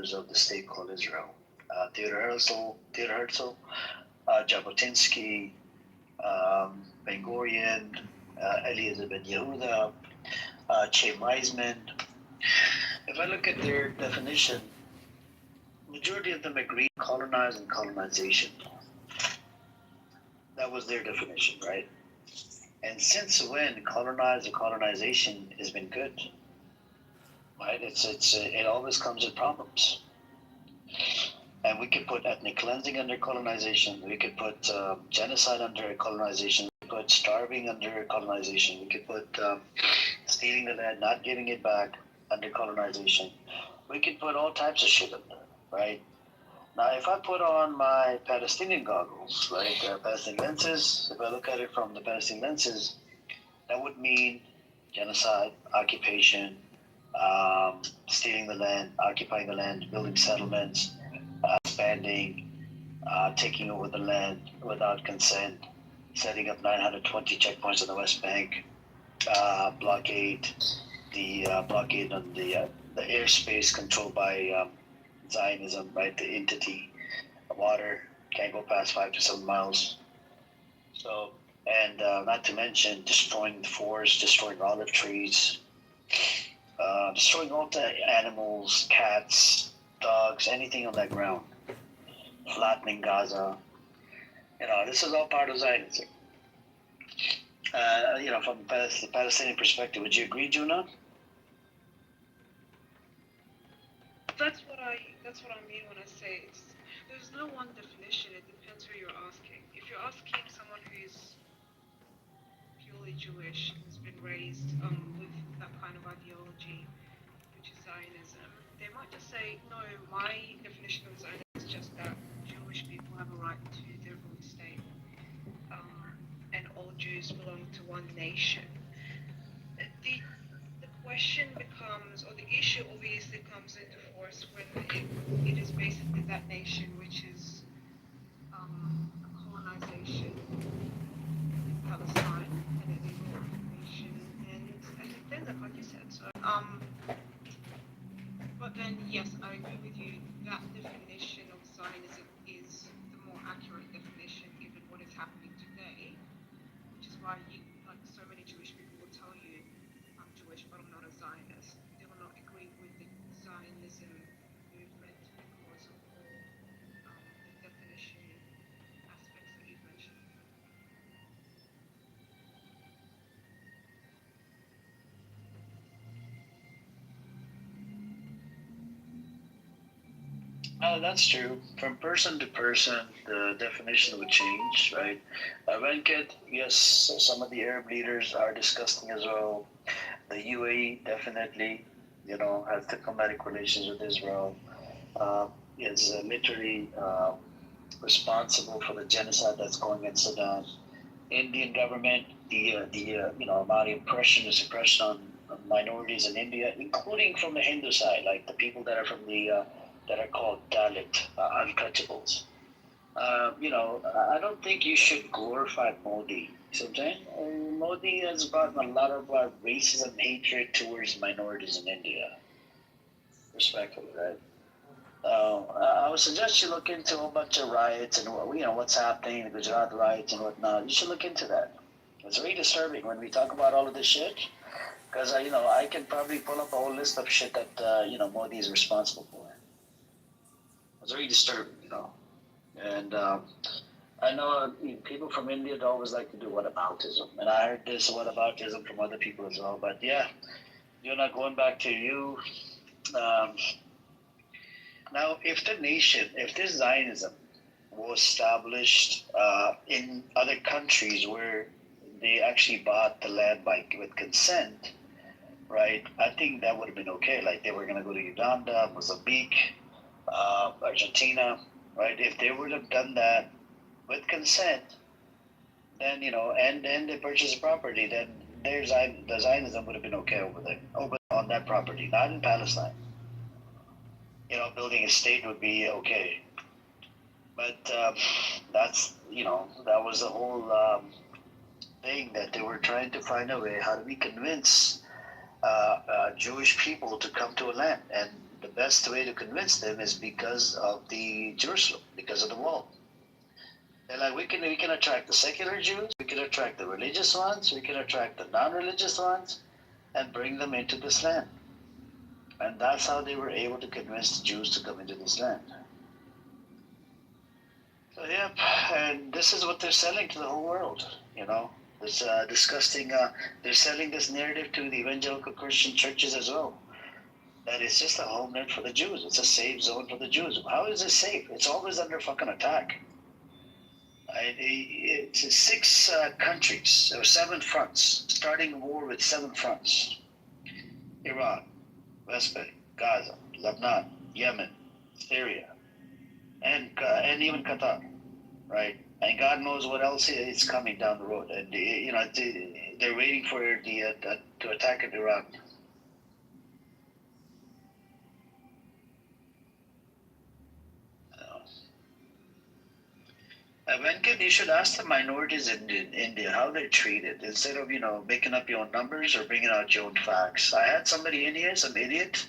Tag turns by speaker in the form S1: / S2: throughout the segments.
S1: founders of the state called Israel. Theodore Herzl, Jabotinsky, Ben Gurion, Eliezer Ben Yehuda, Chaim Weizmann. If I look at their definition, majority of them agree colonize and colonization. That was their definition, right? And since when colonize or colonization has been good, right? It always comes with problems. And we could put ethnic cleansing under colonization. We could put genocide under colonization. We could put starving under colonization. We could put stealing the land, not giving it back under colonization. We could put all types of shit under, right? Now, if I put on my Palestinian goggles, right, Palestinian lenses, if I look at it from the Palestinian lenses, that would mean genocide, occupation, stealing the land, occupying the land, building settlements, expanding, taking over the land without consent, setting up 920 checkpoints on the West Bank, blockade, the blockade on the airspace controlled by Zionism, right? The entity, water can't go past 5 to 7 miles. So, and not to mention destroying the forest, destroying olive trees, destroying all the animals, cats, dogs, anything on that ground, flattening Gaza. This is all part of Zionism. From the Palestinian perspective, would you agree, Juna?
S2: That's what I mean when I say there's no one definition. It depends who you're asking. If you're asking someone who's purely Jewish, who's been raised with that kind of ideology, which is Zionism, they might just say, no, my definition of Zionism is just that Jewish people have a right to their own state, and all Jews belong to one nation. The question becomes, or the issue obviously comes into force when it is basically that nation which is a colonization in Palestine, an illegal occupation, and it ends up like you said. So, but then yes, I agree with you. That definition of Zionism is the more accurate definition given what is happening today, which is why so many Jewish people will tell you, I'm Jewish, but I'm not a Zionist. They will not agree with the Zionism movement because of all the definition aspects that you've mentioned.
S1: That's true. From person to person, the definition would change, right? Venkat, yes, some of the Arab leaders are discussing as well. The UAE definitely, has diplomatic relations with Israel. Is literally responsible for the genocide that's going in Sudan. Indian government, the amount of oppression and suppression on minorities in India, including from the Hindu side, like the people that are from the that are called Dalit, untouchables. I don't think you should glorify Modi. So Modi has brought a lot of racism, hatred towards minorities in India. Respectfully, right? I would suggest you look into a whole bunch of riots and what's happening, the Gujarat riots and whatnot. You should look into that. It's very disturbing when we talk about all of this shit, because I can probably pull up a whole list of shit that Modi is responsible for. It's very disturbing, and I know people from India always like to do whataboutism, and I heard this whataboutism from other people as well. But yeah, going back to you. Now, if this Zionism was established in other countries where they actually bought the land with consent, right? I think that would have been okay. Like they were going to go to Uganda, Mozambique, Argentina, right? If they would have done that with consent, then and then they purchased the property, then the Zionism would have been okay over on that property, not in Palestine. Building a state would be okay, but that was the whole thing that they were trying to find a way. How do we convince Jewish people to come to a land? And the best way to convince them is because of the Jerusalem, because of the wall. They're like, we can attract the secular Jews, we can attract the religious ones, we can attract the non-religious ones, and bring them into this land. And that's how they were able to convince the Jews to come into this land. So yeah, and this is what they're selling to the whole world. This disgusting. They're selling this narrative to the evangelical Christian churches as well. That it's just a homeland for the Jews. It's a safe zone for the Jews. How is it safe? It's always under fucking attack. It's 6 countries or 7 fronts, starting a war with 7 fronts: Iran, West Bank, Gaza, Lebanon, Yemen, Syria, and even Qatar, right? And God knows what else is coming down the road. And they're waiting for to attack Iran. Venkat, you should ask the minorities in India how they're treated instead of making up your own numbers or bringing out your own facts. I had somebody in here, some idiot.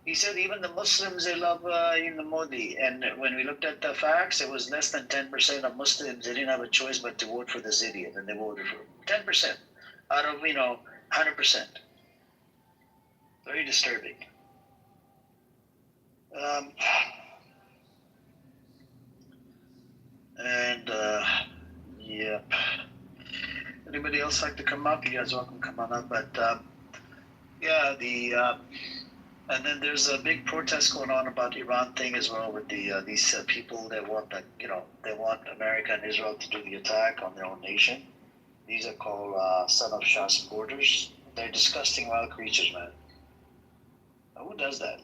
S1: He said even the Muslims, they love Modi. And when we looked at the facts, it was less than 10% of Muslims. They didn't have a choice but to vote for this idiot, and they voted for him. 10% out of 100%. Very disturbing. Yeah. Anybody else like to come up? You guys welcome to come on up. But yeah, and then there's a big protest going on about the Iran thing as well with these people that want they want America and Israel to do the attack on their own nation. These are called son of Shah supporters. They're disgusting wild creatures, man. Who does that?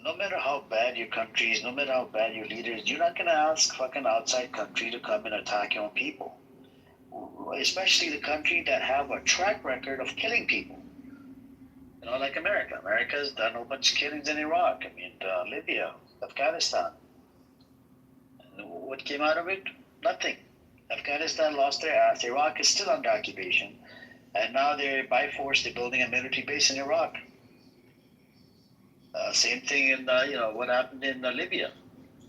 S1: No matter how bad your country is, no matter how bad your leader is, you're not gonna ask fucking outside country to come and attack your own people. Especially the country that have a track record of killing people. Like America. America's done a bunch of killings in Iraq. Libya, Afghanistan. And what came out of it? Nothing. Afghanistan lost their ass. Iraq is still under occupation. And now they're by force, they're building a military base in Iraq. Same thing in, what happened in Libya.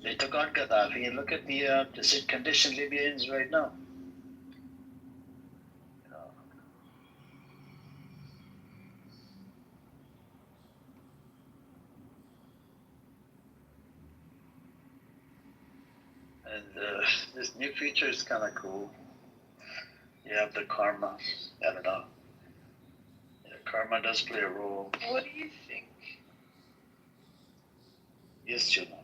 S1: They took out Gaddafi, and look at the condition Libya is right now. And this new feature is kind of cool. You have the karma. I don't know. Yeah, karma does play a role.
S2: What do you think?
S1: Yes, Juno.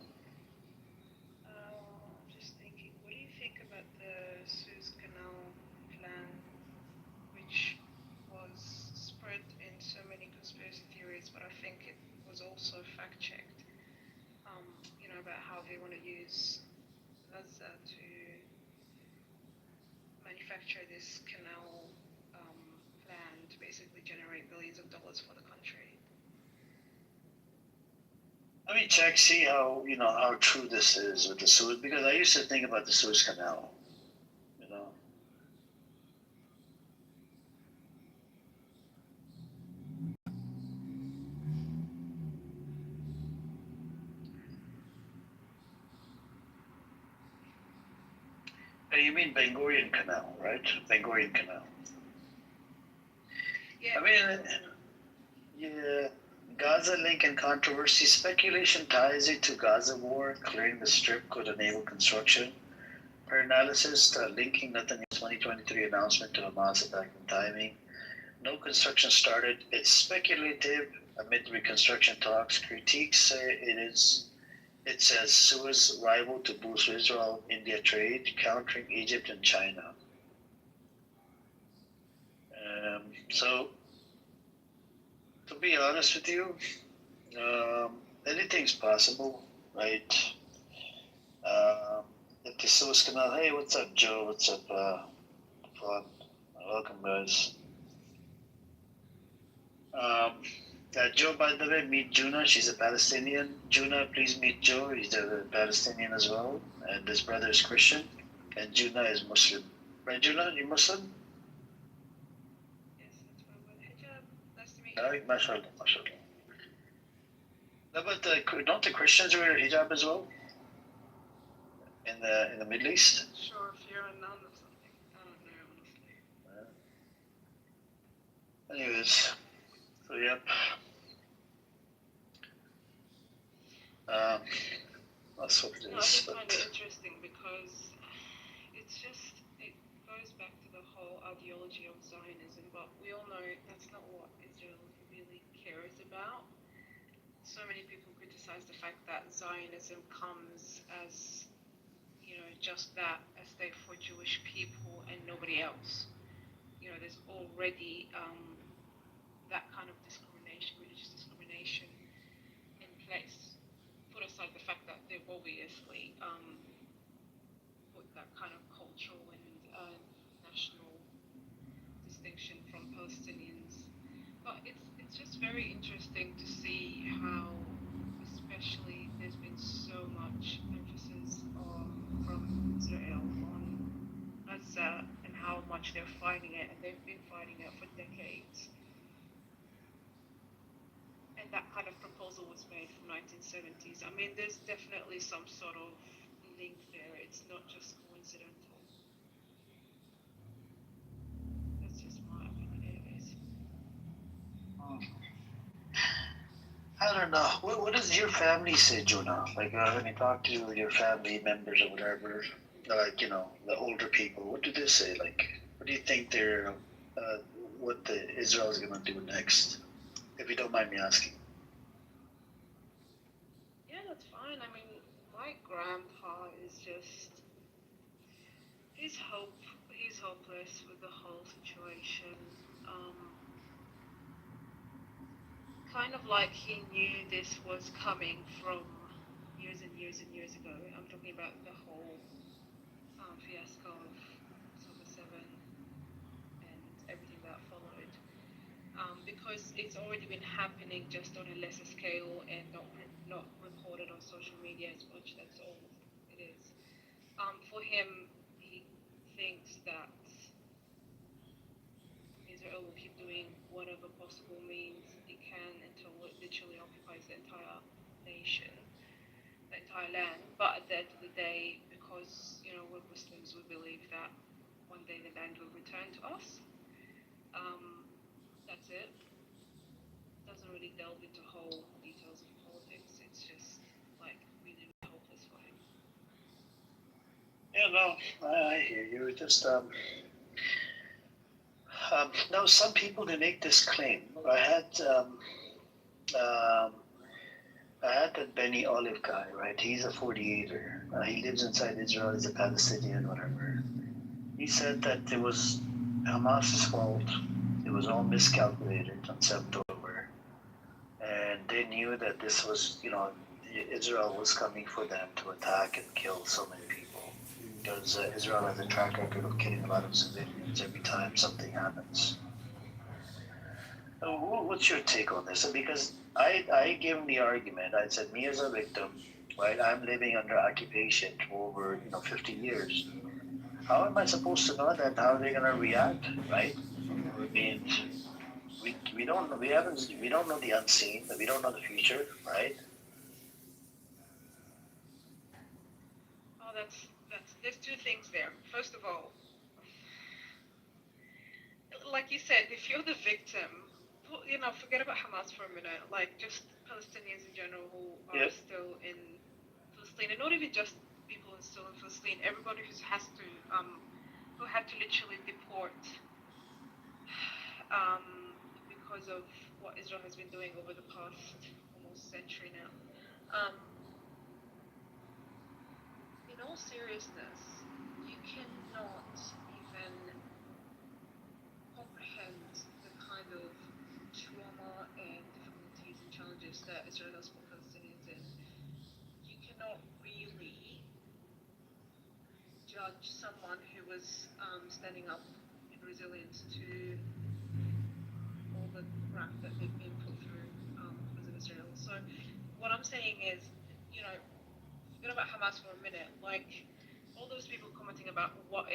S2: I'm just thinking, what do you think about the Suez Canal plan, which was spread in so many conspiracy theories, but I think it was also fact-checked, about how they want to use Gaza to manufacture this canal plan to basically generate billions of dollars for the country.
S1: Let me check, see how true this is with the Suez, because I used to think about the Suez Canal, You mean Ben Gurion Canal, right? Ben Gurion Canal.
S2: Yeah.
S1: Yeah. Gaza link and controversy. Speculation ties it to Gaza war. Clearing the strip could enable construction. Per analysis, linking Netanyahu's 2023 announcement to Hamas attack and timing. No construction started. It's speculative amid reconstruction talks. Critiques say it says Suez rival to boost Israel-India trade, countering Egypt and China. So, to be honest with you, anything's possible, right? If the Suez Canal, hey, what's up, Joe? What's up, Fun? Welcome, guys. Joe, by the way, meet Juna. She's a Palestinian. Juna, please meet Joe. He's a Palestinian as well. And his brother is Christian. And Juna is Muslim. Right, Juna? You Muslim?
S2: Yes, that's why I wear the hijab. Nice to meet you.
S1: MashaAllah, MashaAllah. No, but don't the Christians wear hijab as well in the Middle East?
S2: Sure, if you're a nun or something. I don't know, honestly.
S1: Anyways, so yep. Um, that's what it
S2: No, I
S1: is.
S2: just find it interesting because it goes back to the whole ideology of Zionism, but we all know that's not what Israel really cares about. So many people criticize the fact that Zionism comes as, just that, a state for Jewish people and nobody else. There's already that kind of discrimination, religious discrimination in place. Put aside the fact that they've obviously put that kind of cultural and national distinction from Palestinians. But it's just very interesting to see how, especially, there's been so much emphasis from Israel on Gaza and how much they're fighting it, and they've been fighting it for decades. And that kind of proposal was made from 1970s. I mean, there's definitely some sort of link there. It's not just coincidental. That's just my opinion, anyways.
S1: I don't know. What does your family say, Jonah? Like when you talk to your family members or whatever, like the older people, what do they say? Like, what do you think what the Israel is gonna do next? If you don't mind me asking.
S2: Yeah, that's fine. I mean, my grandpa is just, he's hopeless with the whole situation. Kind of like he knew this was coming from years and years and years ago. I'm talking about the whole fiasco of October 7 and everything that followed. Because it's already been happening just on a lesser scale and not reported on social media as much. That's all it is. For him, he thinks that Israel will keep doing whatever possible means it can until it literally occupies the entire nation, the entire land. But at the end of the day, because we're Muslims, we believe that one day the land will return to us. That's it. Doesn't really delve into whole details of politics. It's just like really hopeless for him.
S1: Yeah, no, I hear you. Just no, some people they make this claim. Um, I had that Benny Olive guy, right? He's a 48er. He lives inside Israel. He's a Palestinian, whatever. He said that it was Hamas's fault. It was all miscalculated on 7th October, and they knew that this was, Israel was coming for them to attack and kill so many people because Israel has a track record of killing a lot of civilians every time something happens. What's your take on this? Because I gave him the argument. I said, me as a victim, right? I'm living under occupation for over 50 years. How am I supposed to know that? How are they gonna react, right? I mean, we don't know the unseen. We don't know the future, right?
S2: Oh, there's two things there. First of all, like you said, if you're the victim, forget about Hamas for a minute. Like just Palestinians in general who are still in Palestine, and not even just people who are still in Palestine. Everybody who had to literally deport because of what Israel has been doing over the past almost century now. In all seriousness, you cannot even comprehend the kind of trauma and difficulties and challenges that Israel has put Palestinians in. You cannot really judge someone who was standing up in resilience to all the crap that they've been put through because of Israel. So what I'm saying is, forget about Hamas for a minute. Like all those people commenting about what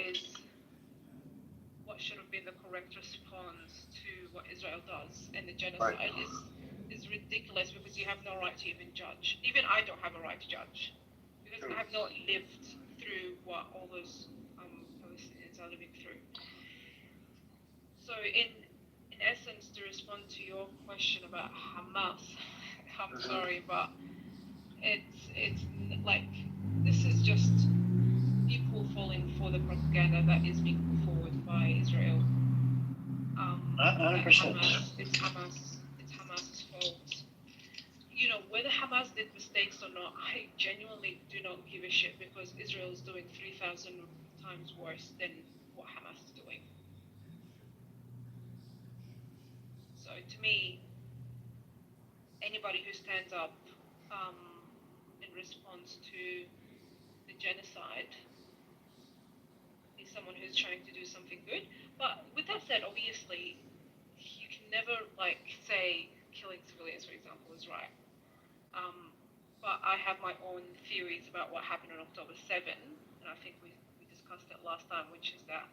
S2: should have been the correct response to what Israel does and the genocide is is ridiculous because you have no right to even judge. Even I don't have a right to judge because I have not lived through what all those Palestinians are living through. So in essence, to respond to your question about Hamas, I'm sorry, but it's like this is just people falling for the propaganda that is being put forward by Israel.
S1: 100%.
S2: It's Hamas's fault. You know, whether Hamas did mistakes or not, I genuinely do not give a shit because Israel is doing 3,000 times worse than what Hamas is doing. So to me, anybody who stands up in response to the genocide is someone who's trying to do something good. But with that said, obviously, you can never like say killing civilians, for example, is right. But I have my own theories about what happened on October 7, and I think we discussed it last time, which is that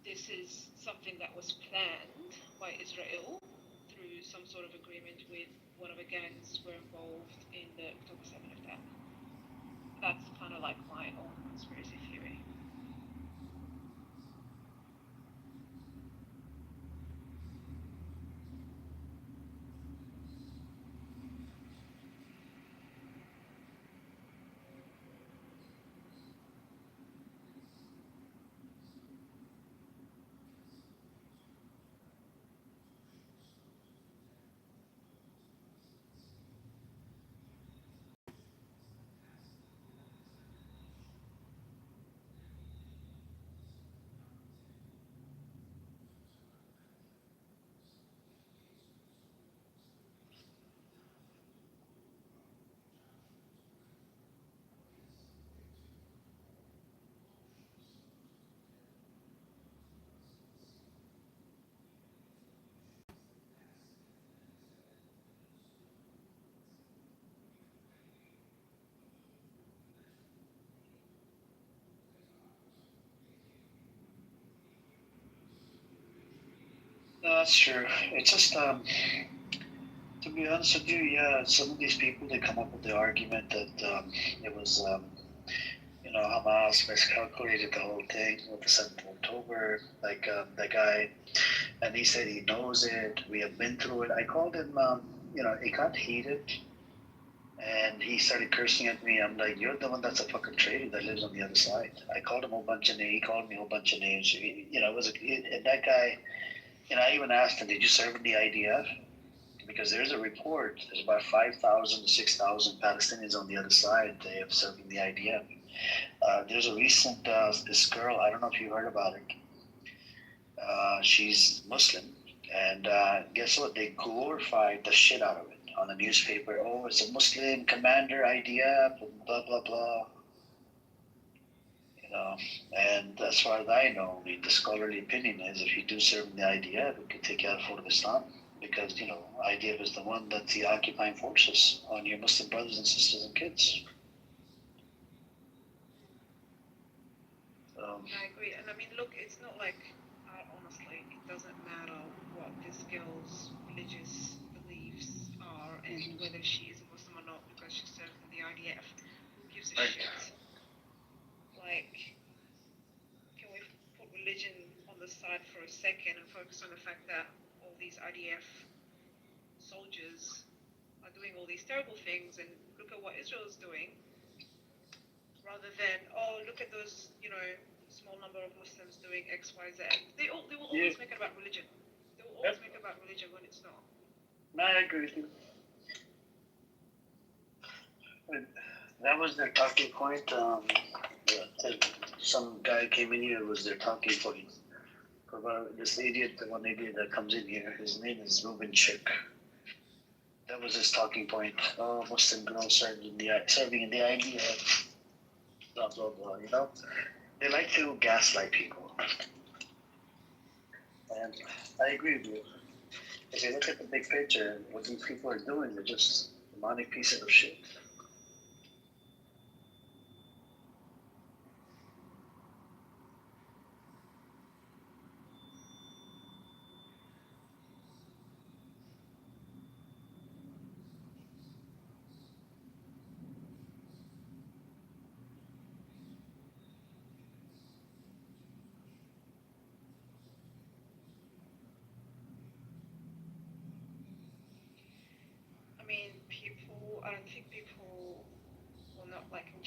S2: this is something that was planned by Israel through some sort of agreement with whatever gangs were involved in the October 7 attack. That's kind of like my own conspiracy theory.
S1: No, that's true. It's just, to be honest with you, yeah, some of these people, they come up with the argument that it was, Hamas miscalculated the whole thing with the 7th of October. Like, the guy, and he said he knows it. We have been through it. I called him, it got heated. And he started cursing at me. I'm like, you're the one that's a fucking traitor that lives on the other side. I called him a whole bunch of names. He called me a whole bunch of names. And that guy, I even asked him, did you serve in the IDF? Because there's a report, there's about 5,000 to 6,000 Palestinians on the other side. They have served in the IDF. There's a recent, this girl, I don't know if you heard about it. She's Muslim. And guess what? They glorified the shit out of it on the newspaper. Oh, it's a Muslim commander IDF, and blah, blah, blah. And as far as I know, the scholarly opinion is if you do serve in the IDF, it could take you out of Islam. Because, IDF is the one that's the occupying forces on your Muslim brothers and sisters and kids.
S2: I agree. And I mean, look, it's not like, honestly, it doesn't matter what this girl's religious beliefs are and whether she is a Muslim or not because she served in the IDF. Who gives a shit? Like, can we put religion on the side for a second and focus on the fact that all these IDF soldiers are doing all these terrible things and look at what Israel is doing rather than, look at those, small number of Muslims doing X, Y, Z. They will always make it about religion. They will always make it about religion when it's not.
S1: No, I agree with you. That was their talking point. Some guy came in here, it was their talking point. This idiot, the one idiot that comes in here, his name is Ruben Chick. That was his talking point. Oh, Muslim girls serving in the IDF, blah, blah, blah, They like to gaslight people. And I agree with you. If you look at the big picture, what these people are doing, they're just demonic pieces of shit.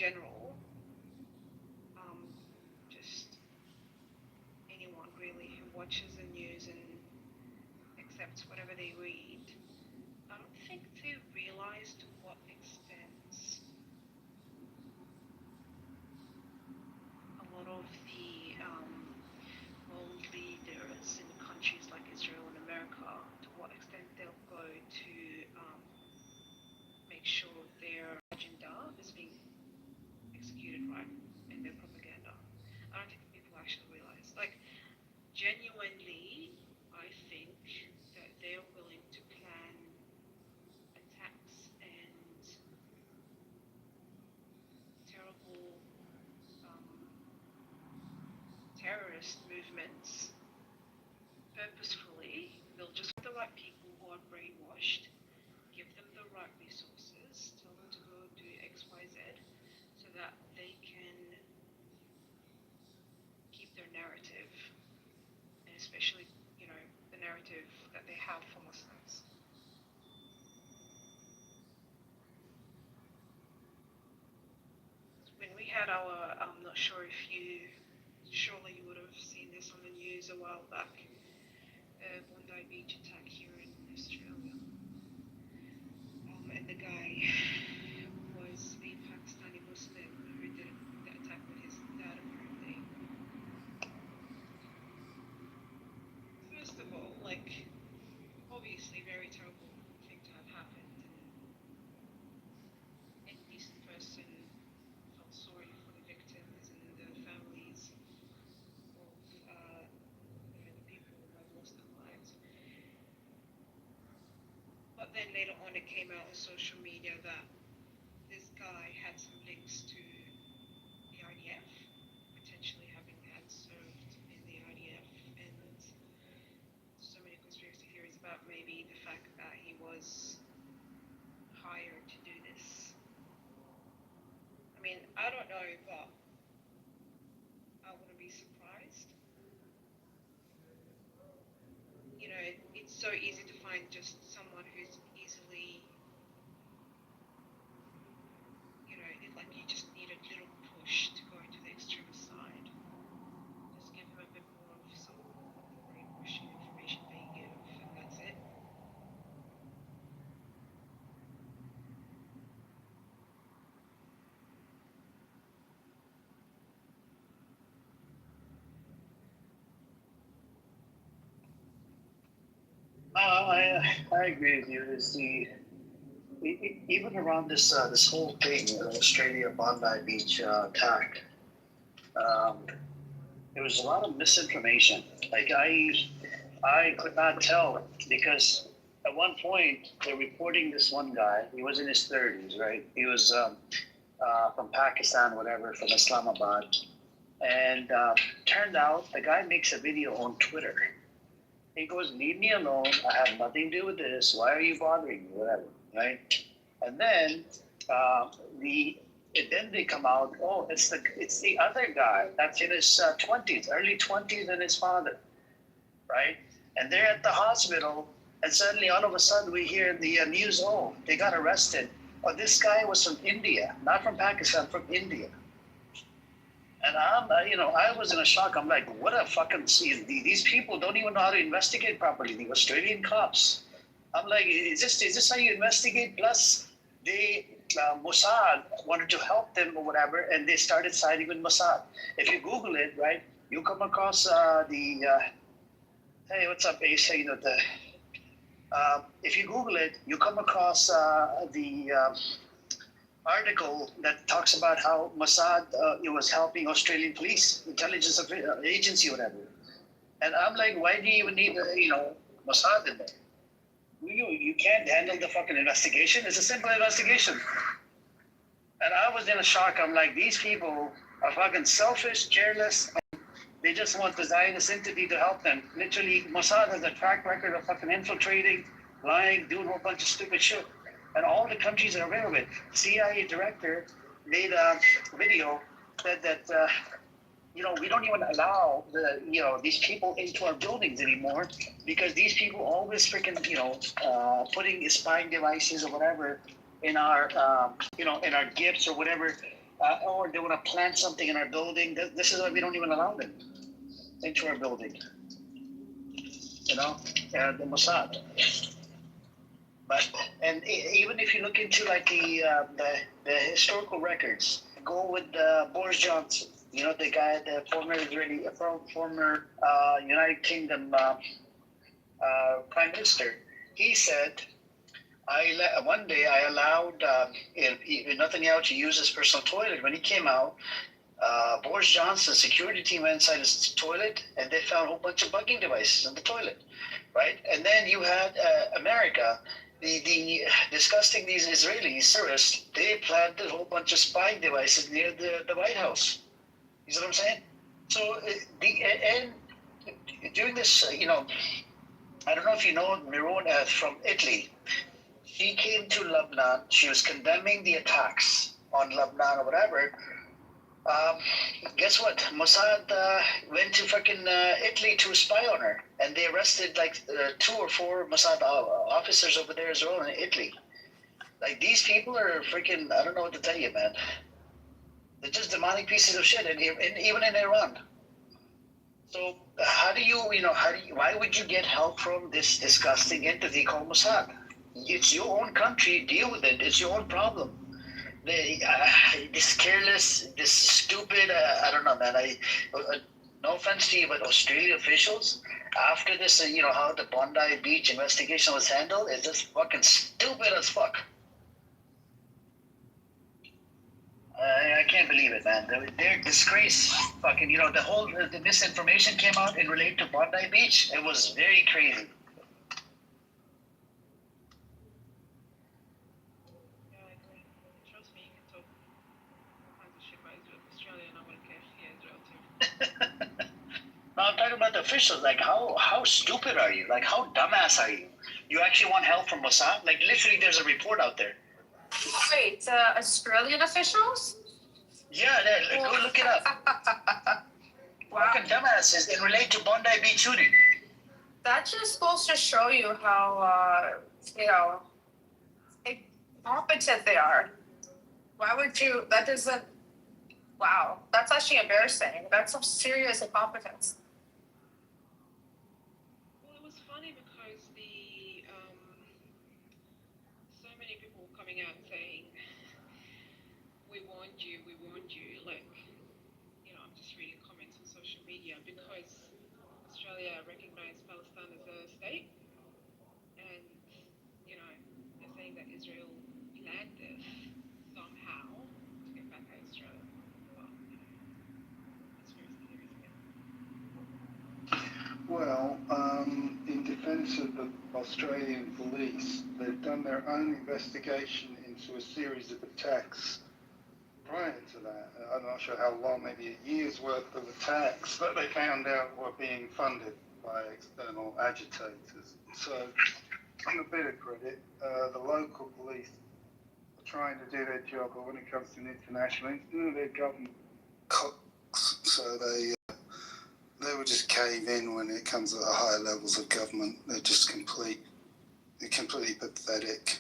S2: general, just anyone really who watches the news and accepts whatever they read, I don't think they realize to what extent a lot of the world leaders in countries like Israel and America, to what extent they'll go to make sure their agenda is being executed right in their propaganda. I don't think people actually realize. Like, genuinely, I think that they're willing to plan attacks and terrible terrorist movements purposefully. They'll just get the right people who are brainwashed, give them the right resources, tell them to go do X, Y, Z, so that they can keep their narrative, and especially, the narrative that they have for Muslims. When we had our, I'm not sure if surely you would have seen this on the news a while back, Bondi Beach attack here in Australia. And the guy was a Pakistani Muslim who did the attack with his dad, apparently. First of all, obviously very terrible thing to have happened, and any decent person felt sorry for the victims and the families of the people who have lost their lives. But then later on it came out on social media that this guy had some links to the IDF, potentially having had served in the IDF, and so many conspiracy theories about maybe the fact that he was hired to do this. I mean, I don't know, but I wouldn't be surprised. It's so easy to find just someone who's easily, like you just need a little push to go into the extremist side. Just give them a bit more of some brainwashing information they give, and that's it.
S1: I agree with you. Even around this whole thing, Australia Bondi Beach attack, there was a lot of misinformation. Like I could not tell because at one point they're reporting this one guy. He was in his 30s, right? He was from Pakistan, whatever, from Islamabad, and turned out the guy makes a video on Twitter. He goes, "Leave me alone. I have nothing to do with this. Why are you bothering me?" Whatever, right? And then then they come out. Oh, it's the other guy that's in his 20s, early 20s, and his father, right? And they're at the hospital, and suddenly, all of a sudden, we hear the news. Oh, they got arrested. Oh, this guy was from India, not from Pakistan, from India. And I was in a shock. I'm like, what a fucking, these people don't even know how to investigate properly. The Australian cops. I'm like, is this how you investigate? Plus, Mossad wanted to help them or whatever, and they started siding with Mossad. If you Google it, right, you come across hey, what's up, Ace? If you Google it, you come across the article that talks about how Mossad was helping Australian police, intelligence agency, whatever. And I'm like, why do you even need, Mossad in there? You can't handle the fucking investigation. It's a simple investigation. And I was in a shock. I'm like, these people are fucking selfish, careless. They just want the Zionist entity to help them. Literally, Mossad has a track record of fucking infiltrating, lying, doing a whole bunch of stupid shit. And all the countries are aware of it. CIA director made a video that we don't even allow these people into our buildings anymore because these people always freaking putting spying devices or whatever in our in our gifts or whatever. or they want to plant something in our building. This is why we don't even allow them into our building. You know, the Mossad. But even if you look into like the historical records, go with Boris Johnson. You know, the guy, the former United Kingdom Prime Minister. He said, one day I allowed Netanyahu to use his personal toilet. When he came out, Boris Johnson's security team went inside his toilet and they found a whole bunch of bugging devices in the toilet, right? And then you had America, the disgusting these Israeli terrorists. They planted a whole bunch of spying devices near the White House. You see what I'm saying? So and during this, I don't know if you know Miron from Italy. She came to Lebanon. She was condemning the attacks on Lebanon or whatever. Guess what? Mossad went to fucking Italy to spy on her, and they arrested like 2 or 4 Mossad officers over there as well in Italy. Like these people are freaking. I don't know what to tell you, man. They're just demonic pieces of shit, and even in Iran. So why would you get help from this disgusting entity called Mossad? It's your own country. Deal with it. It's your own problem. This careless, this stupid. I don't know, man. No offense to you, but Australian officials, after this, how the Bondi Beach investigation was handled, is just fucking stupid as fuck. I can't believe it, man. They're disgrace. Fucking, the misinformation came out in relation to Bondi Beach. It was very crazy.
S2: Yeah, I agree. Trust me, you can talk all kinds of shit about Australia, and I wouldn't care. Yeah, Israel too.
S1: No, I'm talking about the officials. Like, how stupid are you? Like, how dumbass are you? You actually want help from Mossad? Like, literally, there's a report out there.
S3: Wait, Australian officials?
S1: Yeah, go look it up.
S3: Wow.
S1: Fucking dumbasses in relate to Bondi Beach shooting.
S3: That just goes to show you how, incompetent they are. Why would you, that doesn't, wow, that's actually embarrassing. That's some serious incompetence.
S2: Well, it was funny because so many people were coming out saying, we warned you, like, I'm just reading comments on social media because Australia recognized Palestine as a state, and, they're saying that Israel planned this somehow to get back at Australia. Well, conspiracy theories again.
S4: Well, in defence of the Australian police, they've done their own investigation into a series of attacks prior to that. I'm not sure how long, maybe a year's worth of attacks that they found out were being funded by external agitators. So, on a bit of credit, the local police are trying to do their job, but when it comes to international, they're government cocks, so they would just cave in when it comes to the higher levels of government. They're just completely pathetic.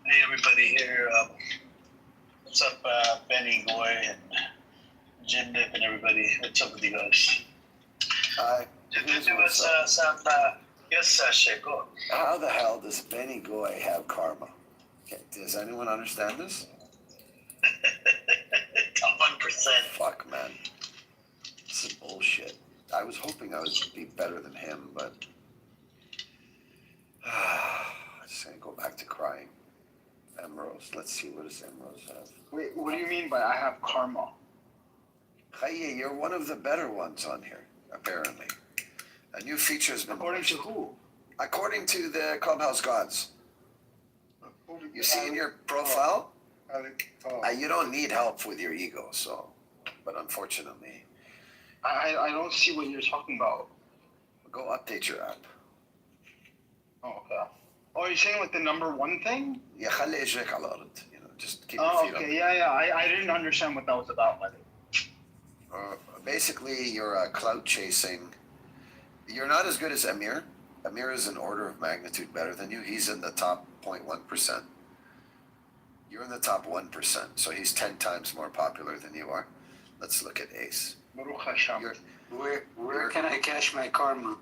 S1: Hey, everybody here. What's up, Benny, Goy, and Jim Dip, and everybody? What's up with you guys?
S5: Hi.
S1: There was some. Yes, Sheko.
S5: How the hell does Benny Goy have karma? Okay, does anyone understand this?
S1: 1%.
S5: Fuck, man. This is bullshit. I was hoping I would be better than him, but I'm just gonna go back to crying. Emrose. Let's see, what does Emrose have?
S6: Wait, what do you mean by I have karma?
S5: Chaye, you're one of the better ones on here, apparently. A new feature has been
S6: According to who?
S5: according to the Clubhouse gods. You see in your profile, you don't need help with your ego, so, but unfortunately,
S6: I don't see what you're talking about.
S5: go update your app.
S6: Oh, okay. Oh are you saying with the number one thing?
S5: يا خلي اجرك على الارض. You know, just keep your
S6: Oh,
S5: feet on.
S6: okay. Yeah. I didn't understand what that was about, by the way.
S5: Basically, you're clout chasing. You're not as good as Amir. Amir is an order of magnitude better than you. He's in the top 0.1%. You're in the top 1%, so he's 10 times more popular than you are. Let's look at Ace.
S6: Baruch Hashem.
S7: Where can I cash my karma?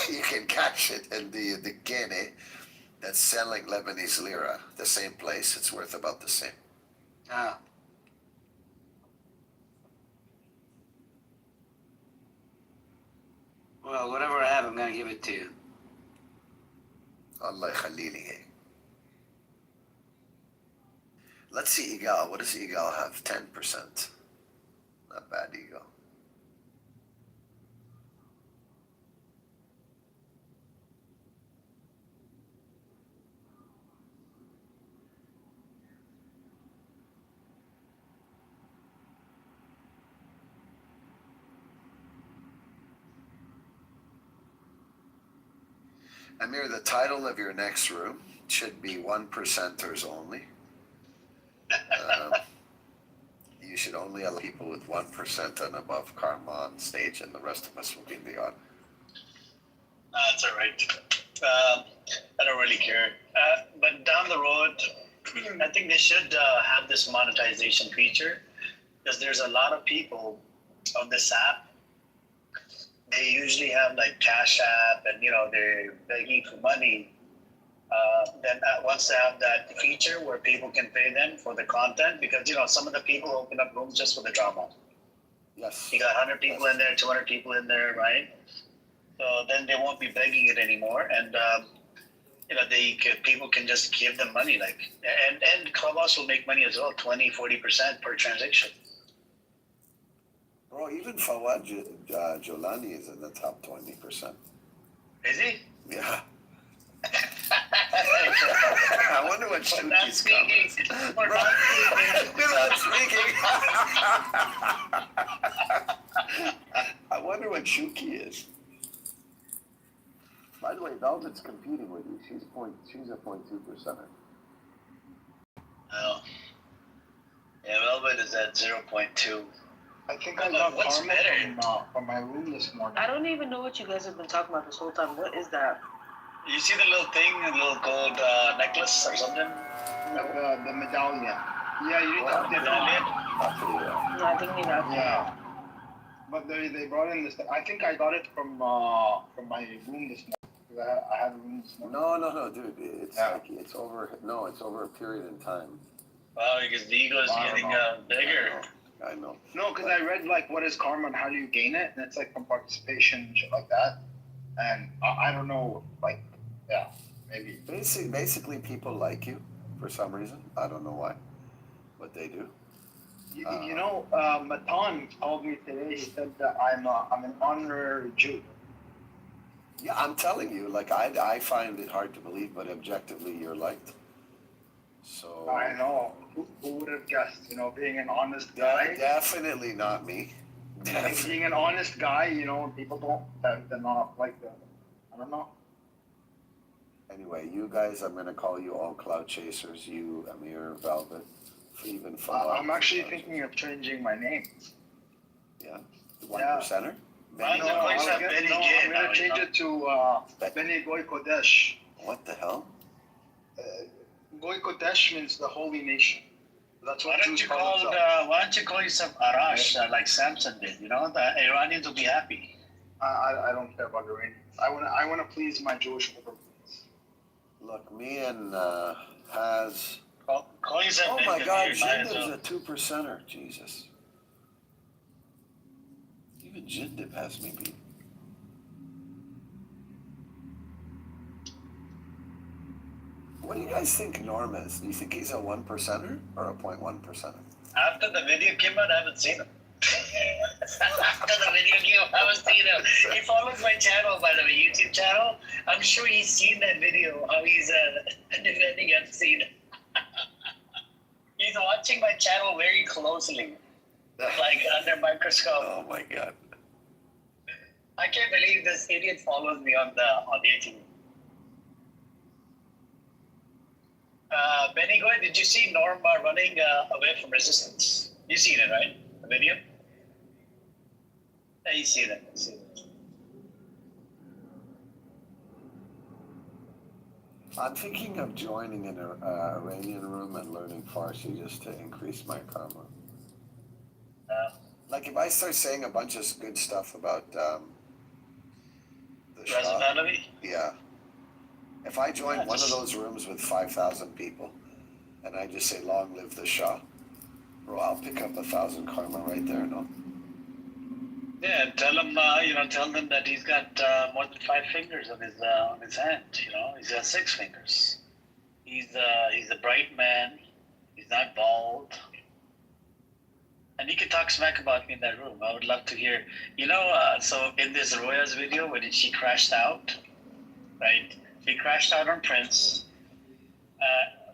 S5: You can cash it in the Guinea that's selling Lebanese lira, the same place. It's worth about the same.
S7: Ah. Well, whatever I have, I'm gonna give it to you.
S5: Allah يخليني. Let's see Egal. What does Egal have? 10%. Not bad, Egal. Amir, the title of your next room should be 1%ers only. You should only allow people with 1% and above karma on stage, and the rest of us will be in the audience.
S1: That's all right. I don't really care. But down the road, I think they should have this monetization feature, because there's a lot of people on this app. They usually have like Cash App, and they're begging for money. Then once they have that feature where people can pay them for the content, because some of the people open up rooms just for the drama.
S5: Yes.
S1: You got 100 people in there, 200 people in there, right? So then they won't be begging it anymore, and people can just give them money, and Clubhouse will make money as well, 20-40% per transaction.
S5: Bro, even Fawad Jolani is in the top 20%.
S1: Is he?
S5: Yeah. I wonder what Shuki's comments.
S1: We're not speaking.
S5: We're not speaking. I wonder what Shuki is. By the way, Velvet's competing with you. She's a 0.2%.
S1: Oh. Yeah, Velvet is at 0.2.
S6: I think I got
S1: What's
S6: karma
S1: better?
S6: from my room this morning.
S8: I don't even know what you guys have been talking about this whole time. What is that?
S1: You see the little thing, a little gold necklace or something?
S6: The medallion. Yeah, you didn't
S1: The medallion?
S8: No, I think we got
S6: Yeah. But they brought in this. I think I got it from my room this morning. I had a room this morning.
S5: No, dude. It's over a period in time.
S1: Wow, because the ego is getting bigger.
S5: I know.
S6: No, because I read what is karma and how do you gain it, and it's from participation and shit like that. And I don't know, maybe.
S5: Basically, people like you for some reason. I don't know why, but they do.
S6: Matan told me today. He said that I'm an honorary Jew.
S5: Yeah, I'm telling you, I find it hard to believe, but objectively, you're liked. So
S6: I know. Who would have guessed? Being an honest guy.
S5: Definitely not me.
S6: Being an honest guy, people don't. They're not like that. I don't know.
S5: Anyway, you guys, I'm gonna call you all cloud chasers. You, Amir, Velvet, even Fawad.
S6: I'm actually thinking of changing my name.
S5: Yeah, the 1%er.
S1: Right.
S6: I'm gonna change it to Beni Goy Kodesh.
S5: What the hell?
S6: Goy Kodesh means the holy nation. That's what
S1: Why don't you call yourself Arash, like Samson did? The Iranians will be happy.
S6: I don't care about Iranians. I wanna please my Jewish overlords.
S5: Look, me and Haz.
S1: Call yourself.
S5: Oh my God,
S1: Jindab's
S5: Jindab's a 2%er. Jesus. Even Jindab has me beat. What do you guys think Norm is? Do you think he's a 1%er or a 0.1%er?
S1: After the video came out, I haven't seen him. After the video came out, I haven't seen him. He follows my channel, by the way, YouTube channel. I'm sure he's seen that video, how he's defending Epstein. He's watching my channel very closely, under microscope.
S5: Oh my God.
S1: I can't believe this idiot follows me on the ATV. Benny Goy, did you see Norma running away from resistance? You seen it, right? The video? Yeah, you see it. You see it.
S5: I'm thinking of joining an Iranian room and learning Farsi just to increase my karma. Like if I start saying a bunch of good stuff about the Shah,
S1: Raza
S5: yeah. If I join one of those rooms with 5,000 people, and I just say "Long live the Shah," bro, I'll pick up 1,000 karma right there. No.
S1: Yeah, tell him. Tell them that he's got more than 5 fingers on his hand. You know, he's got 6 fingers. He's a bright man. He's not bald. And he can talk smack about me in that room. I would love to hear. So in this Roya's video, when she crashed out, right? She crashed out on Prince.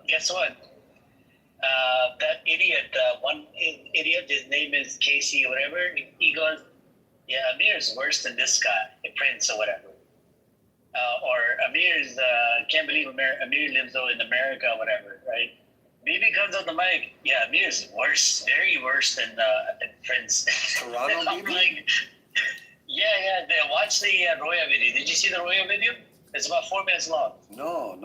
S1: Guess what? That idiot, one idiot, his name is Casey or whatever, he goes, yeah, Amir is worse than this guy, Prince or whatever. Or Amir's, can't believe Amir lives in America or whatever, right? Bibi comes on the mic, yeah, Amir's worse, very worse than Prince.
S5: Toronto
S1: I'm
S5: Bibi?
S1: like, yeah, watch the Roya video. Did you see the Roya video? It's about 4 minutes long.
S5: No.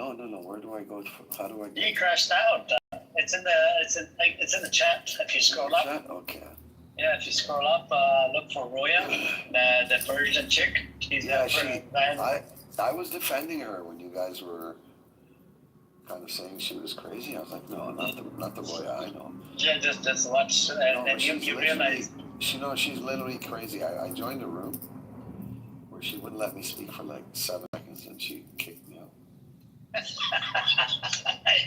S5: Where do I go? How do I go?
S1: He crashed out. It's in the chat. If you scroll up.
S5: Chat? Okay.
S1: Yeah, if you scroll up, look for Roya, the Persian chick. She's
S5: Yeah, I was defending her when you guys were kind of saying she was crazy. I was like, no, not the Roya I know.
S1: Yeah, just watch,
S5: No,
S1: and you realize.
S5: She's literally crazy. I joined a room where she wouldn't let me speak for like 7 seconds, and she kicked me out.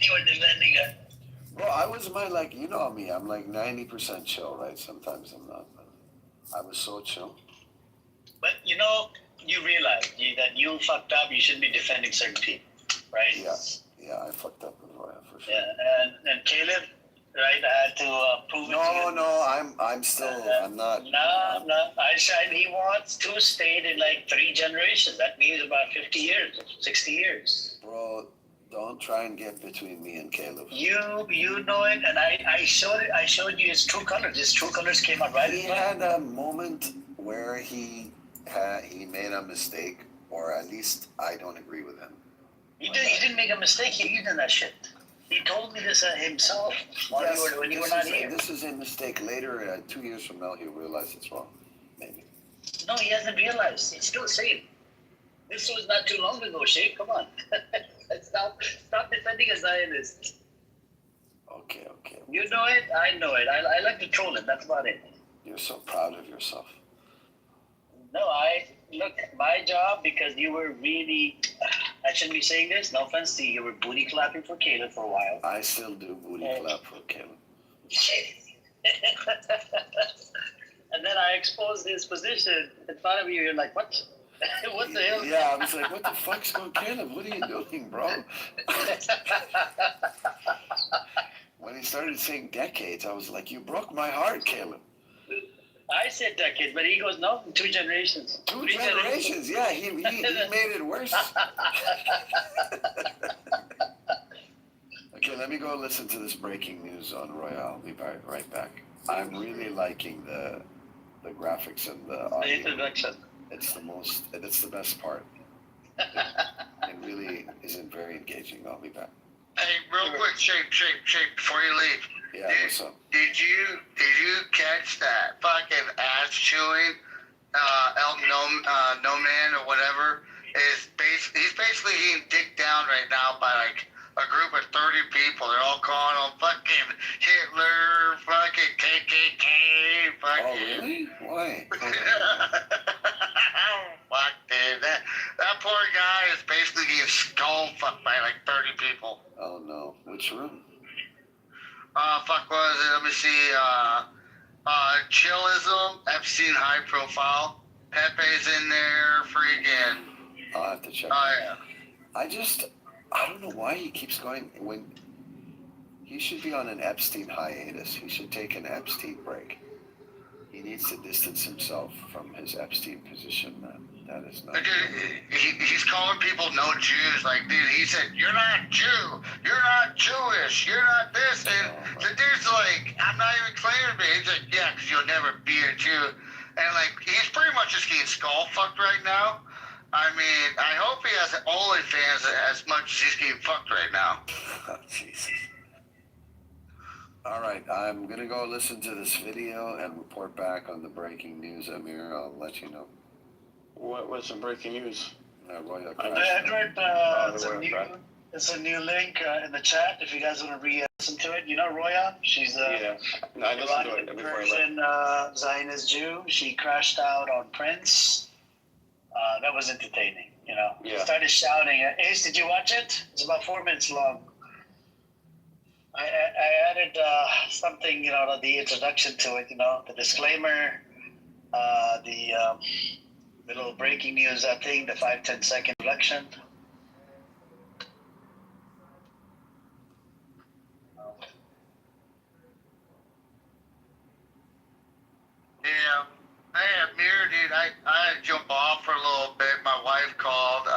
S1: You were defending her.
S5: Bro, I was you know me, I'm like 90% chill, right? Sometimes I'm not, but I was so chill.
S1: But you realize that you fucked up. You shouldn't be defending certain people, right?
S5: Yeah, I fucked up with Roya for sure.
S1: Yeah, and Caleb, right? I had to prove it to you.
S5: No, I'm still, I'm not.
S1: No. He wants to stay in like 3 generations. That means about 50 years, 60 years.
S5: Bro, don't try and get between me and Caleb.
S1: You know it, and I showed it. I showed you his true colors. His true colors came out right.
S5: He had a moment where he made a mistake, or at least I don't agree with him.
S1: He didn't make a mistake. He believed in that shit. He told me this himself when you were not here.
S5: This is a mistake. Later, 2 years from now, he'll realize it's wrong. Maybe.
S1: No, he hasn't realized. He's still saying. This was not too long ago, Sheikh. Come on. Stop defending a Zionist.
S5: Okay.
S1: You know it. I know it. I like to troll him. That's about it.
S5: You're so proud of yourself.
S1: No, look, my job, because you were really, I shouldn't be saying this, no offense to you, you were booty clapping for Caleb for a while.
S5: I still do booty clap for Caleb.
S1: And then I exposed his position in front of you. You're like, what? What the hell?
S5: Yeah, I was like, what the fuck's going on, Caleb? What are you doing, bro? When he started saying decades, I was like, you broke my heart, Caleb.
S1: I said decades, but he goes, no, 2 generations.
S5: 2 generations, yeah, he made it worse. Okay, let me go listen to this breaking news on Royale. I'll be right back. I'm really liking the graphics and the audio.
S1: The introduction.
S5: It's the best part. It really isn't very engaging. I'll be back.
S9: Hey, real quick, Shape, before you leave.
S5: Yeah, what's up?
S9: Did you catch that fucking ass chewing? No man or whatever he's basically getting dicked down right now by like a group of 30 people. They're all calling him fucking Hitler, fucking KKK, fucking.
S5: Oh really? Why?
S9: Fuck, dude. That poor guy is basically getting skull fucked by like 30 people.
S5: Oh no. Which room?
S9: Fuck, what was it? Let me see. Chillism, Epstein high profile. Pepe's in there, freaking.
S5: I'll have to check.
S9: Oh, yeah.
S5: I don't know why he keeps going when he should be on an Epstein hiatus. He should take an Epstein break. He needs to distance himself from his Epstein position, man. That is not.
S9: He's calling people no Jews. Like, dude, he said, "You're not Jew. You're not Jewish. You're not this." And the dude's like, "I'm not even claiming to be." He's like, "Yeah, because you'll never be a Jew." And like, he's pretty much just getting skull fucked right now. I mean, I hope he has OnlyFans as much as he's getting fucked right now.
S5: Oh, Jesus. All right, I'm gonna go listen to this video and report back on the breaking news, Amir. I'll let you know.
S10: What was the breaking news?
S5: Royal
S1: Edward, it's a new link in the chat if you guys want to re-listen to it. You know Roya? She's a
S10: No, I listened to it before I left.
S1: Persian Zionist Jew. She crashed out on Prince. That was entertaining, you know.
S10: Yeah.
S1: She started shouting. Ace, did you watch it? It's about 4 minutes long. I added something, you know, the introduction to it, you know, the disclaimer, the little breaking news, I think, the 5-10 second election.
S9: Yeah. Hey, Amir, dude, I had to jump off for a little bit. My wife called.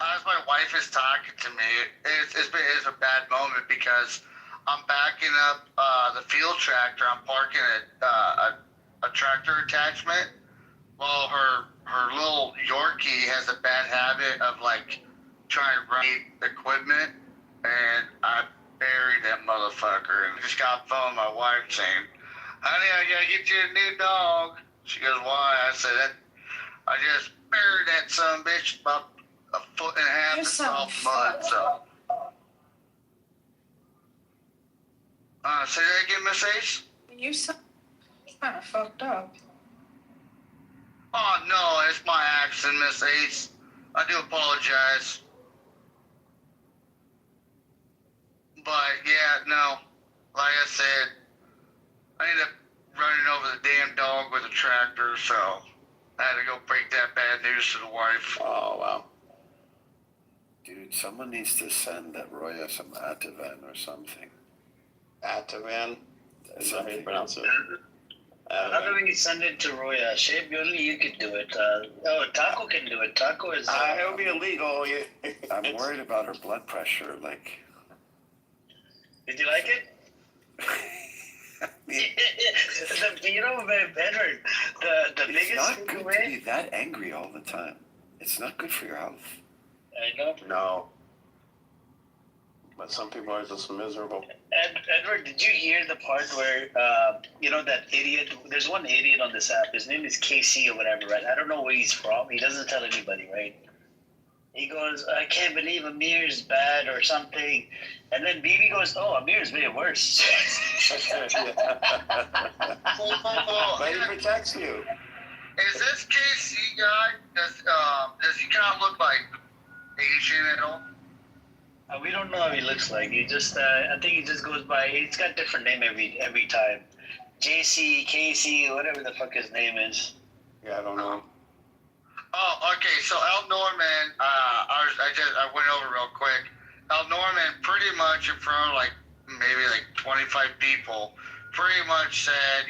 S9: As my wife is talking to me, it's a bad moment because I'm backing up the field tractor. I'm parking a tractor attachment. Well, her little Yorkie has a bad habit of like trying to run equipment, and I buried that motherfucker. And I just got a phone with my wife saying, "Honey, I gotta get you a new dog." She goes, "Why?" I said, "I just buried that son of a bitch about a foot and a half in soft mud." So, say that again, Miss Ace?
S3: You sound kind of fucked up.
S9: Oh no, it's my accent, Miss Ace. I do apologize. But yeah, no. Like I said, I ended up running over the damn dog with a tractor, so I had to go break that bad news to the wife.
S10: Oh, wow.
S5: Dude, someone needs to send that Roya some Ativan or something.
S10: Ativan? Is that how you pronounce it?
S1: How do we send it to Roya? Shape, only you could do it. Taco can do it. Taco is...
S10: it would be illegal.
S5: I'm worried about her blood pressure, like...
S1: Did you like it? You know, Edward, the biggest...
S5: It's not good to be that angry all the time. It's not good for your health.
S1: I know.
S10: No. But some people are just miserable.
S1: Edward, did you hear the part where, you know, that idiot, there's one idiot on this app, his name is KC or whatever, right? I don't know where he's from. He doesn't tell anybody, right? He goes, "I can't believe Amir's bad," or something. And then BB goes, "Oh, Amir's way worse."
S10: But he protects you.
S9: Is this KC guy, does he kind of look like Asian at all?
S1: We don't know how he looks like. He just, I think he just goes by, he's got a different name every time. JC, KC, whatever the fuck his name is.
S10: Yeah, I don't know.
S9: Oh, okay. So El Norman, I went over real quick. El Norman pretty much in front of like maybe like 25 people, pretty much said,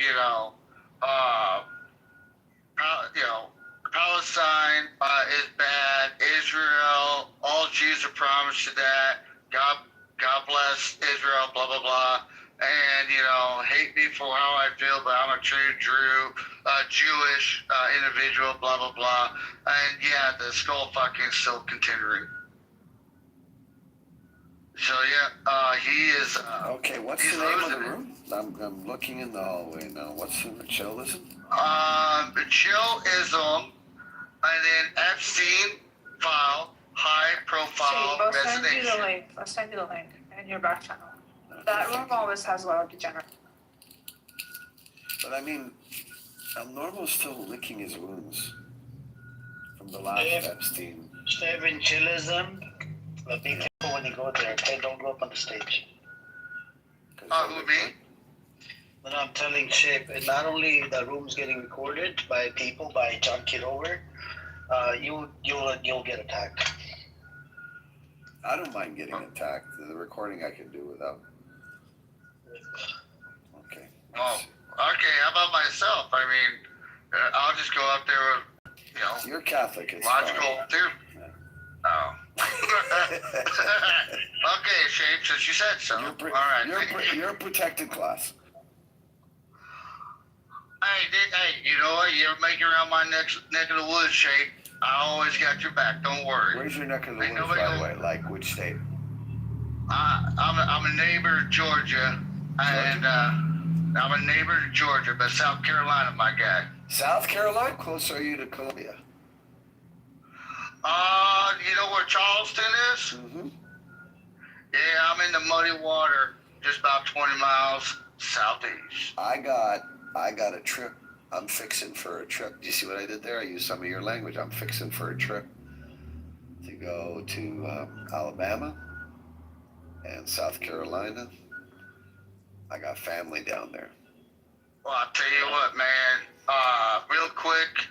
S9: Palestine is bad. Israel, all Jews are promised to that. God bless Israel. Blah blah blah. And hate me for how I feel, but I'm a true Jewish individual. Blah blah blah. And yeah, the skull fucking is still continuing. So yeah, he is.
S5: Okay, what's the name of the room? I'm looking in the hallway now. What's the chillism?
S9: Chillism, and then Epstein file, high profile
S3: I'll send you
S9: resignation.
S3: the link. I'll send you the link in your back channel. That room always has a lot of degenerate.
S5: But I mean, El Normo's still licking his wounds from the last Epstein.
S1: Stephen chillism. But be careful when you go there, okay? Don't go up on the stage.
S9: Who, me?
S1: But I'm telling Chip, not only the room's getting recorded by people, by John Kitover, you'll get attacked.
S5: I don't mind getting attacked. The recording I can do without.
S9: Oh, okay. How about myself? I mean, I'll just go up there with,
S5: You're Catholic. It's
S9: logical
S5: fine.
S9: too.
S5: Yeah.
S9: Oh. Okay, Shane. Since you said so.
S5: You're,
S9: All right.
S5: you're a protected class.
S9: Hey, you know what? You ever make it around my neck of the woods, Shane? I always got your back. Don't worry.
S5: Where's your neck of the
S9: Ain't
S5: woods,
S9: nobody
S5: by the
S9: gonna-
S5: way? Like which state?
S9: I'm a neighbor of Georgia, and I'm a neighbor to Georgia, but South Carolina, my guy.
S5: South Carolina? Close are you to Columbia?
S9: You know where Charleston is?
S5: Mm-hmm.
S9: Yeah, I'm in the muddy water, just about 20 miles southeast.
S5: I got a trip. I'm fixing for a trip. Do you see what I did there? I used some of your language. I'm fixing for a trip to go to Alabama and South Carolina. I got family down there.
S9: Well, I'll tell you what, man. Real quick,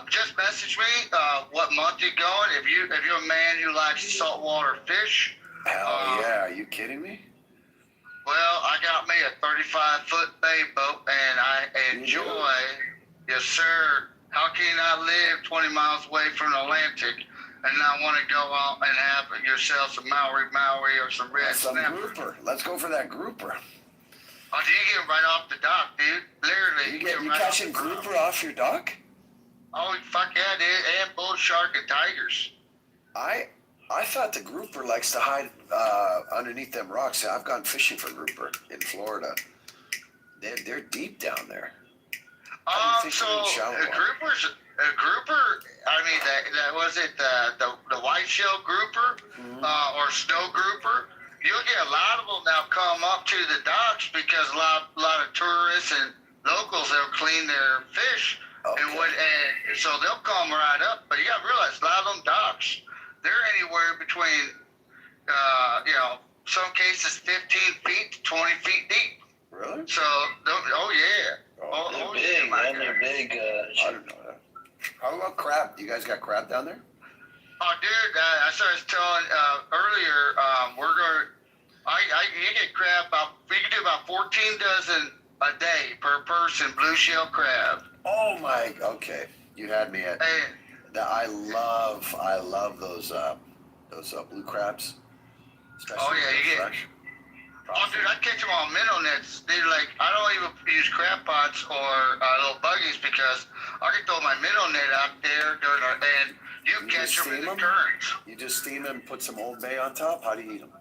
S9: just message me what month you're going. If you're a man who likes saltwater fish.
S5: Hell yeah! Are you kidding me?
S9: Well, I got me a 35-foot bay boat, and I enjoy. Yes, sir. How can you not live 20 miles away from the Atlantic and not want to go out and have yourself some Maui or some red
S5: Some
S9: snapper?
S5: grouper. Let's go for that grouper.
S9: Oh, you get right off the dock, dude. Literally,
S5: You
S9: get right
S5: catching
S9: off the dock.
S5: grouper off your dock?
S9: Oh, fuck yeah, dude. And bull shark and tigers.
S5: I thought the grouper likes to hide underneath them rocks. I've gone fishing for grouper in Florida. They're deep down there.
S9: So a grouper. I mean, that was it. The white shell grouper or snow grouper. You'll get a lot of them now come up to the docks because a lot of tourists and locals they'll clean their fish and so they'll come right up. But you got to realize a lot of them docks they're anywhere between some cases 15 feet to 20 feet deep.
S5: Really?
S9: So yeah.
S1: They're big, man. They're big.
S5: I don't know that. How about crab? You guys got crab down there?
S9: Oh, dude, as I was telling earlier, you get crab we can do about 14 dozen a day per person, blue shell crab.
S5: Oh my, okay. You had me at, I love those blue crabs. Especially
S9: Oh, yeah, you get-
S5: fresh.
S9: Oh, dude, I catch them on minnow nets. Dude, like, I don't even use crab pots or little buggies because I can throw my minnow net out there and you catch
S5: just
S9: them in
S5: steam
S9: the
S5: 'em?
S9: currents.
S5: You just steam them and put some Old Bay on top? How do you eat them?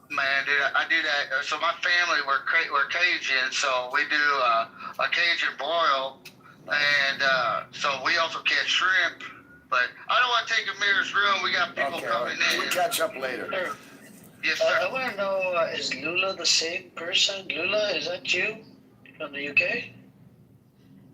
S9: Man, dude, I do that. So my family, we're Cajun, so we do a Cajun broil, and so we also catch shrimp. But I don't want to take Amir's room. We got people coming in.
S5: We'll catch up later.
S9: Yes,
S1: I
S9: sir.
S1: want to know, is Lula the same person? Lula, is that you from the UK?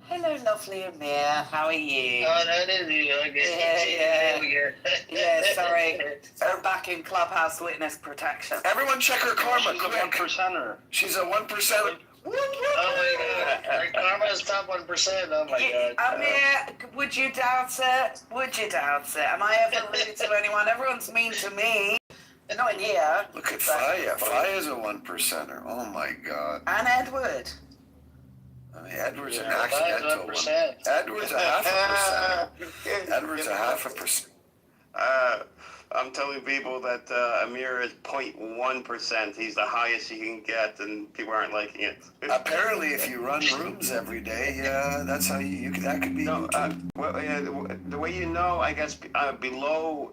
S11: Hello, lovely Amir. How are you?
S1: Oh, that is you. Okay.
S11: Yeah, sorry. We're back in Clubhouse Witness Protection.
S5: Everyone check her karma,
S10: She's a
S5: quick.
S10: 1%er.
S5: She's a 1%er.
S1: Oh my god. Her karma is top 1%. Oh my god.
S11: Amir, would you doubt it? Would you doubt it? Am I ever rude to anyone? Everyone's mean to me. Not in here.
S5: Look at Faya. Faya's a 1%er. Oh my god.
S11: And Edward.
S5: I mean, Edward's an
S1: Yeah,
S5: accidental
S1: 1%.
S5: one. Edward's a half a percent. Edward's a half a percent.
S10: I'm telling people that Amir is 0.1%. He's the highest you can get, and people aren't liking it.
S5: Apparently, if you run rooms every day, that's how you could. That could be.
S10: No, the way you know, I guess, below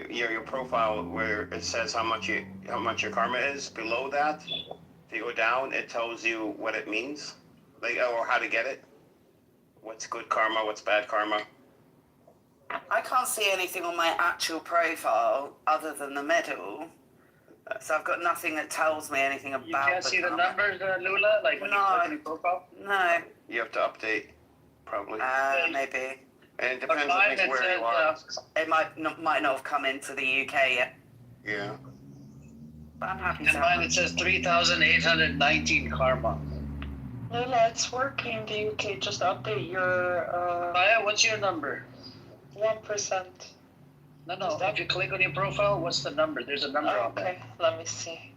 S10: your profile where it says how much your karma is, below that, if you go down, it tells you what it means, or how to get it. What's good karma? What's bad karma?
S11: I can't see anything on my actual profile other than the middle. So I've got nothing that tells me anything about
S1: You can't see the
S11: karma.
S1: numbers, Lula? Like when you
S11: No.
S1: click on your profile?
S11: No.
S10: You have to update, probably.
S11: Maybe.
S10: And it
S1: But
S10: depends
S1: mine,
S10: on
S1: it
S10: where
S1: says,
S10: you are.
S11: It might not have come into the UK yet.
S10: Yeah.
S11: But I'm happy
S1: And
S11: to.
S1: mine, it says 3,819 karma.
S8: Lula, it's working in the UK. Just update your
S1: Maya, what's your number?
S8: 1%.
S1: No. If you click on your profile, what's the number? There's a number on there.
S8: Okay, let me see.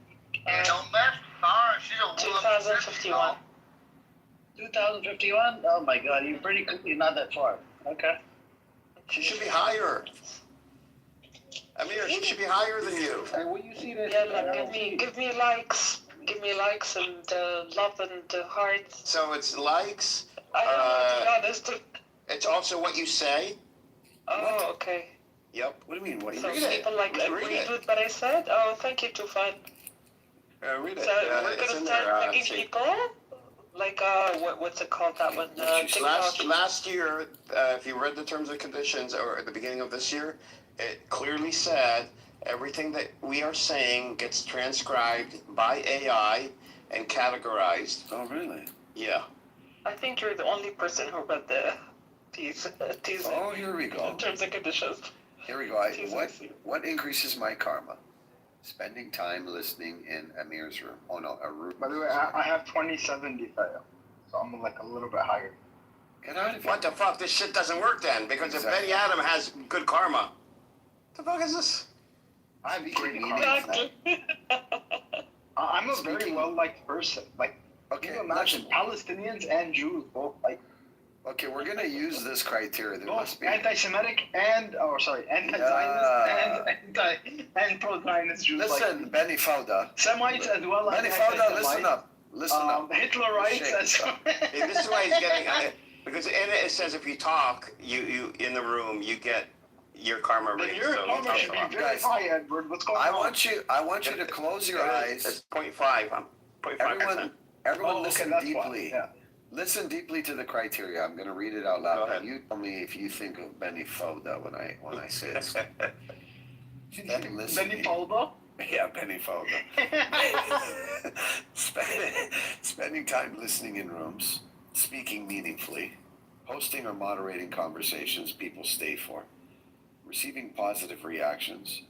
S9: Don't mess. All right, she's a
S8: 2051.
S1: 2051? Oh my God, you're not that far. Okay.
S10: She should be higher. Amir, she should be higher than you.
S4: Hey, will you see this?
S8: Yeah, like give me likes and love and hearts.
S10: So it's likes.
S8: I don't know, to be honest.
S10: It's also what you say.
S8: Oh, okay.
S10: Yep.
S5: What do you mean? What do you
S8: So
S5: mean?
S8: people like
S10: Read
S8: agreed
S10: it.
S8: with what I said? Oh, thank you, Tufan.
S10: Read it.
S8: So we're
S10: It's
S8: gonna
S10: in
S8: start
S10: there.
S8: tagging people? Like, what's it called, that one? TikTok?
S10: Last year, if you read the terms and conditions, or at the beginning of this year, it clearly said everything that we are saying gets transcribed by AI and categorized.
S5: Oh, really?
S10: Yeah.
S8: I think you're the only person who read these
S5: Oh, here we go.
S8: terms and conditions.
S5: Here we go. What increases my karma? Spending time listening in Amir's room. Oh no, a room.
S6: By the way, I have 2070 fail, so I'm like a little bit higher.
S5: Get out of here.
S10: What the fuck? This shit doesn't work then, because
S5: Exactly.
S10: if Benny Adam has good karma, the fuck is this?
S6: I have pretty
S5: meaning.
S6: karma.
S8: Exactly.
S6: I'm a very well-liked person. Like,
S5: Okay,
S6: can you imagine Palestinians and Jews both like
S5: okay, we're gonna use this criteria. There
S6: both
S5: must be.
S6: anti-Semitic and anti-Zionist and pro-Zionist Jews.
S5: Listen,
S6: like,
S5: Benny Fauda.
S6: Semites as well as
S5: Benny Fauda, listen up. Listen up.
S6: Hitlerites
S5: Shake.
S6: as well.
S10: Yeah, this is why he's getting because in it says if you talk, you in the room, you get your karma
S6: Then
S10: rate.
S6: your
S10: So
S6: karma
S10: he
S6: should
S10: talks
S6: be
S10: a lot.
S6: very high, Edward. What's going
S5: I
S6: on?
S5: want you to close your eyes.
S10: It's 0.5. 0.5%.
S5: Everyone listen
S6: that's
S5: deeply.
S6: fine. Yeah.
S5: Listen deeply to the criteria. I'm gonna read it out loud.
S10: Go ahead.
S5: You tell me if you think of Benny Fauda when I say this. Then listen.
S6: Benny Faldo?
S5: Yeah, Benny Fauda. Spending time listening in rooms, speaking meaningfully, hosting or moderating conversations people stay for, receiving positive reactions,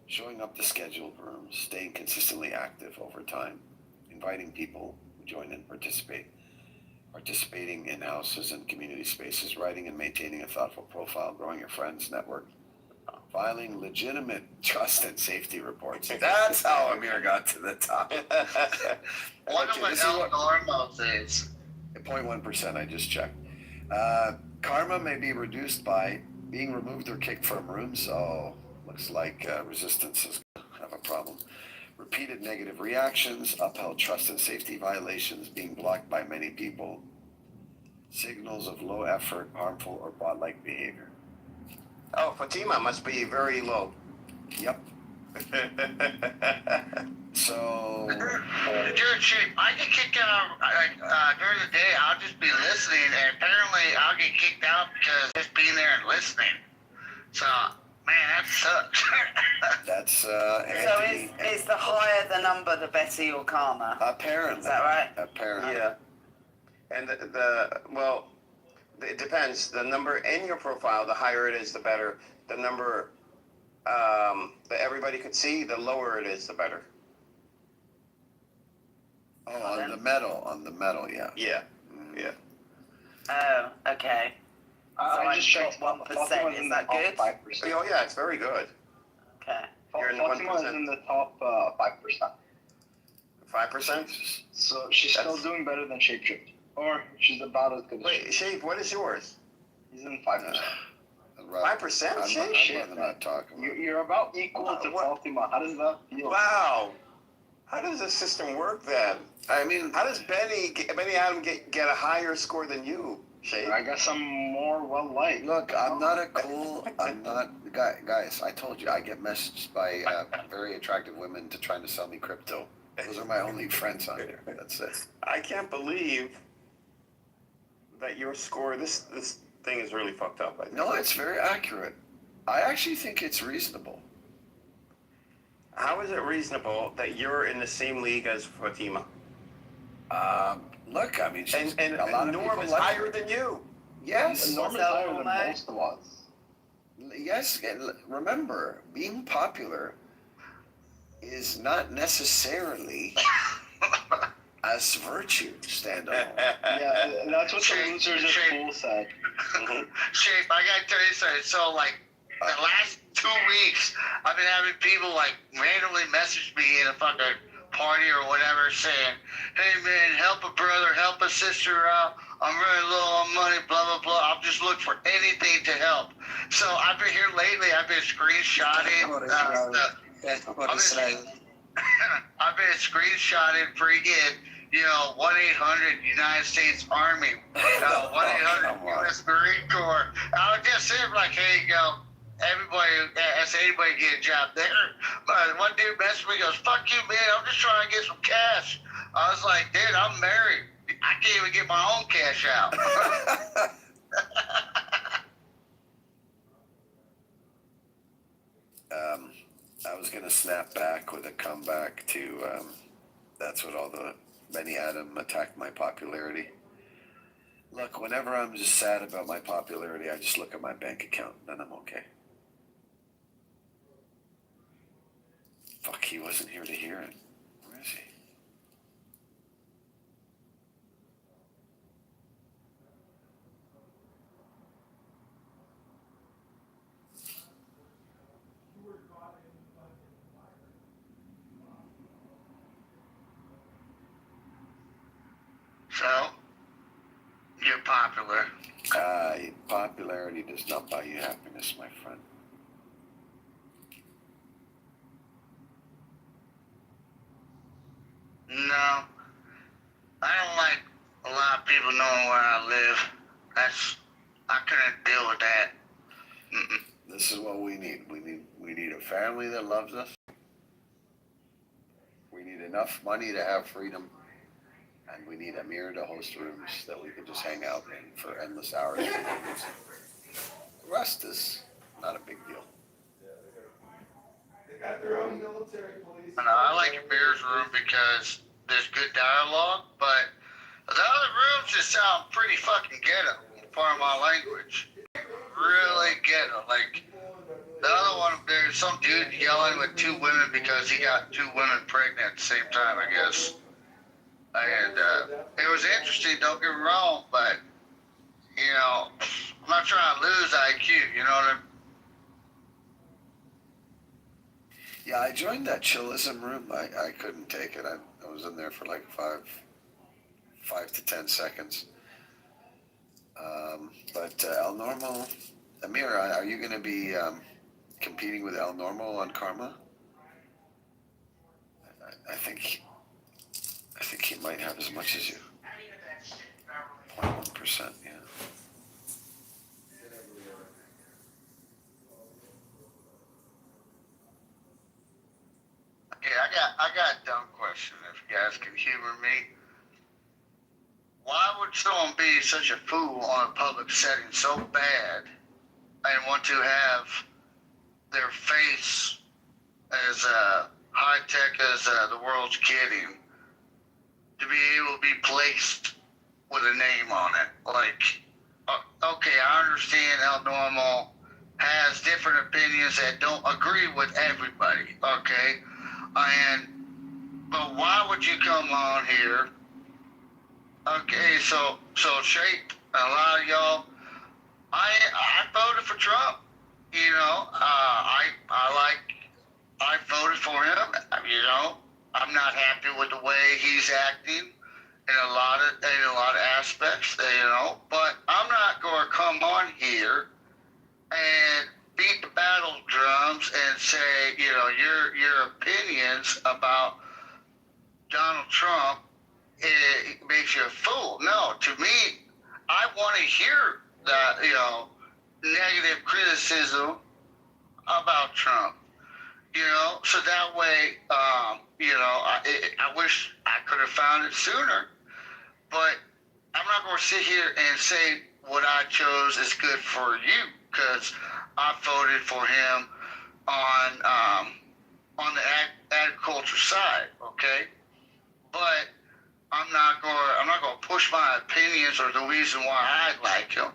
S5: showing up to scheduled rooms, staying consistently active over time, inviting people who join and participate, participating in houses and community spaces, writing and maintaining a thoughtful profile, growing your friends network, filing legitimate trust and safety reports. That's how Amir got to the top.
S9: One of my
S5: this is what-
S9: normal things.
S5: 0.1%, I just checked. Karma may be reduced by being removed or kicked from rooms. Oh, looks like resistance is going to have a problem. Repeated negative reactions, upheld trust and safety violations, being blocked by many people, signals of low effort, harmful, or bot-like behavior.
S10: Oh, Fatima must be very low.
S5: Yep. So,
S9: Dude, Chief, I get kicked out during the day. I'll just be listening, and apparently I'll get kicked out because just being there and listening. So, man, that sucks.
S5: that's
S11: So
S5: Anthony.
S11: is the higher the number, the better your karma?
S5: Apparently.
S11: Is that right?
S5: Apparently.
S10: Yeah. And well, it depends. The number in your profile, the higher it is, the better. The number that everybody could see, the lower it is, the better.
S5: Oh, on the metal, yeah.
S10: Yeah. Yeah.
S11: Oh, okay.
S6: I just checked.
S11: 1%,
S6: Fatima's
S11: is
S6: in
S11: that
S6: the top
S11: good?
S6: 5%.
S10: Oh yeah, it's very good.
S11: Okay.
S10: You're in the
S6: Fatima is
S10: 1%.
S6: in the top 5%.
S10: 5%.
S6: So she's still
S10: That's-
S6: doing better than Shapeshift. Or she's about as good as
S10: Wait, Shape, what is yours?
S6: He's in 5%.
S10: 5%,
S5: I'd
S10: Shape?
S5: rather not talk about it.
S6: You're about equal to
S10: What?
S6: Fatima. How does that feel?
S10: Wow. How does this system work then?
S5: I mean,
S10: How does Benny Adam get a higher score than you, Shape?
S6: I guess I'm more well-liked.
S5: look, I'm not, guys, I told you, I get messaged by very attractive women to trying to sell me crypto. Those are my only friends on here. That's it.
S10: I can't believe that your score, this thing is really fucked up. I think.
S5: No, it's very accurate. I actually think it's reasonable.
S10: How is it reasonable that you're in the same league as Fatima?
S5: Look, I mean, she's,
S10: And
S5: a lot of
S10: Norm
S5: people
S10: is
S5: like
S10: higher
S5: her.
S10: than you.
S5: Yes,
S6: Norm is
S11: So
S6: higher than
S11: am I.
S6: most of us.
S5: yes. And remember, being popular is not necessarily as virtue standalone.
S6: Yeah, that's what the
S9: Shame,
S6: losers at
S9: shame.
S6: school said.
S9: Shape, I gotta tell you something. So, like, the last 2 weeks, I've been having people, like, randomly message me in a fucking party or whatever saying, hey man, help a brother, help a sister out. I'm really low on money, blah, blah, blah. I'm just looking for anything to help. So I've been here lately. I've been screenshotting. I've been screenshotting freaking, 1-800 United States Army, 1-800 US Marine Corps. I was just saying, like, hey, everybody, as anybody get a job there. But one dude messaged me, goes, fuck you, man, I'm just trying to get some cash. I was like, dude, I'm married. I can't even get my own cash out.
S5: I was going to snap back with a comeback to, that's what all the many Adam attacked my popularity. Look, whenever I'm just sad about my popularity, I just look at my bank account and then I'm okay. Fuck, he wasn't here to hear it. Where is he?
S9: So, you're popular.
S5: Popularity does not buy you happiness, my friend.
S9: No, I don't like a lot of people knowing where I live. I couldn't deal with that. Mm-mm.
S5: This is what we need. We need a family that loves us. We need enough money to have freedom. And we need Amir to host rooms that we can just hang out in for endless hours. The rest is not a big deal.
S12: They got their own military police.
S9: I like Amir's room because there's good dialogue, but the other rooms just sound pretty fucking ghetto, part of my language. Really ghetto. Like, the other one, there's some dude yelling with two women because he got two women pregnant at the same time, I guess. And it was interesting, don't get me wrong, but, I'm not trying to lose IQ, you know what I mean?
S5: Yeah, I joined that chillism room. I couldn't take it. I was in there for like 5 to 10 seconds. But El Normo, Amir, are you going to be competing with El Normo on Karma? I think he might have as much as you. 0.1%, yeah.
S9: Yeah, I got a dumb question, if you guys can humor me. Why would someone be such a fool on a public setting so bad and want to have their face as high tech as the world's getting to be able to be placed with a name on it? Like, okay, I understand how normal has different opinions that don't agree with everybody, okay? But why would you come on here? Okay, so Shape, a lot of y'all, I voted for Trump. I voted for him. I'm not happy with the way he's acting in a lot of aspects. But I'm not going to come on here and beat the battle drums and say, your opinions about Donald Trump, it makes you a fool. No, to me, I want to hear that, negative criticism about Trump, so that way, I wish I could have found it sooner, but I'm not going to sit here and say what I chose is good for you, because I voted for him on the agriculture side, okay? But I'm not going to push my opinions or the reason why I like him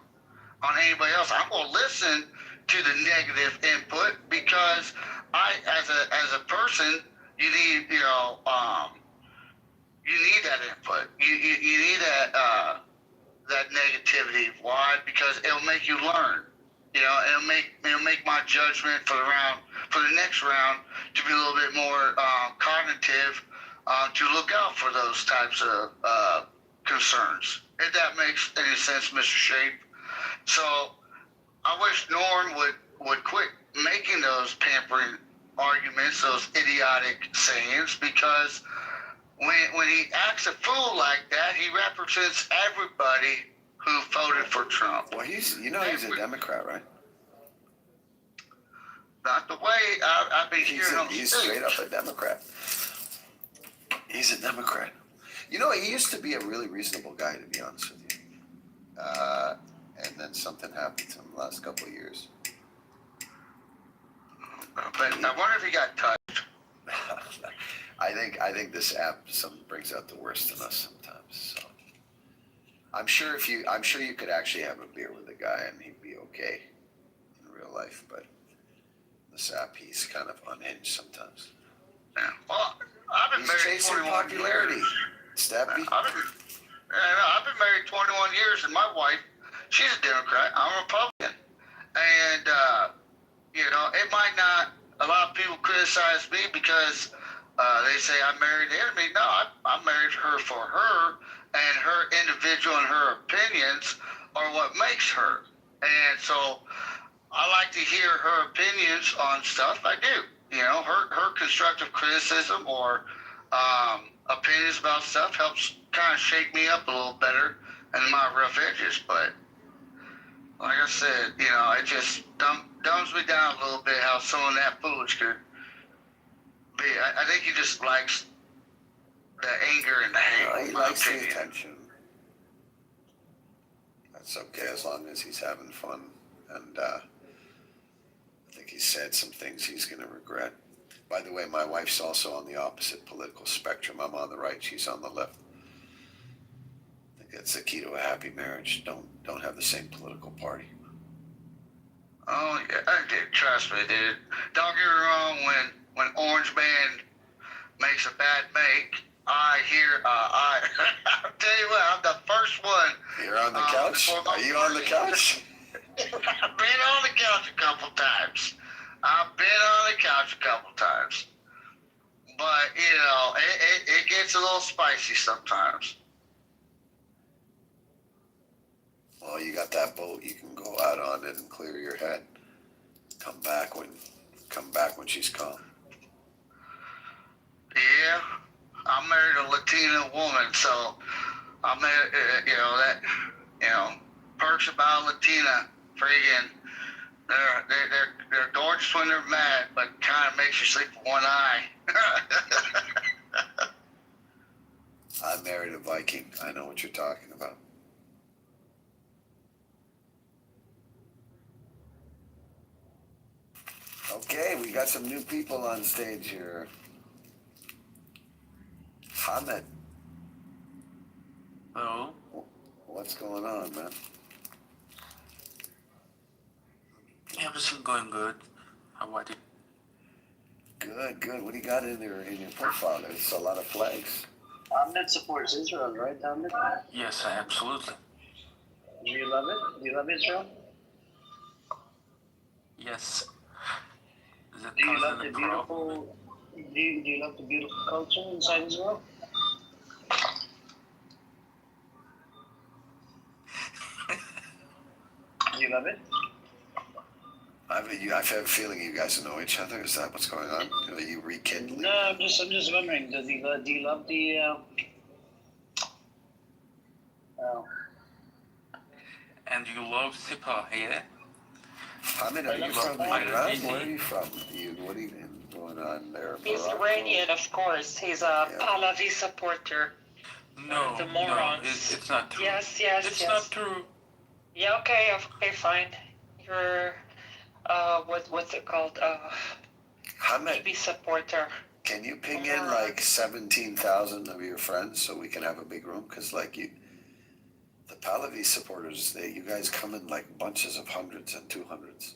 S9: on anybody else. I'm going to listen to the negative input because as a person, you need that input. You need that negativity. Why? Because it'll make you learn. It'll make my judgment for the next round to be a little bit more cognitive to look out for those types of concerns. If that makes any sense, Mr. Shape. So I wish Norm would quit making those pampering arguments, those idiotic sayings, because when he acts a fool like that, he represents everybody who voted for Trump.
S5: Well, he's a Democrat, right?
S9: Not the way I've been hearing him
S5: He's
S9: speak.
S5: straight up a Democrat. He's a Democrat. You know, he used to be a really reasonable guy, to be honest with you. And then something happened to him the last couple of years.
S9: But I wonder if he got touched.
S5: I think this app brings out the worst in us sometimes. So I'm sure you could actually have a beer with a guy and he'd be okay in real life, but this app, he's kind of unhinged sometimes.
S9: Yeah. Well, I've been married
S5: chasing
S9: 21
S5: popularity.
S9: years.
S5: Steppy.
S9: I've been married 21 years, and my wife, she's a Democrat. I'm a Republican. And, it might not, a lot of people criticize me because they say I married the enemy. No, I married her for her, and her individual and her opinions are what makes her. And so I like to hear her opinions on stuff. I do. Her constructive criticism or opinions about stuff helps kind of shake me up a little better in my rough edges. But like I said, it just dumbs me down a little bit how someone that foolish could be. I think he just likes the anger and the hate.
S5: He likes the attention. That's okay as long as he's having fun. And I think he said some things he's going to regret. By the way, my wife's also on the opposite political spectrum. I'm on the right, she's on the left. I think that's the key to a happy marriage. Don't have the same political party.
S9: Oh, yeah, I did. Trust me, dude. Don't get me wrong, when Orange Man makes a bad make, I'll tell you what, I'm the first one.
S5: You're on the couch? Are you on the couch?
S9: I've been on the couch a couple times. But, it gets a little spicy sometimes.
S5: Well, you got that boat you can go out on it and clear your head. Come back when she's calm.
S9: Yeah, I married a Latina woman, so I married, perks about Latina, friggin', they're gorgeous when they're mad, but kind of makes you sleep with one eye.
S5: I married a Viking. I know what you're talking about. Okay, we got some new people on stage here. Hamid.
S13: Hello.
S5: What's going on, man?
S13: Everything going good. How about it?
S5: Good. What do you got in your profile? There's a lot of flags.
S1: Ahmed supports Israel, right, Ahmed?
S13: Yes, absolutely.
S1: Do you love it? Do you love Israel?
S13: Yes.
S1: Do you love the beautiful? Do you love the beautiful culture inside Israel? Do you love it?
S5: I have a feeling you guys know each other. Is that what's going on? Are you rekindling?
S1: No, I'm just wondering. Do you love the?
S13: And you love Sipa, yeah?
S5: Hamid, are you from Iran? Where are you from? What are you going on there?
S8: He's
S5: Morocco?
S8: Iranian, of course. He's a Pahlavi supporter.
S13: No,
S8: the morons.
S13: No, it's not true.
S8: Yes.
S13: It's not true.
S8: Yeah, okay, fine. You're, what's it called?
S5: Hamid,
S8: TV supporter.
S5: can you ping in like 17,000 of your friends so we can have a big room? Because the Pahlavi supporters, you guys come in like bunches of hundreds and 200s.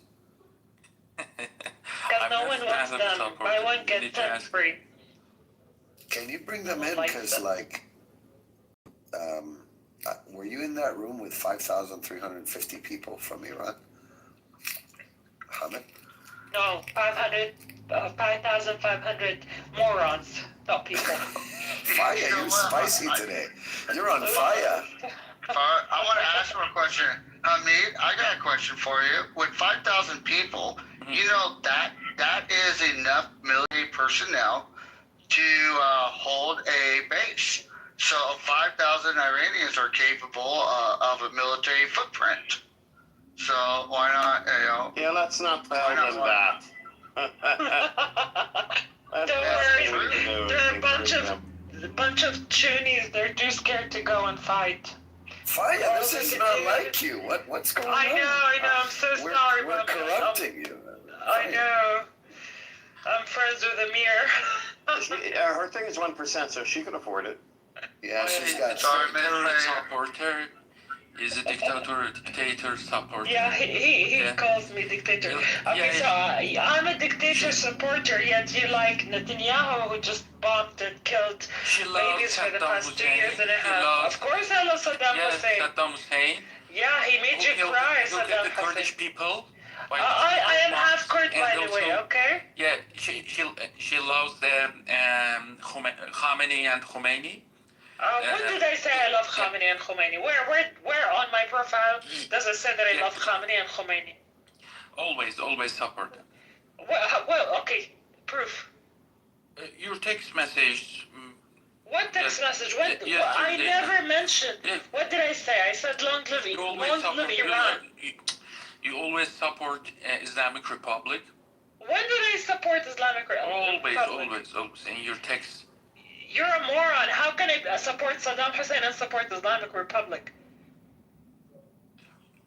S8: Because no one wants them. Buy one, get 10 free.
S5: Can you bring them in? Because were you in that room with 5,350 people from Iran? Hamid?
S8: No, 5,500 morons, not people.
S5: fire. You're spicy today. You're on fire.
S9: I want to ask you a question. Hamid, I got a question for you. With 5,000 people, you know that is enough military personnel to hold a base. So 5,000 Iranians are capable of a military footprint. So why not,
S10: Yeah, let's not tell them that.
S8: Don't worry, they're a bunch of Chunies. They're too scared to go and fight.
S5: Fire, this is not like you. What's going on?
S8: I know, I'm so sorry,
S5: We're
S8: but
S5: corrupting you.
S8: I know. I'm friends with Amir.
S10: Her thing is 1%, so she can afford it.
S5: Yeah, she's got
S13: supporter. He's a dictator supporter.
S8: Yeah, he
S13: Yeah.
S8: calls me dictator.
S13: Yeah,
S8: Okay, so I'm a dictator supporter, yet you like Netanyahu, who just bombed and killed
S13: She loves
S8: babies for the
S13: Saddam
S8: past 2 years and a
S13: Hussein.
S8: half. Of course I love Saddam
S13: Yeah,
S8: Hussein.
S13: Saddam Hussein.
S8: Yeah, he made you cry,
S13: Look at
S8: Saddam
S13: the
S8: Hussein.
S13: Kurdish people.
S8: I am half Kurd, by the way, okay?
S13: Yeah, she loves the Khamenei and Khomeini.
S8: When did I say I love Khamenei and Khomeini? Where on my profile does it say that I love Khamenei and Khomeini?
S13: Always support them.
S8: Well, okay, proof.
S13: Your text message.
S8: What text message? What?
S13: Yesterday.
S8: I never mentioned.
S13: Yeah.
S8: What did I say? I said long live Iran.
S13: You always support Islamic Republic.
S8: When did I support Islamic Republic?
S13: Always. In your text.
S8: You're a moron. How can I support Saddam Hussein and support Islamic Republic?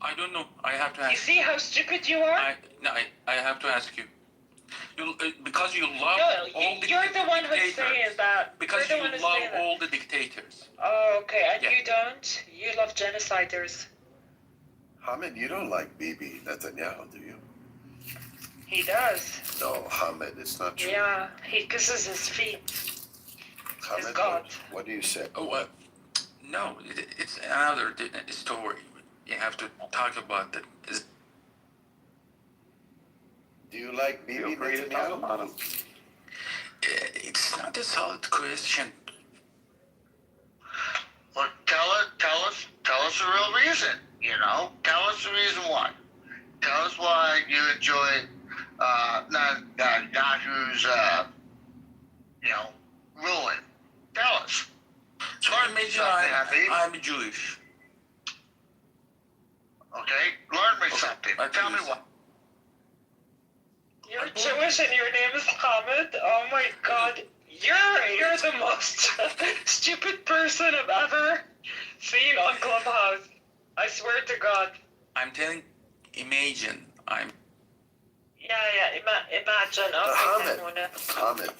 S13: I don't know. I have to ask.
S8: You see how stupid you are?
S13: I have to ask you. Because you love all the
S8: you're the one who's
S13: dictators.
S8: saying that.
S13: Because
S8: you're
S13: you
S8: the one who's
S13: love
S8: saying that.
S13: all the dictators.
S8: Oh, okay. And
S13: Yeah.
S8: you don't? You love genociders.
S5: Hamid, you don't like Bibi Netanyahu, do you?
S8: He does.
S5: No, Hamid, it's not true.
S8: Yeah, he kisses his feet.
S5: Hamid,
S8: God.
S5: what do you say?
S13: Oh, no, it's another story. You have to talk about that.
S5: Do you like Bibi
S10: Feel free to talk
S5: Netanyahu?
S10: about him.
S13: It's not a solid question.
S9: Well, tell us the real reason. Tell us the reason why. Tell us why you enjoy Netanyahu's ruling. Tell us.
S13: So imagine I'm Jewish.
S9: Okay, learn me something. Tell me what.
S8: You're Jewish and your name is Hamid? Oh my god. You're the most stupid person I've ever seen on Clubhouse. I swear to God.
S13: I'm telling, imagine
S8: Imagine. Okay,
S5: Hamid,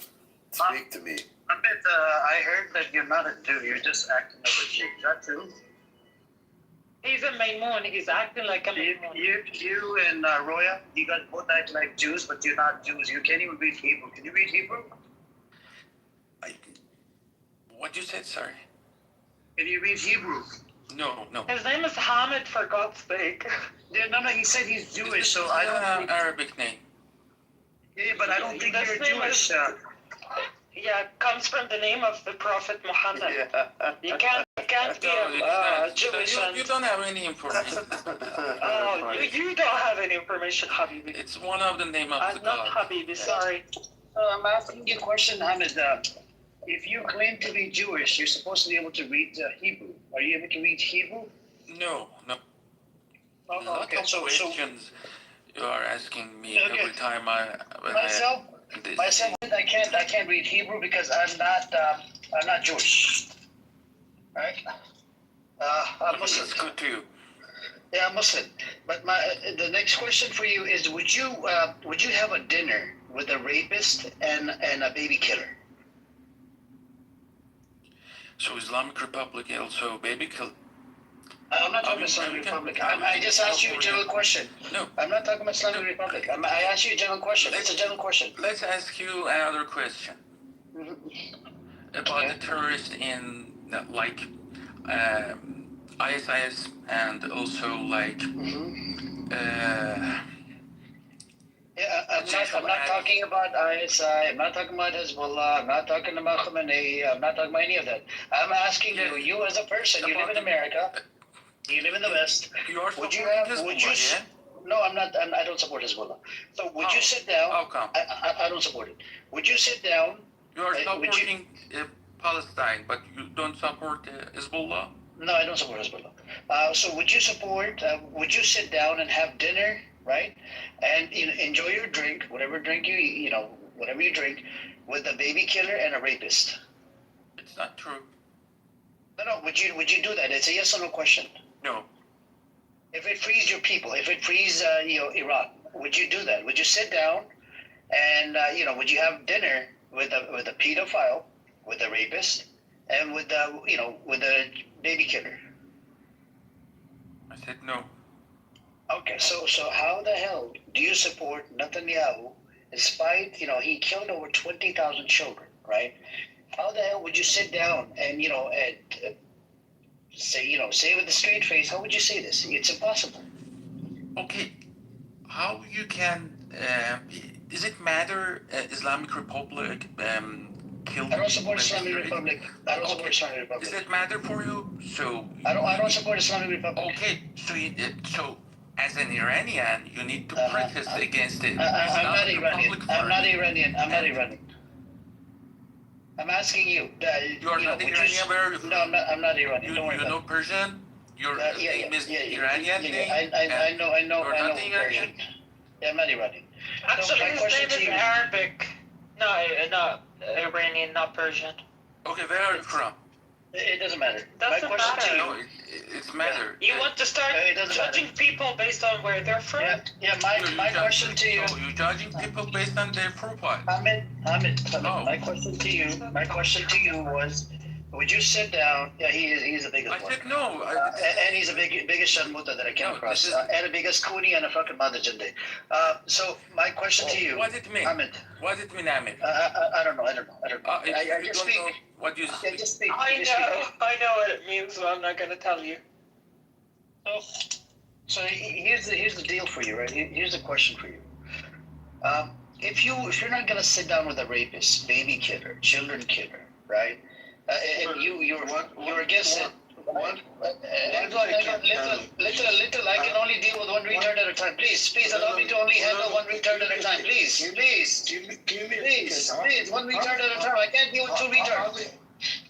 S5: speak to me.
S1: I heard that you're not a Jew. You're just acting like a Jew. Is that true?
S8: He's a Maimun. He's acting like a Maimun.
S1: You and Roya, you guys both act like Jews, but you're not Jews. You can't even read Hebrew. Can you read Hebrew?
S13: what you said, sorry.
S1: Can you read Hebrew?
S13: No.
S8: His name is Hamid, for God's sake.
S1: Yeah, no, he said he's Jewish, so I don't think...
S13: Arabic name.
S1: Yeah, but I don't think
S8: This
S1: you're
S8: name
S1: Jewish.
S8: Yeah, it comes from the name of the Prophet Muhammad.
S10: Yeah.
S8: You can't be Jewish
S13: You don't have any information.
S8: you don't have any information, Habibi.
S13: It's one of the name of the
S8: Not
S13: God.
S8: Habibi, sorry.
S1: I'm asking you a question, Hamid. If you claim to be Jewish, you're supposed to be able to read Hebrew. Are you able to read Hebrew?
S13: No.
S1: Oh, okay, so
S13: questions you are asking me every time
S1: myself, I can't read Hebrew because I'm not Jewish. Right? I'm Muslim.
S13: It's good too.
S1: Yeah, I'm Muslim. But the next question for you is: Would you have a dinner with a rapist and a baby killer?
S13: So Islamic Republic also baby kill.
S1: I'm not talking about Islamic Republic. I just asked you a general question.
S13: No.
S1: I'm not talking about Islamic Republic. I asked you a general question. It's a general question.
S13: Let's ask you another question about the terrorists in ISIS and also
S1: not talking about ISI. I'm not talking about Hezbollah. I'm not talking about Khamenei. I'm not talking about any of that. I'm asking you as a person, you live in America, you live in the West.
S13: You are
S1: Would you
S13: supporting
S1: have? Would
S13: Hezbollah,
S1: you?
S13: yeah?
S1: No, I'm not. I don't support Hezbollah. So would you sit down?
S13: How come?
S1: I don't support it. Would you sit down?
S13: You are
S1: would you-
S13: supporting Palestine, but you don't support Hezbollah?
S1: No, I don't support Hezbollah. So would you support? Would you sit down and have dinner, right? And enjoy your drink, whatever drink whatever you drink, with a baby killer and a rapist?
S13: It's not true.
S1: No. Would you do that? It's a yes or no question.
S13: No.
S1: If it frees your people, if it frees Iran, would you do that? Would you sit down and would you have dinner with a pedophile, with a rapist, and with a baby killer?
S13: I said no.
S1: Okay, so how the hell do you support Netanyahu, despite he killed over 20,000 children, right? How the hell would you sit down and say with a straight face? How would you say this? It's impossible.
S13: Okay, how you can? Does it matter? Islamic Republic killed.
S1: I don't support Islamic Republic. I don't support Islamic Republic.
S13: Does it matter for you? So
S1: I don't support Islamic Republic.
S13: okay, so as an Iranian, you need to protest against it.
S1: I'm not Iranian. I'm not Iranian. I'm asking you.
S13: You are not Iranian, where are you from?
S1: No, I'm not Iranian. Don't worry
S13: You
S1: about
S13: know
S1: it.
S13: Persian? Your name is Iranian
S1: Yeah,
S13: name?
S1: I know
S13: You're not
S1: Persian.
S13: Iranian?
S1: Yeah, I'm not Iranian.
S8: Actually,
S1: my
S8: his
S1: question
S8: name
S1: to
S8: is
S1: you-
S8: Arabic. No, not Iranian, not Persian.
S13: Okay, where are you from?
S1: It doesn't matter.
S8: Doesn't
S1: my question to
S8: matter.
S1: you.
S13: No, it's matter.
S8: You want to start
S1: It doesn't
S8: judging people based on where they're from?
S1: Yeah. My question to you.
S13: So you're judging people based on their profile.
S1: Hamid,
S13: No.
S1: my question to you was, would you sit down? Yeah, he's the biggest
S13: I
S1: one.
S13: said no.
S1: And he's the biggest sharmuta that I came
S13: No,
S1: across.
S13: this is-
S1: And the biggest kuni and a fucking madajande. So my question to you,
S13: What it mean?
S1: Hamid,
S13: What it mean, Amir?
S1: I don't know.
S13: If
S1: I
S13: you
S1: just
S13: don't
S1: speak.
S13: know what you
S1: Yeah,
S13: speak.
S1: just speak.
S8: I
S1: Just speak.
S8: know what it means, but I'm not gonna tell you.
S1: So here's the deal for you, right? Here's the question for you. If you're not gonna sit down with a rapist, baby killer, children killer, right? And you're against it. Little. I can only deal with one retard at a time. Please allow me to only handle one retard at a time. Please, one retard at a time. I can't deal with two retards.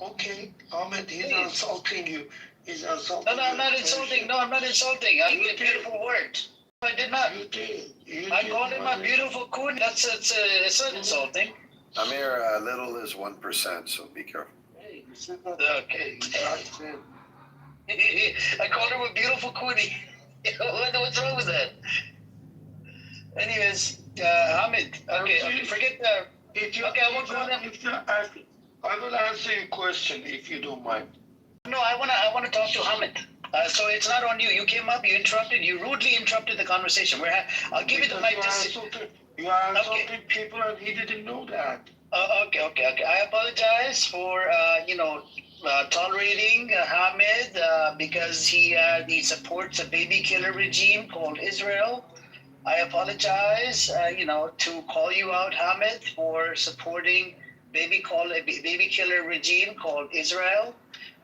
S4: Okay, Ahmed, he's not insulting you. He's insulting
S1: No, I'm not insulting. I need a beautiful word. I did not.
S4: You did.
S1: I called him a beautiful coon. It's not insulting.
S5: Amir, little is 1%, so be careful.
S1: Okay. I called him a beautiful coonie. What's wrong with that? Anyways, Hamid. Okay, forget that.
S4: I will answer your question if you don't mind.
S1: No, I wanna talk to Hamid. So it's not on you. You came up, you rudely interrupted the conversation. I'll give you the mic to say.
S4: You are insulting people and he didn't know that.
S1: Okay. I apologize for tolerating Hamid because he supports a baby killer regime called Israel. I apologize, to call you out, Hamid, for supporting baby killer regime called Israel.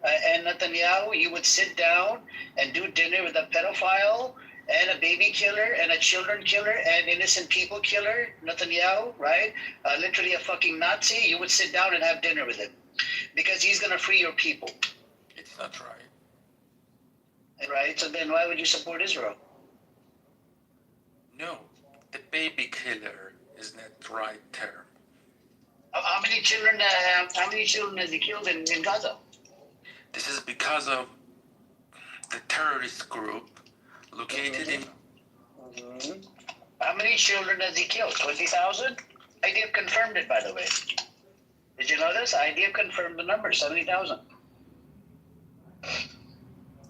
S1: And Netanyahu, you would sit down and do dinner with a pedophile and a baby killer and a children killer and innocent people killer, Netanyahu, right? Literally a fucking Nazi. You would sit down and have dinner with him because he's going to free your people.
S13: It's not right.
S1: Right? So then why would you support Israel?
S13: No, the baby killer is not the right term.
S1: How many children has he killed in Gaza?
S13: This is because of the terrorist group located in.
S1: How many children has he killed? 20,000? IDF confirmed it, by the way. Did you know this? IDF confirmed the number, 70,000.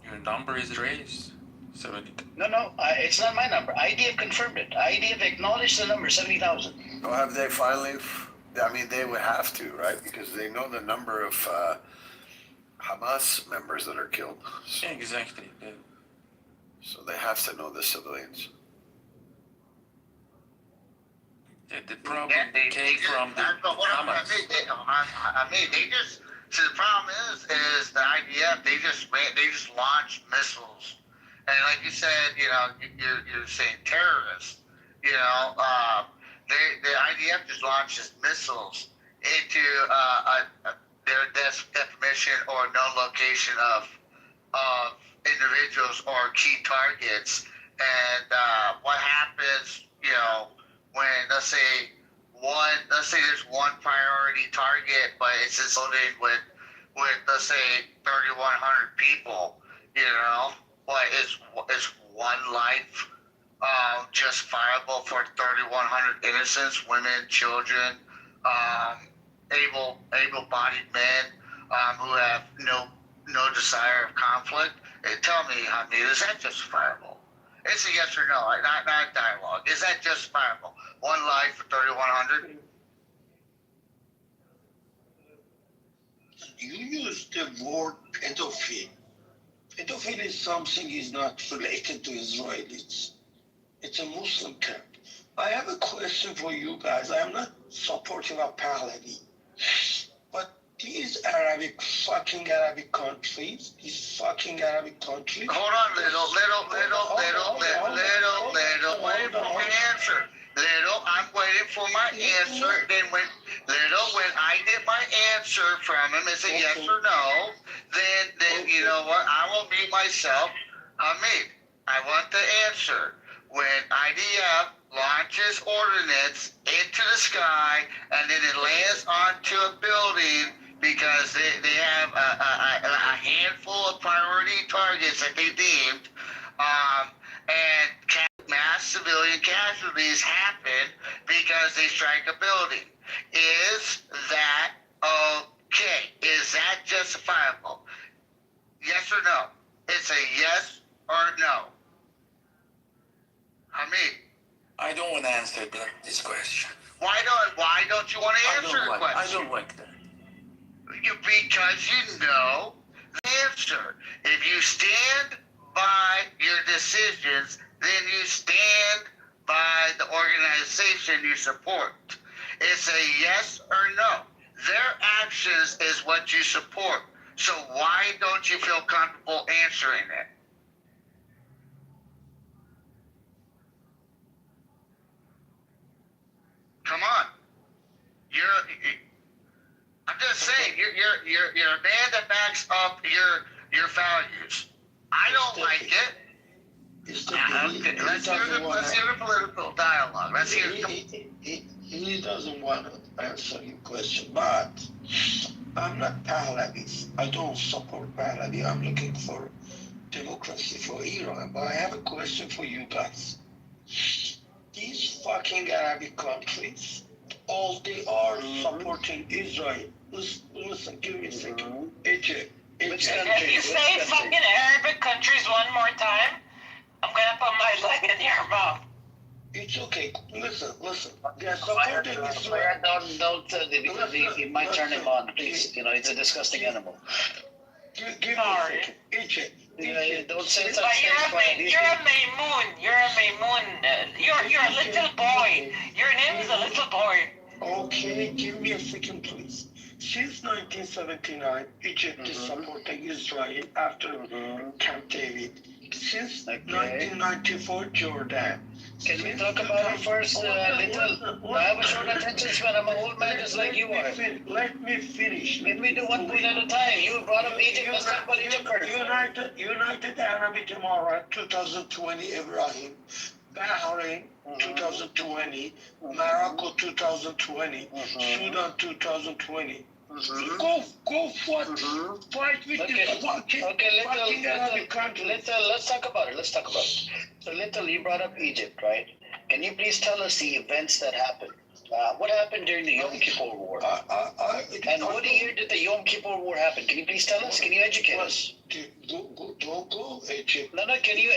S13: Your number is raised. 70.
S1: No, it's not my number. IDF confirmed it. IDF acknowledged the number, 70,000.
S5: Well, have they finally? They would have to, right? Because they know the number of Hamas members that are killed. So,
S13: Exactly. Yeah.
S5: so they have to know the civilians.
S13: The problem
S9: Yeah,
S13: came from the Hamas.
S9: They just. See, the problem is the IDF. They just launched missiles, and like you said, you're saying terrorists. The IDF just launches missiles into their definition or known location of individuals or key targets. And what happens, when let's say there's one priority target, but it's just loaded with let's say 3,100 people, what is one life justifiable for 3,100 innocents, women, children, able-bodied men who have no desire of conflict? Tell me, Hamid, is that justifiable? It's a yes or no, not dialogue. Is that justifiable? One life for 3,100?
S14: You use the word pedophile. Pedophile is something is not related to Israelis. It's a Muslim term. I have a question for you guys. I am not supportive of Pahlavi. But these fucking Arabic countries.
S9: Hold on, little, wait for my answer. Little, I'm waiting for my answer. Then when I get my answer from him, is a yes or no, then you know what? I will mute myself. Hamid, I want the answer. When IDF launches ordnance into the sky and then it lands onto a building because they have a handful of priority targets that they deemed, and mass civilian casualties happen because they strike a building. Is that okay? Is that justifiable? Yes or no? It's a yes or no. Hamid.
S13: I don't want to answer this question.
S9: Why don't you want to answer the question?
S13: I don't like that.
S9: Because you know the answer. If you stand by your decisions, then you stand by the organization you support. It's a yes or no. Their actions is what you support. So why don't you feel comfortable answering it? Come on. I'm just saying, you're a man that backs up your values. I don't like it. Let's hear the political dialogue. Let's hear
S14: He doesn't want to answer your question, but I'm not Pahlavi. I don't support Pahlavi. I'm looking for democracy for Iran. But I have a question for you guys. These fucking Arabic countries, all they are supporting Israel. Listen, give me a second. Egypt.
S15: If you say fucking Arabic countries one more time, I'm gonna put my leg in your mouth.
S14: It's okay. Listen. They're supporting Israel.
S1: Don't because he might turn him on. Please, it's a disgusting animal.
S14: Give me a second. Egypt.
S1: Don't say
S15: such things. You're a Maymoon. You're a little boy. Your name is a little boy.
S14: Okay, give me a second, please. Since 1979, Egypt is supporting Israel after Camp David. Since 1994, Jordan.
S1: Can we talk about it first, little? I have a short attention span. I'm an old man just like you are.
S14: Let me finish.
S1: Let me do one point at a time. You brought up Egypt. Let's talk about Egypt first.
S14: United Arab Emirates 2020, Ibrahim. Bahrain 2020, Morocco 2020, Sudan 2020. Go fight with the fucking Arabic country.
S1: Let's talk about it. So, Little, you brought up Egypt, right? Can you please tell us the events that happened? What happened during the Yom Kippur War? And what year did the Yom Kippur War happen? Can you please tell us? Can you educate us?
S14: Don't go Egypt.
S1: No. Can you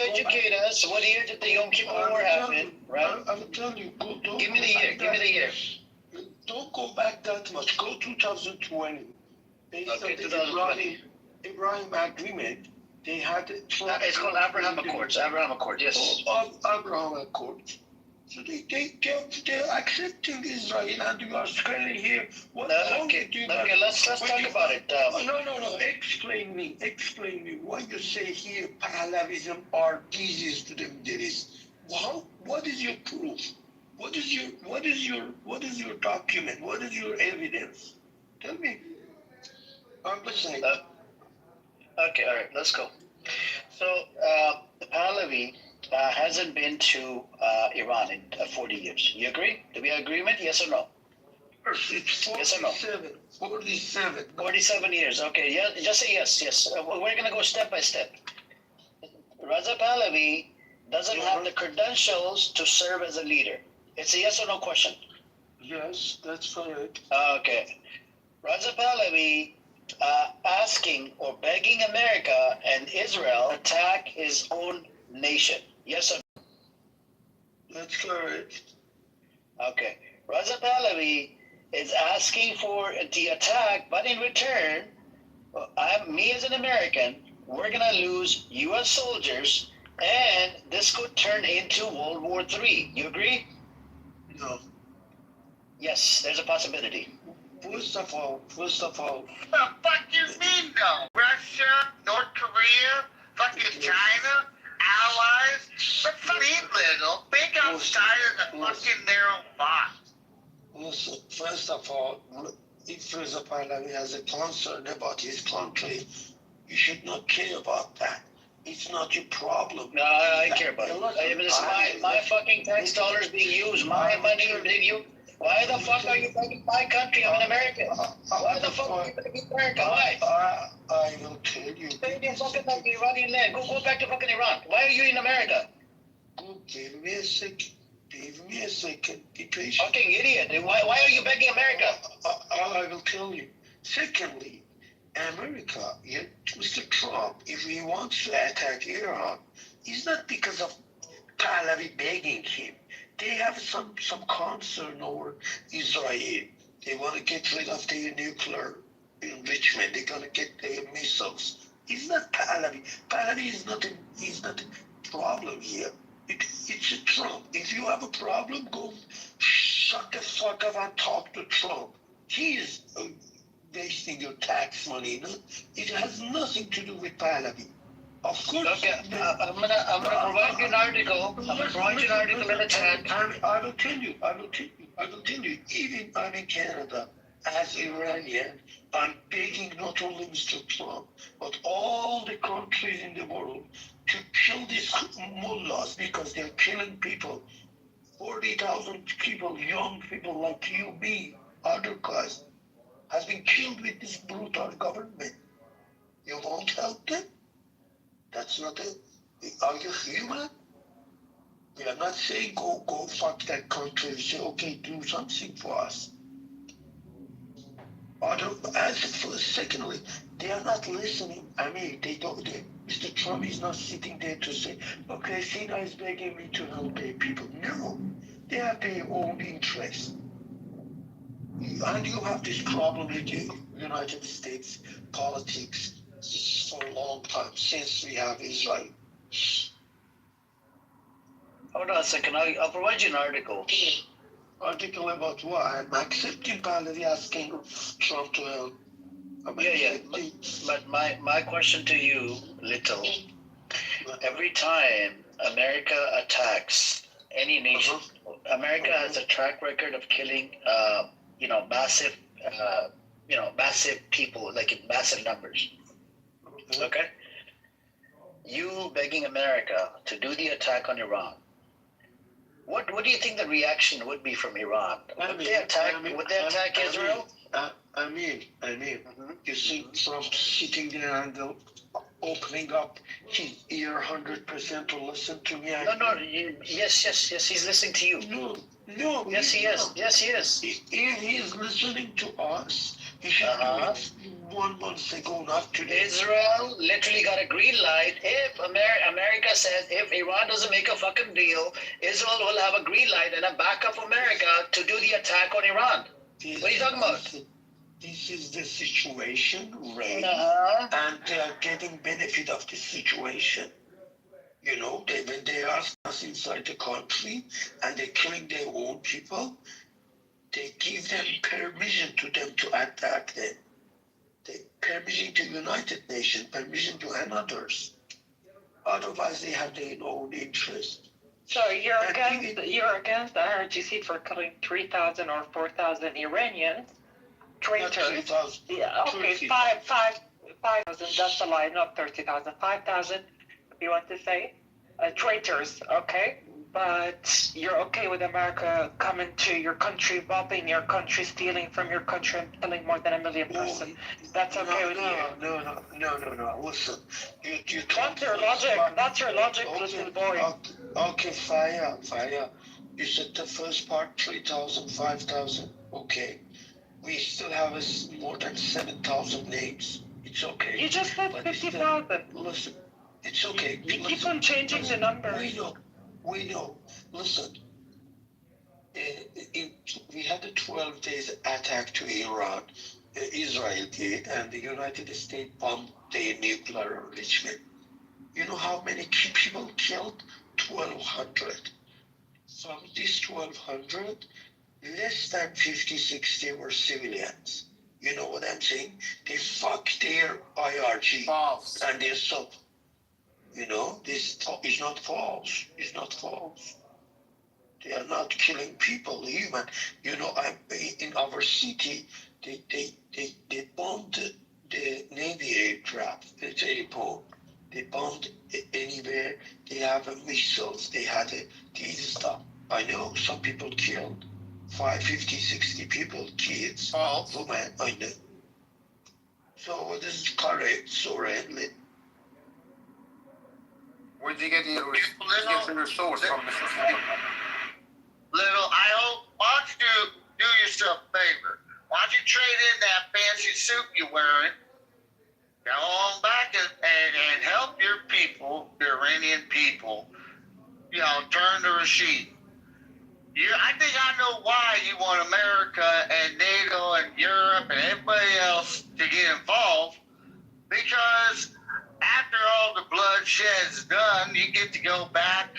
S1: educate us? What year did the Yom Kippur War happen? Right?
S14: I'm telling you.
S1: Give me the year.
S14: Don't go back that much. Go 2020. Based on the Ibrahim agreement, they had.
S1: It's called Abraham Accords. Abraham Accords. Yes.
S14: Abraham Accords. So they're accepting Israel, and you are scaring here. What wrong with you?
S1: Okay, let's talk about it.
S14: No. Explain me why you say here Pahlavism are easiest to the Middle East. Wow, what is your proof? What is your document? What is your evidence? Tell me. I'm listening.
S1: Okay, all right, let's go. So, Pahlavi hasn't been to Iran in 40 years. You agree? Do we have agreement? Yes or no?
S14: It's 47.
S1: Yes or no?
S14: 47.
S1: 47 years. Okay, yeah, just say yes, yes. We're going to go step by step. Raza Pahlavi doesn't have the credentials to serve as a leader. It's a yes or no question.
S14: Yes, that's correct.
S1: Okay. Raza Pahlavi asking or begging America and Israel to attack his own nation. Yes or no?
S14: That's correct.
S1: Okay. Raza Pahlavi is asking for the attack, but in return, me as an American, we're going to lose U.S. soldiers, and this could turn into World War III. You agree?
S14: No.
S1: Yes, there's a possibility.
S9: First of all. The fuck you mean though? Russia, North Korea, fucking China, allies. But leave little. Think outside of the fucking narrow box.
S14: Listen, first of all, if Reza Pahlavi has a concern about his country, you should not care about that. It's not your problem.
S1: No, I care about it. It's my fucking tax dollars being used, my money being used. Why the fuck are you begging my country? I'm an American. Why the fuck are you begging America? Why?
S14: I will tell you.
S1: Stay in fucking like Iranian land. Go back to fucking Iran. Why are you in America?
S14: Give me a second. Be patient.
S1: Fucking idiot. Why are you begging America?
S14: I will tell you. Secondly, America, Mr. Trump, if he wants to attack Iran, it's not because of Pahlavi begging him. They have some concern over Israel. They want to get rid of their nuclear enrichment. They're going to get their missiles. It's not Pahlavi. Pahlavi is not a problem here. It's a Trump. If you have a problem, go shut the fuck up and talk to Trump. He is wasting your tax money. It has nothing to do with Pahlavi. Of course.
S1: Okay, I'm gonna provide you an article. I'm gonna provide you an article in the chat.
S14: I will tell you. Even I'm in Canada, as Iranian, I'm begging not only Mr. Trump, but all the countries in the world to kill these mullahs because they're killing people. 40,000 people, young people like you, me, other guys, has been killed with this brutal government. You won't help them? That's not it. Are you human? We are not saying go fuck that country. Say, okay, do something for us. Secondly, they are not listening. I mean, Mr. Trump is not sitting there to say, okay, Sina is begging me to help their people. No, they have their own interests. And you have this problem with the United States politics for a long time, since we have Israel.
S1: Hold on a second. I'll provide you an article.
S14: Article about what? I'm accepting Pahlavi asking Trump to help.
S1: Yeah. But my question to you, Little, every time America attacks any nation, America has a track record of killing, massive people, like in massive numbers. Okay? You begging America to do the attack on Iran. What do you think the reaction would be from Iran? Would they attack Israel?
S14: You see Trump sitting there and opening up his ear 100% to listen to me.
S1: No. Yes, he's listening to you.
S14: No.
S1: Yes, he is.
S14: If he is listening to us, he should do it 1 month ago, not today.
S1: Israel literally got a green light. If America says if Iran doesn't make a fucking deal, Israel will have a green light and a backup of America to do the attack on Iran. What are you talking about?
S14: This is the situation, Ray, and they are getting benefit of the situation. You know, when they are us inside the country and they're killing their own people, they give them permission to them to attack them. They permission to United Nations, permission to others. Otherwise, they have their own interest.
S8: So you're against the IRGC for killing 3,000 or 4,000 Iranians, traitors. Yeah, okay, 5,000. That's a lie, not 30,000. 5,000, if you want to say, traitors. Okay, but you're okay with America coming to your country, robbing your country, stealing from your country, and killing more than 1 million persons. That's okay with you?
S14: No. Listen, you
S8: That's your logic. That's your logic, little boy.
S14: Okay, fire. You said the first part 3,000, 5,000. Okay, we still have more than 7,000 names. It's okay.
S8: You just said 50,000.
S14: Listen, it's okay.
S8: You keep on changing the number.
S14: We know. Listen, we had a 12 days attack to Iran. Israel did, and the United States bombed their nuclear enrichment. You know how many people killed? 1,200. From this 1,200, less than 50, 60 were civilians. You know what I'm saying? They fucked their IRG.
S13: False.
S14: And their sub. You know, this is not false. It's not false. They are not killing people, human. You know, in our city, they bombed the Navy aircraft, the airport. They bombed anywhere. They have missiles. They had these stuff. I know some people killed. 50, 60 people, kids, women, I know. So this is correct, Soren.
S13: Where did you get your source from?
S9: Little, why don't you do yourself a favor? Why don't you trade in that fancy suit you're wearing? Go on back and help your people, the Iranian people, you know, turn the regime. I think I know why you want America and NATO and Europe and everybody else to get involved. Because after all the bloodshed is done, you get to go back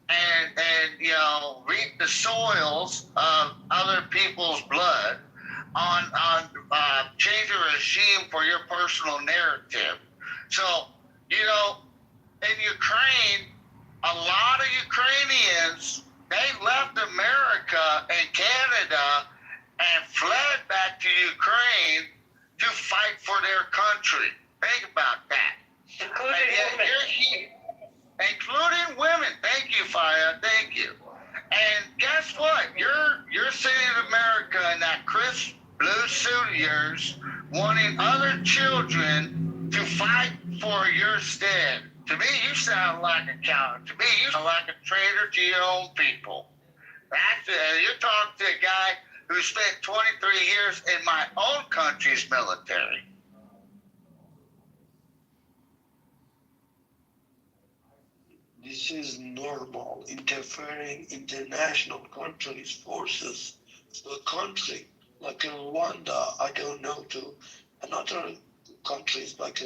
S9: and you know, reap the soils of other people's blood on change the regime for your personal narrative. So, you know, in Ukraine, a lot of Ukrainians, they left America and Canada and fled back to Ukraine to fight for their country. Think about that. Including women. Thank you, Faya. Thank you. And guess what? You're sitting in America in that crisp blue suit of yours, wanting other children to fight for your stead. To me, you sound like a coward. To me, you sound like a traitor to your own people. You're talking to a guy who spent 23 years in my own country's military.
S14: This is normal, interfering international countries' forces to a country like Rwanda, I don't know, to another countries like,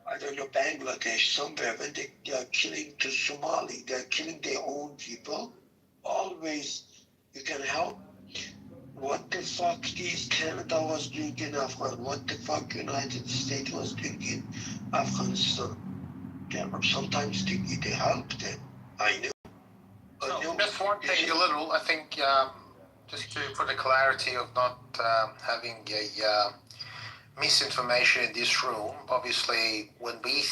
S14: I don't know, Bangladesh, somewhere, when they are killing to Somali, they are killing their own people. Always, you can help. What the fuck this Canada was doing in Afghanistan? What the fuck United States was doing in Afghanistan? Sometimes they help them. I know.
S13: So just one thing, a little. I think just for the clarity of not having a misinformation in this room. Obviously, when we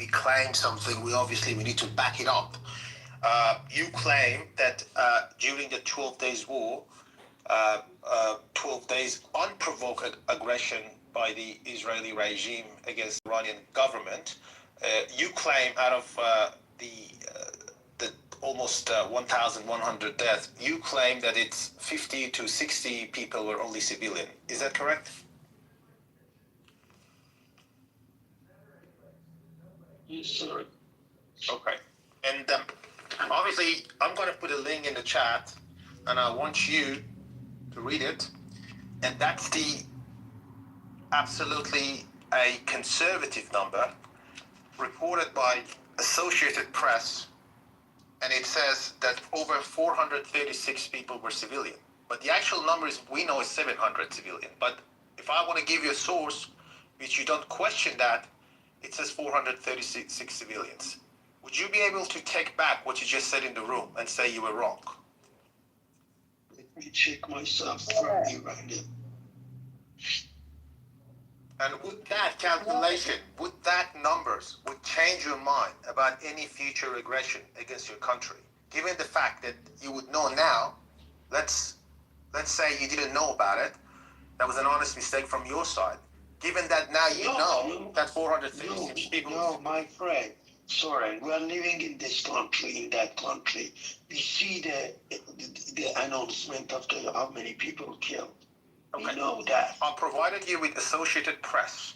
S13: claim something, we need to back it up. You claim that during the 12 days war, 12 days unprovoked aggression by the Israeli regime against the Iranian government. You claim out of the almost 1,100 deaths, you claim that it's 50 to 60 people were only civilian. Is that correct?
S14: Yes, sir.
S13: Okay. And obviously, I'm going to put a link in the chat, and I want you to read it. And that's the absolutely a conservative number reported by Associated Press, and it says that over 436 people were civilian. But the actual numbers we know is 700 civilian. But if I want to give you a source, which you don't question that, it says 436 civilians. Would you be able to take back what you just said in the room and say you were wrong?
S14: Let me check myself from here right now.
S13: And would that calculation, would that numbers, would change your mind about any future aggression against your country? Given the fact that you would know now, let's say you didn't know about it, that was an honest mistake from your side. Given that now you know that 436 people...
S14: No, my friend, sorry, we are living in this country, in that country. We see the announcement of how many people killed.
S13: Okay.
S14: We know that.
S13: I provided you with Associated Press.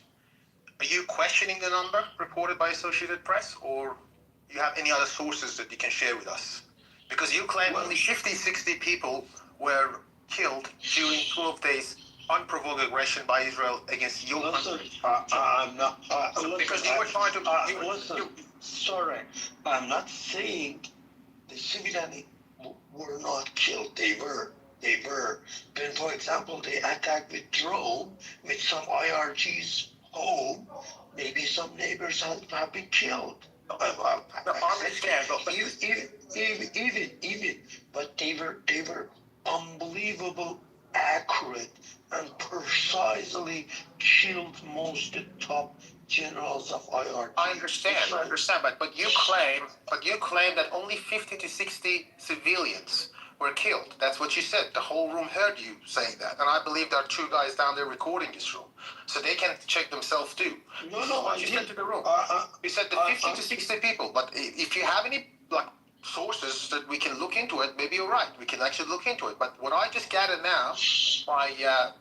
S13: Are you questioning the number reported by Associated Press, or you have any other sources that you can share with us? Because you claim only 50, 60 people were killed during 12 days unprovoked aggression by Israel against your country.
S14: I'm not.
S13: Because you were trying to...
S14: Sorry, I'm not saying the civilians were not killed. They were. Then, for example, they attacked with drone with some IRG's home. Maybe some neighbors have been killed. I
S13: understand.
S14: Even, but they were unbelievable, accurate, and precisely killed most of the top generals of IRG.
S13: I understand, but you claim that only 50 to 60 civilians were killed. That's what you said. The whole room heard you saying that. And I believe there are two guys down there recording this room. So they can check themselves too.
S14: No,
S13: what you said to the room. You said the 50 to 60 people. But if you have any sources that we can look into it, maybe you're right. We can actually look into it. But what I just gathered now by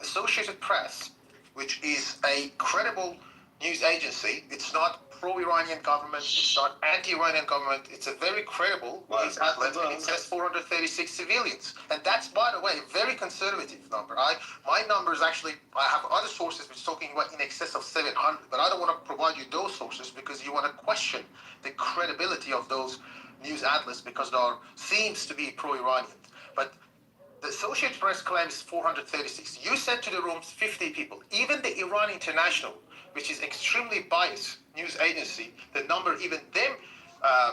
S13: Associated Press, which is a credible news agency, it's not pro-Iranian government, it's not anti-Iranian government, it's a very credible news outlet, and it says 436 civilians. And that's, by the way, a very conservative number. My number is actually, I have other sources which are talking about in excess of 700, but I don't want to provide you those sources because you want to question the credibility of those news outlets because there seems to be pro-Iranian. But the Associated Press claims 436. You said to the room 50 people. Even the Iran International, which is extremely biased news agency, the number even them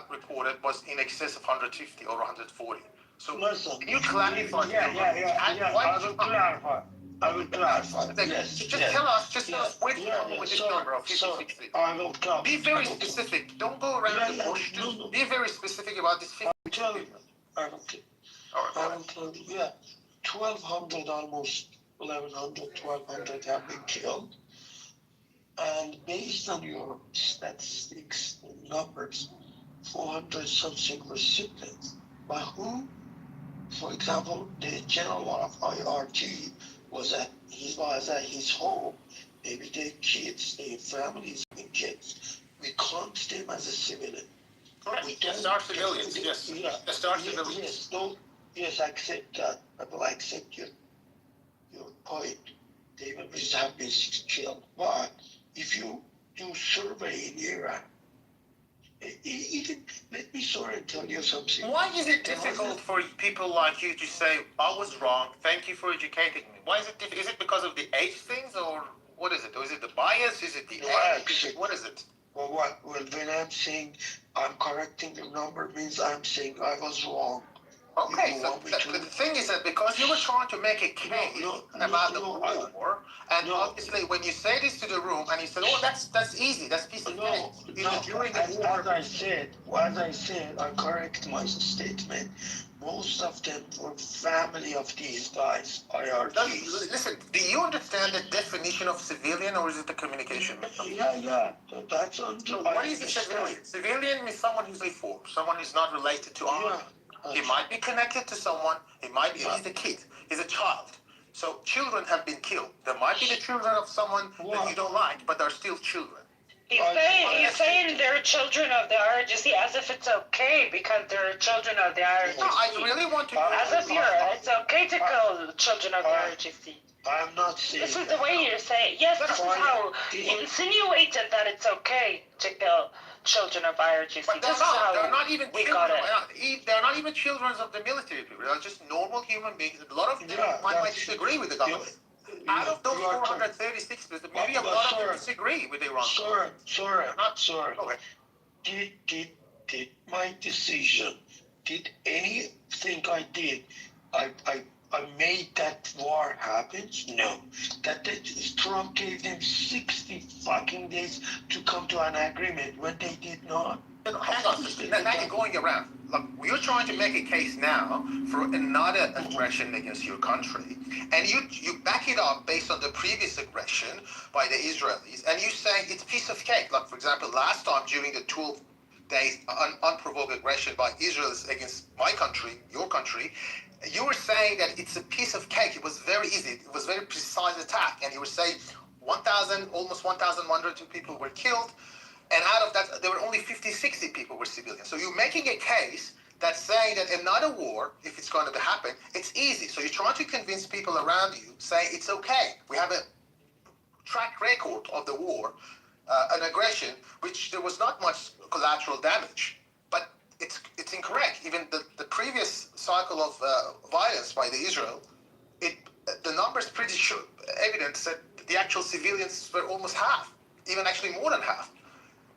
S13: reported was in excess of 150 or 140. So can you clarify?
S14: I will clarify.
S13: Just tell us where to come with this number of 50, 60.
S14: I will come.
S13: Be very specific. Don't go around the bush. Just be very specific about this 50.
S14: I will tell you, 1,200, almost 1,100, 1,200 have been killed. And based on your statistics and numbers, 400 something were civilians. By who? For example, the general of IRG was at his home. Maybe their kids, their families, their kids. We count them as a civilian.
S13: Correct. Yes, they are civilians. Yes. They are civilians.
S14: Yes, I accept that. I will accept your point. They will have been killed. But if you do survey in Iran, even let me tell you something.
S13: Why is it difficult for people like you to say, I was wrong, thank you for educating me? Why is it difficult? Is it because of the age things, or what is it? Or is it the bias? Is it the age? What is it?
S14: Well, when I'm saying I'm correcting the number, means I'm saying I was wrong.
S13: Okay, so the thing is that because you were trying to make a case about the war, and obviously when you say this to the room, and you said, "Oh, that's easy, that's piece of cake."
S14: As I said, I correct my statement. Most of them were family of these guys. IRGs.
S13: Listen, do you understand the definition of civilian, or is it the communication?
S14: Yeah. That's
S13: what is a civilian? Civilian means someone who's a force, someone who's not related to army. He might be connected to someone. He's a kid. He's a child. So children have been killed. There might be the children of someone that you don't like, but they're still children.
S8: He's saying they're children of the RGC as if it's okay because they're children of the RGC.
S13: No, I really want to.
S8: As if it's okay to kill children of the RGC.
S14: I'm not saying.
S8: This is the way you're saying. Yes, this is how you insinuated that it's okay to kill children of IRGC.
S6: But
S8: This is how
S6: they're not even
S8: we
S6: children.
S8: got it.
S6: They're not even children of the military people. They're just normal human beings. A lot of them might disagree with the government. Out of those 436, maybe a lot of them disagree with Iran.
S14: Sorry. Did my decision, did anything I did, I made that war happen? No. Trump gave them 60 fucking days to come to an agreement when they did not.
S6: Hang on, now you're going around. Look, you're trying to make a case now for another aggression against your country, and you back it up based on the previous aggression by the Israelis, and you say it's a piece of cake. Like, for example, last time during the 12 days unprovoked aggression by Israel against my country, your country, you were saying that it's a piece of cake. It was very easy. It was very precise attack, and you were saying almost 1,100 people were killed. And out of that, there were only 50, 60 people were civilians. So you're making a case that's saying that another war, if it's going to happen, it's easy. So you're trying to convince people around you, saying it's okay. We have a track record of the war, an aggression, which there was not much collateral damage. But it's incorrect. Even the previous cycle of violence by the Israel, the numbers pretty sure, evidence that the actual civilians were almost half, even actually more than half.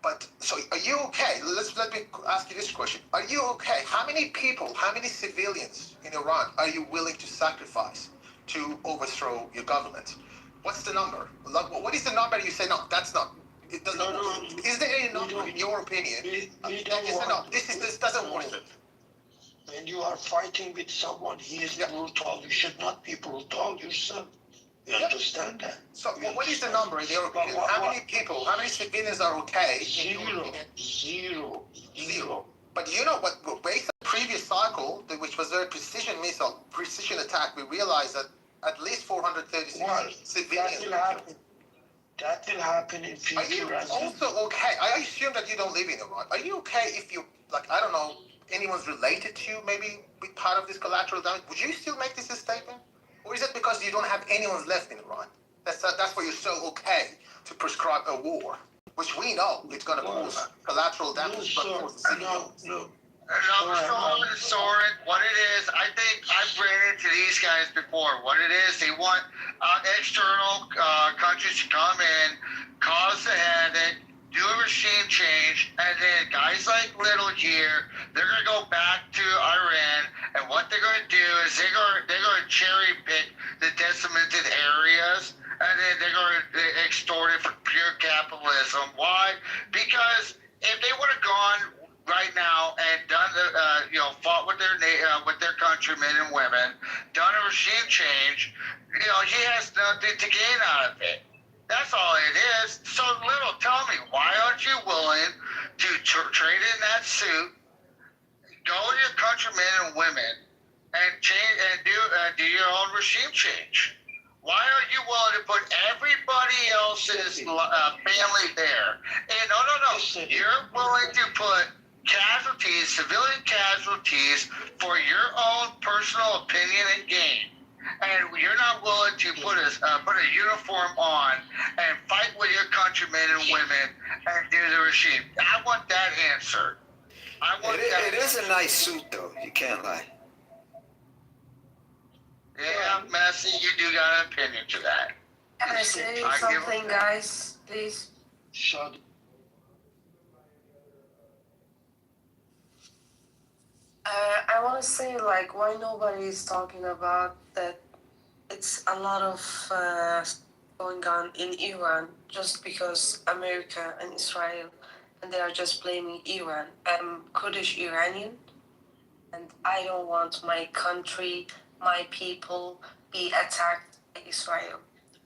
S6: But so are you okay? Let me ask you this question. Are you okay? How many people, how many civilians in Iran are you willing to sacrifice to overthrow your government? What's the number? What is the number you say, no, that's not, it doesn't work? Is there any number in your opinion that you say, no, this doesn't work?
S14: When you are fighting with someone, he is brutal. You should not be brutal yourself. You understand that?
S6: So what is the number in your opinion? How many people, how many civilians are okay?
S14: Zero.
S6: But you know what, based on the previous cycle, which was very precision attack, we realized that at least 436 civilians.
S14: That will happen in future.
S6: Are you also okay? I assume that you don't live in Iran. Are you okay if you, like, I don't know, anyone's related to you, maybe be part of this collateral damage? Would you still make this a statement? Or is it because you don't have anyone left in Iran? That's why you're so okay to prescribe a war, which we know it's going to cause collateral damage.
S9: No, Soren, what it is, I think I've ran into these guys before. What it is, they want external countries to come in, cause the havoc, do a regime change, and then guys like Little here, they're going to go back to Iran, and what they're going to do is they're going to cherry pick the decimated areas, and then they're going to extort it for pure capitalism. Why? Because if they would have gone right now and done fought with their countrymen and women, done a regime change, he has nothing to gain out of it. That's all it is. So Little, tell me, why aren't you willing to trade in that suit, go to your countrymen and women, and change and do your own regime change? Why are you willing to put everybody else's family there? And no. You're willing to put casualties, civilian casualties, for your own personal opinion and gain. And you're not willing to put a uniform on and fight with your countrymen and women and do the regime. I want that answer.
S5: It is a nice suit, though. You can't lie.
S9: Yeah, Messi, you do got an opinion to that.
S16: Can I say something, guys, please?
S14: Shut.
S16: I want to say, like, why nobody is talking about that. It's a lot of going on in Iran just because America and Israel, and they are just blaming Iran. I'm Kurdish Iranian, and I don't want my country, my people be attacked by Israel.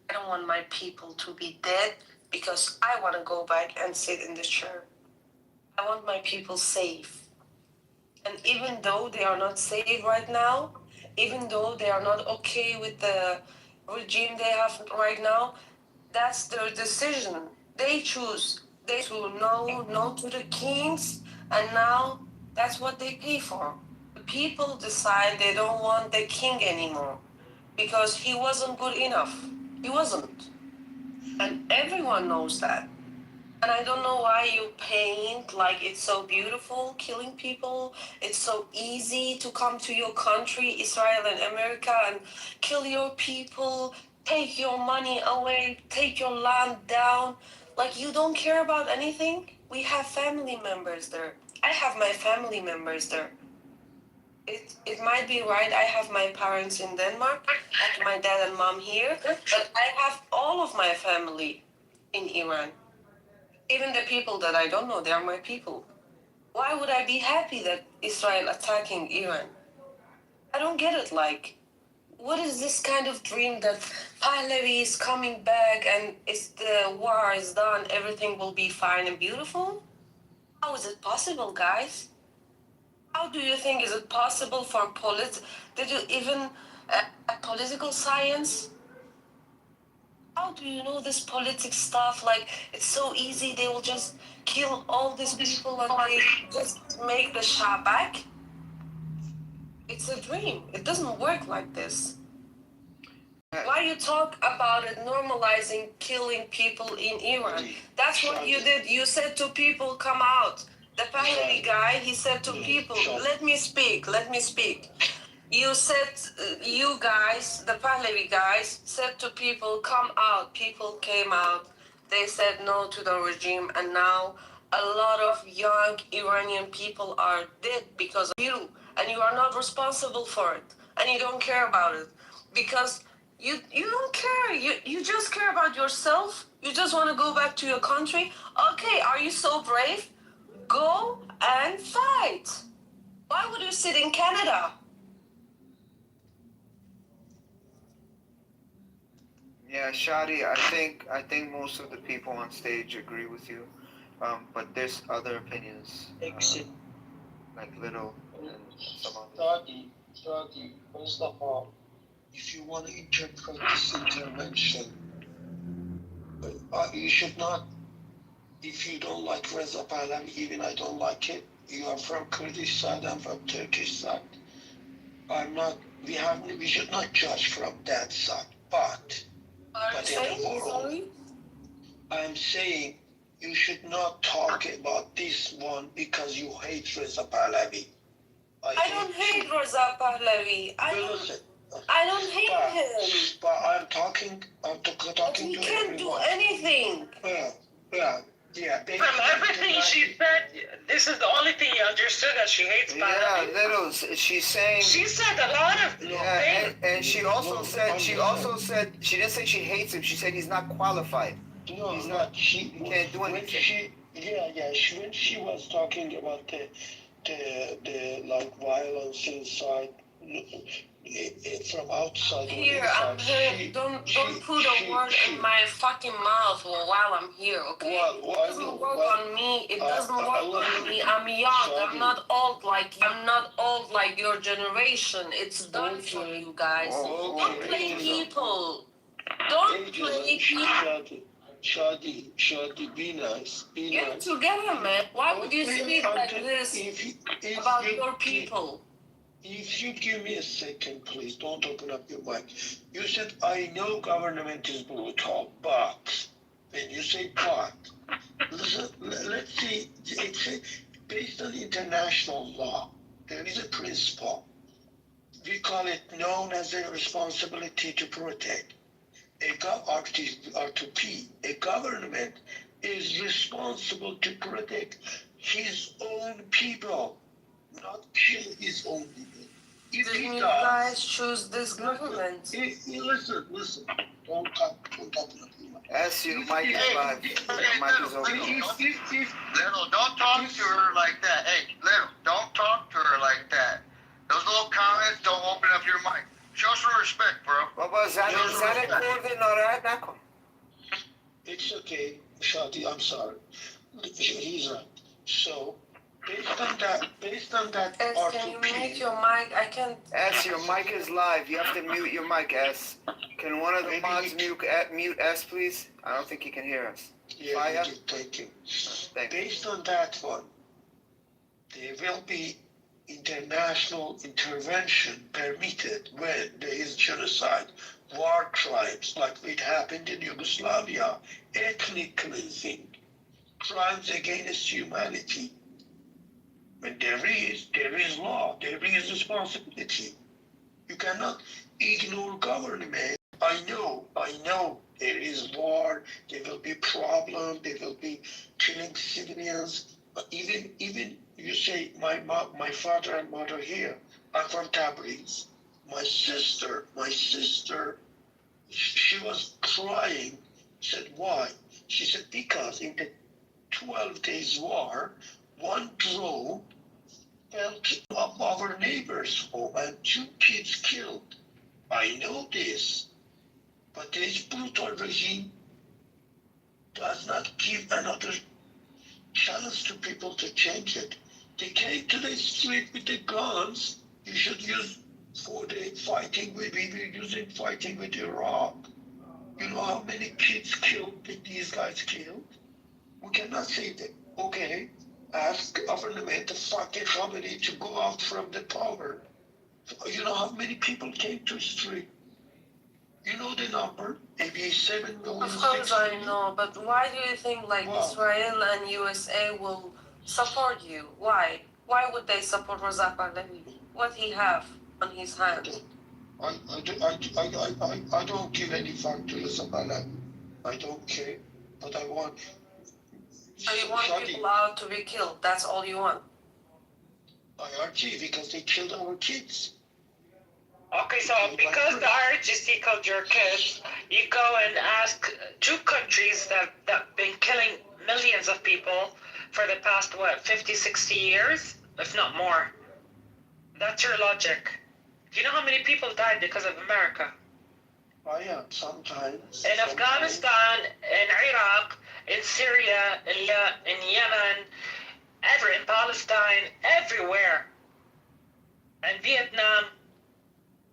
S16: I don't want my people to be dead because I want to go back and sit in the chair. I want my people safe. And even though they are not safe right now, even though they are not okay with the regime they have right now, that's their decision. They choose. They to no to the kings, and now that's what they pay for. The people decide they don't want the king anymore because he wasn't good enough. He wasn't. And everyone knows that. And I don't know why you paint like it's so beautiful, killing people. It's so easy to come to your country, Israel and America, and kill your people, take your money away, take your land down. Like you don't care about anything. We have family members there. I have my family members there. It might be right. I have my parents in Denmark, like my dad and mom here, but I have all of my family in Iran. Even the people that I don't know, they are my people. Why would I be happy that Israel attacking Iran? I don't get it. Like, what is this kind of dream that Pahlavi is coming back and it's the war is done, everything will be fine and beautiful? How is it possible, guys? How do you think is it possible for did you even political science? How do you know this politics stuff? Like, it's so easy. They will just kill all these people and they just make the Shah back. It's a dream. It doesn't work like this. Why you talk about it normalizing killing people in Iran? That's what you did. You said to people, come out. The Pahlavi guy, he said to people, let me speak. You said, you guys, the Pahlavi guys, said to people, come out. People came out. They said no to the regime, and now a lot of young Iranian people are dead because of you, and you are not responsible for it, and you don't care about it because you don't care. You just care about yourself. You just want to go back to your country. Okay, are you so brave? Go and fight. Why would you sit in Canada?
S17: Yeah, Shadi, I think most of the people on stage agree with you, but there's other opinions, like Little and some others.
S14: Study, first of all, if you want to interpret this intervention, you should not, if you don't like Reza Pahlavi, even I don't like it, you are from Kurdish side, I'm from Turkish side. We should not judge from that side, but in the world, I'm saying you should not talk about this one because you hate Reza Pahlavi.
S16: I don't hate Reza Pahlavi. I don't hate him.
S14: But I'm talking
S16: But he can't do anything.
S14: Yeah.
S8: From everything she said, this is the only thing you understood that she hates Pahlavi.
S17: Yeah, Little, she's saying.
S8: She said a lot of things.
S17: And she also said, she didn't say she hates him. She said he's not qualified.
S14: No,
S17: he's not. He can't do anything.
S14: When she was talking about the like violence inside from outside.
S16: Here, I'm here. Don't put a word in my fucking mouth while I'm here, okay? It doesn't work on me. It doesn't work on me. I'm young. I'm not old like your generation. It's done for you guys. Don't play people. Don't play people.
S14: Shadi, be nice.
S16: Get together, man. Why would you speak like this about your people?
S14: If you give me a second, please, don't open up your mic. You said, I know government is brutal, but, when you say but, listen, let's see, based on international law, there is a principle. We call it known as a responsibility to protect. R2P, a government is responsible to protect his own people, not kill his own people. If
S16: Didn't you guys choose this government?
S14: Listen. Don't talk.
S17: As your mic is live. Your mic is open.
S9: Little, don't talk to her like that. Hey, Little, don't talk to her like that. Those little comments, don't open up your mic. Show some respect, bro.
S14: It's okay, Shadi, I'm sorry. He's right. So, based on that
S16: S, can you mute your mic? I can't.
S17: S, your mic is live. You have to mute your mic, S. Can one of the mods mute S, please? I don't think he can hear us.
S14: Yeah, thank you. Based on that one, there will be international intervention permitted when there is genocide, war crimes like it happened in Yugoslavia, ethnic cleansing. crimes against humanity. When there is law, there is responsibility. You cannot ignore government. I know there is war, there will be problem, there will be killing civilians. But even you say my father and mother here, I'm from Tabriz. My sister, she was crying. Said why? She said because in the 12 days war, one drone fell of our neighbor's home and 2 kids killed. I know this, but this brutal regime does not give another chance to people to change it. They came to the street with the guns. You should use for the fighting we were using fighting with Iraq. You know how many kids killed that these guys killed? We cannot say that, okay, ask government to fucking Khamenei to go out from the power. You know how many people came to the street? You know the number? Maybe 7 million.
S16: Of course I know, but why do you think like Israel and USA will support you? Why? Why would they support Reza Pahlavi? What he have on his hands?
S14: I don't give any fuck to Reza Pahlavi. I don't care, but I want.
S16: So you want people out to be killed? That's all you want?
S14: IRG, because they killed our kids.
S8: Okay, so because the IRGC killed your kids, you go and ask 2 countries that have been killing millions of people for the past, 50, 60 years, if not more. That's your logic. Do you know how many people died because of America?
S14: Oh yeah, sometimes.
S8: In Afghanistan, in Iraq, in Syria, in Yemen, in Palestine, everywhere. And Vietnam,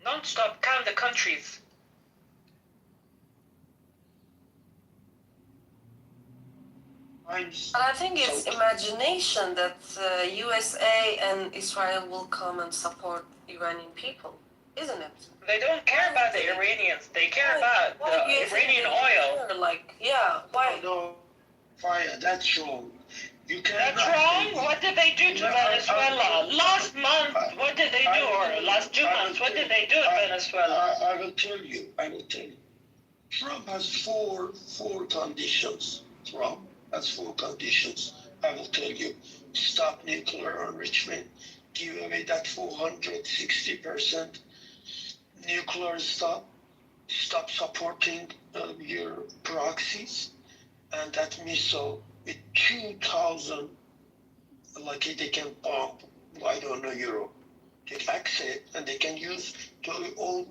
S8: non-stop, count the countries.
S16: But I think it's imagination that USA and Israel will come and support Iranian people, isn't it?
S8: They don't care about the Iranians. They care about the Iranian oil.
S16: Like, yeah, why?
S14: No, fire, that's wrong. You cannot.
S8: That's wrong? What did they do to Venezuela? Last month, what did they do? Or last 2 months, what did they do in Venezuela?
S14: I will tell you. Trump has four conditions. Trump has 4 conditions. I will tell you. Stop nuclear enrichment. Give away that 460% nuclear stop. Stop supporting your proxies. And that missile with 2,000, like they can bomb, I don't know, Europe. They access and they can use their own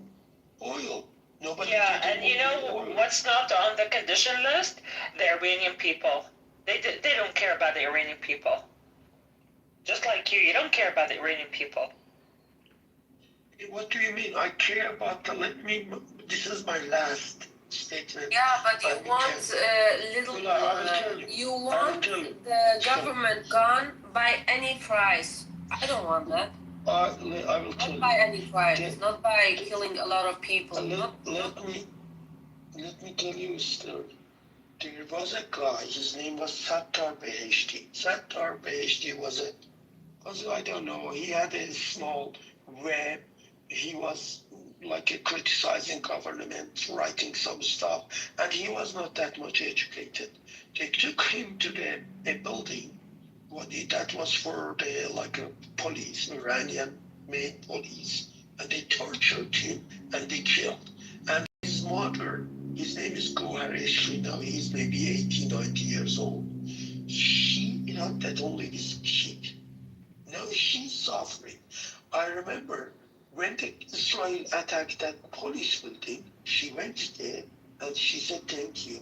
S14: oil. Nobody.
S8: Yeah, and you know what's not on the condition list? The Iranian people. They don't care about the Iranian people. Just like you don't care about the Iranian people.
S14: What do you mean? I care about the. This is my last statement.
S16: Yeah, but you want you want the government gone by any price. I don't want that.
S14: I will tell you.
S16: Not by any price, not by killing a lot of people.
S14: Let me tell you a story. There was a guy, his name was Sattar Beheshti. Sattar Beheshti was I don't know, he had a small web. He was like criticizing government, writing some stuff, and he was not that much educated. They took him to a building. That was for the police, Iranian made police, and they tortured him and they killed. And his mother, his name is Goharesh now, he's maybe 80, 90 years old. She that only this kid. Now she's suffering. I remember when Israel attacked that police building, she went there and she said thank you.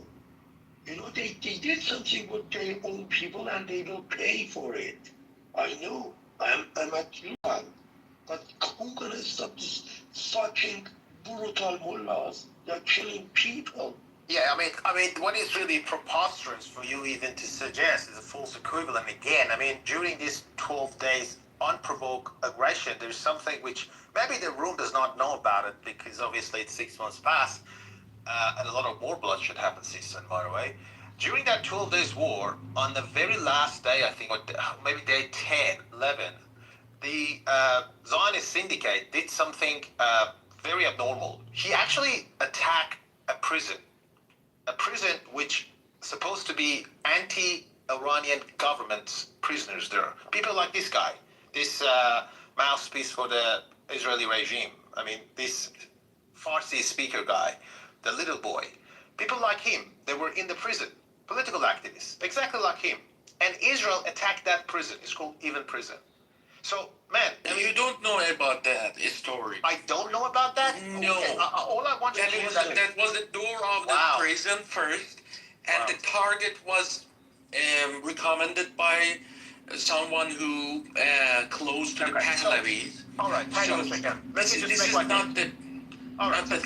S14: They did something with their own people and they will pay for it. I know. I'm at you, but who's gonna stop this fucking brutal mullahs? They're killing people.
S6: Yeah, I mean, what is really preposterous for you even to suggest is a false equivalent again. I mean, during these 12 days unprovoked aggression, there's something which maybe the room does not know about it because obviously it's 6 months past and a lot of more bloodshed happened since then, by the way. During that 12 days war, on the very last day, I think, or maybe day 10, 11, the Zionist syndicate did something very abnormal. He actually attacked a prison which supposed to be anti-Iranian government prisoners there. People like this guy, this mouthpiece for the Israeli regime. I mean, this Farsi speaker guy, the little boy. People like him, they were in the prison, political activists, exactly like him. And Israel attacked that prison. It's called Even Prison. So, man, I mean,
S18: you don't know about that story.
S6: I don't know about that?
S18: No.
S6: Okay, all I want to do is
S18: that was the door of the prison first, and the target was recommended by someone who close to the Pahlavis.
S6: All right, hang on a second.
S18: This is not the...
S6: All right, so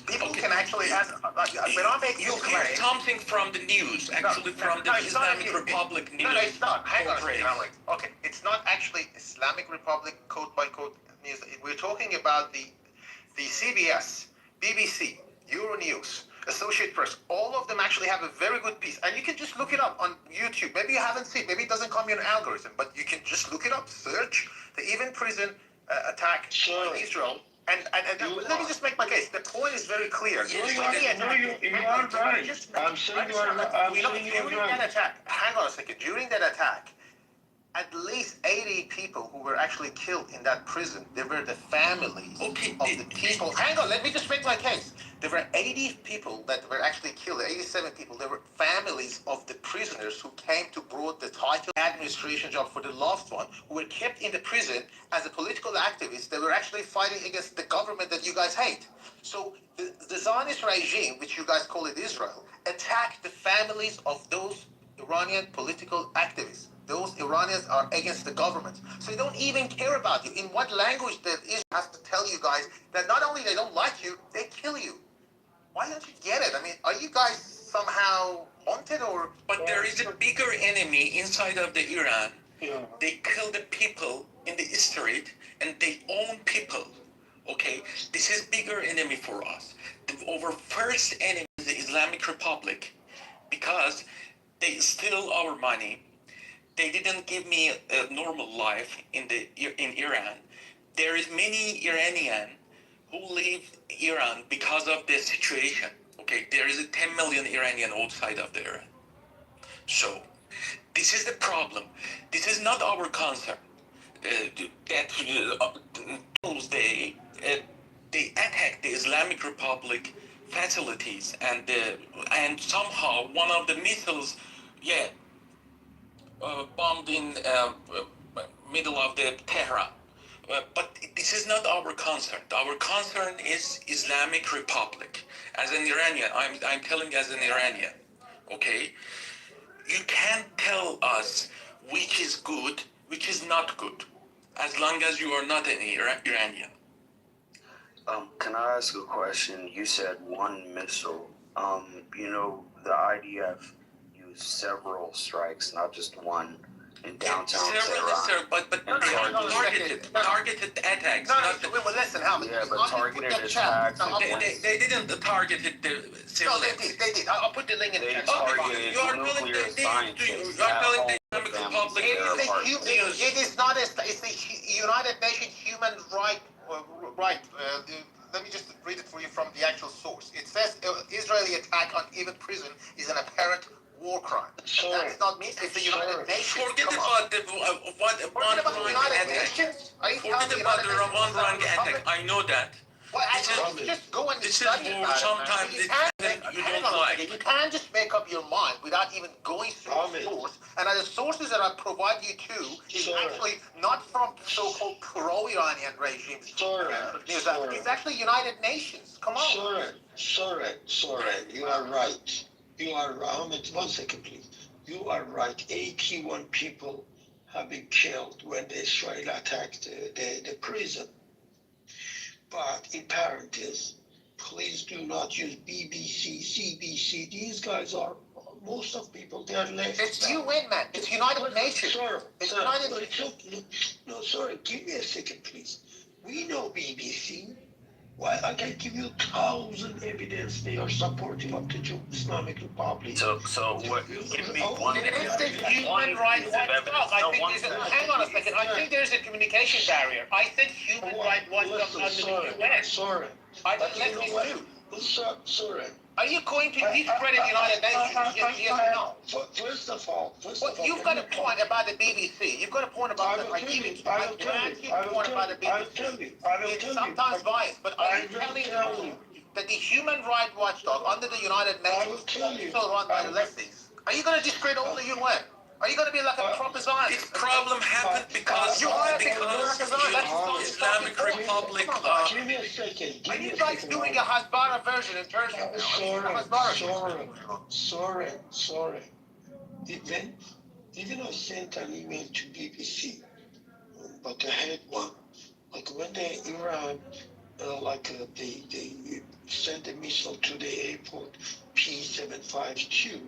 S6: people can actually ask, when I make
S18: you hear something from the news, actually from the Islamic Republic news.
S6: No, it's not. Hang on a second. Okay, it's not actually Islamic Republic quote by quote news. We're talking about the CBS, BBC, Euronews, Associated Press. All of them actually have a very good piece, and you can just look it up on YouTube. Maybe you haven't seen. Maybe it doesn't come in an algorithm, but you can just look it up. Search the Even Prison attack in Israel. And let me just make my case. The point is very clear.
S14: You are right. I'm saying you are right.
S6: During that attack, hang on a second. During that attack, at least 80 people who were actually killed in that prison, they were the families of the people. Hang on, let me just make my case. There were 80 people that were actually killed, 87 people. They were families of the prisoners who came to brought the title administration job for the last one, who were kept in the prison as a political activist. They were actually fighting against the government that you guys hate. So the Zionist regime, which you guys call it Israel, attacked the families of those Iranian political activists. Those Iranians are against the government. So they don't even care about you. In what language that Israel has to tell you guys that not only they don't like you, they kill you. Why don't you get it? I mean, are you guys somehow haunted or...
S18: But there is a bigger enemy inside of the Iran.
S14: Yeah.
S18: They kill the people in the street and they own people. Okay? This is bigger enemy for us. Our first enemy is the Islamic Republic because they steal our money. They didn't give me a normal life in Iran. There is many Iranian who leave Iran because of the situation. Okay, there is a 10 million Iranian outside of the Iran. So, this is the problem. This is not our concern. Tuesday, they attacked the Islamic Republic facilities and somehow one of the missiles, bombed in middle of the Tehran. But this is not our concern. Our concern is Islamic Republic. As an Iranian, I'm telling as an Iranian, okay? You can't tell us which is good, which is not good, as long as you are not an Iranian.
S19: Can I ask a question? You said one missile. The IDF used several strikes, not just one, in downtown Tehran.
S18: But targeted attacks.
S6: Listen, Helmut.
S19: Yeah, but targeted attacks.
S18: They didn't target the civilians.
S6: No, they did. I'll put the link in the chat.
S19: Targeted nuclear scientists at home with families that are part of it.
S6: It is not. It's the United Nations Human Rights. Let me just read it for you from the actual source. It says Israeli attack on Even Prison is an apparent war crime. That's not me. It's the United Nations.
S18: Forget about the one wrong attack. Forget about the one wrong attack. I know that.
S6: Well, just go and study
S18: war. Sometimes you don't like.
S6: You can't just make up your mind without even going through the source. And the sources that I provide you to is actually not from so-called pro-Iranian regimes. It's actually United Nations. Come on.
S14: Sorry. You are right. You are right. 1 second, please. You are right. 81 people have been killed when the Israel attacked the prison. But in parentheses, please do not use BBC, CBC. These guys are, most of people, they are left.
S6: It's UN, man. It's United Nations.
S14: Sorry, give me a second, please. We know BBC. Why I can give you 1,000 evidence they are supportive of the Islamic Republic.
S19: So what? Give me one
S6: It's the human rights watchdog. Hang on a second. I think there's a communication barrier. I said human rights watchdog under the UN.
S14: Sorry.
S6: I don't let me do.
S14: Sorry.
S6: Are you going to discredit the United Nations? Yes or no?
S14: First of all,
S6: you've got a point about the BBC. You've got a point about the BBC. I will tell you. It's sometimes biased, but are you telling me that the human rights watchdog under the United Nations is also run by the lefties? Are you going to discredit all the UN? Are you going to be like a proper Zionist?
S18: This problem happened because Islamic Republic.
S14: Give me a second.
S6: Are you guys doing a Hasbara version in Persian?
S14: Sorry. Even I sent an email to BBC, but I had one. Like when Iran, they sent a missile to the airport P752.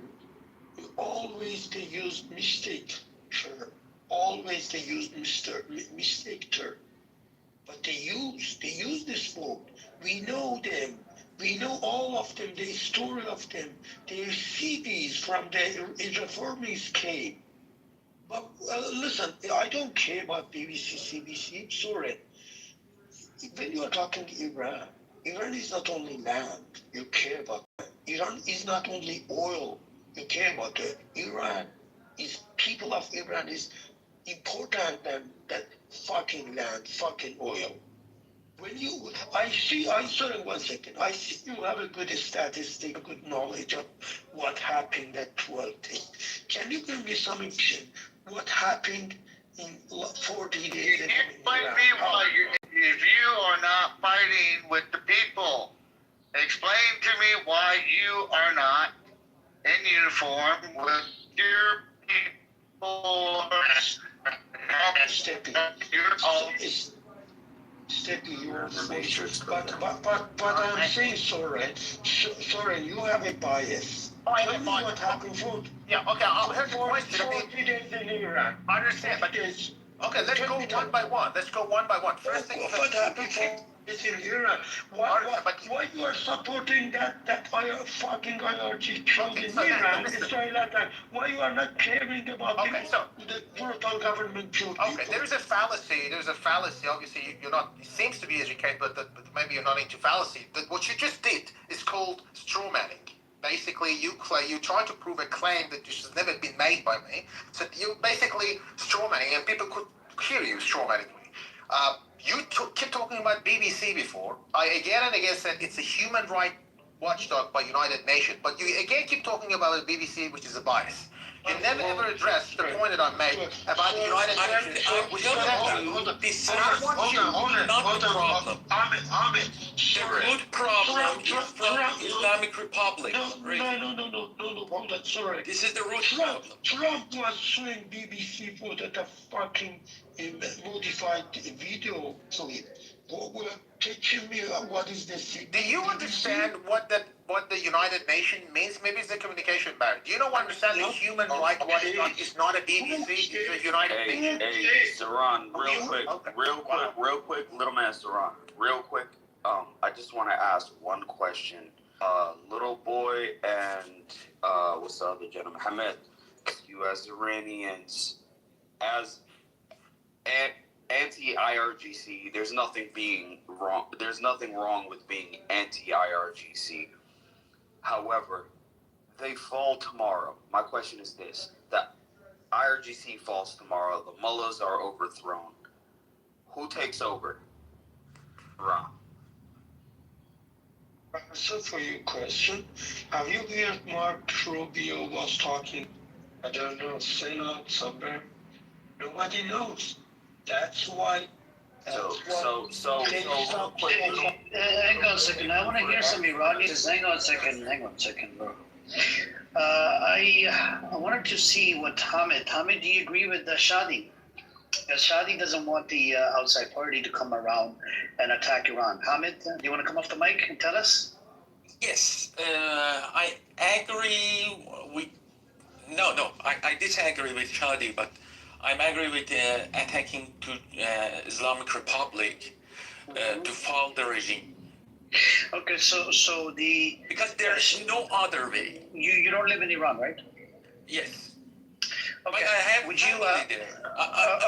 S14: Always they use mistake term. Always they use mistake term. But they use this word. We know them. We know all of them, the story of them. Their CDs from the reformist came. But listen, I don't care about BBC, CBC, sorry. When you are talking Iran, Iran is not only land, you care about that. Iran is not only oil, you care about that. Iran is, people of Iran is important than that fucking land, fucking oil. When you, sorry, 1 second. I see you have a good statistic, a good knowledge of what happened at 12 days. Can you give me some information? What happened in 40 days?
S9: Explain me why, if you are not fighting with the people, explain to me why you are not in uniform with your people.
S14: Stepping your matrix, but I'm saying sorry, you have a bias. Tell me what happened for.
S6: Yeah, okay, I'll hear your question.
S14: 40 days in Iran.
S6: I understand, but okay, let's go one by one. First thing,
S14: what happened for this in Iran? Why you are supporting that fucking IRG killed in Iran, Israel attack? Why you are not caring about the brutal government killed people?
S6: Okay, there's a fallacy. Obviously, you're not. It seems to be educated, but maybe you're not into fallacy. What you just did is called straw manning. Basically, you try to prove a claim that has never been made by me. So you basically straw manning, and people could hear you straw manning me. You keep talking about BBC before. I again and again said it's a human rights watchdog by United Nations, but you again keep talking about the BBC, which is a bias. You never ever addressed the point that I made about the United Nations.
S18: Not the problem. The root problem is from Islamic Republic.
S14: No, hold on, sorry.
S18: This is the root problem.
S14: Trump was suing BBC for that fucking modified video clip. Teaching me what is this?
S6: Do you understand what the United Nations means? Maybe it's a communication barrier. Do you know understand the human rights watchdog is not a BBC, it's a United Nations?
S19: Hey, Saran, real quick, little man Saran, real quick. I just want to ask one question. Little boy and what's the other gentleman? Hamed, you as Iranians, as anti-IRGC, there's nothing wrong with being anti-IRGC. However, they fall tomorrow. My question is this: that IRGC falls tomorrow, the mullahs are overthrown. Who takes over? Iran.
S14: So for your question, have you heard Mark Rubio was talking, I don't know, Senate somewhere? Nobody knows. That's why.
S1: Hang on a second. I want to hear some Iranians. Hang on a second, bro. I wanted to see what Hamid, do you agree with Shadi? Because Shadi doesn't want the outside party to come around and attack Iran. Hamid, do you want to come off the mic and tell us?
S18: Yes, I agree with... No, I disagree with Shadi, but I'm agree with attacking to Islamic Republic to fall the regime.
S1: Okay, so the
S18: because there's no other way.
S1: You don't live in Iran, right?
S18: Yes.
S1: Okay.
S18: But I have
S1: Would you
S18: family there.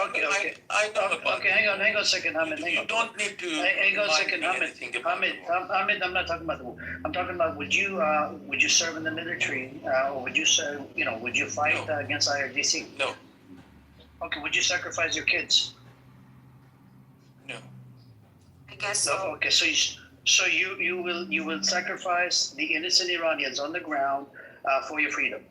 S1: okay.
S18: I know about.
S1: Okay, hang on a second, Hamid. Hang on.
S18: You don't need to.
S1: Hang on a second,
S18: remind me
S1: Hamid.
S18: anything about the war.
S1: Hamid, I'm not talking about the war. I'm talking about would you serve in the military or would you serve? Would you fight against IRGC?
S18: No.
S1: Okay. Would you sacrifice your kids?
S18: No.
S16: I guess
S1: No.
S16: so.
S1: Okay. So you will sacrifice the innocent Iranians on the ground for your freedom.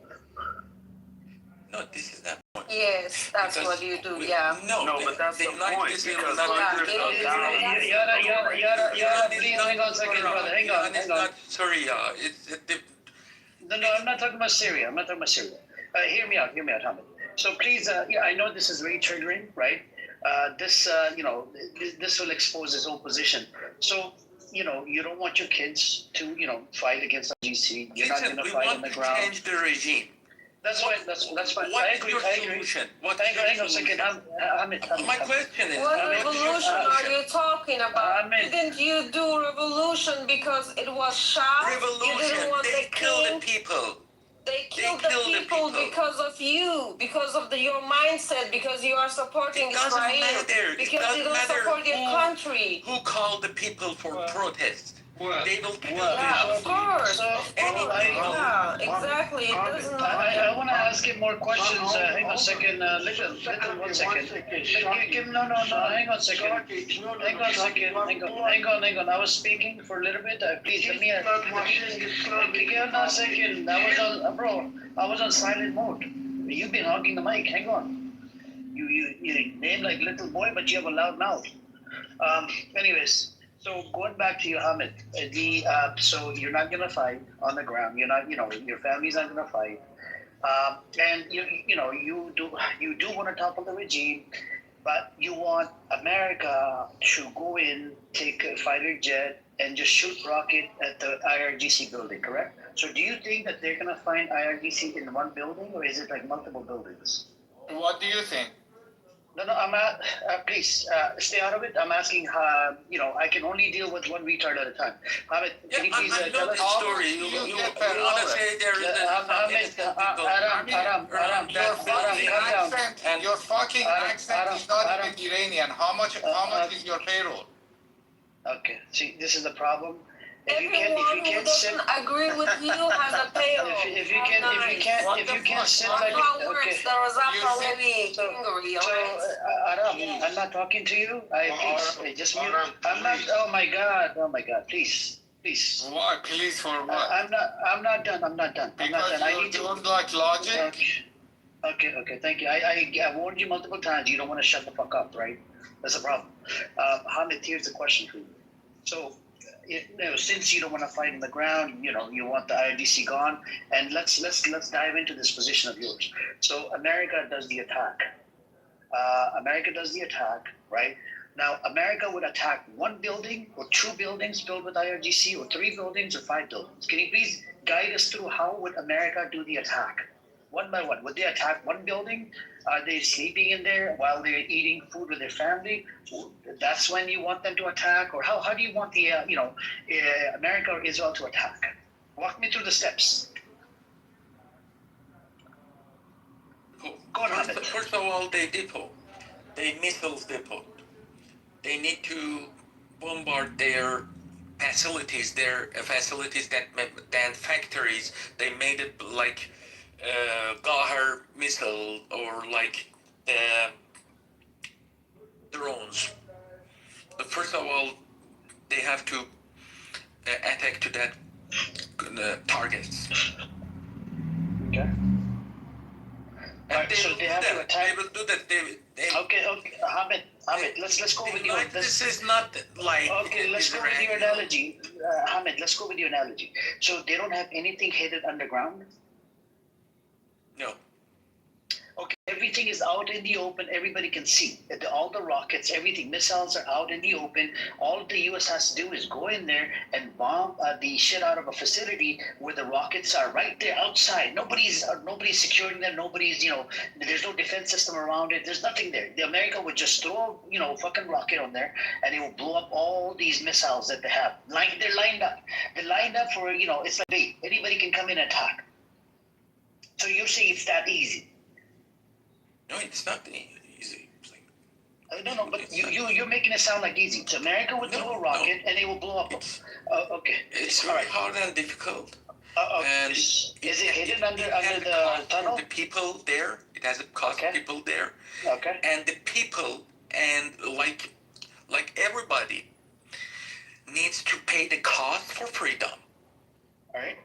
S18: No, this is not.
S16: Yes, that's
S18: Because
S16: what you do. Yeah.
S19: No, but that's the point, because hundreds of thousands.
S1: Yada, please hang on a second, brother. Hang on.
S18: Not Syria.
S1: No, I'm not talking about Syria. Hear me out, Hamid. So please, I know this is very triggering, right? This will expose his whole position. So, you don't want your kids to, fight against IGC. You're not going to fight on the ground.
S18: Change the regime.
S1: That's fine. That's fine. I agree.
S18: Solution?
S1: Hang on a second. Hamid.
S18: My question is,
S16: What revolution are you talking about? Didn't you do revolution because it was Shah? You didn't want
S18: they
S16: the
S18: kill
S16: king?
S18: the people.
S16: They killed the people because of you, because of your mindset, because you are supporting Israel, because you don't support your country.
S18: Who called the people for protest? They will kill
S16: Yeah, of course.
S1: Yeah,
S16: exactly. It doesn't matter.
S1: I want to ask him more questions. Hang on a second. Little, 1 second. No. Hang on a second. Hang on. I was speaking for a little bit. Please let me. Hang on a second. I was on silent mode. You've been hogging the mic. Hang on. You name like little boy, but you have a loud mouth. Anyways. So going back to you, Hamid, so you're not gonna fight on the ground. You're not, your family's not gonna fight, and you do want to topple the regime, but you want America to go in, take a fighter jet, and just shoot rocket at the IRGC building, correct? So do you think that they're gonna find IRGC in one building, or is it like multiple buildings?
S6: What do you think?
S1: No, I'm not. Please stay out of it. I'm asking. I can only deal with one retard at a time. Hamid, can you please tell us?
S18: Story. You want to say there is
S6: Your fucking accent is not even Iranian. How much is your payroll?
S1: Okay. See, this is the problem.
S16: Everyone who doesn't agree with you has a payroll.
S1: If you can't sit like
S16: okay. There was
S1: Aram, I'm not talking to you. Please just mute. I'm not. Oh my God. Please.
S6: What? Please for what?
S1: I'm not done.
S6: Because you don't like logic.
S1: Okay. Thank you. I warned you multiple times. You don't want to shut the fuck up, right? That's a problem. Hamid, here's the question for you. So. Since you don't want to fight on the ground, you want the IRGC gone, and let's dive into this position of yours. So America does the attack. Right? Now America would attack one building or two buildings built with IRGC, or three buildings or five buildings. Can you please guide us through how would America do the attack? One by one. Would they attack one building? Are they sleeping in there while they're eating food with their family? That's when you want them to attack? Or how do you want the, America or Israel to attack? Walk me through the steps. Go on, Hamid.
S18: First of all, they missiles depot. They need to bombard their facilities, that factories. They made it like Gahar missile or like drones. But first of all, they have to attack to that targets.
S1: Okay.
S18: And
S1: so they have to attack.
S18: They will do that.
S1: Okay, Hamid, let's go with you.
S18: This is not like.
S1: Okay, let's go with your analogy, Hamid. Let's go with your analogy. So they don't have anything hidden underground.
S18: No.
S1: Okay, everything is out in the open. Everybody can see all the rockets, everything, missiles are out in the open. All the U.S. has to do is go in there and bomb the shit out of a facility where the rockets are right there outside. Nobody's securing them. Nobody's, there's no defense system around it. There's nothing there. The America would just throw, a fucking rocket on there, and it will blow up all these missiles that they have. They're lined up. They're lined up for, it's like, hey, anybody can come in and attack. So you say it's that easy?
S18: No, it's not easy.
S1: No, but you're making it sound like easy. So America would throw a rocket and it will blow up. Okay.
S18: It's very hard and difficult. And
S1: is it hidden under the tunnel?
S18: The people there, it has a cost people there.
S1: Okay.
S18: And the people, and like everybody, needs to pay the cost for freedom.
S1: All right.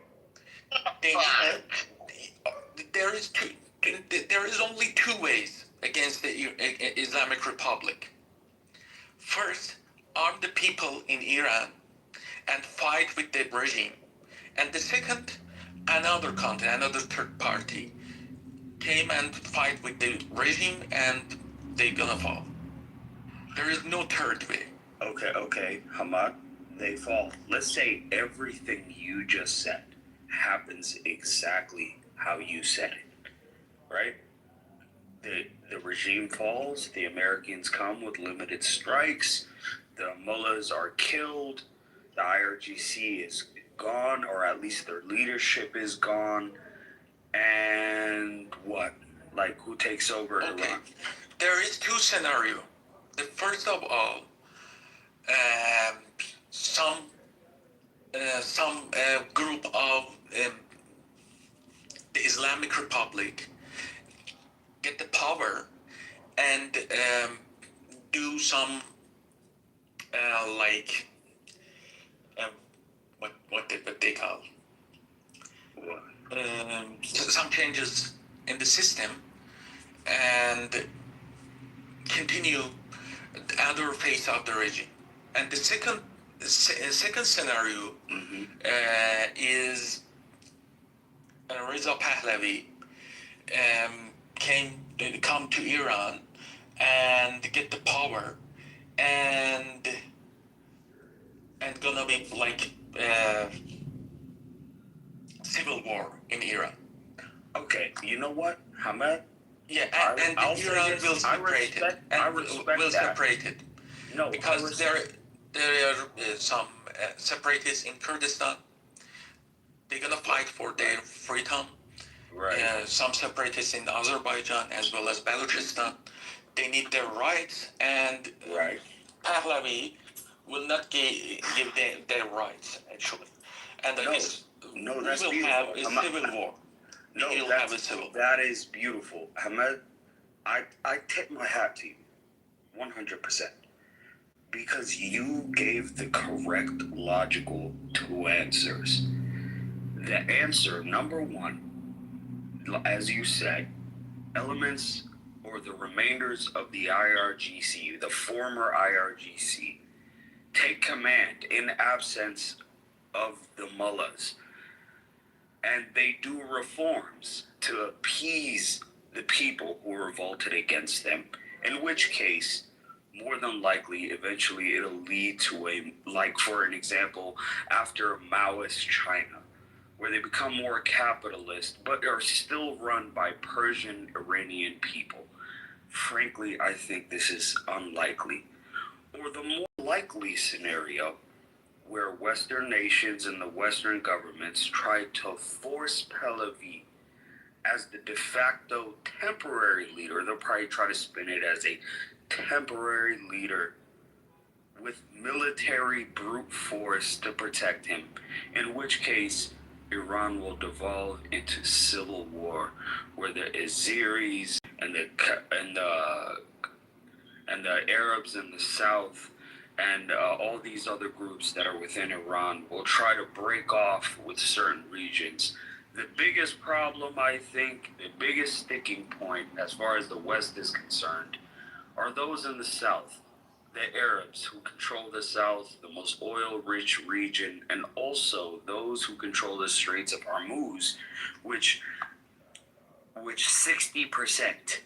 S18: There is only two ways against the Islamic Republic. First, arm the people in Iran and fight with the regime. And the second, another country, another third party came and fight with the regime and they're gonna fall. There is no third way.
S19: Okay, Hamad, they fall. Let's say everything you just said happens exactly how you said it, right? The regime falls, the Americans come with limited strikes, the mullahs are killed, the IRGC is gone, or at least their leadership is gone, and what? Like, who takes over Iran?
S18: There is two scenarios. The first of all, some group of the Islamic Republic get the power and do some what they call some changes in the system and continue the other phase of the regime. And the second scenario is Reza Pahlavi come to Iran and get the power and gonna be like civil war in Iran.
S19: Okay, you know what, Hamed?
S18: Yeah, and Iran will separate it. And will separate it.
S19: No,
S18: because there are some separatists in Kurdistan. They're gonna fight for their freedom.
S19: Right.
S18: Some separatists in Azerbaijan as well as Balochistan. They need their rights, and Pahlavi will not give their rights actually. And
S19: that's
S18: we will have a civil war.
S19: That is beautiful, Hamed. I tip my hat to you, 100%, because you gave the correct logical two answers. The answer number one, as you said, elements or the remainders of the IRGC, the former IRGC, take command in absence of the mullahs. And they do reforms to appease the people who revolted against them, in which case, more than likely, eventually it'll lead to for an example, after Maoist China, where they become more capitalist, but are still run by Persian Iranian people. Frankly, I think this is unlikely. Or the more likely scenario, where Western nations and the Western governments tried to force Pahlavi as the de facto temporary leader. They'll probably try to spin it as a temporary leader with military brute force to protect him, in which case Iran will devolve into civil war, where the Azeris and the Arabs in the south and all these other groups that are within Iran will try to break off with certain regions. The biggest problem, I think, the biggest sticking point as far as the West is concerned, are those in the south. The Arabs who control the south, the most oil-rich region, and also those who control the Straits of Hormuz, which 60%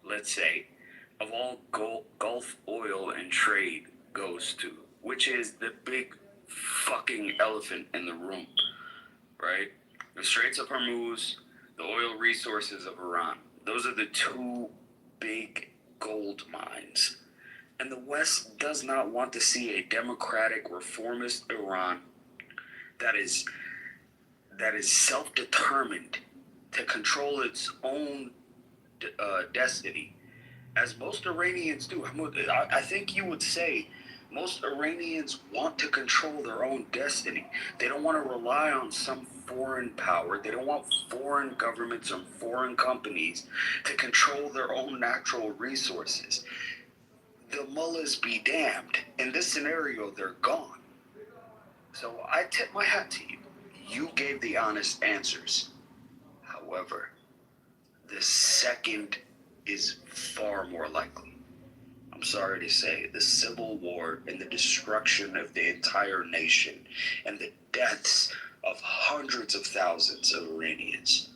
S20: let's say, of all Gulf oil and trade goes to, which is the big fucking elephant in the room, right? The Straits of Hormuz, the oil resources of Iran. Those are the two big gold mines. And the West does not want to see a democratic, reformist Iran that is self-determined to control its own destiny, as most Iranians do. I think you would say most Iranians want to control their own destiny. They don't want to rely on some foreign power. They don't want foreign governments or foreign companies to control their own natural resources. The mullahs be damned. In this scenario, they're gone. So I tip my hat to you. You gave the honest answers. However, the second is far more likely. I'm sorry to say, the civil war and the destruction of the entire nation and the deaths of hundreds of thousands of Iranians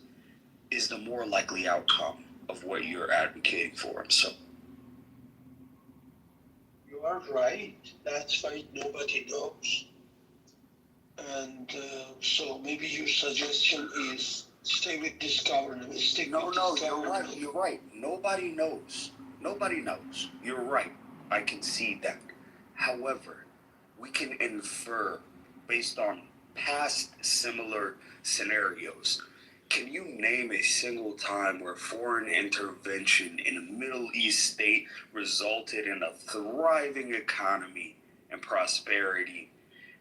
S20: is the more likely outcome of what you're advocating for. So
S14: you are right. That's why nobody knows. And so maybe your suggestion is stay with this government.
S20: You're right. Nobody knows. Nobody knows. You're right. I concede that. However, we can infer based on past similar scenarios. Can you name a single time where foreign intervention in a Middle East state resulted in a thriving economy and prosperity,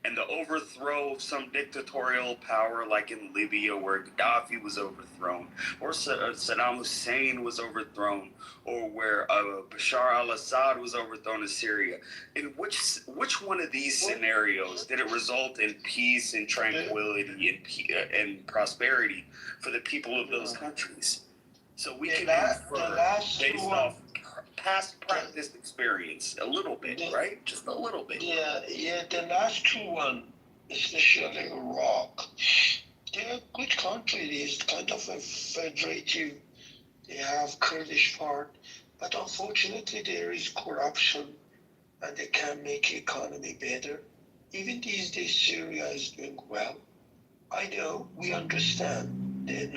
S20: and the overthrow of some dictatorial power like in Libya where Gaddafi was overthrown, or Saddam Hussein was overthrown, or where Bashar al-Assad was overthrown in Syria? In which one of these scenarios did it result in peace and tranquility and prosperity for the people of those countries? So we can infer based off past practiced experience a little bit, right? Just a little bit.
S14: Yeah, the last two one, especially Iraq, they're a good country. It's kind of a federative. They have Kurdish part, but unfortunately there is corruption, and they can't make economy better. Even these days, Syria is doing well. I know, we understand. They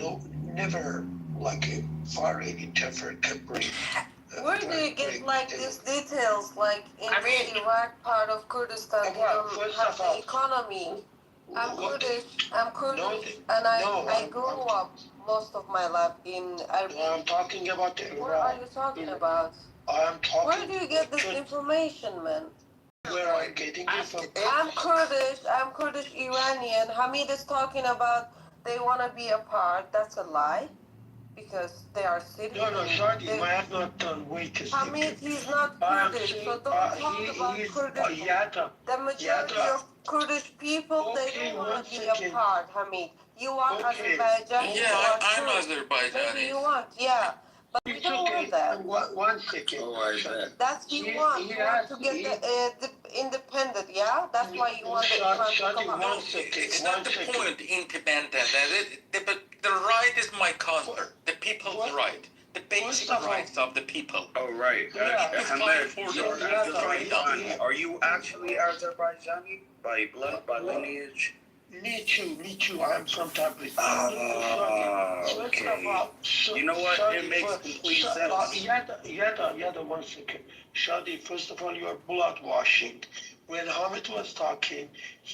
S14: never like a foreign interference can bring.
S16: Where do you get like these details? Like in the Iraq part of Kurdistan, they don't have the economy. I'm Kurdish, and I grew up most of my life in Iraq.
S14: No, I'm talking about Iraq.
S16: What are you talking about? Where do you get this information, man?
S14: Where I'm getting it from?
S16: I'm Kurdish Iranian. Hamid is talking about they want to be a part. That's a lie. Because they are sitting.
S14: No, Shadi, I have not done. Wait a second.
S16: Hamid, he's not Kurdish, so don't talk about Kurdish. The majority of Kurdish people, they don't want to be a part, Hamid. You want Azerbaijan,
S18: Yeah, I'm Azerbaijani.
S16: Maybe you want, yeah. But we don't want that.
S14: One second.
S20: Oh, I bet.
S16: That's what you want. You want to get the independent, yeah? That's why you want the Iran to come out.
S18: It's not the point, independent. The right is my concept. The people's right. The basic rights of the people.
S20: Oh, right. Ahmed, you're Azerbaijani. Are you actually Azerbaijani by blood, by lineage?
S14: Me too. I'm from Tabriz.
S20: Okay. You know what? It makes complete sense.
S14: Yada, 1 second. Shadi, first of all, you're blood washing. When Hamid was talking,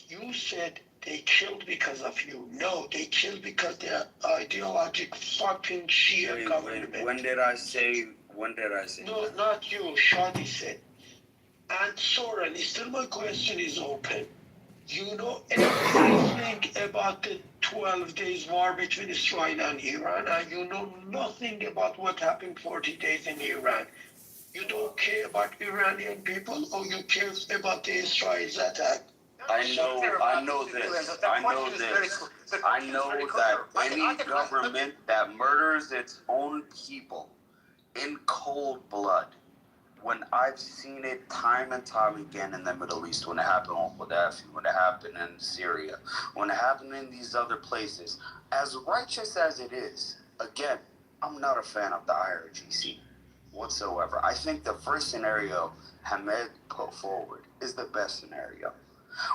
S14: you said they killed because of you. No, they killed because they're ideologic fucking Shia government.
S20: When did I say
S14: No,
S20: that?
S14: not you. Shadi said. And Soren, still my question is open. You know everything about the 12 days war between Israel and Iran, and you know nothing about what happened 40 days in Iran. You don't care about Iranian people, or you care about the Israel's attack?
S20: I know this. I know that any government that murders its own people in cold blood, when I've seen it time and time again in the Middle East, when it happened on Gaddafi, when it happened in Syria, when it happened in these other places, as righteous as it is, again, I'm not a fan of the IRGC. whatsoever. I think the first scenario Hamed put forward is the best scenario,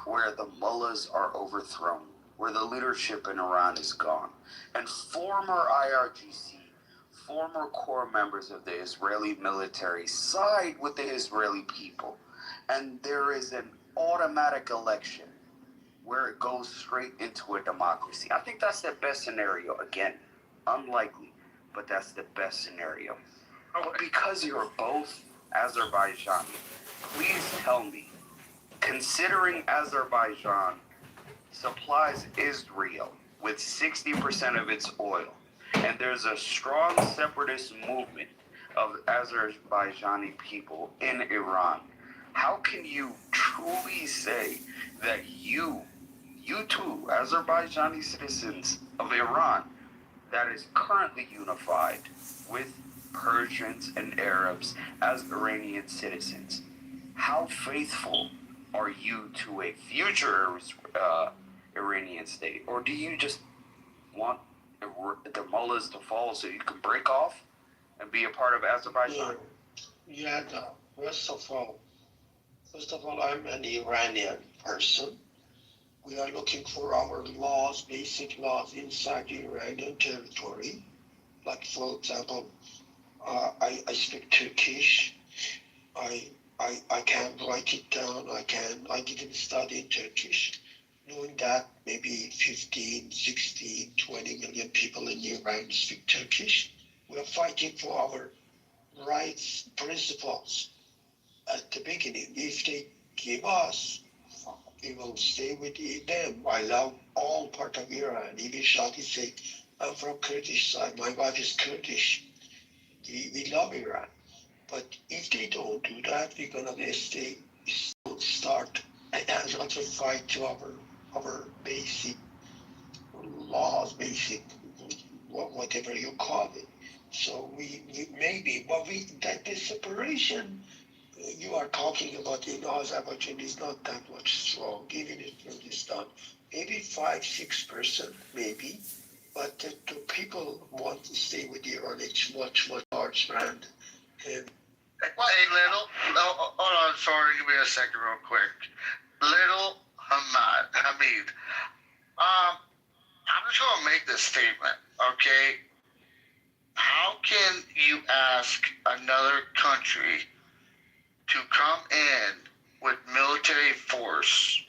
S20: where the mullahs are overthrown, where the leadership in Iran is gone, and former IRGC, former core members of the Israeli military side with the Israeli people, and there is an automatic election where it goes straight into a democracy. I think that's the best scenario. Again, unlikely, but that's the best scenario. But because you're both Azerbaijani, please tell me, considering Azerbaijan supplies Israel with 60% of its oil, and there's a strong separatist movement of Azerbaijani people in Iran, how can you truly say that you two, Azerbaijani citizens of Iran, that is currently unified with Persians and Arabs as Iranian citizens, how faithful are you to a future Iranian state? Or do you just want the mullahs to fall so you can break off and be a part of Azerbaijan?
S14: Yeah, first of all, I'm an Iranian person. We are looking for our laws, basic laws inside the Iranian territory. Like, for example, I speak Turkish. I can write it down. I didn't study Turkish. Knowing that maybe 15, 16, 20 million people in Iran speak Turkish, we are fighting for our rights, principles at the beginning. If they give us, we will stay with them. I love all part of Iran. Even Shadi said, I'm from Kurdish side. My wife is Kurdish. We love Iran. But if they don't do that, we're gonna start another fight to our basic laws, basic whatever you call it. So we maybe, but that the separation you are talking about in Azerbaijan is not that much strong, even in Kurdistan. Maybe 5-6%, maybe. But the people want to stay with Iran. It's much large land. And
S9: well, hey, hold on, sorry, give me a second real quick. Little Hamid. I'm just going to make this statement, okay? How can you ask another country to come in with military force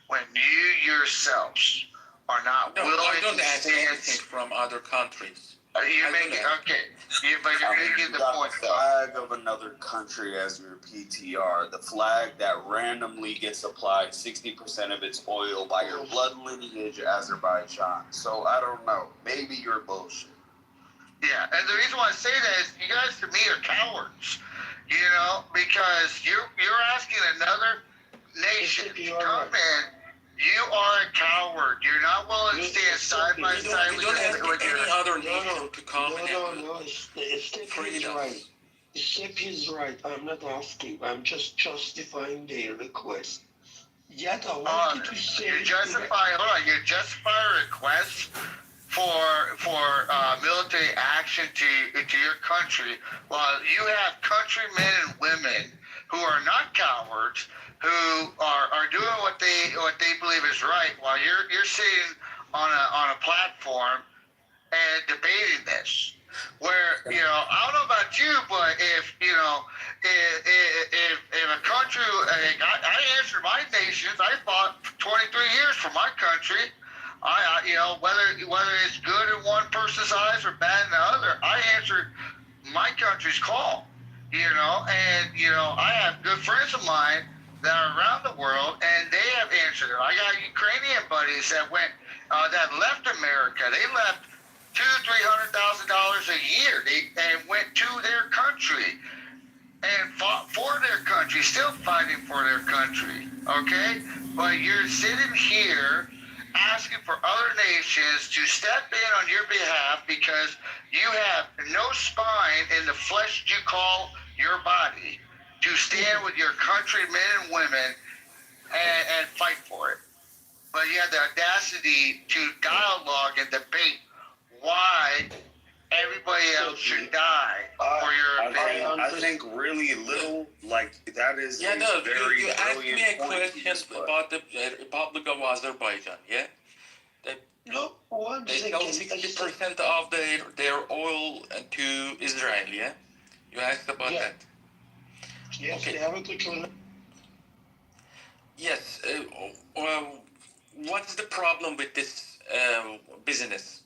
S9: when you yourselves are not willing
S18: I don't
S9: to
S18: ask
S9: stand
S18: anything from other countries.
S9: You're making but you're making the point.
S20: The flag of another country as your PTR, the flag that randomly gets applied 60% of its oil by your blood lineage, Azerbaijan. So I don't know. Maybe you're bullshit.
S9: Yeah, and the reason why I say that is you guys to me are cowards, because you're asking another nation to come in. You are a coward. You're not willing to stand side by side with
S18: any other nation to come
S14: No. Step is right. Step is right. I'm not asking. I'm just justifying their request. Yet I wanted to say
S9: you justify a request for military action to your country, while you have countrymen and women who are not cowards, who are doing what they believe is right, while you're sitting on a platform and debating this. Where I don't know about you, but if a country, I answered my nations. I fought 23 years for my country. Whether it's good in one person's eyes or bad in the other, I answered my country's call. I have good friends of mine that are around the world, and they have answered it. I got Ukrainian buddies that left America. They left $200,000-$300,000 a year. And went to their country and fought for their country, still fighting for their country. Okay, but you're sitting here asking for other nations to step in on your behalf because you have no spine in the flesh you call your body to stand with your countrymen and women and fight for it. But you have the audacity to dialogue and debate why everybody else should die for your opinion.
S18: 100%.
S20: I think really little, like, that is
S18: Yeah,
S20: a
S18: no,
S20: very
S18: you asked me a
S20: point
S18: question about the Republic of Azerbaijan, yeah?
S14: No, one
S18: They
S14: second.
S18: sell 60% of their oil to Israel, yeah? You asked about
S14: Yeah.
S18: that.
S14: Yes,
S18: Okay.
S14: they have a control.
S18: Yes. What's the problem with this business?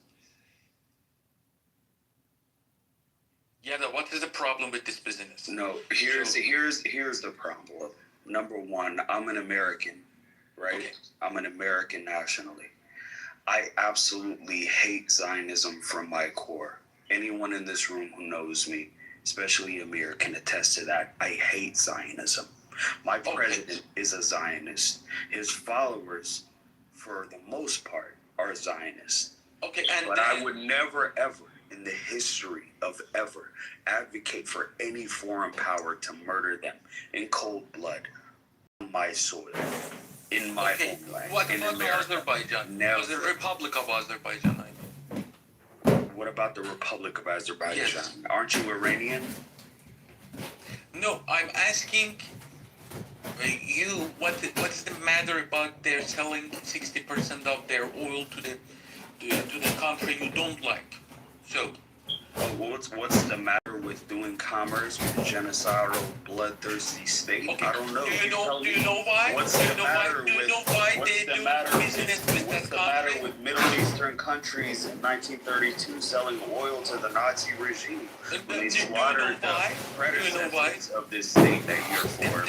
S18: Yeah, what is the problem with this business?
S20: No, here's the problem. Number one, I'm an American, right?
S18: Okay.
S20: I'm an American nationally. I absolutely hate Zionism from my core. Anyone in this room who knows me, especially Amir, can attest to that. I hate Zionism. My president is a Zionist. His followers, for the most part, are Zionists.
S18: Okay,
S20: but I would never, ever, in the history of ever, advocate for any foreign power to murder them in cold blood on my soil, in my homeland,
S18: What
S20: in
S18: about
S20: America.
S18: Azerbaijan?
S20: Never.
S18: The Republic of Azerbaijan, I know.
S20: What about the Republic of Azerbaijan?
S18: Yes.
S20: Aren't you Iranian?
S18: No, I'm asking you what is the matter about their selling 60% of their oil to the country you don't like? So.
S20: What's the matter with doing commerce with a genocidal, bloodthirsty state?
S18: Okay.
S20: I don't know.
S18: Do you know why?
S20: What's the matter with Middle Eastern countries in 1932 selling oil to the Nazi regime when they slaughtered the predecessors of this state that you're for?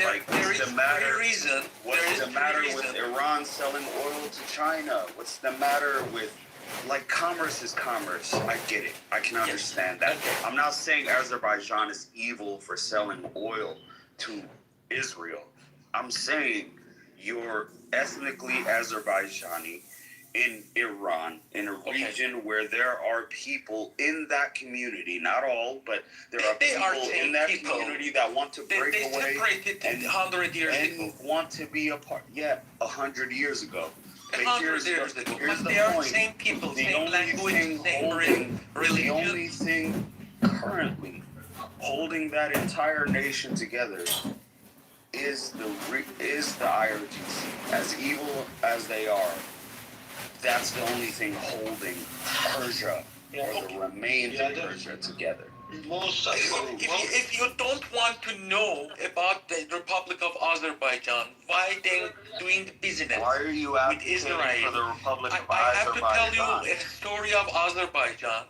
S20: What's the matter with Iran selling oil to China? What's the matter with commerce is commerce. I get it. I can understand that. I'm not saying Azerbaijan is evil for selling oil to Israel. I'm saying you're ethnically Azerbaijani in Iran, in a region where there are people in that community, not all, but there are people in that community that want to break away and
S18: 100 years ago.
S20: Want to be a part. Yeah, 100 years ago. But here's the
S18: point.
S20: Same people, same language, same religion. The only thing currently holding that entire nation together is the IRGC. As evil as they are, that's the only thing holding Persia or the remains of Persia together.
S18: If you don't want to know about the Republic of Azerbaijan, why they doing business
S20: why are you
S18: with Israel?
S20: For the Republic of
S18: I have to
S20: Azerbaijan?
S18: tell you a story of Azerbaijan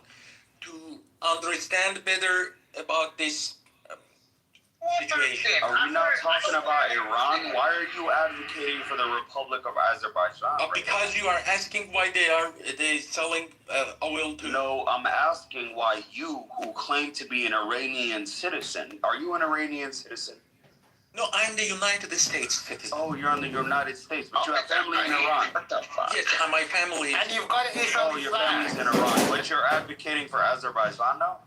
S18: to understand better about this situation.
S20: Are we not talking about Iran? Why are you advocating for the Republic of Azerbaijan?
S18: Because you are asking why they selling oil to.
S20: No, I'm asking why you, who claim to be an Iranian citizen, are you an Iranian citizen?
S18: No, I'm the United States citizen.
S20: Oh, you're in the United States, but you have family in Iran. What the fuck?
S18: Yes, my family.
S6: And you've got to
S20: your family's in Iran, but you're advocating for Azerbaijan now?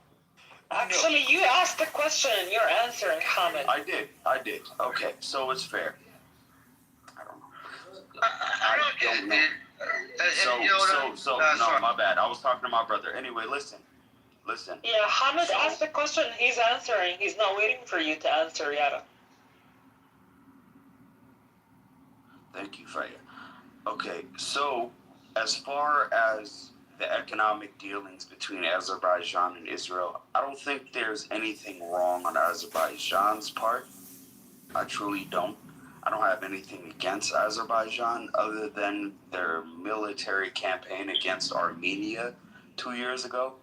S8: Actually, you asked the question and you're answering, Hamid.
S20: I did. Okay, so it's fair. I don't know. I don't know. No, my bad. I was talking to my brother. Anyway, listen.
S8: Yeah, Hamid asked the question and he's answering. He's not waiting for you to answer, Yada.
S20: Thank you, Freya. Okay, so as far as the economic dealings between Azerbaijan and Israel, I don't think there's anything wrong on Azerbaijan's part. I truly don't. I don't have anything against Azerbaijan other than their military campaign against Armenia 2 years ago.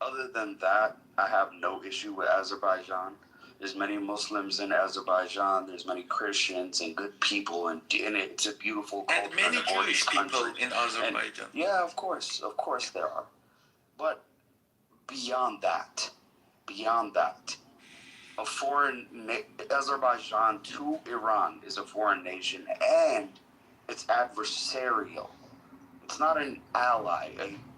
S20: Other than that, I have no issue with Azerbaijan. There's many Muslims in Azerbaijan. There's many Christians and good people, and it's a beautiful culture.
S18: And many Jewish people in Azerbaijan.
S20: Yeah, of course there are. But beyond that, Azerbaijan to Iran is a foreign nation, and it's adversarial. It's not an ally,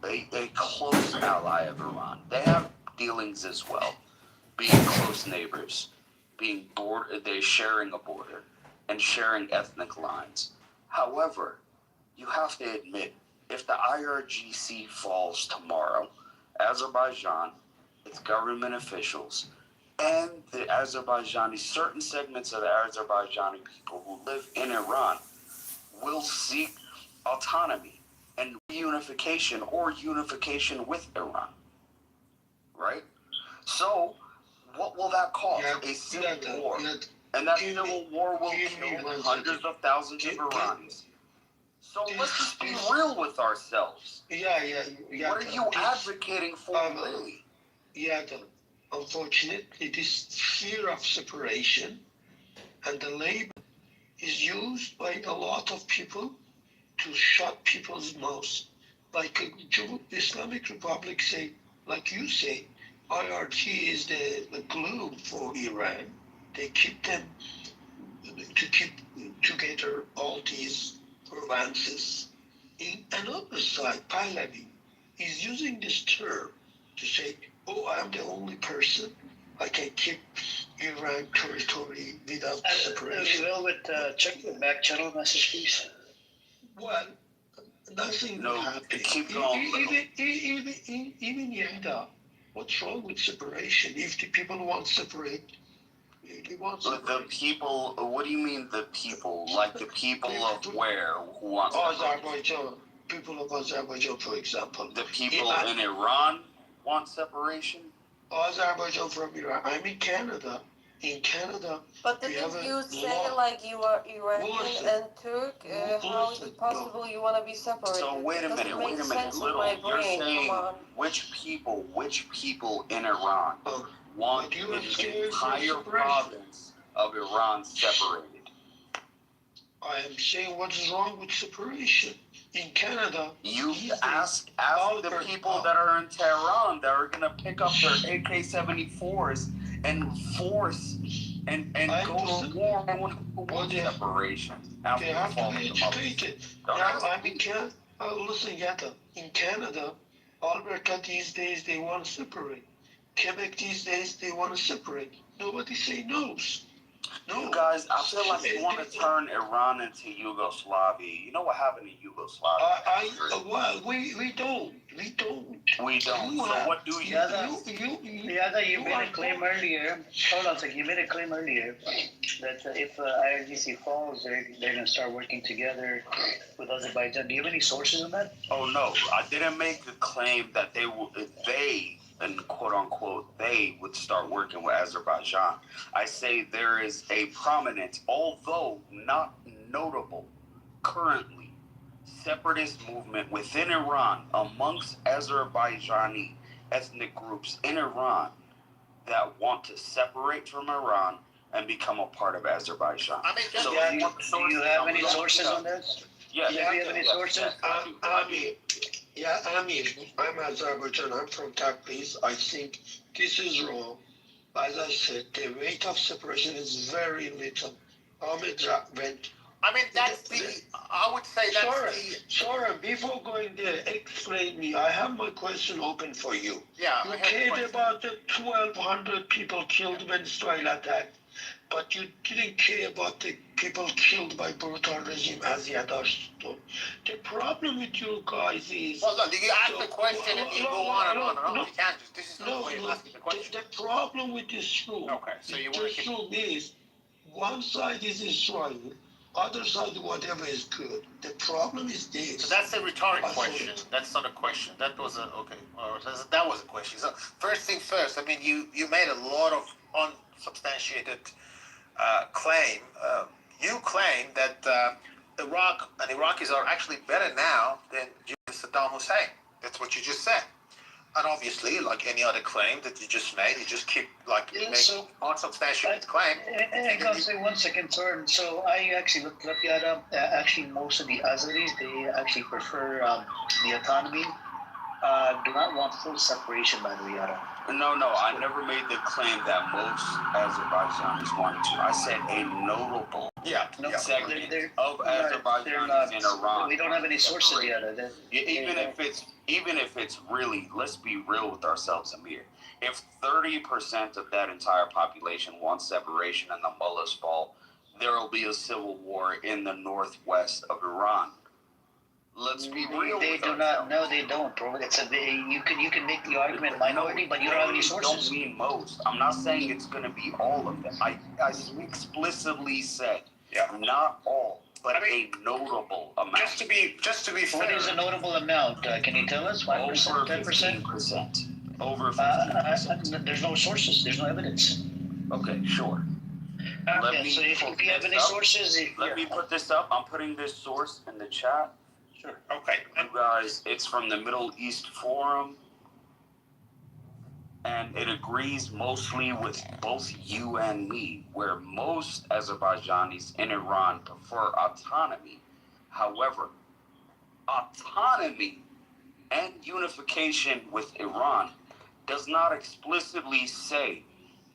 S20: a close ally of Iran. They have dealings as well. Being close neighbors, they sharing a border and sharing ethnic lines. However, you have to admit, if the IRGC falls tomorrow, Azerbaijan, its government officials,
S19: and the Azerbaijani, certain segments of the Azerbaijani people who live in Iran will seek autonomy and reunification or unification with Iran, right? So, what will that cause? A civil war. And that civil war will kill hundreds of thousands of Iranians. So let's just be real with ourselves.
S14: Yeah.
S19: What are you advocating for, really?
S14: Yeah, unfortunately, this fear of separation and the label is used by a lot of people to shut people's mouths. Like Islamic Republic say, like you say, IRT is the glue for Iran. They keep them to keep together all these provinces. In another side, Pahlavi is using this term to say, oh, I'm the only person I can keep Iran territory without separation.
S1: Check the back channel message, please.
S14: Well, nothing will happen.
S19: Keep going.
S14: Even Yanda, what's wrong with separation? If the people want to separate, they want to separate.
S19: The people, what do you mean the people? Like the people of where? Who want
S14: Azerbaijan. People of Azerbaijan, for example.
S19: The people in Iran want separation?
S14: Azerbaijan from Iran. I'm in Canada. In Canada,
S16: but didn't you say like you are Iranian and Turk? How is it possible you want to be separated?
S19: So wait a minute, Little, you're saying which people in Iran want the entire province of Iran separated?
S14: I am saying what's wrong with separation. In Canada,
S19: you ask the people that are in Tehran that are going to pick up their AK-74s and force and go to war with separation.
S14: They have to be educated. I'm in Canada. Listen, Yata. In Canada, Alberta these days they want to separate. Quebec these days they want to separate. Nobody say no's. No.
S19: You guys, I feel like you want to turn Iran into Yugoslavia. You know what happened in Yugoslavia?
S14: Well, we don't. We don't.
S19: So what do you do?
S1: You made a claim earlier. Hold on a second. You made a claim earlier that if IRGC falls, they're going to start working together with Azerbaijan. Do you have any sources on that?
S19: Oh, no. I didn't make the claim that they and quote unquote, they would start working with Azerbaijan. I say there is a prominent, although not notable, currently separatist movement within Iran amongst Azerbaijani ethnic groups in Iran that want to separate from Iran and become a part of Azerbaijan.
S1: I mean, do you have any sources on this?
S19: Yeah.
S1: Do you have any sources?
S14: I'm Azerbaijan. I'm from Tabriz. I think this is wrong. As I said, the rate of separation is very little. Ahmed went.
S6: I mean, I would say that's
S14: Soren, before going there, explain me. I have my question open for you.
S6: Yeah.
S14: You cared about the 1,200 people killed when Israel attacked, but you didn't care about the people killed by brutal regime as Yadash. The problem with you guys is...
S6: Hold on, you ask the question and you go on and on and on. You can't just, this is not the way of asking the question.
S14: The problem with this room, this room is, one side is Israel, other side whatever is good. The problem is this.
S6: So that's a rhetoric question. That's not a question. That was a that was a question. So first thing first, I mean, you made a lot of unsubstantiated claim. You claim that Iraq and Iraqis are actually better now than Saddam Hussein. That's what you just said. And obviously, like any other claim that you just made, you just keep making unsubstantiated claim.
S1: And I'll say 1 second, sir. So I actually looked up Yada. Actually, most of the Azeris, they actually prefer the autonomy. Do not want full separation, by the way, Yada.
S19: No, I never made the claim that most Azerbaijanis wanted to. I said a notable segment of Azerbaijanis in Iran.
S1: We don't have any sources yet.
S19: Even if it's really, let's be real with ourselves, Amir. If 30% of that entire population wants separation and the mullahs fall, there will be a civil war in the northwest of Iran. Let's be real.
S1: They do not. No, they don't, bro. It's you can make the argument minority, but you don't have any sources.
S19: Don't mean most. I'm not saying it's going to be all of them. I explicitly said not all, but a notable amount.
S6: Just to be fair.
S1: What is a notable amount? Can you tell us? 5%, 10%?
S19: 15%. Over 15%.
S1: There's no sources. There's no evidence.
S19: Okay, sure.
S1: Okay, so if you have any sources,
S19: let me put this up. I'm putting this source in the chat.
S6: Sure. Okay.
S19: You guys, it's from the Middle East Forum, and it agrees mostly with both you and me, where most Azerbaijanis in Iran prefer autonomy. However, autonomy and unification with Iran does not explicitly say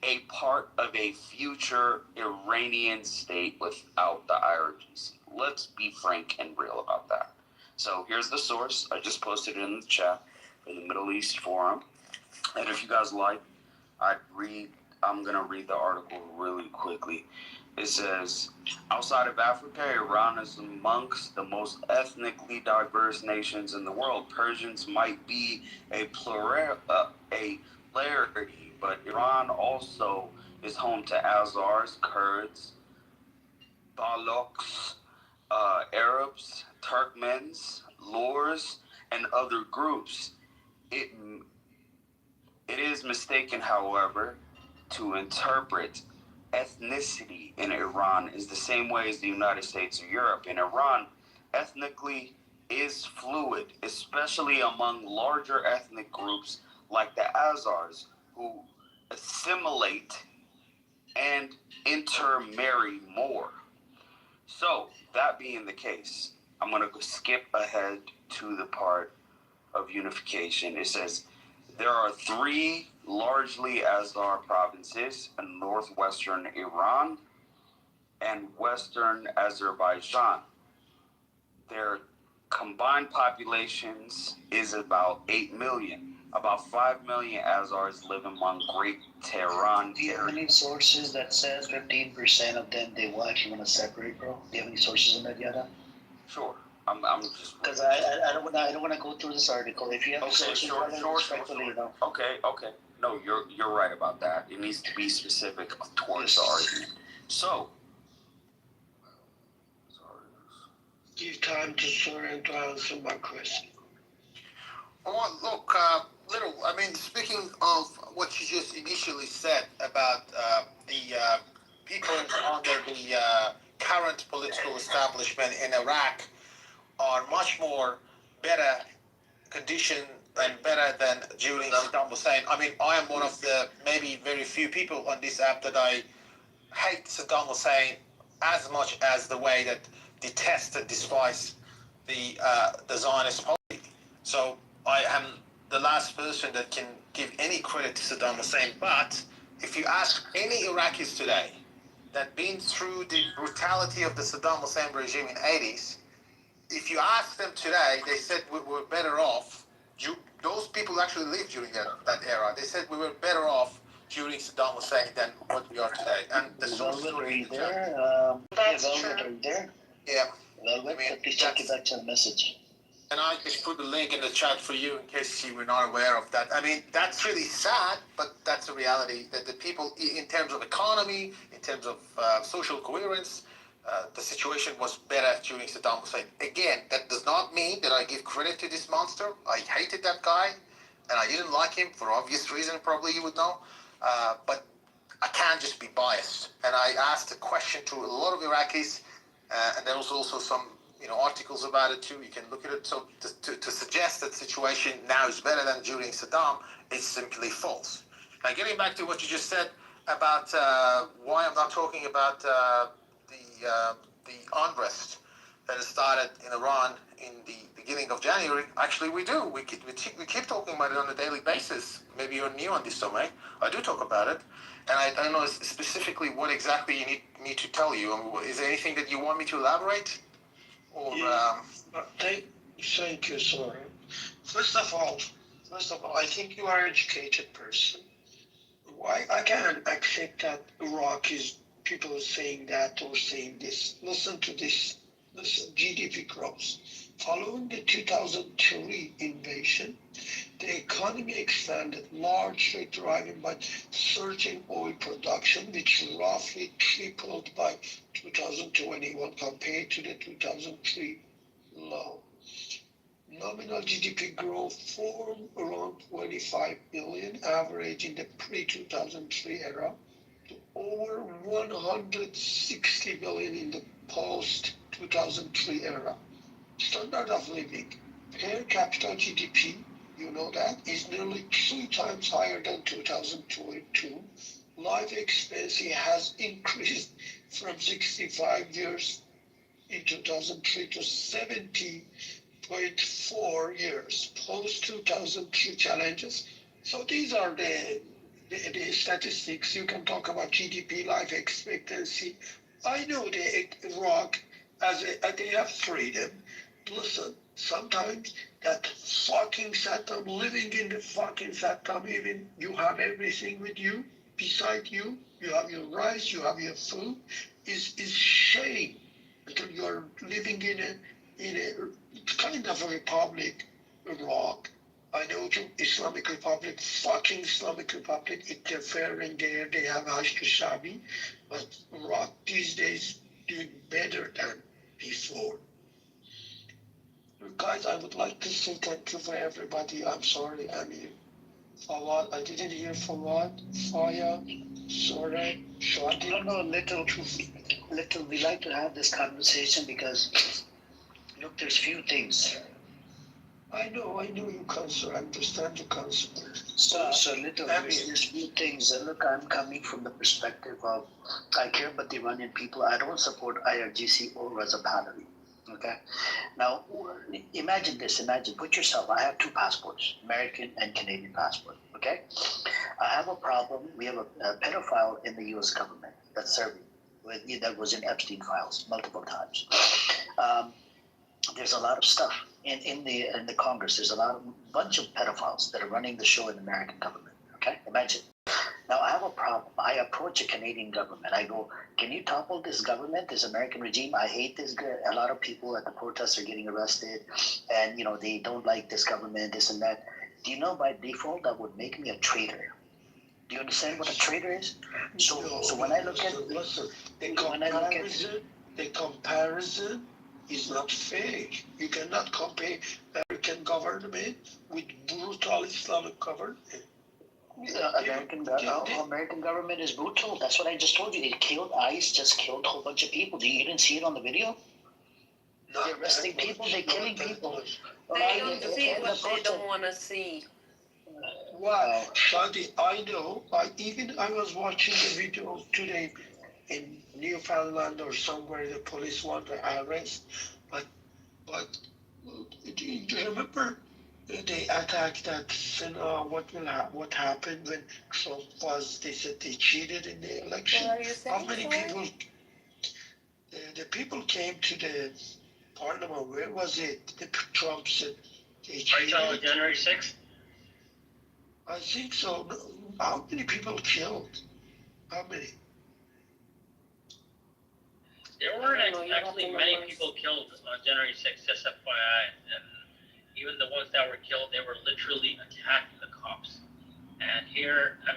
S19: a part of a future Iranian state without the IRGC. Let's be frank and real about that. So here's the source. I just posted it in the chat for the Middle East Forum. And if you guys like, I'm going to read the article really quickly. It says, outside of Africa, Iran is amongst the most ethnically diverse nations in the world. Persians might be a rarity, but Iran also is home to Azars, Kurds, Balochs, Arabs, Turkmens, Lurs, and other groups. It is mistaken, however, to interpret ethnicity in Iran is the same way as the United States or Europe. In Iran, ethnically is fluid, especially among larger ethnic groups like the Azars, who assimilate and intermarry more. So, that being the case, I'm going to skip ahead to the part of unification. It says, there are 3 largely Azar provinces in northwestern Iran and western Azerbaijan. Their combined populations is about 8 million. About 5 million Azars live among Great Tehran.
S1: Do you have any sources that says 15% of them they will actually want to separate, bro? Do you have any sources on that, Yada?
S19: Sure. I'm just
S1: because I don't want to go through this article. If you have sources,
S19: sure. Okay. No, you're right about that. It needs to be specific towards the argument. So,
S14: give time to Soren to answer my question.
S6: Well, look, speaking of what you just initially said about the people under the current political establishment in Iraq are much more better conditioned and better than during Saddam Hussein. I mean, I am one of the maybe very few people on this app that I hate Saddam Hussein as much as the way that detest and despise the Zionist party. So I am the last person that can give any credit to Saddam Hussein. But if you ask any Iraqis today that been through the brutality of the Saddam Hussein regime in the 80s, if you ask them today, they said we were better off. Those people actually lived during that era. They said we were better off during Saddam Hussein than what we are today. And the source
S1: are you there?
S8: That's
S1: true. Are you there?
S6: Yeah.
S1: Please check it back to the message.
S6: And I just put the link in the chat for you in case you were not aware of that. I mean, that's really sad, but that's the reality that the people, in terms of economy, in terms of social coherence, the situation was better during Saddam Hussein. Again, that does not mean that I give credit to this monster. I hated that guy, and I didn't like him for obvious reason, probably you would know. But I can't just be biased. And I asked a question to a lot of Iraqis, and there was also some articles about it too. You can look at it. So to suggest that the situation now is better than during Saddam is simply false. Now, getting back to what you just said about why I'm not talking about the unrest that has started in Iran in the beginning of January. Actually, we do. We keep talking about it on a daily basis. Maybe you're new on this domain. I do talk about it. And I don't know specifically what exactly you need me to tell you. Is there anything that you want me to elaborate? Or,
S14: Thank you, Soren. First of all, I think you are an educated person. Why I can't accept that Iraq is people are saying that or saying this. Listen to this. Listen, GDP growth. Following the 2003 invasion, the economy expanded, largely driven by surging oil production, which roughly tripled by 2021 compared to the 2003 low. Nominal GDP growth from around 25 billion average in the pre-2003 era to over 160 billion in the post-2003 era. Standard of living per capita GDP, you know that, is nearly 3 times higher than 2022. Life expectancy has increased from 65 years in 2003 to 70.4 years post 2003 challenges. So these are the statistics. You can talk about GDP, life expectancy. I know Iraq, they have freedom. Listen, sometimes that fucking Saddam, living in the fucking Saddam, even you have everything with you, beside you, you have your rice, you have your food, is shame. Because you're living in a kind of a republic, Iraq. I know Islamic Republic, fucking Islamic Republic, interfering there, they have Hashd-e-Shabi, but Iraq these days doing better than before. Guys, I would like to say thank you for everybody. I'm sorry, Fawad, I didn't hear Fawad, Faya, sorry, Shadi.
S1: No, little, we like to have this conversation because, look, there's few things.
S14: I know you concern, I understand your concern.
S1: So little, there's few things. Look, I'm coming from the perspective of, I care about the Iranian people. I don't support IRGC or Reza Pahlavi. Okay. Now, imagine this. Put yourself. I have 2 passports, American and Canadian passport. Okay. I have a problem. We have a pedophile in the U.S. government that's serving that was in Epstein files multiple times. There's a lot of stuff in the Congress. There's a bunch of pedophiles that are running the show in the American government. Okay. Imagine. Now, I have a problem. I approach a Canadian government. I go, can you topple this government, this American regime? I hate this. A lot of people at the protests are getting arrested, and, they don't like this government, this and that. Do you know by default that would make me a traitor? Do you understand what a traitor is? So when I look at...
S14: the comparison is not fair. You cannot compare American government with brutal Islamic government.
S1: American government is brutal. That's what I just told you. ICE just killed a whole bunch of people. You didn't see it on the video? They're arresting people. They're killing people.
S16: They don't see what they don't want to see.
S14: Wow, Shadi, I know. I was watching the video today in Newfoundland or somewhere. The police want to arrest, but do you remember? They attacked that what happened when Trump they said they cheated in the election. How many people, the people came to the parliament, where was it? Trump said they cheated.
S21: Right on January 6th?
S14: I think so. How many people killed? How many?
S21: There weren't actually many people killed on January 6th, just FYI. And even the ones that were killed, they were literally attacking the cops. And here, I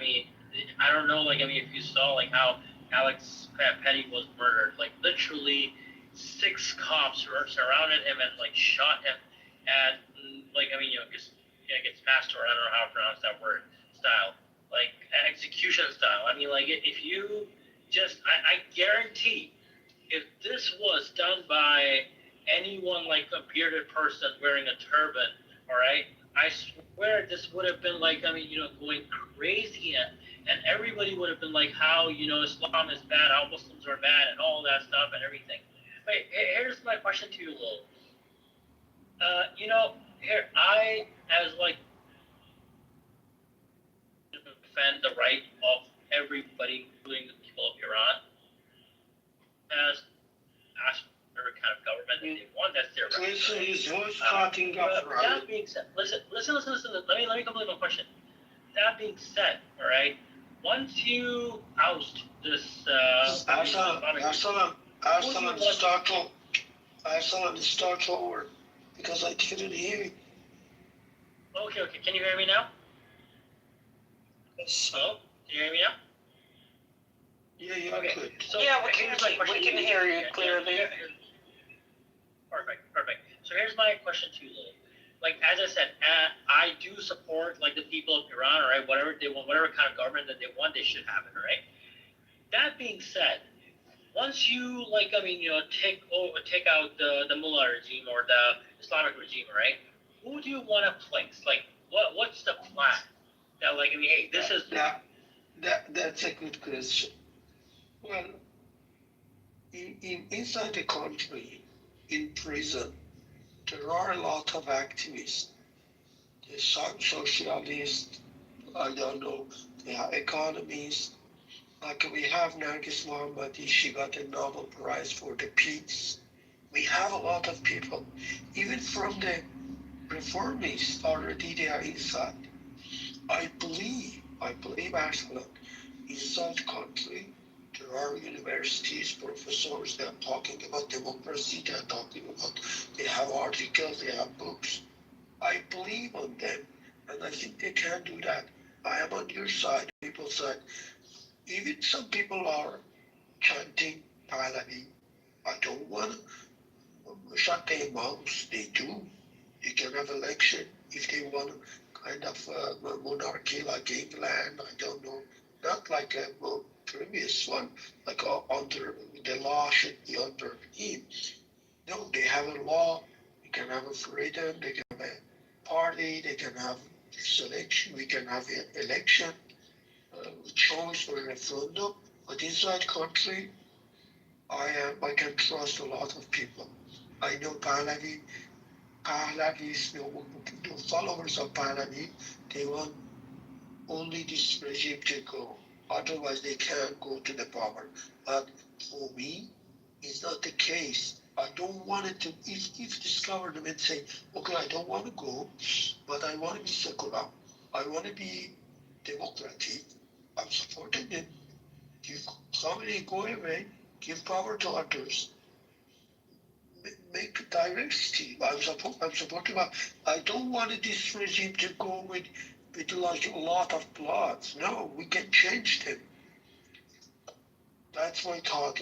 S21: don't know, if you saw, how Alex Petty was murdered, literally 6 cops surrounded him and, shot him. And, gets smashed, or I don't know how to pronounce that word, style. Execution style. If you just, I guarantee, if this was done by anyone a bearded person wearing a turban, all right, I swear this would have been going crazy, and everybody would have been how, Islam is bad, how Muslims are bad, and all that stuff and everything. Wait, here's my question to you, Lil. Here, I, as defend the right of everybody, including the people of Iran, as ask whatever kind of government they want. That's their right. That being said, listen. Let me complete my question. That being said, all right, once you oust this,
S14: Arsalan, start over. because I couldn't hear you.
S21: Okay. Can you hear me now?
S14: Yes.
S21: Hello? Can you hear me now?
S14: Yeah,
S21: Okay.
S14: good.
S21: So
S8: Yeah, we
S21: here's my question.
S8: we can hear you
S21: Yeah,
S8: clearly.
S21: Perfect. So here's my question to you, Lily. Like as I said, I do support like the people of Iran, all right? Whatever they want, whatever kind of government that they want, they should have it, all right? That being said, once you take out the mullah regime or the Islamic regime, right? Who do you want to place? Like what's the plan? That like hey, this is
S14: That's a good question. Well, inside the country, in prison, there are a lot of activists. The socialists, I don't know, they are economists. Like we have Nargis Mohammadi, she got a Nobel Prize for the peace. We have a lot of people, even from the reformists already they are inside. I believe actually inside country there are universities, professors, they are talking about democracy, they are talking about, they have articles, they have books. I believe on them, and I think they can do that. I am on your side, people's side. Even some people are chanting Pahlavi. I don't want to shut their mouths. They do. You can have election if they want kind of monarchy like England. I don't know. Not like a previous one, like under the law should be under him. No, they have a law. You can have a freedom. They can have a party. They can have selection. We can have an election, choice or referendum. But inside country, I can trust a lot of people. I know Pahlavis, the followers of Pahlavi, they want only this regime to go. Otherwise, they can't go to the power. But for me, it's not the case. I don't want it to, if this government say, okay, I don't want to go, but I want to be secular. I want to be democratic. I'm supporting them. Give somebody go away, give power to others, make diversity. I'm supporting. I don't want this regime to go with like a lot of bloods. No, we can change them. That's my thought.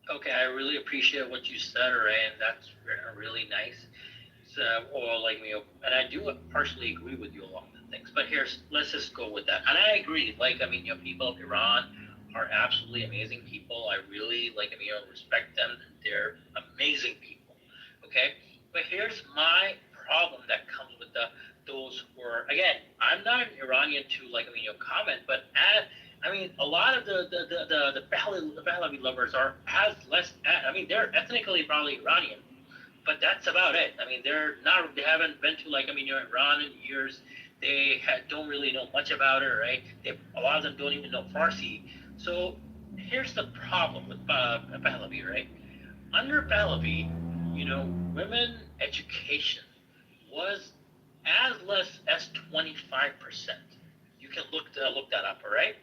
S21: okay. I really appreciate what you said, Ray, and that's really nice. So, or like me, and I do partially agree with you along the things. But let's just go with that. And I agree. Like people of Iran are absolutely amazing people. I really respect them. They're amazing people. Okay, but here's my problem that comes with those who are, again, I'm not an Iranian to comment, but a lot of the Pahlavi lovers are as less. They're ethnically probably Iranian, but that's about it. They haven't been to Iran in years. They don't really know much about it, right? A lot of them don't even know Farsi. So here's the problem with Pahlavi, right? Under Pahlavi, women education was as less as 25%. You can look that up, all right?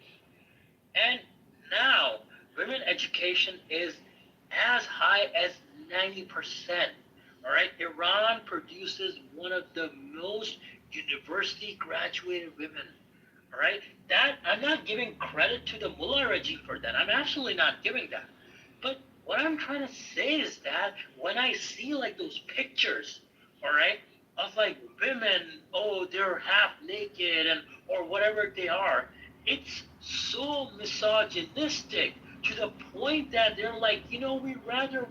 S21: And now women education is as high as 90%. All right, Iran produces one of the most university graduated women. All right, that I'm not giving credit to the mullah regime for that. I'm absolutely not giving that. But what I'm trying to say is that when I see those pictures, all right, of women, oh, they're half naked and or whatever they are, it's so misogynistic to the point that they're we'd rather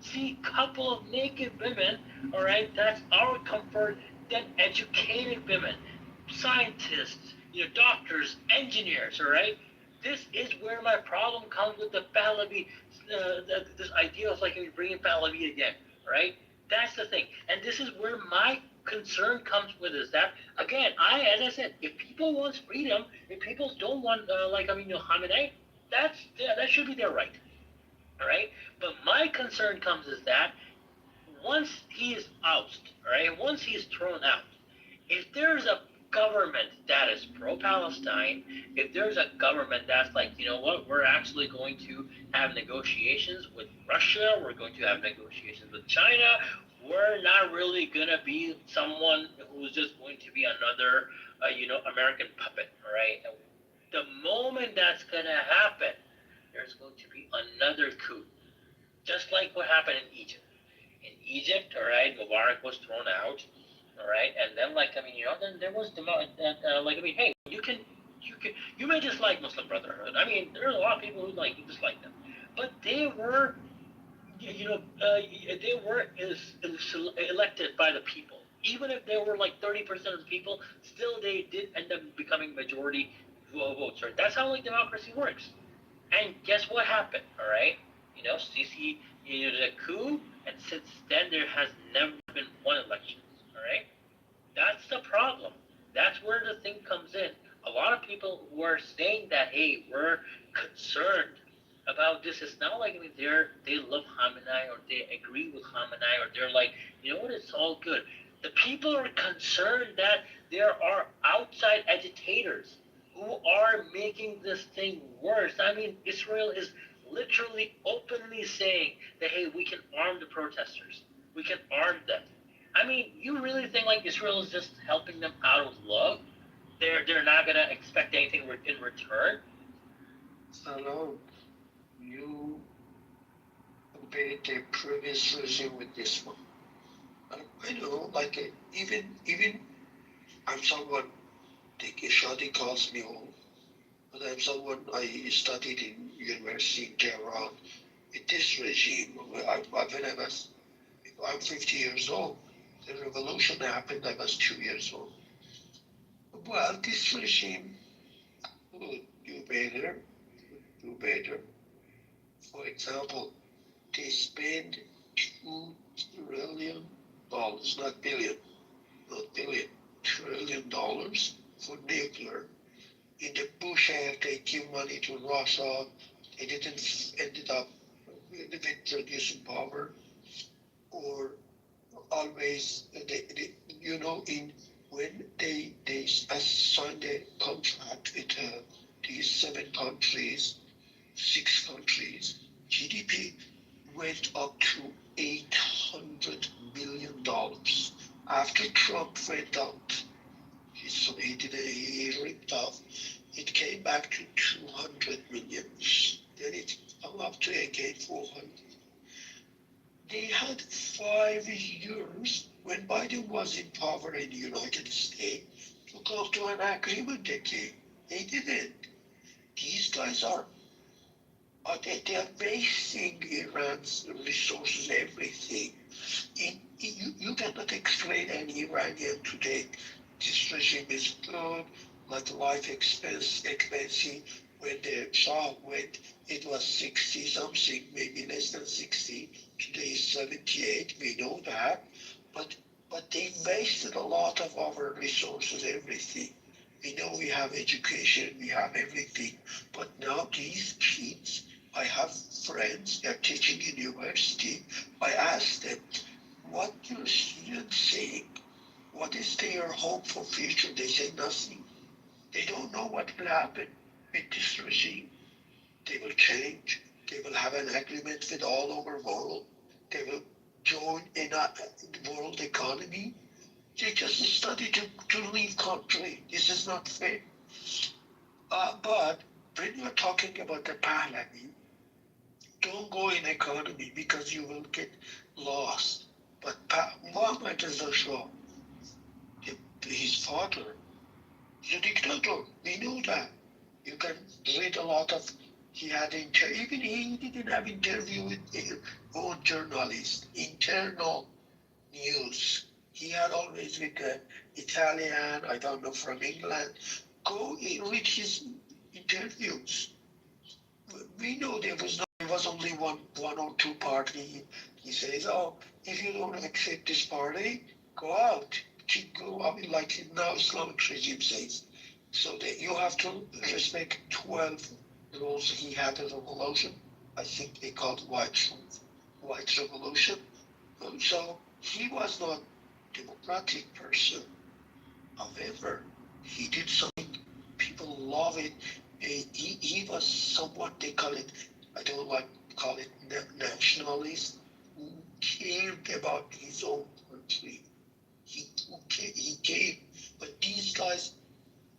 S21: see a couple of naked women, all right, that's our comfort, than educated women, scientists, doctors, engineers, all right? This is where my problem comes with the Pahlavi, this idea of bringing Pahlavi again, right? That's the thing. And this is where my concern comes with is that, again, as I said, if people want freedom, if people don't want, Khamenei, that should be their right, all right? But my concern comes is that once he is ousted, all right, once he is thrown out, if there's a government that is pro-Palestine, if there's a government that's like, you know what, we're actually going to have negotiations with Russia, we're going to have negotiations with China, we're not really going to be someone who's just going to be another, American puppet, right? The moment that's going to happen, there's going to be another coup, just like what happened in Egypt. In Egypt, all right, Mubarak was thrown out, all right, and then then there was hey, you may dislike Muslim Brotherhood. I mean, there are a lot of people who dislike them, but they were, they were elected by the people. Even if they were like 30% of the people, still they did end up becoming majority votes. Right? That's how democracy works. And guess what happened? All right, Sisi, did a coup, and since then there has never been one election. All right, that's the problem. That's where the thing comes in. A lot of people who are saying that, hey, we're concerned about this. It's not like they love Khamenei or they agree with Khamenei or they're like, you know what, it's all good. The people are concerned that there are outside agitators who are making this thing worse. I mean, Israel is literally openly saying that, hey, we can arm the protesters. We can arm them. I mean, you really think Israel is just helping them out of love? They're not gonna expect anything in return?
S14: Hello, you compared the previous regime with this one. I know, even I'm someone. Shadi calls me old, but I'm someone I studied in university in Tehran. In this regime, I'm 50 years old. The revolution happened. I was 2 years old. Well, this regime would do better. For example, they spend $2 trillion, not billion, $2 trillion for nuclear. In the Bush era, they give money to Russia. They didn't ended up with reducing power, or always when they signed a contract with these 6 countries, GDP went up to $800 billion. After Trump went out, he ripped off. It came back to 200 million. Then it come up to again 400. They had 5 years when Biden was in power in the United States to come to an agreement again. They didn't. These guys are they are wasting Iran's resources, everything. You cannot explain any Iranian today. This regime is good, like life expensive. When the Shah went, it was 60 something, maybe less than 60. Today is 78. We know that, but they wasted a lot of our resources, everything. We know we have education, we have everything, but now these kids, I have friends, they're teaching in university. I ask them, what your students saying? What is their hope for future? They say nothing. They don't know what will happen with this regime. They will change. They will have an agreement with all over world. They will join in a world economy. They just study to leave country. This is not fair. But when you're talking about the Pahlavi, don't go in economy because you will get lost. But Muhammad Reza Shah, his father, is a dictator. We know that. You can read a lot of. Even he didn't have interview with his own journalist, internal news. He had always with Italian, I don't know, from England. Go read his interviews. We know there was only one or two party. He says, oh, if you don't accept this party, go out. I mean, like now Islamic regime says. So that you have to respect 12 rules. He had a revolution. I think they called White Revolution. So he was not democratic person. However, He did something. People love it. He was somewhat, they call it, I don't like to call it nationalist, who cared about his own country. He cared. But these guys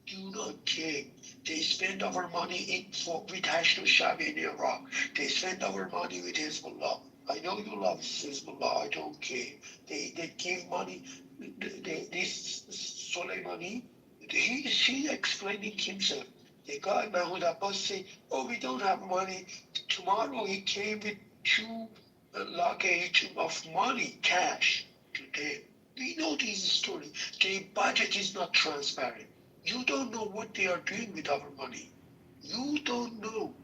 S14: do not care. They spend our money with Hashdo Shabi in Iraq. They spend our money with Hezbollah. I know you love Hezbollah. I don't care. They give money. This Soleimani, he's explaining himself. The guy Mahmoud Abbas say, "Oh, we don't have money." Tomorrow he came with 2 luggage of money, cash, to them. We know this story. The budget is not transparent. You don't know what they are doing with our money. You don't know.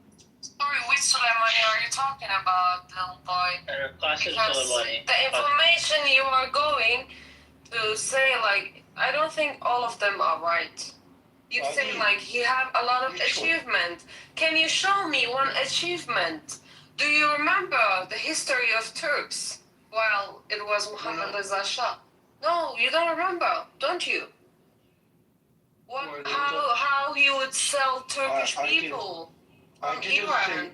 S16: Sorry, which Soleimani are you talking about, little boy? Because the information you are going to say, like, I don't think all of them are right. You say, like, he have a lot of achievement. Can you show me one achievement? Do you remember the history of Turks while it was Muhammad Reza Shah? No, you don't remember, don't you? How he would sell Turkish people from Iran?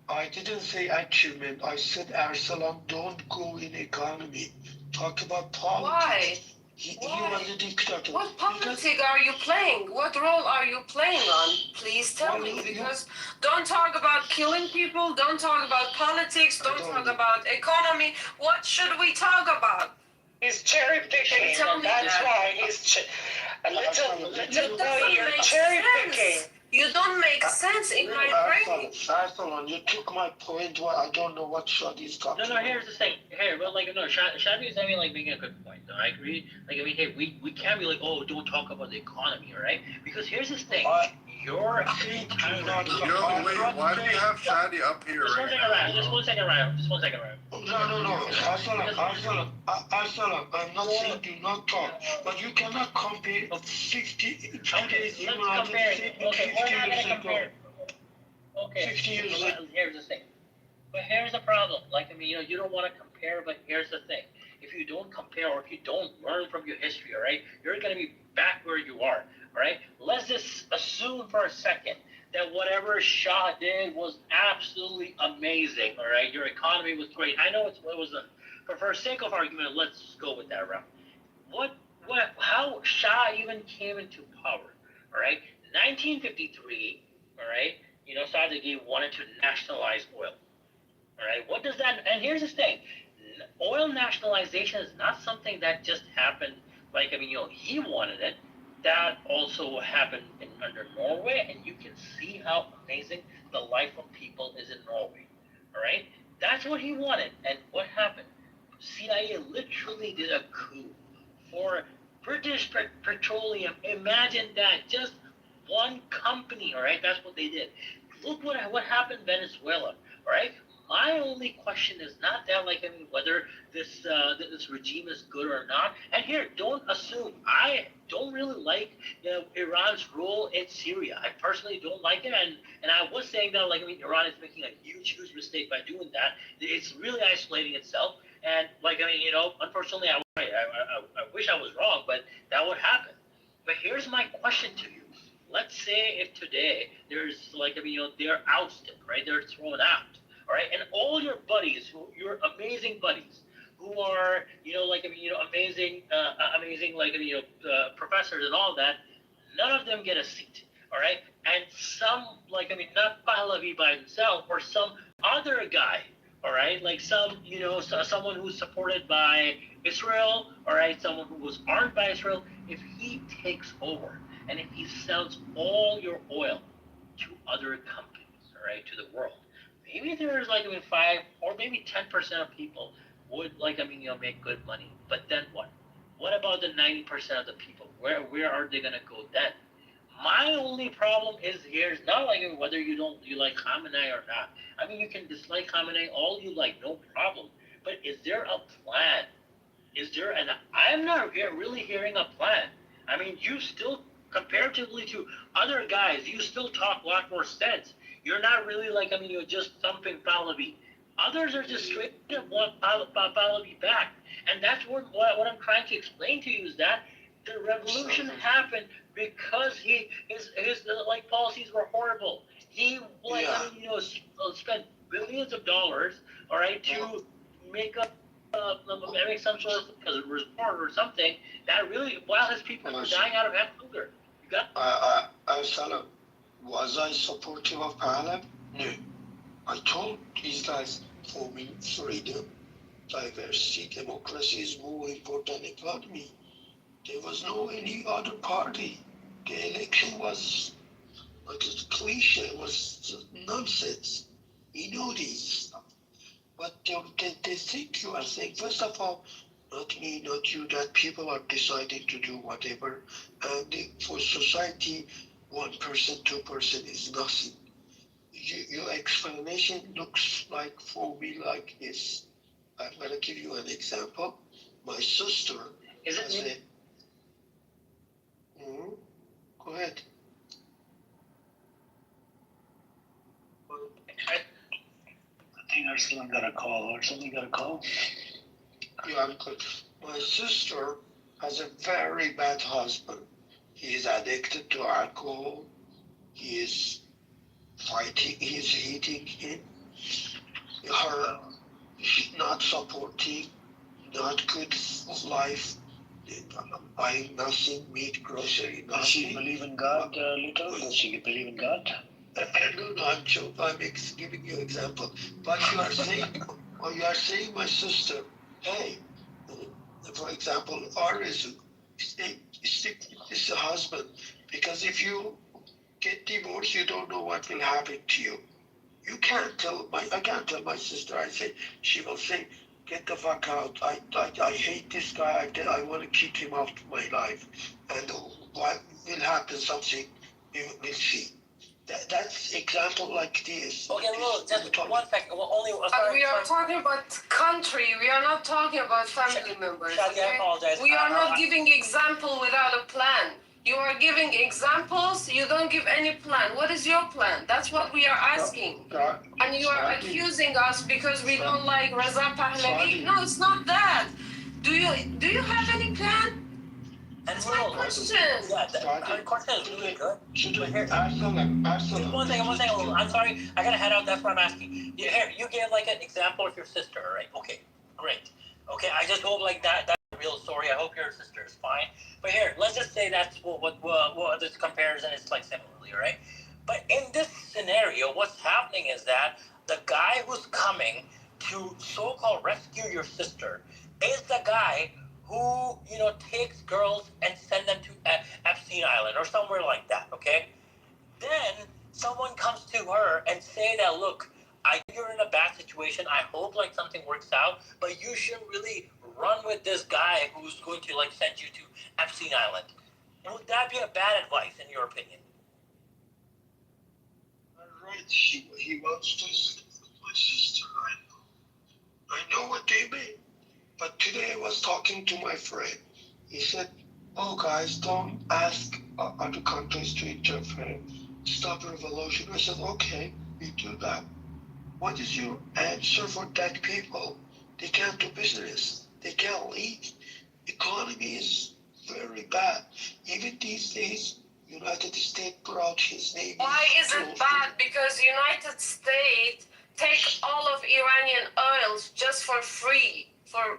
S14: I didn't say achievement. I said Arsalan don't go in economy. Talk about politics.
S16: Why?
S14: He was a dictator.
S16: What politics are you playing? What role are you playing on? Please tell me, because don't talk about killing people, don't talk about politics, don't talk about economy. What should we talk about?
S8: He's cherry picking. That's why he's a little boy. You're cherry picking.
S16: You don't make sense in my brain.
S14: Arsalan, you took my point. Why I don't know what Shadi is talking about.
S21: No, here's the thing. Here, but like, no, Shadi is, making a good point. Though. I agree. Like, hey, we can't be like, oh, don't talk about the economy, right? Because here's this thing. You're wait,
S2: why do we have Shadi up here
S21: Just one second round.
S14: No. Arsalan, I'm not saying do not talk, but you cannot compare 60 today's human
S21: Okay, we're not gonna compare. Okay,
S14: 50 years ago.
S21: Here's the thing. But here's the problem. Like, you don't want to compare, but here's the thing. If you don't compare or if you don't learn from your history, all right, you're going to be back where you are, all right? Let's just assume for a second that whatever Shah did was absolutely amazing, all right? Your economy was great. I know it was but for sake of argument, let's go with that route. How Shah even came into power, all right? 1953, all right, Sadeghi wanted to nationalize oil. All right, what does that, and here's the thing, oil nationalization is not something that just happened, like, he wanted it. That also happened under Norway, and you can see how amazing the life of people is in Norway. All right, that's what he wanted, and what happened? CIA literally did a coup for British Petroleum. Imagine that, just one company, all right? That's what they did. Look what happened in Venezuela, all right? My only question is not that, whether this regime is good or not. And here, don't assume. I don't really like Iran's role in Syria. I personally don't like it, and I was saying that Iran is making a huge mistake by doing that. It's really isolating itself, and unfortunately, I wish I was wrong, but that would happen. But here's my question to you. Let's say if today there's they're ousted, right? They're thrown out. All right, and all your buddies, your amazing buddies, who are amazing, professors and all that, none of them get a seat. All right, and some not Pahlavi by himself or some other guy. All right, someone who's supported by Israel. All right, someone who was armed by Israel. If he takes over and if he sells all your oil to other companies, all right, to the world. Maybe there's 5 or maybe 10% of people would make good money. But then what? What about the 90% of the people? Where are they gonna go then? My only problem is not whether you like Khamenei or not. You can dislike Khamenei all you like, no problem. But is there a plan? And I'm not really hearing a plan. You still, comparatively to other guys, you still talk a lot more sense. You're not really you're just thumping Pahlavi. Others are just straight up want Pahlavi back. And that's what I'm trying to explain to you is that the revolution happened because his like policies were horrible. He spent billions of dollars, all right, to make up make some sort of report or something that really, while his people were dying out of hunger. You got.
S14: Salam, was I supportive of Pahlavi? No. I told these guys, for me, freedom, diversity, democracy is more important than economy. There was no any other party. The election was like a cliche, it was nonsense. You know this. But they think you are saying, first of all, not me, not you, that people are deciding to do whatever. And for society, 1%, 2% is nothing. Your explanation looks like for me like this. I'm gonna give you an example. My sister has a. Go ahead.
S1: I think Arsalan got a call or something got a call.
S14: Yeah, because my sister has a very bad husband. He is addicted to alcohol. He is fighting, he is hitting him. Her, she's not supportive, not good life, buying nothing, meat, grocery, nothing.
S1: Does she believe in God, Lito? Does she believe in God?
S14: No, I'm joking. I'm giving you an example. But you are saying, my sister, hey, for example, Arizu, it's the husband. Because if you get divorced, you don't know what will happen to you. I can't tell my sister. I say, she will say, get the fuck out. I hate this guy. I want to kick him out of my life. And what will happen, something, we'll see. That's example like this.
S21: Okay, look, just 1 second. Well, only.
S16: We are talking about country. We are not talking about family members.
S21: Shadi, I apologize.
S16: We are not giving example without a plan. You are giving examples. You don't give any plan. What is your plan? That's what we are asking. And you are accusing us because we don't like Reza Pahlavi. No, it's not that. Do you have any plan? That's my question.
S21: Yeah, her question is really good. But here, just one second. I'm sorry, I gotta head out. That's what I'm asking. Here, you gave like an example of your sister, right? Okay, great. Okay, I just hope like that's a real story. I hope your sister is fine. But here, let's just say that's what this comparison is like similarly, right? But in this scenario, what's happening is that the guy who's coming to so-called rescue your sister is the guy who, takes girls and send them to Epstein Island or somewhere like that, okay? Then someone comes to her and say that, look, you're in a bad situation. I hope like something works out, but you should really run with this guy who's going to like send you to Epstein Island. Would that be a bad advice in your opinion?
S14: Right, he wants to sleep with my sister. I know what they mean. But today I was talking to my friend. He said, oh guys, don't ask other countries to interfere. Stop revolution. I said, okay, we do that. What is your answer for that people? They can't do business. They can't leave. Economy is very bad. Even these days, United States brought his name.
S16: Why is it bad? Because United States take all of Iranian oils just for free. For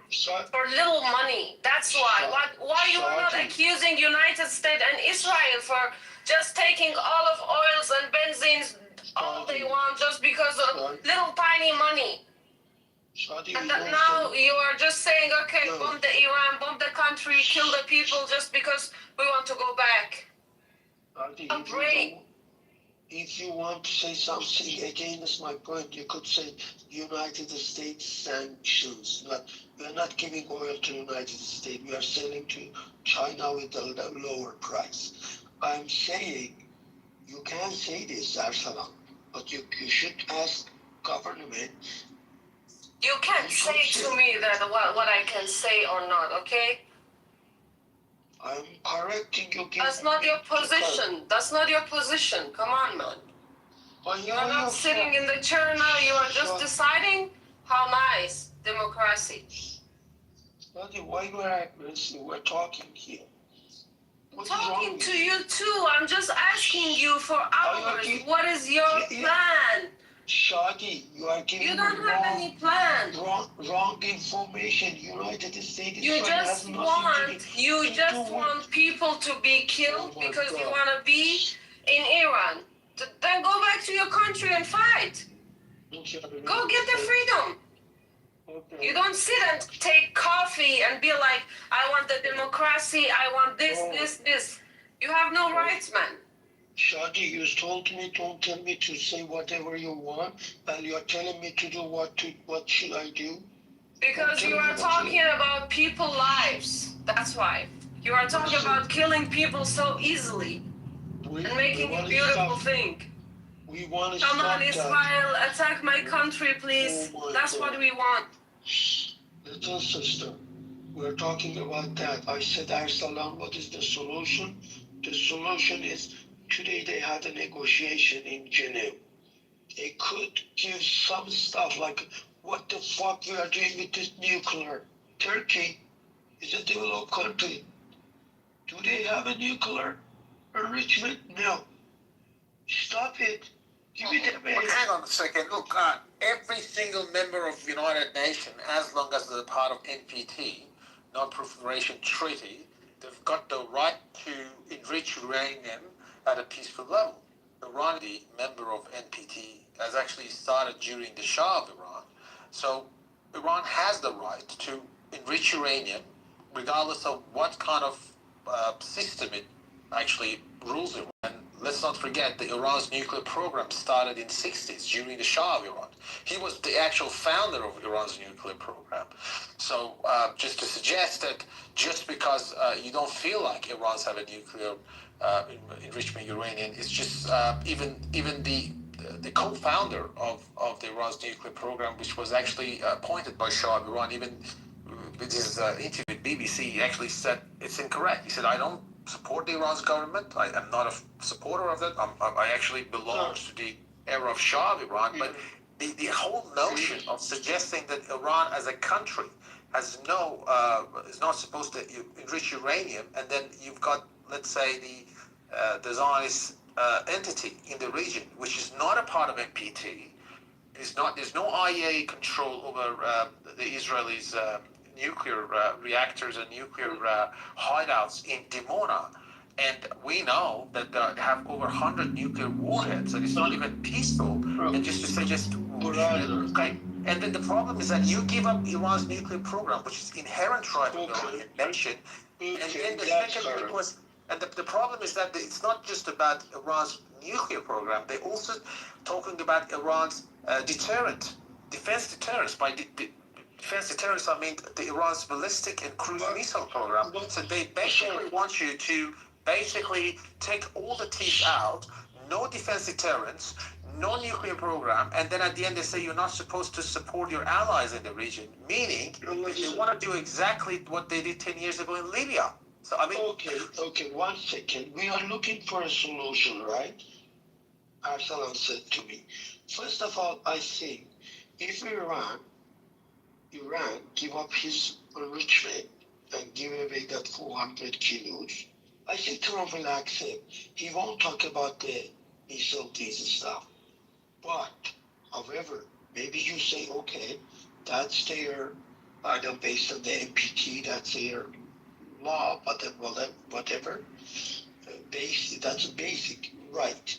S16: little money. That's why. Why you are not accusing United States and Israel for just taking olive oils and benzines all they want just because of little tiny money? And that now you are just saying, okay, bomb the Iran, bomb the country, kill the people just because we want to go back.
S14: If you want to say something against my point, you could say United States sanctions. We are not giving oil to United States. We are selling to China with a lower price. I'm saying you can say this, Arsalan, but you should ask government.
S16: You can't say to me that what I can say or not, okay?
S14: I'm correcting you.
S16: That's not your position. That's not your position. Come on, man. You are not sitting in the chair now. You are just deciding. How nice. Democracy.
S14: Why we're talking here?
S16: Talking to you too. I'm just asking you for hours. What is your plan?
S14: Shadi, you are giving
S16: You don't have any plan.
S14: Wrong information. United States.
S16: You just want people to be killed because you want to be in Iran. Then go back to your country and fight. Go get the freedom. You don't sit and take coffee and be like, I want the democracy, I want this. You have no rights, man.
S14: Shadi, you told me, don't tell me to say whatever you want, and you're telling me to do what should I do?
S16: Because you are talking about people's lives. That's why. You are talking about killing people so easily and making a beautiful thing.
S14: We want to
S16: Come
S14: stop
S16: on, Israel, attack my country, please. That's what we want.
S14: Little sister, we're talking about that. I said, Arsalan, what is the solution? The solution is today they had a negotiation in Geneva. They could give some stuff like, what the fuck you are doing with this nuclear? Turkey is a developed country. Do they have a nuclear enrichment? No. Stop it. Give it a
S6: But hang on a second. Look, every single member of the United Nations, as long as they're part of NPT, Non-Proliferation Treaty, they've got the right to enrich uranium at a peaceful level. Iran, the member of NPT, has actually started during the Shah of Iran. So Iran has the right to enrich uranium regardless of what kind of system it actually rules Iran. And let's not forget that Iran's nuclear program started in the 60s during the Shah of Iran. He was the actual founder of Iran's nuclear program. So just to suggest that just because you don't feel like Iran's have a nuclear enrichment uranium, it's just even the co-founder of the Iran's nuclear program, which was actually appointed by Shah of Iran, even with his interview with BBC, he actually said it's incorrect. He said, I don't support the Iran's government. I am not a supporter of it. I actually belong to the era of Shah of Iran. But the whole notion of suggesting that Iran as a country has is not supposed to enrich uranium, and then you've got, let's say, the Zionist entity in the region, which is not a part of NPT. There's no IAEA control over the Israelis' nuclear reactors and nuclear hideouts in Dimona. And we know that they have over 100 nuclear warheads, and it's not even peaceful. And just to say, okay. And then the problem is that you give up Iran's nuclear program, which is inherent right of the Iranian nation. And then the second thing was, and the problem is that it's not just about Iran's nuclear program. They're also talking about Iran's defense deterrence. By defense deterrence, I mean the Iran's ballistic and cruise missile program. So they basically want you to basically take all the teeth out, no defense deterrence, no nuclear program, and then at the end they say you're not supposed to support your allies in the region, meaning they want to do exactly what they did 10 years ago in Libya. So I mean,
S14: okay, 1 second. We are looking for a solution, right? Arsalan said to me. First of all, I think if Iran give up his enrichment and give away that 400 kilos, I think Trump will accept. He won't talk about the missile stuff. But, however, maybe you say, okay, that's their, based on the NPT, that's their law, whatever. That's a basic right.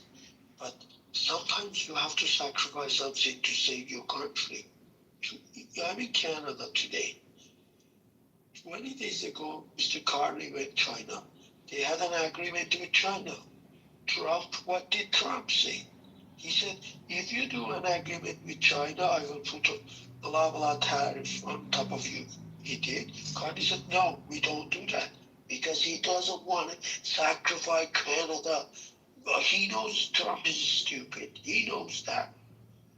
S14: But sometimes you have to sacrifice something to save your country. I'm in Canada today. 20 days ago, Mr. Carney went to China. They had an agreement with China. What did Trump say? He said, if you do an agreement with China, I will put a blah, blah tariff on top of you. He did. Carney said, no, we don't do that. Because he doesn't want to sacrifice Canada. Well, he knows Trump is stupid. He knows that.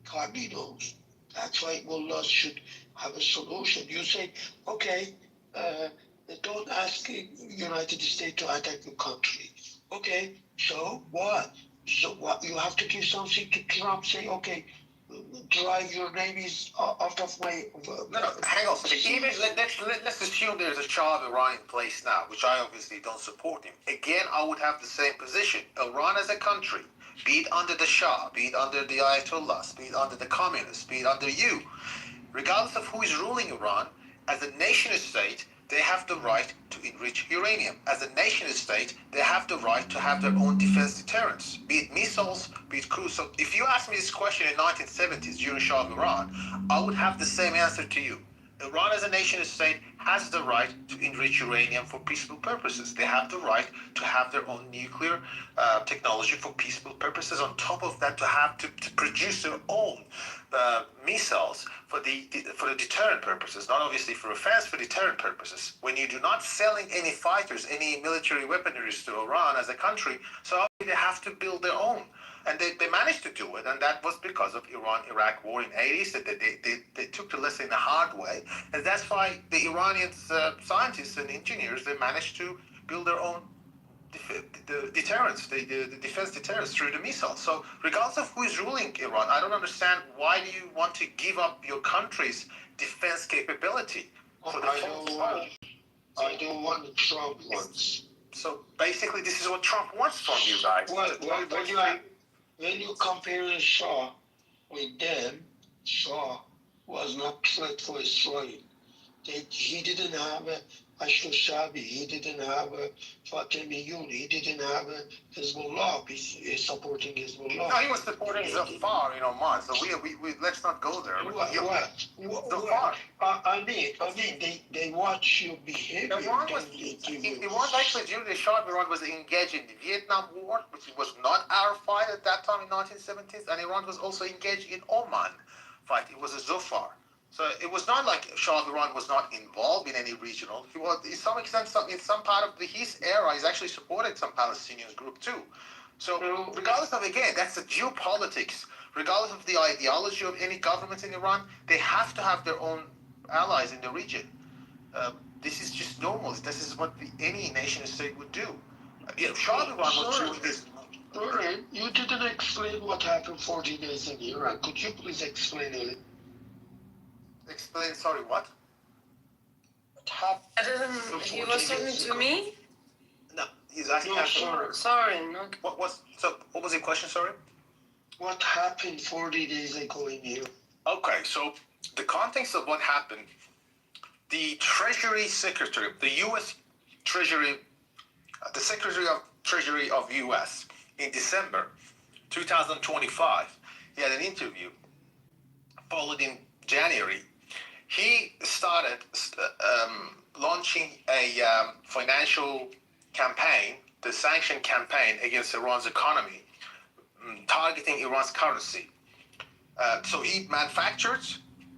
S14: Carney knows. That's why Mullah should have a solution. You say, okay, don't ask the United States to attack your country. Okay, so what? So what? You have to give something to Trump. Say, okay, drive your navies out of my.
S6: No, hang on a second. Even let's assume there's a Shah of Iran in place now, which I obviously don't support him. Again, I would have the same position. Iran as a country, be it under the Shah, be it under the Ayatollahs, be it under the communists, be it under you, regardless of who is ruling Iran, as a nation state, they have the right to enrich uranium. As a nation state, they have the right to have their own defense deterrents, be it missiles, be it cruise. So if you asked me this question in 1970s during Shah of Iran, I would have the same answer to you. Iran as a nation state has the right to enrich uranium for peaceful purposes. They have the right to have their own nuclear technology for peaceful purposes. On top of that, to have to produce their own missiles for the deterrent purposes, not obviously for offense, for deterrent purposes. When you do not selling any fighters, any military weaponry to Iran as a country, so obviously they have to build their own. And they managed to do it, and that was because of Iran-Iraq war in 80s, that they took the lesson the hard way. And that's why the Iranian scientists and engineers, they managed to build their own the deterrence, the defense deterrence through the missiles. So regardless of who is ruling Iran, I don't understand why do you want to give up your country's defense capability?
S14: I don't want the Trump ones.
S6: So basically, this is what Trump wants from you guys.
S14: When you compare Shah with them, Shah was not threat for Israel. He didn't have a Ashur Shabi, he didn't have a Fatimiyun, he didn't have a Hezbollah, he's supporting Hezbollah.
S6: No, he was supporting Zafar in Oman, so we let's not go there. Zafar.
S14: I mean, they watch your behavior.
S6: Iran actually, during the Shah of Iran was engaged in the Vietnam War, which was not our fight at that time in 1970s, and Iran was also engaged in Oman fight. It was a Zafar. So it was not like Shah of Iran was not involved in any regional. He was, to some extent, in some part of his era, he's actually supported some Palestinian group too. So regardless of, again, that's the geopolitics. Regardless of the ideology of any government in Iran, they have to have their own allies in the region. This is just normal. This is what any nation state would do. Shah of Iran was doing this.
S14: You didn't explain what happened 40 days in Iran. Could you please explain it?
S6: Explain, sorry, what?
S16: He was talking to me?
S6: No, he's asking.
S16: No, sorry. No.
S6: What was your question, sorry?
S14: What happened 40 days ago in here?
S6: Okay, so the context of what happened, the Treasury Secretary, the U.S. Treasury, the Secretary of Treasury of U.S. in December 2025, he had an interview, followed in January. He started launching a financial campaign, the sanction campaign against Iran's economy, targeting Iran's currency. So he manufactured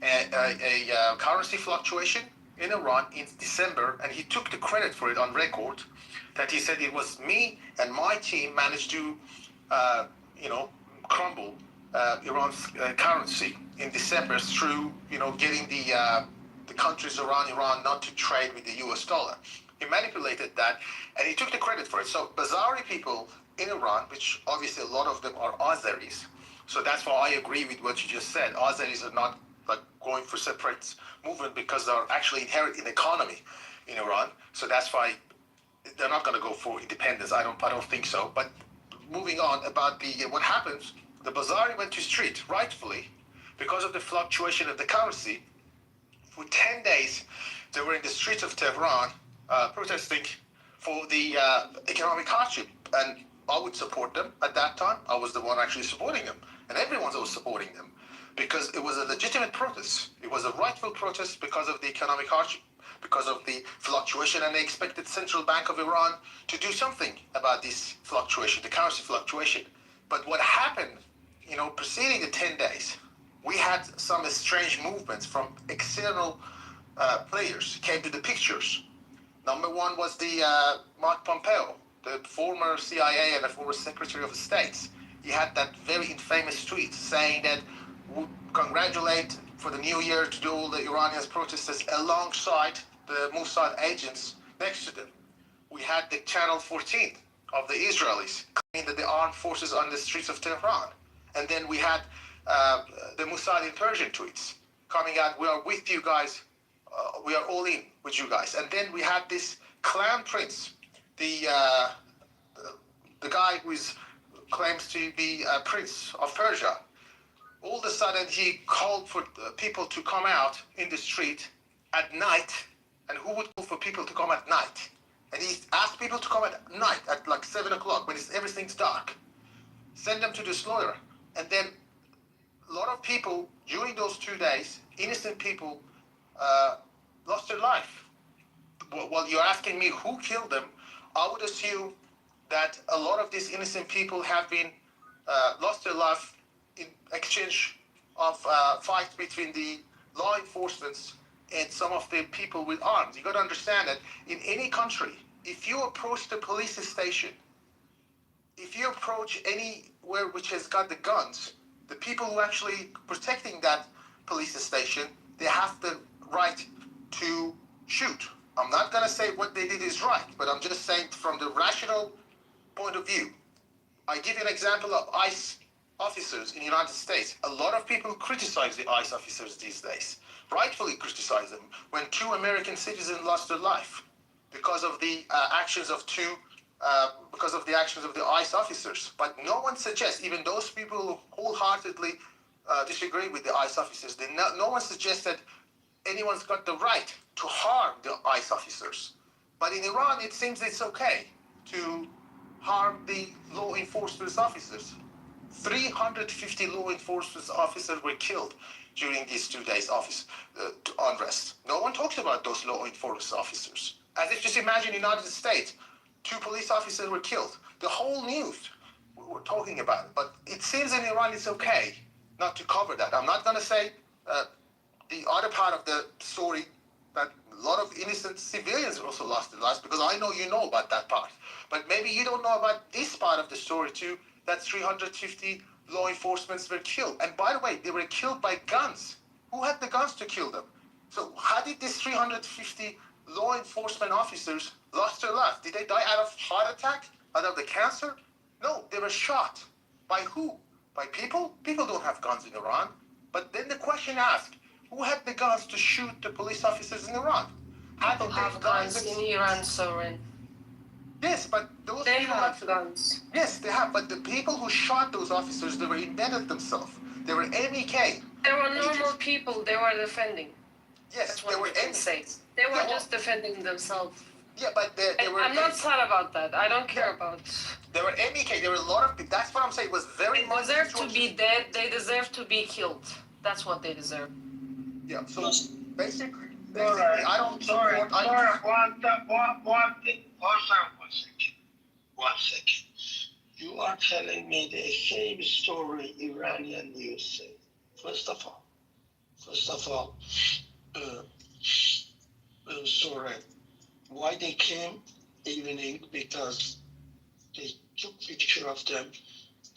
S6: a currency fluctuation in Iran in December, and he took the credit for it on record, that he said it was me and my team managed to, crumble Iran's currency in December through, getting the countries around Iran not to trade with the US dollar. He manipulated that, and he took the credit for it. So Bazari people in Iran, which obviously a lot of them are Azeris, so that's why I agree with what you just said. Azeris are not like going for separate movement because they're actually inherent in economy in Iran. So that's why they're not going to go for independence. I don't think so. But moving on about what happens, the Bazari went to street, rightfully, because of the fluctuation of the currency. For 10 days, they were in the streets of Tehran protesting for the economic hardship. And I would support them at that time. I was the one actually supporting them. And everyone was supporting them because it was a legitimate protest. It was a rightful protest because of the economic hardship, because of the fluctuation. And they expected Central Bank of Iran to do something about this fluctuation, the currency fluctuation. But what happened, preceding the 10 days, we had some strange movements from external players came to the pictures. Number one was the Mark Pompeo, the former CIA and the former Secretary of State. He had that very infamous tweet saying that would congratulate for the new year to do all the Iranians protesters alongside the Mossad agents next to them. We had the Channel 14 of the Israelis claiming that the armed forces on the streets of Tehran. And then we had the Mossad incursion tweets coming out, we are with you guys, we are all in with you guys. And then we had this clown prince, the guy who claims to be a prince of Persia. All of a sudden, he called for people to come out in the street at night. And who would call for people to come at night? And he asked people to come at night at like 7 o'clock when everything's dark. Send them to the slaughter. And then a lot of people during those 2 days, innocent people, lost their life. Well, you're asking me who killed them. I would assume that a lot of these innocent people have been lost their life in exchange of fights between the law enforcement and some of the people with arms. You got to understand that in any country, if you approach the police station, if you approach anywhere which has got the guns, the people who actually protecting that police station, they have the right to shoot. I'm not going to say what they did is right, but I'm just saying from the rational point of view. I give you an example of ICE officers in the United States. A lot of people criticize the ICE officers these days, rightfully criticize them, when 2 American citizens lost their life because of the actions of the ICE officers. But no one suggests, even those people who wholeheartedly disagree with the ICE officers, no one suggests that anyone's got the right to harm the ICE officers. But in Iran, it seems it's okay to harm the law enforcement officers. 350 law enforcement officers were killed during these 2 days unrest. No one talks about those law enforcement officers. As if just imagine United States, 2 police officers were killed. The whole news we're talking about it. But it seems in Iran it's okay not to cover that. I'm not going to say the other part of the story, that a lot of innocent civilians also lost their lives, because I know you know about that part. But maybe you don't know about this part of the story too, that 350 law enforcement were killed. And by the way, they were killed by guns. Who had the guns to kill them? So how did these 350 law enforcement officers lost their life? Did they die out of heart attack? Out of the cancer? No, they were shot. By who? By people? People don't have guns in Iran. But then the question asked, who had the guns to shoot the police officers in Iran?
S16: People have guns in Iran, Soren.
S6: Yes, but those
S16: they
S6: people
S16: have guns.
S6: Yes, they have. But the people who shot those officers, they were embedded themselves. They were MEK.
S16: They were normal people. They were defending.
S6: Yes,
S16: that's what they were say. They were just defending themselves.
S6: Yeah, but they were.
S16: I'm not sad about that. I don't care about.
S6: They were MEK. There were a lot of people. That's what I'm saying. It was very much.
S16: They deserve to be dead. They deserve to be killed. That's what they deserve.
S6: Yeah. So basically, I don't support.
S14: One second. You are telling me the same story Iranian news say. First of all, sorry, why they came evening? Because they took picture of them.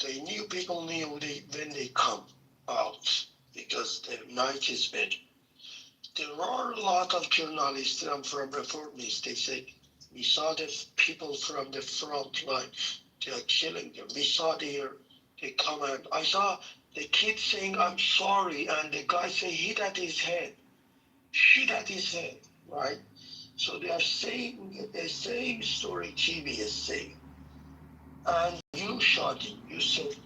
S14: They knew, people knew when they come out, because the night is better. There are a lot of journalists from reformists. They say, we saw the people from the front line, they are killing them. We saw they come and I saw the kid saying, I'm sorry, and the guy say, hit at his head, right? So they are saying the same story TV is saying. And you shot him, you said,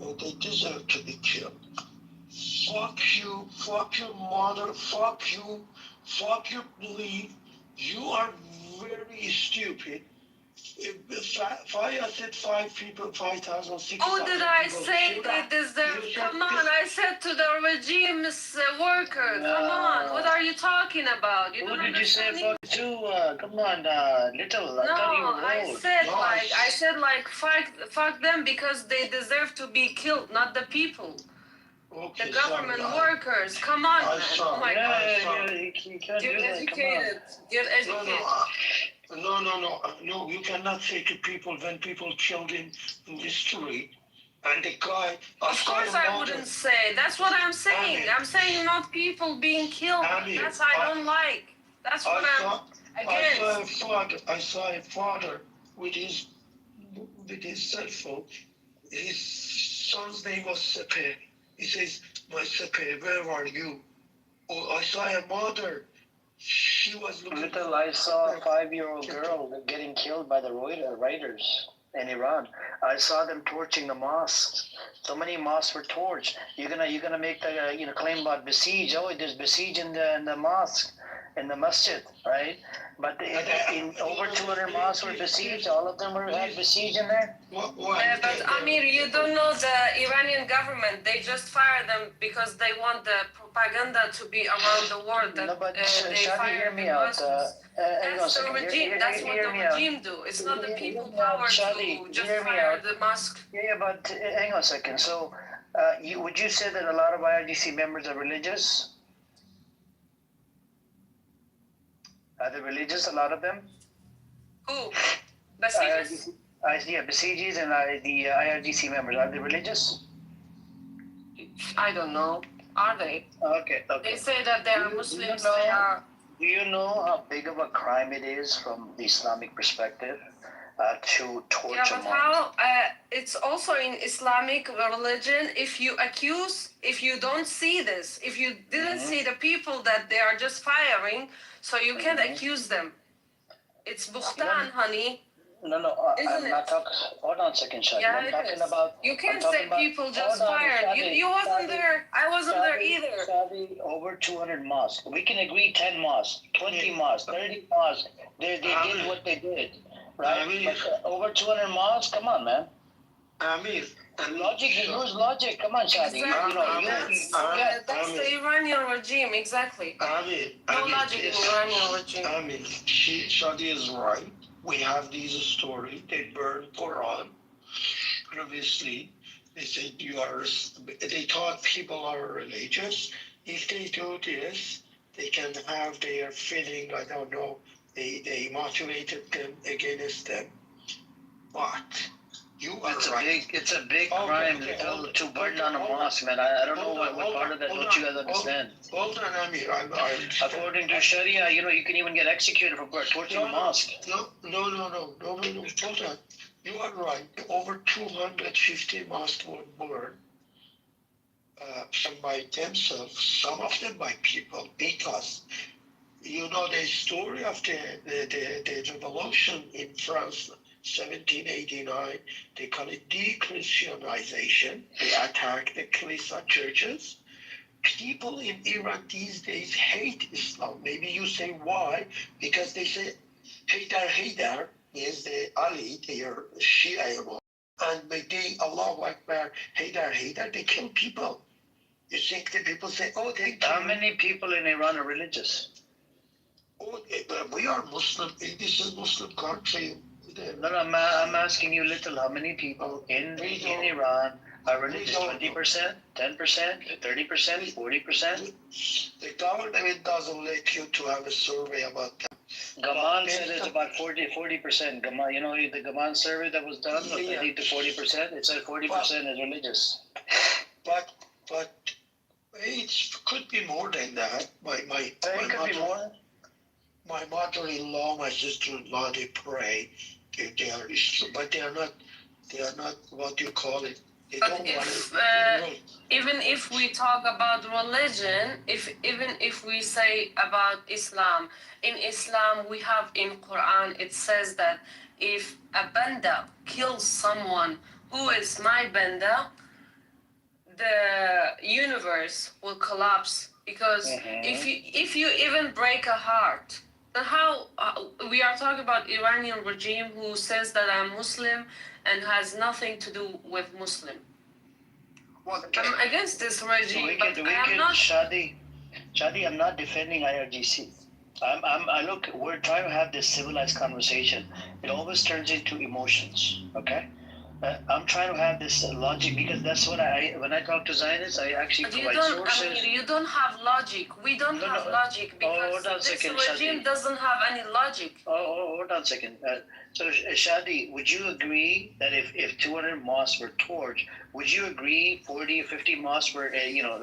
S14: oh, they deserve to be killed. Fuck you, fuck your mother, fuck your belief. You are very stupid. If I said 5 people, 5,000, 6,000.
S16: Oh, did I say they deserve? Come on, I said to the regime's worker. Come on, what are you talking about? You
S1: what did you say about come on, little.
S16: No, I said fuck them because they deserve to be killed, not the people.
S14: Okay,
S16: the government workers. Come on, man. Oh my God.
S14: Get
S16: educated. Get educated.
S14: No, you cannot say to people when people killed him in the street, and the guy.
S16: Of course I wouldn't say. That's what I'm saying. I'm saying not people being killed. That's I don't like. That's what I'm against.
S14: I saw a father with his cell phone. His son's name was Sepe. He says, my secretary, where are you? Oh, I saw a mother. She was looking.
S1: Little, I saw a 5-year-old girl getting killed by the raiders in Iran. I saw them torching the mosques. So many mosques were torched. You're gonna make the claim about besiege. Oh, there's besiege in the mosque, in the masjid, right? But in over 200 mosques were besieged. All of them had besiege in there.
S16: But Amir, you don't know the Iranian government. They just fire them because they want the propaganda to be around the world. That,
S1: No, but
S16: they
S1: Shadi,
S16: fire
S1: hear me
S16: the
S1: out.
S16: Muslims. That's the regime. That's what the regime do. It's not the people power to just fire the mosque.
S1: Yeah, but hang on a second. So, would you say that a lot of IRGC members are religious? Are they religious, a lot of them?
S16: Who? Besiegers?
S1: Yeah, Besiegers and the IRGC members, are they religious?
S16: I don't know. Are they?
S1: Okay.
S16: They say that they are Muslims.
S1: Do
S16: They
S1: you know how big of a crime it is from the Islamic perspective to torture?
S16: Yeah, but how? It's also in Islamic religion. If you don't see this, if you didn't see the people that they are just firing, so you can't accuse them. It's buhtan, honey.
S1: No, I'm not talking. Hold on a second, Shadi.
S16: Yeah,
S1: I'm talking about.
S16: You can't say people just fired. You wasn't there. I wasn't there either.
S1: Shadi, over 200 mosques. We can agree 10 mosques, 20 mosques, 30 mosques. They did what they did, right? But over 200 mosques. Come on, man.
S14: Amir.
S1: Logic. Use logic. Come on, Shadi.
S16: Exactly. That's the Iranian regime. Exactly. No logic in Iranian regime.
S14: Amir, Shadi is right. We have these stories. They burn Quran. Previously, they said they thought people are religious. If they do this, they can have their feeling, I don't know, they motivated them against them. But you are right.
S1: It's a big crime to burn down a mosque, man. I don't know what part of that don't you guys understand.
S14: Hold on, Amir.
S1: According to Sharia, you can even get executed for torching a mosque.
S14: No. Hold on. You are right. Over 250 mosques were burned. Some by themselves, some of them by people, because you know the story of the revolution in France, 1789. They call it de-Christianization. They attack the Ecclesia churches. People in Iran these days hate Islam. Maybe you say why? Because they say Haydar is the Ali, they are Shia, and they Allah Akbar, Haydar, they kill people. You think the people say, oh, they kill.
S1: How many people in Iran are religious?
S14: Oh, we are Muslim. This is Muslim country.
S1: No, I'm asking you, Little, how many people in Iran are religious? 20%, 10%, 30%, 40%?
S14: The government doesn't let you to have a survey about that.
S1: Gaman said it's about 40%. Gaman, the Gaman survey that was done was 30 to 40%. It said 40% is religious.
S14: But it could be more than that. My mother-in-law, my sister-in-law, they pray. They are, but they are not what you call it. They don't
S16: even if we talk about religion, even if we say about Islam, in Islam we have in Quran, it says that if a banda kills someone who is my banda, the universe will collapse, because if you even break a heart, then how we are talking about Iranian regime who says that I'm Muslim and has nothing to do with Muslim. I'm against this regime, but I'm not.
S1: Shadi, I'm not defending IRGC. Look, we're trying to have this civilized conversation. It always turns into emotions, okay? I'm trying to have this logic, because that's what when I talk to Zionists, I actually provide sources.
S16: I mean, you don't have logic. We don't have logic, because this regime doesn't have any logic.
S1: Hold on a second. So, Shadi, would you agree that if 200 mosques were torched, would you agree 40 or 50 mosques were,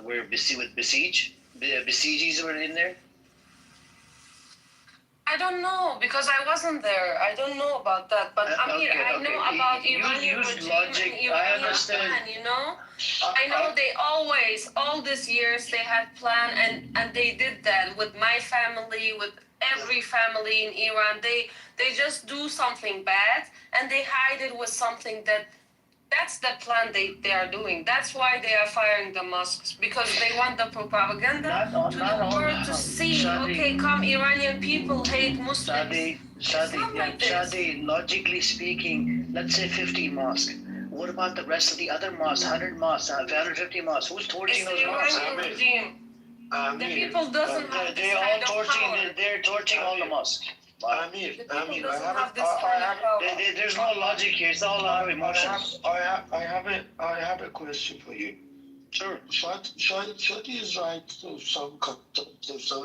S1: were with besieged? The besieges were in there?
S16: I don't know because I wasn't there. I don't know about that. But Amir, I know about Iranian regime
S1: logic.
S16: and Iranian
S1: I understand.
S16: plan. You know, I know they always, all these years, they had plan and they did that with my family, with every family in Iran. They just do something bad and they hide it with something that's the plan they are doing. That's why they are firing the mosques because they want the propaganda to the world to see. Okay, come Iranian people hate Muslims.
S1: Shadi, logically speaking, let's say 50 mosques. What about the rest of the other mosques? 100 mosques, 150 mosques. Who's torching those mosques?
S16: Iranian regime. The people doesn't have this kind of power.
S1: They're torching all the mosques.
S16: The people doesn't have this kind of power.
S1: There's no logic here. It's all out of emotions.
S14: I have a question for you.
S1: Sure.
S14: Shadi is right to some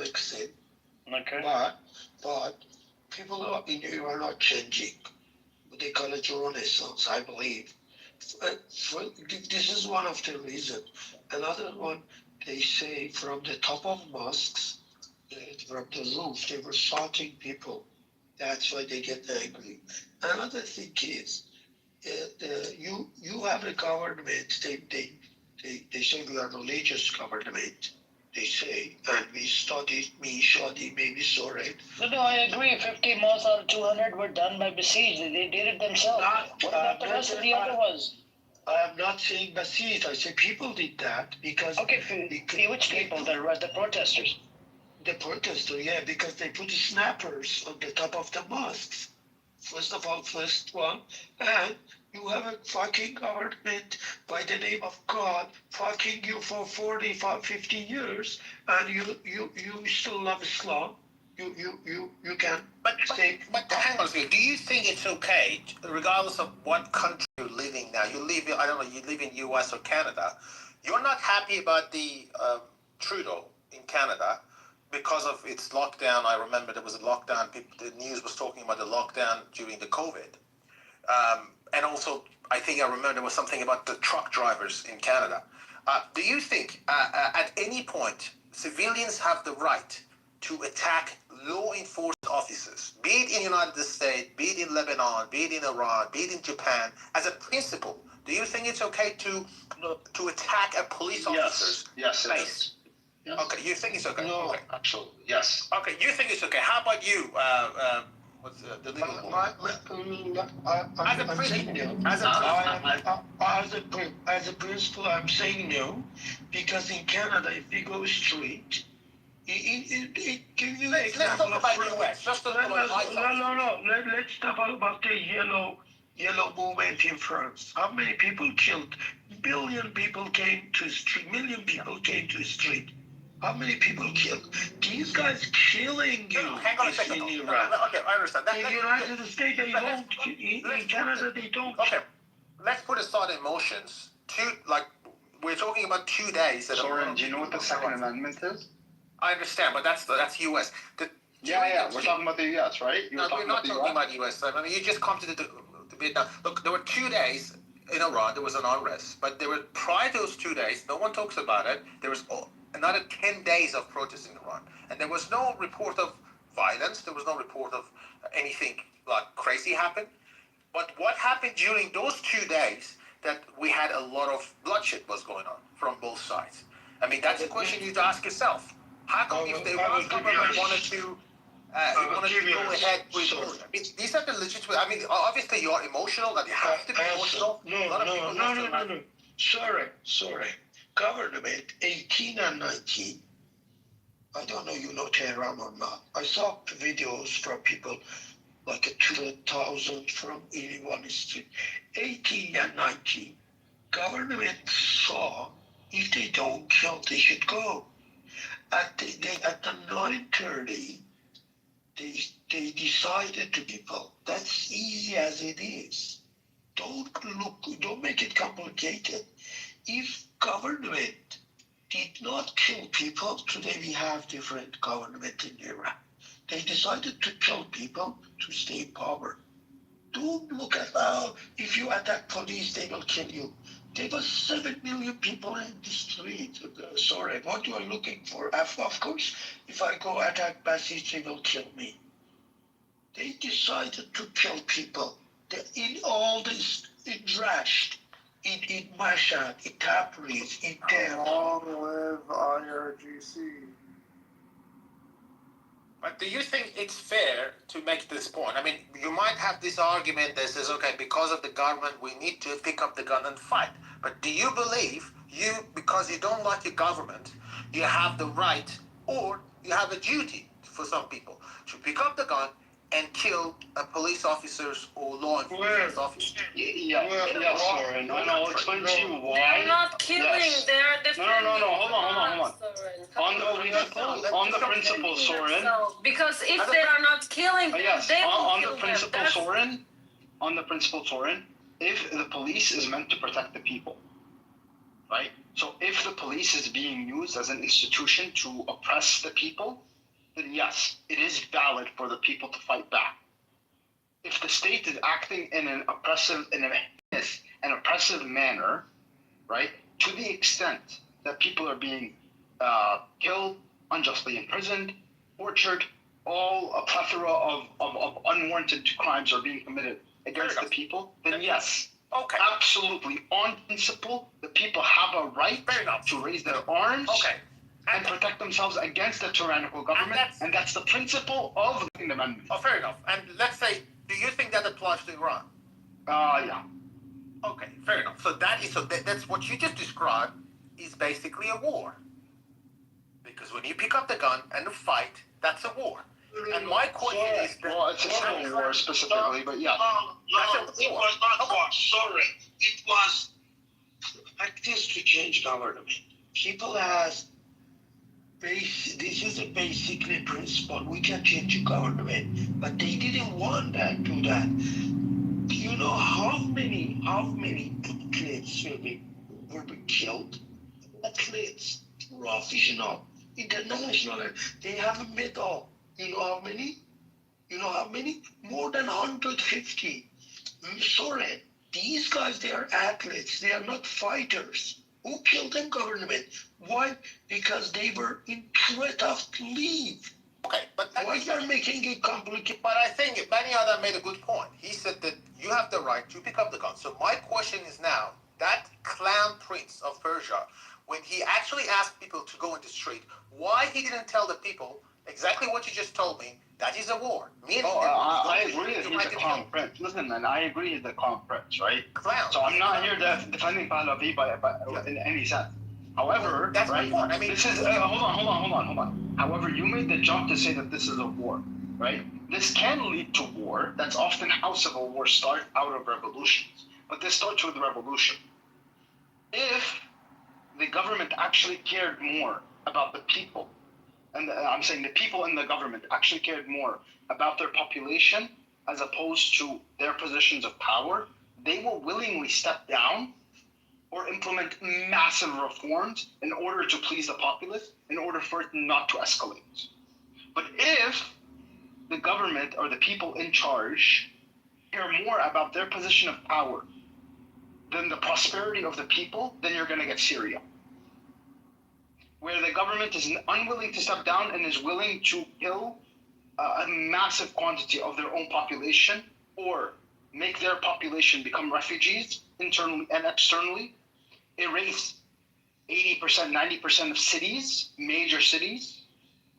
S14: extent.
S1: Okay.
S14: But people in Iran are changing. They call it Renaissance, I believe. This is one of the reasons. Another one, they say from the top of mosques, from the roof, they were shouting people. That's why they get angry. Another thing is, you have a government. They say we are religious government. They say, and we studied, Shadi, maybe Soren.
S1: No, I agree. 50 mosques out of 200 were done by besieged. They did it themselves. What about the rest of the other ones?
S14: I am not saying besieged. I say people did that because.
S1: Okay, which people? The protesters.
S14: The protesters, yeah, because they put snappers on the top of the mosques. First of all, first one, and you have a fucking government by the name of God fucking you for 45, 50 years, and you still love Islam. You can say.
S6: But hang on a second. Do you think it's okay, regardless of what country you're living now? You live in, I don't know, you live in U.S. or Canada. You're not happy about the Trudeau in Canada because of its lockdown. I remember there was a lockdown. The news was talking about the lockdown during the COVID. And also, I think I remember there was something about the truck drivers in Canada. Do you think at any point civilians have the right to attack law enforcement officers, be it in the United States, be it in Lebanon, be it in Iran, be it in Japan, as a principle? Do you think it's okay to attack a police officer's
S1: Yes,
S6: base? Yes. Okay, you think it's okay?
S1: No,
S6: okay.
S1: absolutely, yes.
S6: Okay, you think it's okay. How about you? What's the legal
S14: I'm saying no. As a principle, I'm saying no, because in Canada, if we go straight, it gives you an example of.
S6: Let's talk about US. Just
S14: no. Let's talk about the yellow movement in France. How many people killed? Million people came to the street. How many people killed? These guys killing you
S6: hang on a second.
S14: in Iran.
S6: Okay, I understand.
S14: In the United States, they don't. In Canada, they don't.
S6: Okay, let's put aside emotions. We're talking about 2 days.
S4: Soren, do you know what the Second Amendment is?
S6: I understand, but that's US.
S4: Yeah. We're talking about the US, right?
S6: No, we're not talking about US. I mean, you just come to the Vietnam. Look, there were 2 days in Iran. There was an unrest, but there were prior to those 2 days. No one talks about it. There was another 10 days of protests in Iran, and there was no report of violence. There was no report of anything like crazy happen. But what happened during those 2 days that we had a lot of bloodshed was going on from both sides? I mean, that's a question you need to ask yourself. How come if the Iran government wanted to go ahead with these are the legitimate? I mean, obviously you are emotional. That you have to be emotional.
S14: No. Sorry. Government 18 and 19. I don't know you know Tehran or not. I saw videos from people like 2,000 from in one street. 18 and 19. Government saw if they don't kill, they should go. At the 9:30, they decided to people. That's easy as it is. Don't make it complicated. If government did not kill people, today we have different government in Iran. They decided to kill people to stay in power. Don't look at if you attack police, they will kill you. There were 7 million people in the street. Sorry, what you are looking for? Of course, if I go attack Basij, they will kill me. They decided to kill people. In all this, in Rasht, in Mashhad, in Tabriz, in Tehran.
S2: Long live IRGC.
S6: But do you think it's fair to make this point? I mean, you might have this argument that says, okay, because of the government, we need to pick up the gun and fight. But do you believe because you don't like your government, you have the right or you have a duty for some people to pick up the gun and kill police officers or law enforcement officers?
S7: Yeah, Soren. And I'll explain to you why.
S16: They're not killing.
S7: Yes.
S16: They're defending.
S7: No. Hold on. On the principle, Soren.
S16: Because if they are not killing,
S7: Yes.
S16: they will
S7: On
S16: kill
S7: the principle,
S16: them.
S7: Soren. On the principle, Soren. If the police is meant to protect the people, right? So if the police is being used as an institution to oppress the people, then yes, it is valid for the people to fight back. If the state is acting in an oppressive manner, right, to the extent that people are being killed, unjustly imprisoned, tortured, a plethora of unwarranted crimes are being committed against the people, then yes, absolutely, on principle, the people have a right to raise their arms and protect themselves against the tyrannical government, and that's the principle of the Second Amendment.
S6: Oh, fair enough. And let's say, do you think that applies to Iran?
S7: Yeah.
S6: Okay, fair enough. So that's what you just described is basically a war. Because when you pick up the gun and fight, that's a war. And my question is...
S7: Well, it's a civil war specifically, but yeah.
S14: No, it was not war. Sorry. It was practice to change government. People ask, this is a basically principle. We can change the government. But they didn't want that, do that. Do you know how many athletes were killed? Athletes, professional, international. They have a medal. You know how many? More than 150. Sorry, these guys, they are athletes. They are not fighters. Who killed them, government? Why? Because they were in threat of leave.
S6: Okay, but
S14: why you are making it complicated?
S6: But I think Baniada made a good point. He said that you have the right to pick up the gun. So my question is now, that clown prince of Persia, when he actually asked people to go in the street, why he didn't tell the people exactly what you just told me, that is a war.
S7: I agree that he's a clown prince. Listen, man, I agree he's a clown prince, right?
S6: Clown.
S7: So I'm not here defending Pahlavi in any sense. However,
S6: that's
S7: right,
S6: my point. I mean,
S7: this is hold on. However, you made the jump to say that this is a war, right? This can lead to war. That's often how civil wars start, out of revolutions. But this starts with revolution. If the government actually cared more about the people, and I'm saying the people in the government actually cared more about their population as opposed to their positions of power, they will willingly step down or implement massive reforms in order to please the populace, in order for it not to escalate. But if the government or the people in charge care more about their position of power than the prosperity of the people, then you're going to get Syria, where the government is unwilling to step down and is willing to kill a massive quantity of their own population or make their population become refugees internally and externally, erase 80%, 90% of cities, major cities,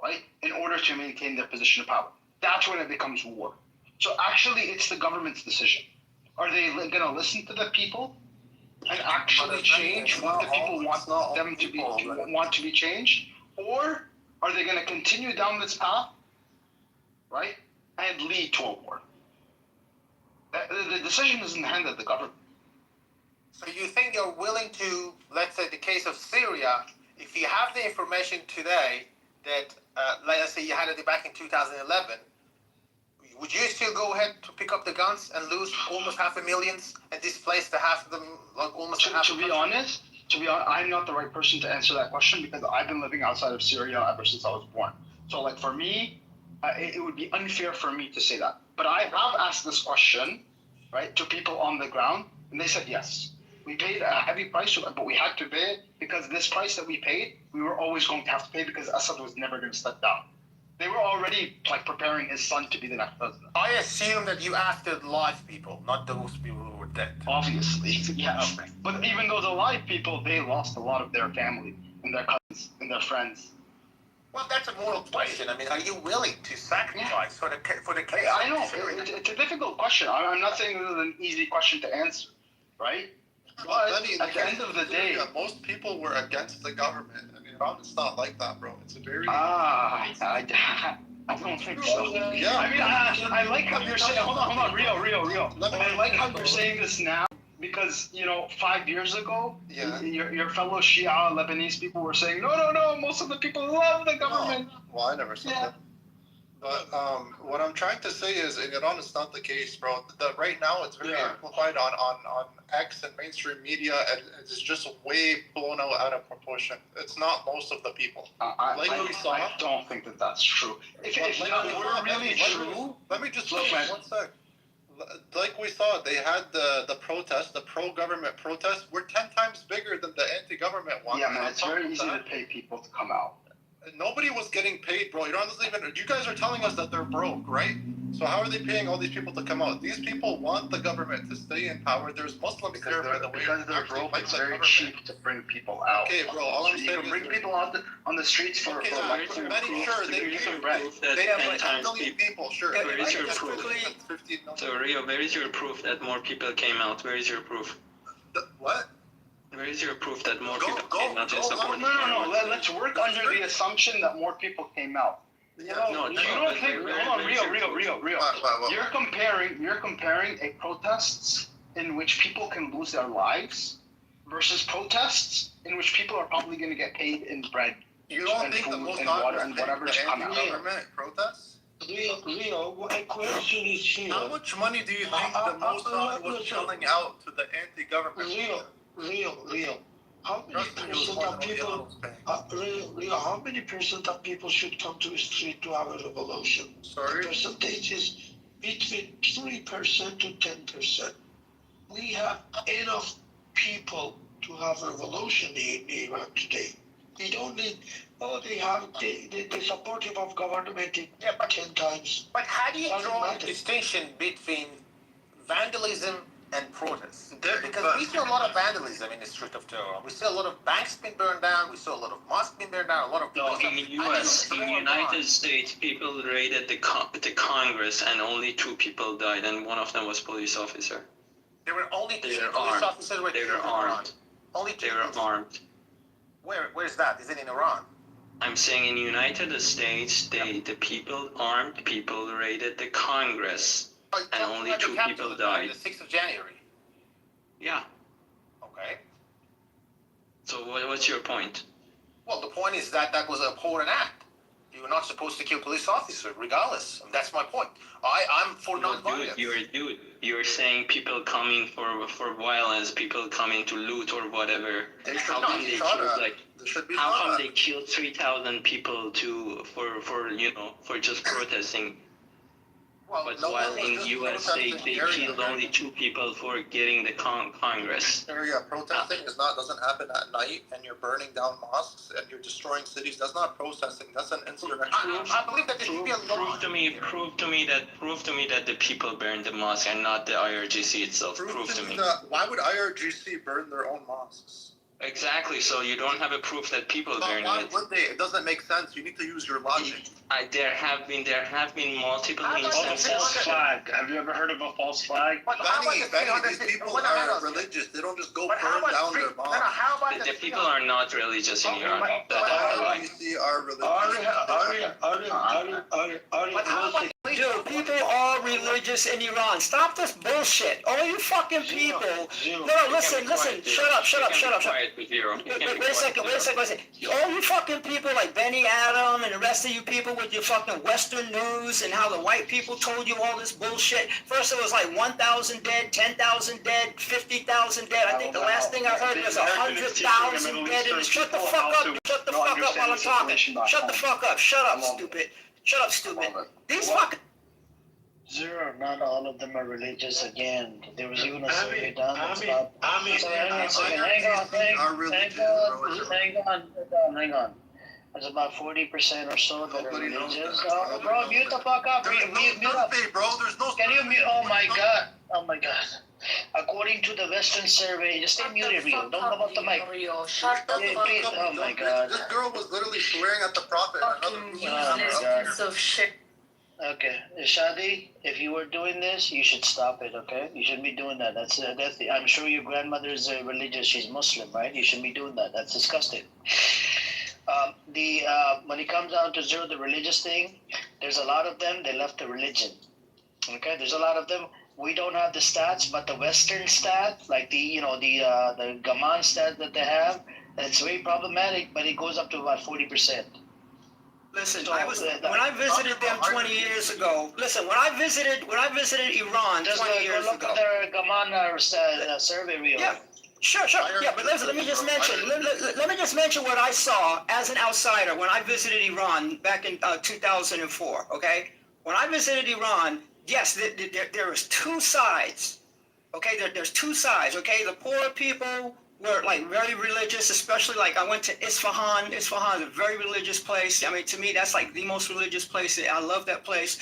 S7: right, in order to maintain their position of power. That's when it becomes war. So actually, it's the government's decision. Are they going to listen to the people and actually change what the people want them to be changed, or are they going to continue down this path, right, and lead to a war? The decision is in the hand of the government.
S6: So you think you're willing to, let's say the case of Syria, if you have the information today that, let's say you had it back in 2011, would you still go ahead to pick up the guns and lose almost 500,000 and displace the half of them, like almost half?
S7: To be honest, I'm not the right person to answer that question because I've been living outside of Syria ever since I was born. So, like, for me, it would be unfair for me to say that. But I have asked this question, right, to people on the ground, and they said yes. We paid a heavy price, but we had to pay it because this price that we paid, we were always going to have to pay because Assad was never going to step down. They were already like preparing his son to be the next president.
S6: I assume that you after live people, not those people who were dead.
S7: Obviously, yeah. But even those alive people, they lost a lot of their family and their cousins and their friends.
S6: Well, that's a moral question. I mean, are you willing to sacrifice for the case?
S7: I know it's a difficult question. I'm not saying this is an easy question to answer, right? But at the end of the day,
S2: most people were against the government. I mean, it's not like that, bro. It's a very
S7: I don't think so.
S2: Yeah.
S7: I mean, I like how you're saying. Hold on, Rio. I like how you're saying this now because 5 years ago, your fellow Shia Lebanese people were saying, no, most of the people love the government.
S2: No. Well, I never said that. But what I'm trying to say is, in Iran, it's not the case, bro. Right now, it's very amplified on X and mainstream media, and it's just way blown out of proportion. It's not most of the people.
S7: I don't think that's true. If that were really true,
S2: let me just look, man. 1 sec. Like we saw, they had the protest, the pro-government protest, were 10 times bigger than the anti-government one.
S7: Yeah, man, it's very easy to pay people to come out.
S2: Nobody was getting paid, bro. You guys are telling us that they're broke, right? So how are they paying all these people to come out? These people want the government to stay in power. There's Muslims there, by the way.
S7: Because they're broke, it's very cheap to bring people out.
S2: Okay, bro. All I'm saying is
S7: bring people out on the streets for
S2: they have like 10 million people, sure.
S3: Where is your proof? So Rio, where is your proof that more people came out? Where is your proof?
S2: What?
S3: Where is your proof that more people came out to support?
S7: No. Let's work under the assumption that more people came out. You don't think? Hold on, Rio. You're comparing a protests in which people can lose their lives versus protests in which people are probably going to get paid in bread and food and water and whatever to come out.
S2: Protests?
S14: Rio, my question is here.
S2: How much money do you think the Mossad was shelling out to the anti-government?
S14: Rio. How many percent of people? Rio, how many percent of people should come to the street to have a revolution?
S2: Sorry.
S14: The percentage is between 3% to 10%. We have enough people to have a revolution in Iran today. We don't need. They have the supportive of government 10 times.
S6: But how do you draw a distinction between vandalism and protests? Because we see a lot of vandalism in the street of Tehran. We see a lot of banks being burned down. We saw a lot of mosques being burned down. A lot of
S3: in the U.S., in the United States, people raided the Congress, and only 2 people died, and one of them was police officer.
S6: There were only 2 police officers were
S3: They were armed.
S6: Only 2.
S3: They were armed.
S6: Where's that? Is it in Iran?
S3: I'm saying in the United States, the armed people raided the Congress, and only 2 people died.
S6: The 6th of January.
S3: Yeah.
S6: Okay.
S3: So what's your point?
S6: Well, the point is that was an abhorrent act. You're not supposed to kill police officers, regardless. That's my point. I'm for non-violence.
S3: You're saying people coming for violence, people coming to loot or whatever. How come they killed 3,000 people for just protesting?
S6: Well,
S3: but while in the U.S. they killed only 2 people for getting the Congress.
S2: Protesting doesn't happen at night, and you're burning down mosques and you're destroying cities. That's not protesting. That's an insurrection.
S6: I believe that there should be a law.
S3: Prove to me that the people burned the mosque and not the IRGC itself. Prove to me.
S2: Why would IRGC burn their own mosques?
S3: Exactly. So you don't have a proof that people burned it.
S2: Would they? It doesn't make sense. You need to use your logic.
S3: There have been multiple instances.
S7: False flag. Have you ever heard of a false flag?
S2: These people are religious. They don't just go burn down their mosques.
S3: The people are not religious in Iran.
S2: IRGC are religious.
S22: Dude, people are religious in Iran. Stop this bullshit. All you fucking people. No, listen. Shut up. Wait a second. All you fucking people like Benny Adam and the rest of you people with your fucking Western news and how the white people told you all this bullshit. First it was like 1,000 dead, 10,000 dead, 50,000 dead. I think the last thing I heard was 100,000 dead. Shut the fuck up while I'm talking. Shut the fuck up. Shut up, stupid. These fucking...
S1: Zero, not all of them are religious again. There was even a survey done that's about... Hang on. There's about 40% or so that are
S2: Nobody knows
S1: religious.
S2: that.
S1: Oh,
S2: Nobody
S1: bro,
S2: knows
S1: mute the
S2: that.
S1: fuck up.
S2: There's
S1: Mute
S2: no
S1: up.
S2: survey, bro. There's no
S1: Can you
S2: survey.
S1: mute? Oh my god. Oh my god. According to the Western survey, just stay muted, Rio. Don't come off the mic.
S16: Shut the
S1: Yeah,
S16: fuck
S1: please.
S16: up.
S1: Oh my god.
S2: This girl was literally swearing at the prophet.
S16: Fucking useless piece of shit.
S1: Okay, Shadi, if you were doing this, you should stop it. Okay, you shouldn't be doing that. That's I'm sure your grandmother is religious. She's Muslim, right? You shouldn't be doing that. That's disgusting. When it comes down to zero, the religious thing, there's a lot of them. They left the religion. Okay, there's a lot of them. We don't have the stats, but the Western stat, like the Gaman stat that they have, it's very problematic. But it goes up to about 40%.
S22: Listen, when I visited them 20 years ago. Listen, when I visited Iran 20 years
S1: look
S22: ago.
S1: at their Gaman survey reel.
S22: Yeah, sure. Yeah, but listen, let me just mention. Let me just mention what I saw as an outsider when I visited Iran back in 2004. Okay, when I visited Iran, yes, there was two sides. Okay, there's two sides. Okay, the poor people were like very religious, especially like I went to Isfahan. Isfahan is a very religious place. I mean, to me, that's like the most religious place. I love that place.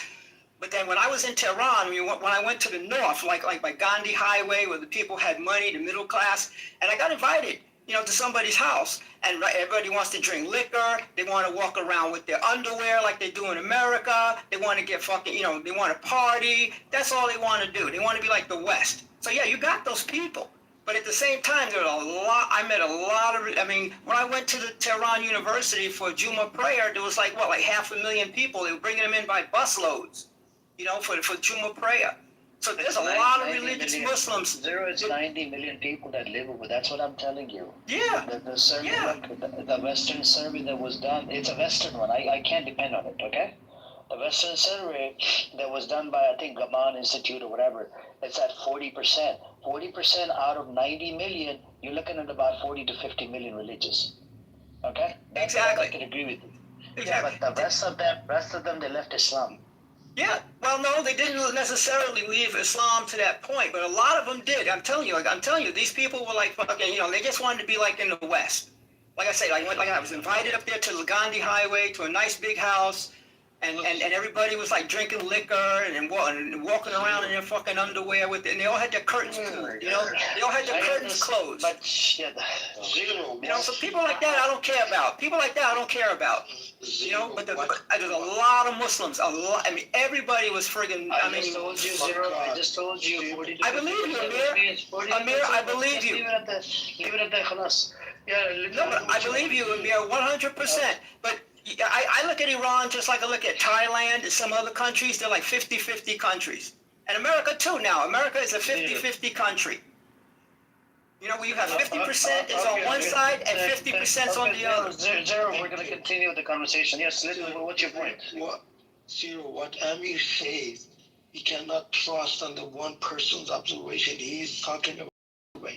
S22: But then when I was in Tehran, when I went to the north, like by Gandhi Highway, where the people had money, the middle class, and I got invited, to somebody's house, and everybody wants to drink liquor. They want to walk around with their underwear like they do in America. They want to get fucking, they want to party. That's all they want to do. They want to be like the West. So yeah, you got those people. But at the same time, I met a lot of, when I went to the Tehran University for Juma prayer, there was like 500,000 people. They were bringing them in by busloads, for Juma prayer. So there's a lot of religious Muslims.
S1: There is 90 million people that live over. That's what I'm telling you.
S22: Yeah.
S1: The survey, the Western survey that was done, it's a Western one. I can't depend on it, okay? The Western survey that was done by, I think, Gaman Institute or whatever, it's at 40%. 40% out of 90 million, you're looking at about 40 to 50 million religious. Okay?
S22: Exactly.
S1: I can agree with you.
S22: Exactly.
S1: Yeah, but the rest of them, they left Islam.
S22: Yeah. Well, no, they didn't necessarily leave Islam to that point, but a lot of them did. I'm telling you, these people were like fucking, they just wanted to be like in the West. Like I said, I was invited up there to the Gandhi Highway to a nice big house. And everybody was like drinking liquor and walking around in their fucking underwear and they all had their curtains pulled, They all had their curtains closed.
S1: But shit,
S22: so people like that I don't care about. But there's a lot of Muslims. A lot. I mean, everybody was friggin'.
S1: I just told you. 40 to
S22: I believe you, Amir. Amir, I believe you.
S1: Leave it at that, khalas. Yeah.
S22: No, but I believe you, Amir, 100%. But I look at Iran just like I look at Thailand and some other countries. They're like 50-50 countries. And America too now. America is a 50-50 country. Where you have 50% is on one side and 50% is on the other.
S1: Zero, we're going to continue with the conversation. Yes, what's your point?
S14: What Amir says, you cannot trust on the one person's observation. He is talking about.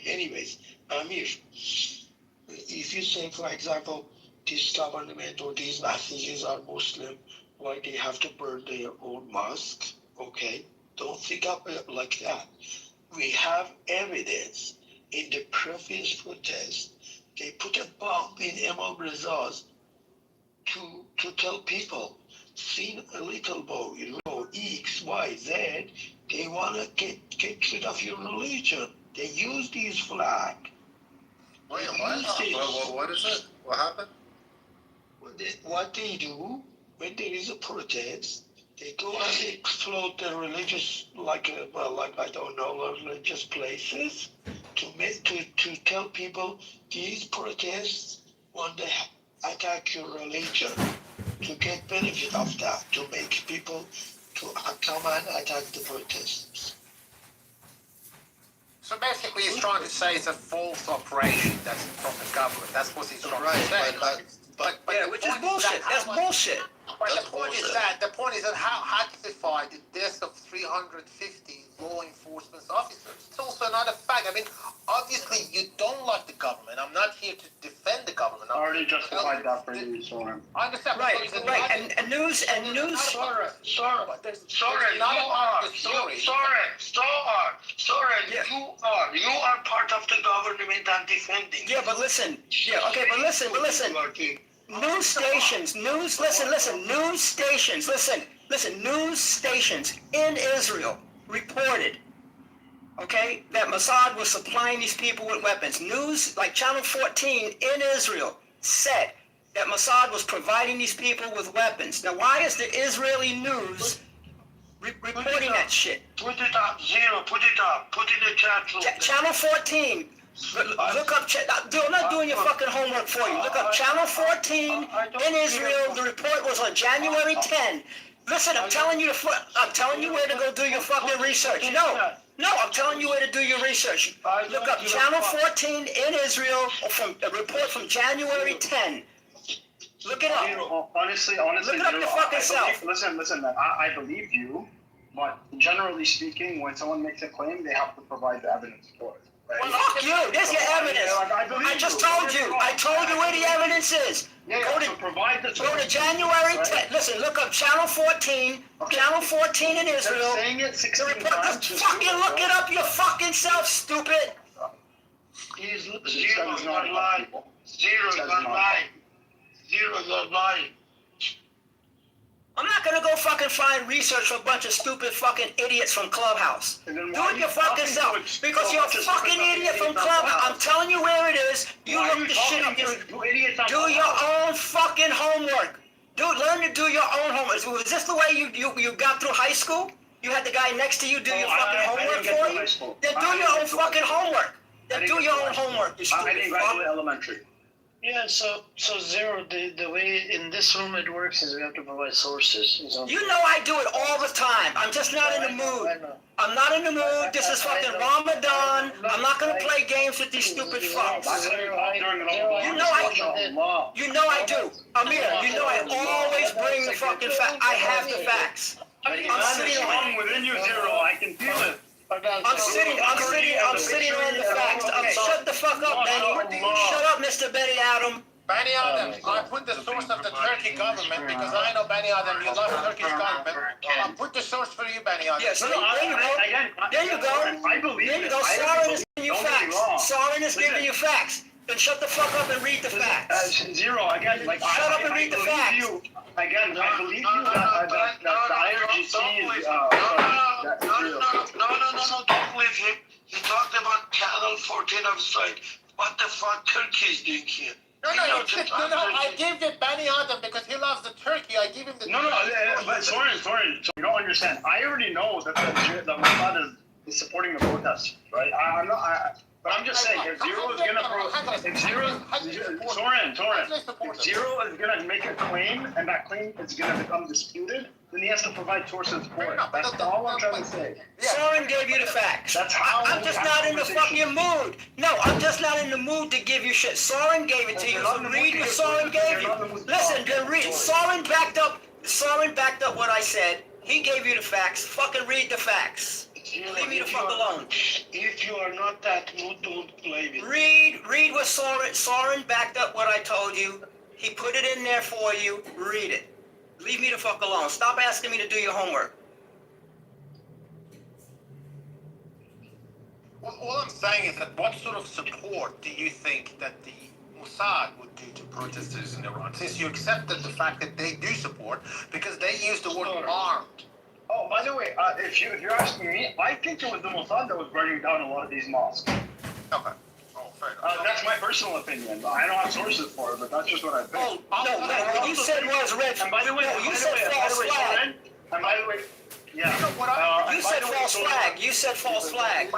S14: Anyways, Amir, if you say, for example, this government or these messages are Muslim, why they have to burn their own mosque? Okay, don't think of it like that. We have evidence in the previous protest. They put a bomb in Imam Reza's to tell people, see a little boy, X, Y, Z, they want to get rid of your religion. They use these flag.
S2: Wait, what is it? What happened?
S14: What they do when there is a protest, they go and they explode the religious, religious places to tell people these protests want to attack your religion, to get benefit of that, to make people to come and attack the protests.
S13: So basically, he's trying to say it's a false operation that's from the government. That's what he's trying to say. But
S22: which is bullshit. That's bullshit.
S13: But the point is that how justified the death of 350 law enforcement officers? It's also another fact. I mean, obviously you don't like the government. I'm not here to defend the government.
S7: I already justified that for you, Soren.
S13: I understand.
S22: Right. And news.
S7: Soren, you are
S14: part of the government and defending.
S22: Yeah, but listen. Yeah, okay, but listen. news stations in Israel reported, okay, that Mossad was supplying these people with weapons. News like Channel 14 in Israel said that Mossad was providing these people with weapons. Now, why is the Israeli news reporting that shit?
S14: Put it up, Zero, put it up. Put it in the chat room.
S22: Channel 14. Look up, I'm not doing your fucking homework for you. Look up Channel 14 in Israel. The report was on January 10. Listen, I'm telling you where to go do your fucking research. No, I'm telling you where to do your research. Look up Channel 14 in Israel, from a report from January 10. Look it up.
S7: Honestly,
S22: look it up your fucking self.
S7: Listen, man. I believe you, but generally speaking, when someone makes a claim, they have to provide the evidence for it. Right?
S22: Well, fuck you. There's your evidence. I just told you. I told you where the evidence is. Go to January 10th. Listen, look up Channel 14. Okay. Channel 14 in Israel.
S7: They're saying it 16 times.
S22: Just fucking look it up your fucking self, stupid.
S14: He's Zero's not lying. Zero's not lying. Zero's not lying.
S22: I'm not gonna go fucking find research for a bunch of stupid fucking idiots from Clubhouse. Do it your fucking self. Because you're a fucking idiot from Clubhouse. I'm telling you where it is. You look the shit up. Do your own fucking homework. Learn to do your own homework. Was this the way you got through high school? You had the guy next to you do your fucking homework for you? Then do your own fucking homework. Then do your own homework, you stupid fuck.
S7: I didn't graduate elementary.
S14: Yeah, so Zero, the way in this room it works is we have to provide sources.
S22: You know I do it all the time. I'm just not in the mood. I'm not in the mood. This is fucking Ramadan. I'm not gonna play games with these stupid fucks. You know I do. Amir, you know I always bring the fucking facts. I have the facts.
S7: I'm sitting within you, Zero. I can feel it.
S22: I'm sitting on the facts. Shut the fuck up, Benny. Shut up, Mr. Benny Adam.
S6: Benny Adam, I put the source of the Turkey government because I know, Benny Adam, you love Turkish government. I'll put the source for you, Benny Adam.
S22: Yes, there you go.
S7: I believe
S22: there you go. Soren is giving you facts. Soren is giving you facts. Then shut the fuck up and read the facts.
S7: Zero, again, like
S22: shut up and read the facts.
S7: Again, I believe you that the IRGC is
S14: No, don't believe him. He talked about Channel 14 of strike. What the fuck Turkey is doing here?
S6: No, I gave it Benny Adam because he loves the turkey. I give him the
S7: but Soren, you don't understand. I already know that the Mossad is supporting the protesters, right? But I'm just saying, if Zero is gonna make a claim and that claim is gonna become disputed, then he has to provide sources for it. That's all I'm trying to say.
S22: Soren gave you the facts.
S7: That's how
S22: I'm just not in the fucking mood. No, I'm just not in the mood to give you shit. Soren gave it to you. So read what Soren gave you. Listen, then read. Soren backed up what I said. He gave you the facts. Fucking read the facts. Leave me the fuck alone.
S14: If you are not that mood, don't play with
S22: Read what Soren backed up what I told you. He put it in there for you. Read it. Leave me the fuck alone. Stop asking me to do your homework.
S6: Well, all I'm saying is that what sort of support do you think that the Mossad would do to protesters in Iran, since you accepted the fact that they do support, because they use the word armed?
S7: Oh, by the way, if you're asking me, I think it was the Mossad that was burning down a lot of these mosques.
S6: Okay. Oh, fair enough.
S7: That's my personal opinion. I don't have sources for it, but that's just what I think.
S22: What you said was red.
S7: And by the way,
S22: you said false flag.
S7: And by the way, yeah.
S22: You said false flag. You said false flag.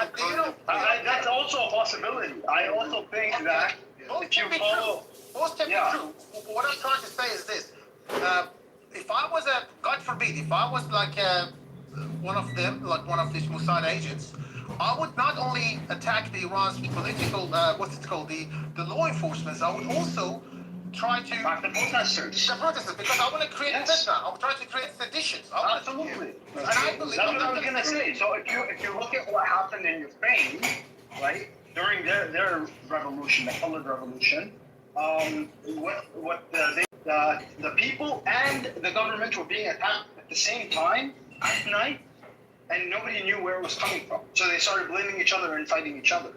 S7: That's also a possibility. I also think that if you follow...
S6: Both can be true. What I'm trying to say is this. If I was God forbid, if I was like one of them, like one of these Mossad agents, I would not only attack the Iran's political, the law enforcement, I would also try to...
S7: the protesters.
S6: The protesters, because I want to create fitna. I'm trying to create seditions.
S7: Absolutely.
S6: And I believe...
S7: That's what I was going to say. So if you look at what happened in Ukraine, right, during their revolution, the colored revolution, the people and the government were being attacked at the same time at night, and nobody knew where it was coming from. So they started blaming each other and fighting each other.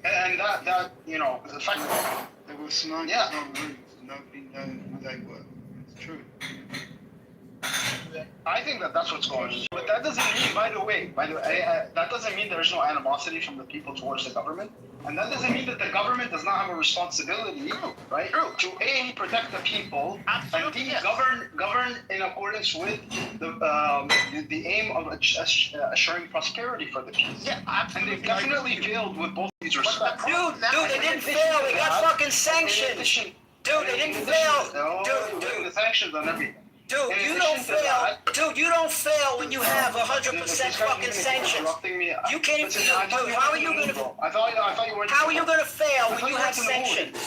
S7: And that the fact that
S4: there was snipers on roofs, nobody And like what? It's true.
S7: I think that's what's going on. But that doesn't mean, by the way, that doesn't mean there's no animosity from the people towards the government. And that doesn't mean that the government does not have a responsibility, right, to A, protect the people, and B, govern in accordance with the aim of assuring prosperity for the people.
S6: Yeah, absolutely.
S7: And they've definitely failed with both these respects.
S22: Dude, they didn't fail. They got fucking sanctions. Dude, they didn't fail.
S7: Dude, the sanctions on everything.
S22: Dude, you don't fail. Dude, you don't fail when you have 100% fucking sanctions. You can't even. Dude, how are you gonna?
S7: I thought you were.
S22: How are you gonna fail when you have sanctions?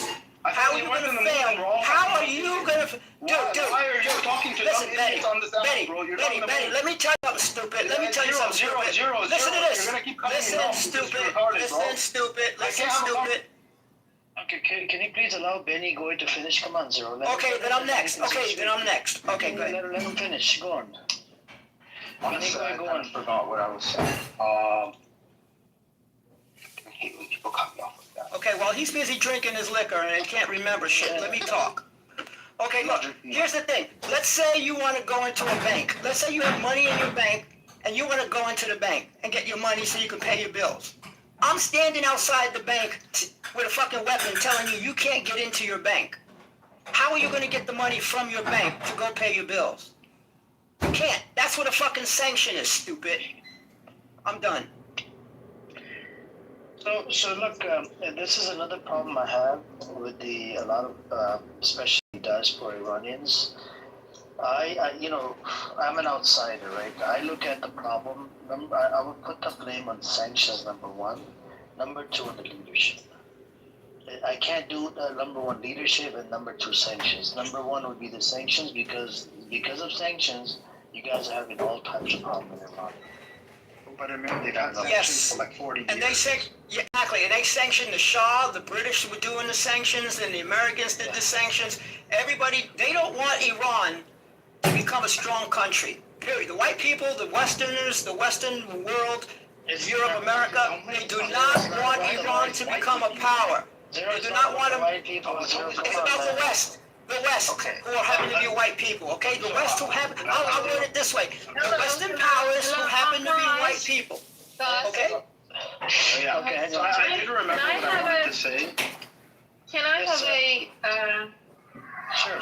S22: How are you gonna fail? How are you gonna? Dude,
S7: why are you talking to
S22: listen,
S7: some idiots on this app, bro?
S22: Betty, let me tell you something stupid. Let me tell you something stupid. Listen to this. Listen, stupid. Listen, stupid.
S1: Okay, can you please allow Benny Goy to finish? Come on, Zero.
S22: Okay, then I'm next. Okay, Okay, go ahead.
S1: Let him finish. Go on.
S7: Benny Goy, go on. I forgot what I was saying. I hate when people cut me off like that.
S22: Okay, well, he's busy drinking his liquor and can't remember shit. Let me talk. Okay, look, here's the thing. Let's say you want to go into a bank. Let's say you have money in your bank and you want to go into the bank and get your money so you can pay your bills. I'm standing outside the bank with a fucking weapon telling you can't get into your bank. How are you going to get the money from your bank to go pay your bills? You can't. That's what a fucking sanction is, stupid. I'm done.
S1: So look, this is another problem I have with a lot of, especially diaspora Iranians. I'm an outsider, right? I look at the problem. I would put the blame on sanctions, number one. Number two, on the leadership. I can't do number one, leadership, and number two, sanctions. Number one would be the sanctions because of sanctions, you guys are having all types of problems in Iran.
S7: But I mean, they've had sanctions for like 40 years.
S22: And they exactly, and they sanctioned the Shah. The British were doing the sanctions, and the Americans did the sanctions. Everybody, they don't want Iran to become a strong country. Period. The white people, the Westerners, the Western world, Europe, America, they do not want Iran to become a power. They do not want them. It's about the West. The West, who happen to be white people, okay? The West who happen, I'll word it this way. The Western powers who happen to be white people, okay?
S7: Yeah, okay. So I did remember what I wanted to say.
S11: Can I have a...
S1: Sure.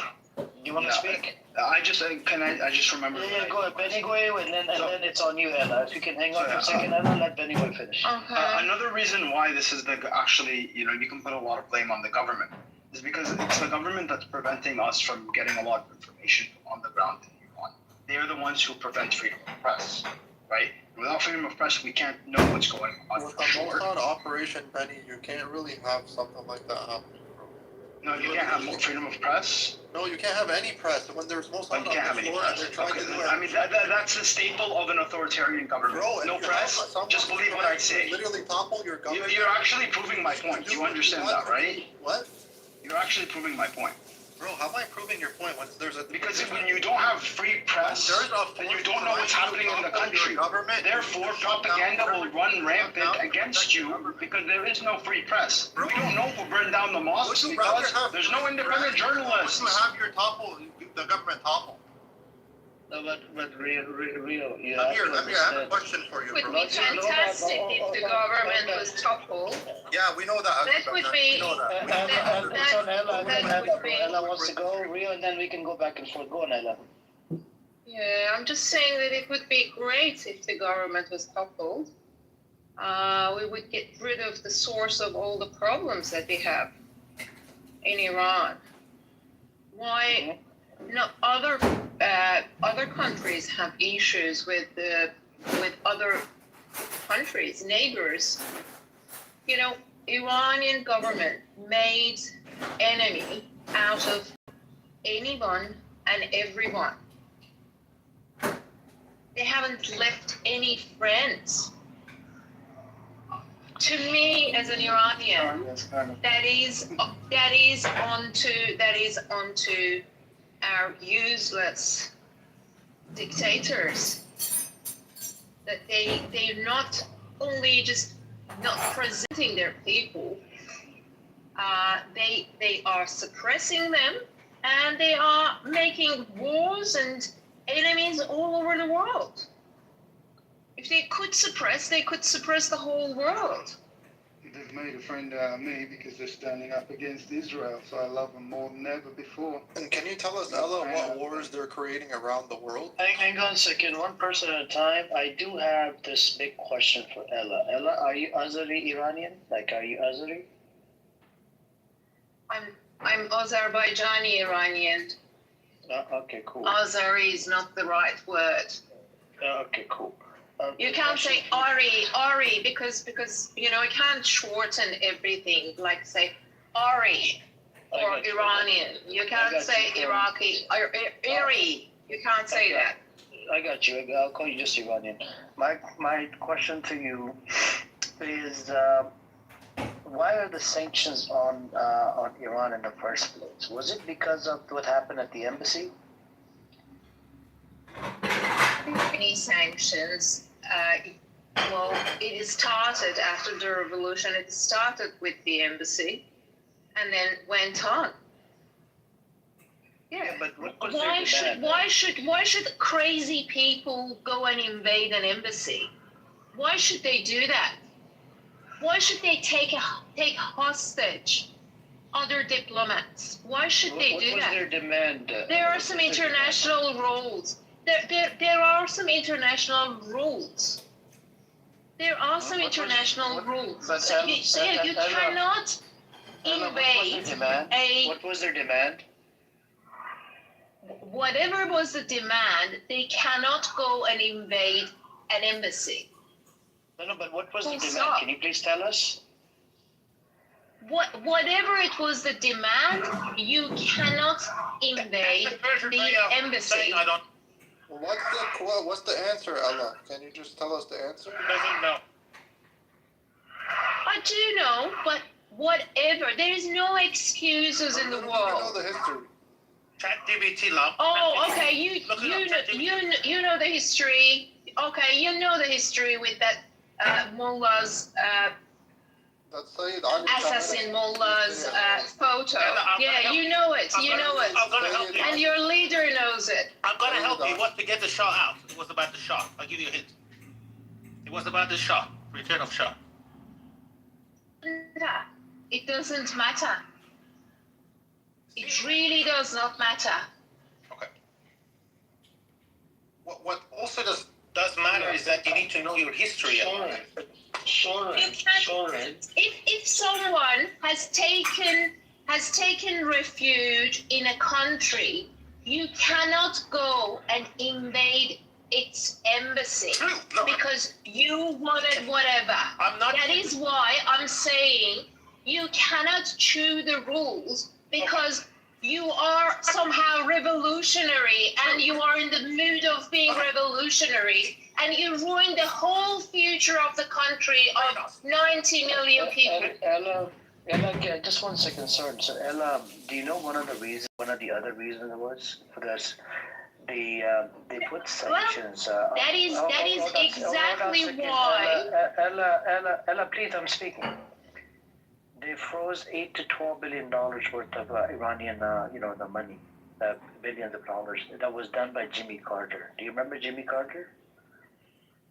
S1: You want to speak?
S7: I just remember.
S1: Yeah, go ahead, Benny Goy, and then it's on you, Ella. If you can hang on for a second, Ella, let Benny Goy finish.
S7: Another reason why this is actually, you can put a lot of blame on the government, is because it's the government that's preventing us from getting a lot of information on the ground in Iran. They're the ones who prevent freedom of press, right? Without freedom of press, we can't know what's going on.
S2: With the Mossad operation, Benny, you can't really have something like that happen.
S7: No, you can't have more freedom of press.
S2: No, you can't have any press when there's Mossad
S7: you can't have any press.
S2: They're trying to do
S7: I mean, that's the staple of an authoritarian government.
S2: Bro,
S7: no press. Just believe what I say.
S2: Literally topple your government.
S7: You're actually proving my point. You understand that, right?
S2: What?
S7: You're actually proving my point.
S2: Bro, how am I proving your point when there's a...
S7: Because when you don't have free press, then you don't know what's happening in the country. Therefore, propaganda will run rampant against you because there is no free press. We don't know who burned down the mosques because there's no independent journalists.
S2: Would you have the government topple?
S1: No, but real, you
S2: Amir, I have a question for you.
S11: It would be fantastic if the government was toppled.
S2: Yeah, we know that.
S11: That would be...
S1: Ella wants to go, Rio, and then we can go back and forth. Go on, Ella.
S11: Yeah, I'm just saying that it would be great if the government was toppled. We would get rid of the source of all the problems that we have in Iran. Why... No, other countries have issues with other countries, neighbors. Iranian government made enemy out of anyone and everyone. They haven't left any friends. To me, as an Iranian, that is onto our useless dictators, that they're not only just not presenting their people, they are suppressing them and they are making wars and enemies all over the world. If they could suppress the whole world.
S4: They've made a friend out of me because they're standing up against Israel, so I love them more than ever before.
S2: And can you tell us, Ella, what wars they're creating around the world?
S1: Hang on a second, one person at a time. I do have this big question for Ella. Ella, are you Azeri Iranian? Like, are you Azeri?
S11: I'm Azerbaijani Iranian.
S1: Okay, cool.
S11: Azeri is not the right word.
S1: Okay, cool.
S11: You can't say Ari, because you can't shorten everything, like say Ari or Iranian. You can't say Iraqi or Iri. You can't say that.
S1: I got you. I'll call you just Iranian. My question to you is, why are the sanctions on Iran in the first place? Was it because of what happened at the embassy?
S11: Any sanctions. Well, it started after the revolution. It started with the embassy, and then went on.
S1: Yeah, but what was
S11: why should crazy people go and invade an embassy? Why should they do that? Why should they take hostage other diplomats? Why should they do that?
S1: What was their demand?
S11: There are some international rules. There are some international rules. There are some international rules. So you cannot invade
S1: What was their demand?
S11: Whatever was the demand, they cannot go and invade an embassy.
S1: No, but what was the demand? Can you please tell us?
S11: Whatever it was the demand, you cannot invade the embassy.
S2: What's the answer, Ella? Can you just tell us the answer?
S21: Doesn't know.
S11: I do know, but whatever. There is no excuses in the world.
S2: You know the history.
S21: ChatGPT, love.
S11: Oh, okay. You know the history. Okay, you know the history with that mullah's assassin mullah's photo. Yeah, you know it.
S21: I'm gonna help you.
S11: And your leader knows it.
S21: I'm gonna help you. What to get the Shah out? It was about the Shah. I'll give you a hint. It was about the Shah. Return of Shah.
S11: It doesn't matter. It really does not matter.
S6: Okay. What also does matter is that you need to know your history.
S14: Sure.
S11: If someone has taken refuge in a country, you cannot go and invade its embassy because you wanted whatever. That is why I'm saying you cannot chew the rules because you are somehow revolutionary and you are in the mood of being revolutionary and you ruin the whole future of the country of 90 million people.
S1: Ella, just 1 second, sorry. So Ella, do you know one of the other reasons was for this? They put sanctions.
S11: That is exactly why.
S1: Ella, please, I'm speaking. They froze $8 to $12 billion worth of Iranian, the money, billions of dollars. That was done by Jimmy Carter. Do you remember Jimmy Carter?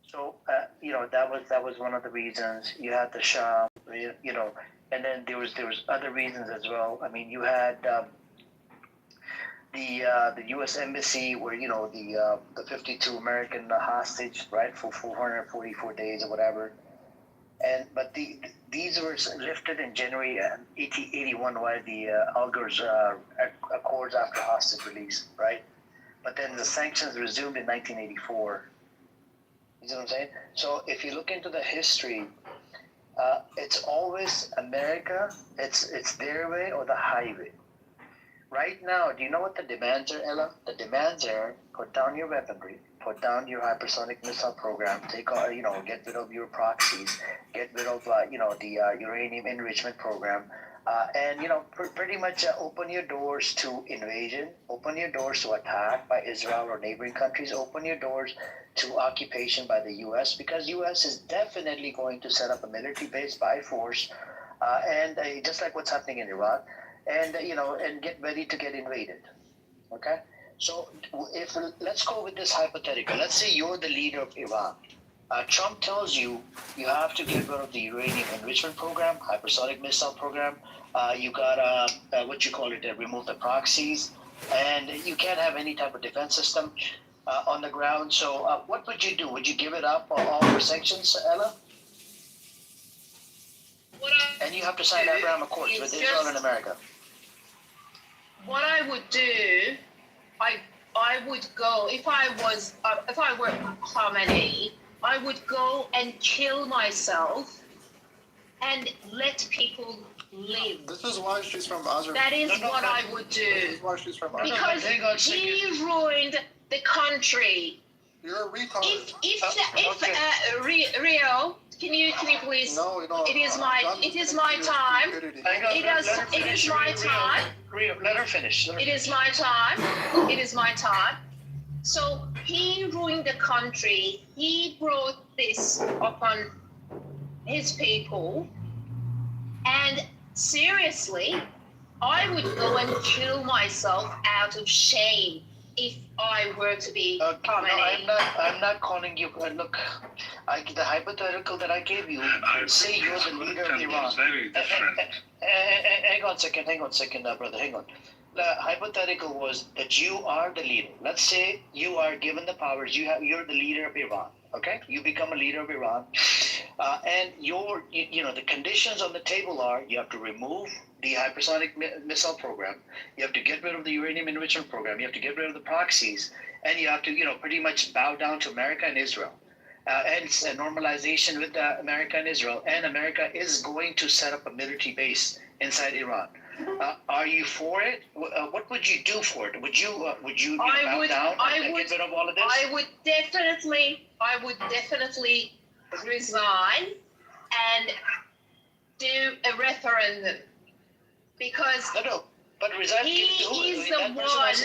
S1: So, that was one of the reasons. You had the Shah, and then there was other reasons as well. I mean, you had the U.S. Embassy where, the 52 American hostage, right, for 444 days or whatever. But these were lifted in January 1881 by the Algiers Accords after hostage release, right? But then the sanctions resumed in 1984. You know what I'm saying? So if you look into the history, it's always America. It's their way or the highway. Right now, do you know what the demands are, Ella? The demands are put down your weaponry, put down your hypersonic missile program, get rid of your proxies, get rid of, the uranium enrichment program, and, pretty much open your doors to invasion, open your doors to attack by Israel or neighboring countries, open your doors to occupation by the U.S. because U.S. is definitely going to set up a military base by force, and just like what's happening in Iraq. and and get ready to get invaded. Okay, so if let's go with this hypothetical. Let's say you're the leader of Iran. Trump tells you you have to get rid of the uranium enrichment program, hypersonic missile program. You gotta what you call it, remove the proxies, and you can't have any type of defense system on the ground. So what would you do? Would you give it up all for sanctions, Ella? And you have to sign Abraham Accords with Israel and America.
S11: What I would do, I would go if I were Khamenei, I would go and kill myself and let people live.
S2: This is why she's from Azerbaijan.
S11: That is what I would do.
S2: This is why she's from
S11: Because he ruined the country.
S2: You're a retard.
S11: If Rio, can you please?
S2: No.
S11: It is my time. It is my time.
S1: Rio, let her finish.
S11: It is my time. It is my time. So he ruined the country. He brought this upon his people. And seriously, I would go and kill myself out of shame if I were to be Khamenei.
S1: No, I'm not calling you. Look, the hypothetical that I gave you. Say you're the leader of Iran.
S4: Very different.
S1: Hang on a second, brother. Hang on. The hypothetical was that you are the leader. Let's say you are given the powers. You're the leader of Iran. Okay, you become a leader of Iran, and the conditions on the table are you have to remove the hypersonic missile program, you have to get rid of the uranium enrichment program, you have to get rid of the proxies, and you have to pretty much bow down to America and Israel. And it's a normalization with America and Israel, and America is going to set up a military base inside Iran. Are you for it? What would you do for it? Would you bow down and get rid of all of this?
S11: I would definitely resign and do a referendum because
S1: but resign
S11: he is the one.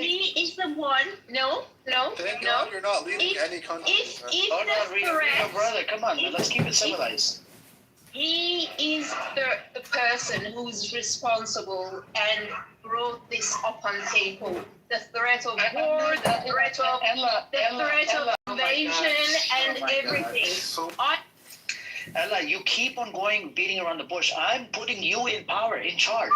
S11: He is the one. No.
S2: Thank God you're not leaving any country.
S11: If
S1: brother, come on, let's keep it civilized.
S11: He is the person who's responsible and brought this upon people. The threat of war, the threat of invasion, and everything.
S1: Ella, you keep on beating around the bush. I'm putting you in power, in charge.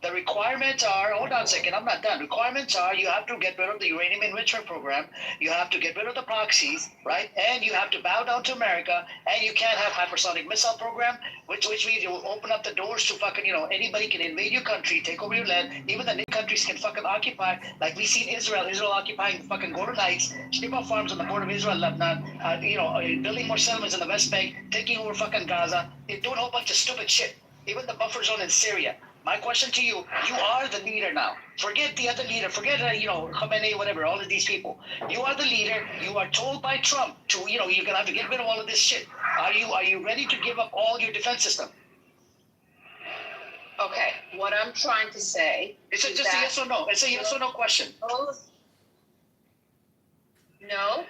S1: The requirements are, hold on a second, I'm not done. Requirements are you have to get rid of the uranium enrichment program, you have to get rid of the proxies, right? And you have to bow down to America, and you can't have hypersonic missile program, which means you will open up the doors to fucking, anybody can invade your country, take over your land, even the NATO countries can fucking occupy, like we seen Israel occupying the fucking Golan Heights, strip-off farms on the border of Israel, Lebanon, building more settlements in the West Bank, taking over fucking Gaza, doing a whole bunch of stupid shit, even the buffer zone in Syria. My question to you, you are the leader now. Forget the other leader, forget, Khamenei, whatever, all of these people. You are the leader. You are told by Trump to, you're going to have to get rid of all of this shit. Are you ready to give up all your defense system?
S11: Okay, what I'm trying to say
S1: it's just a yes or no. It's a yes or no question.
S11: No.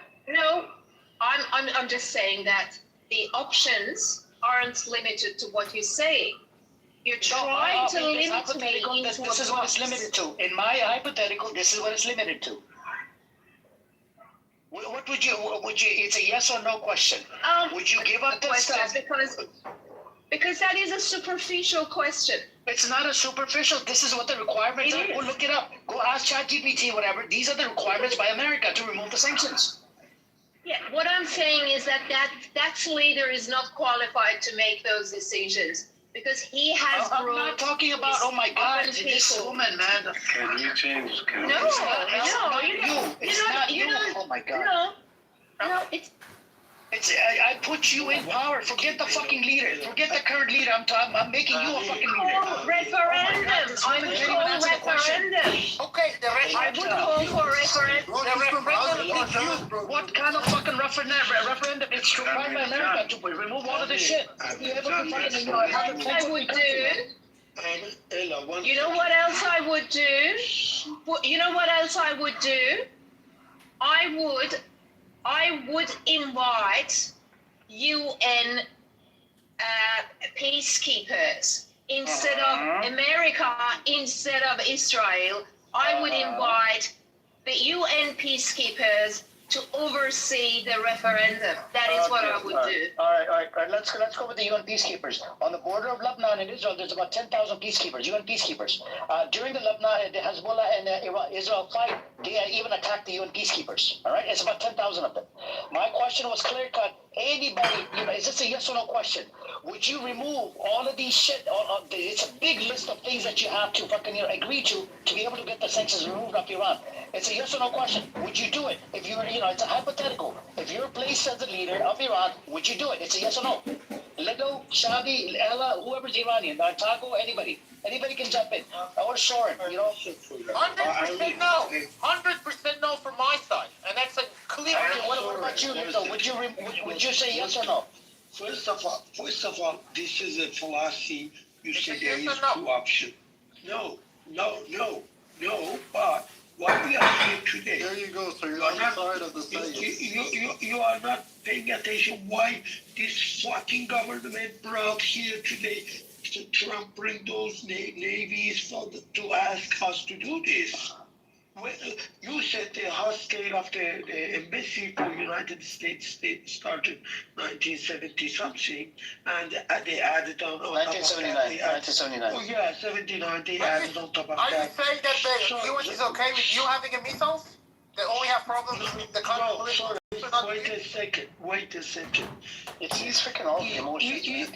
S11: I'm just saying that the options aren't limited to what you say. You're trying to limit me into
S1: this is what it's limited to. In my hypothetical, this is what it's limited to. What would you? It's a yes or no question. Would you give up this stuff?
S11: Because that is a superficial question.
S1: It's not a superficial. This is what the requirements are. Go look it up. Go ask ChatGPT, whatever. These are the requirements by America to remove the sanctions.
S11: Yeah, what I'm saying is that leader is not qualified to make those decisions. Because he has
S1: I'm not talking about, oh my God, this woman, man.
S4: Can you change?
S1: It's not you. Oh my God.
S11: No, it's
S1: I put you in power. Forget the fucking leader. Forget the current leader. I'm making you a fucking leader.
S11: Referendum. I would call referendum.
S6: Okay,
S11: I would call for referendum.
S1: What kind of fucking referendum? It's required by America to remove all of this shit.
S11: I would do. You know what else I would do? I would invite UN peacekeepers instead of America, instead of Israel. I would invite the UN peacekeepers to oversee the referendum. That is what I would do.
S1: All right. Let's go with the UN peacekeepers. On the border of Lebanon and Israel, there's about 10,000 peacekeepers, UN peacekeepers. During the Lebanon, the Hezbollah and Israel fight, they even attacked the UN peacekeepers. All right, it's about 10,000 of them. My question was clear cut. Anybody, is this a yes or no question? Would you remove all of these shit? It's a big list of things that you have to fucking agree to be able to get the sanctions removed off Iran. It's a yes or no question. Would you do it? If you're, it's a hypothetical. If you're placed as the leader of Iran, would you do it? It's a yes or no. Little, Shadi, Ella, whoever's Iranian, Taco, anybody. Anybody can jump in. Or Soren,
S6: 100% no. 100% no from my side. And that's a clear.
S1: What about you, Little? Would you say yes or no?
S14: First of all, this is a philosophy. You say there is two options. No, but what we are here today.
S2: There you go, so you're on the side of the science.
S14: You are not paying attention why this fucking government brought here today to Trump bring those navies to ask us to do this. You said the hostage of the embassy for the United States started 1970 something, and they added on
S1: 1979. 1979.
S14: Oh yeah, 79. They added on top of that.
S6: Are you saying that the U.S. is okay with you having a missiles? They only have problems with the country?
S14: Wait a second.
S1: He's freaking all the emotions.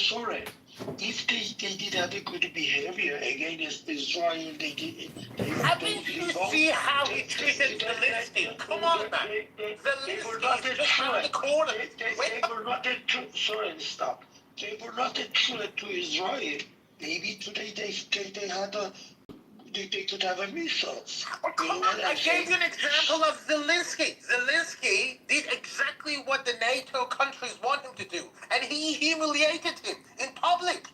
S14: Sorry. If they did have a good behavior against Israel,
S6: Haven't you seen how he treated Zelensky? Come on, man. Zelensky is just around the corner.
S14: They were not a threat. Sorry, stop. They were not a threat to Israel. Maybe today they had they could have a missile.
S6: I gave you an example of Zelensky. Zelensky did exactly what the NATO countries want him to do, and he humiliated him in public.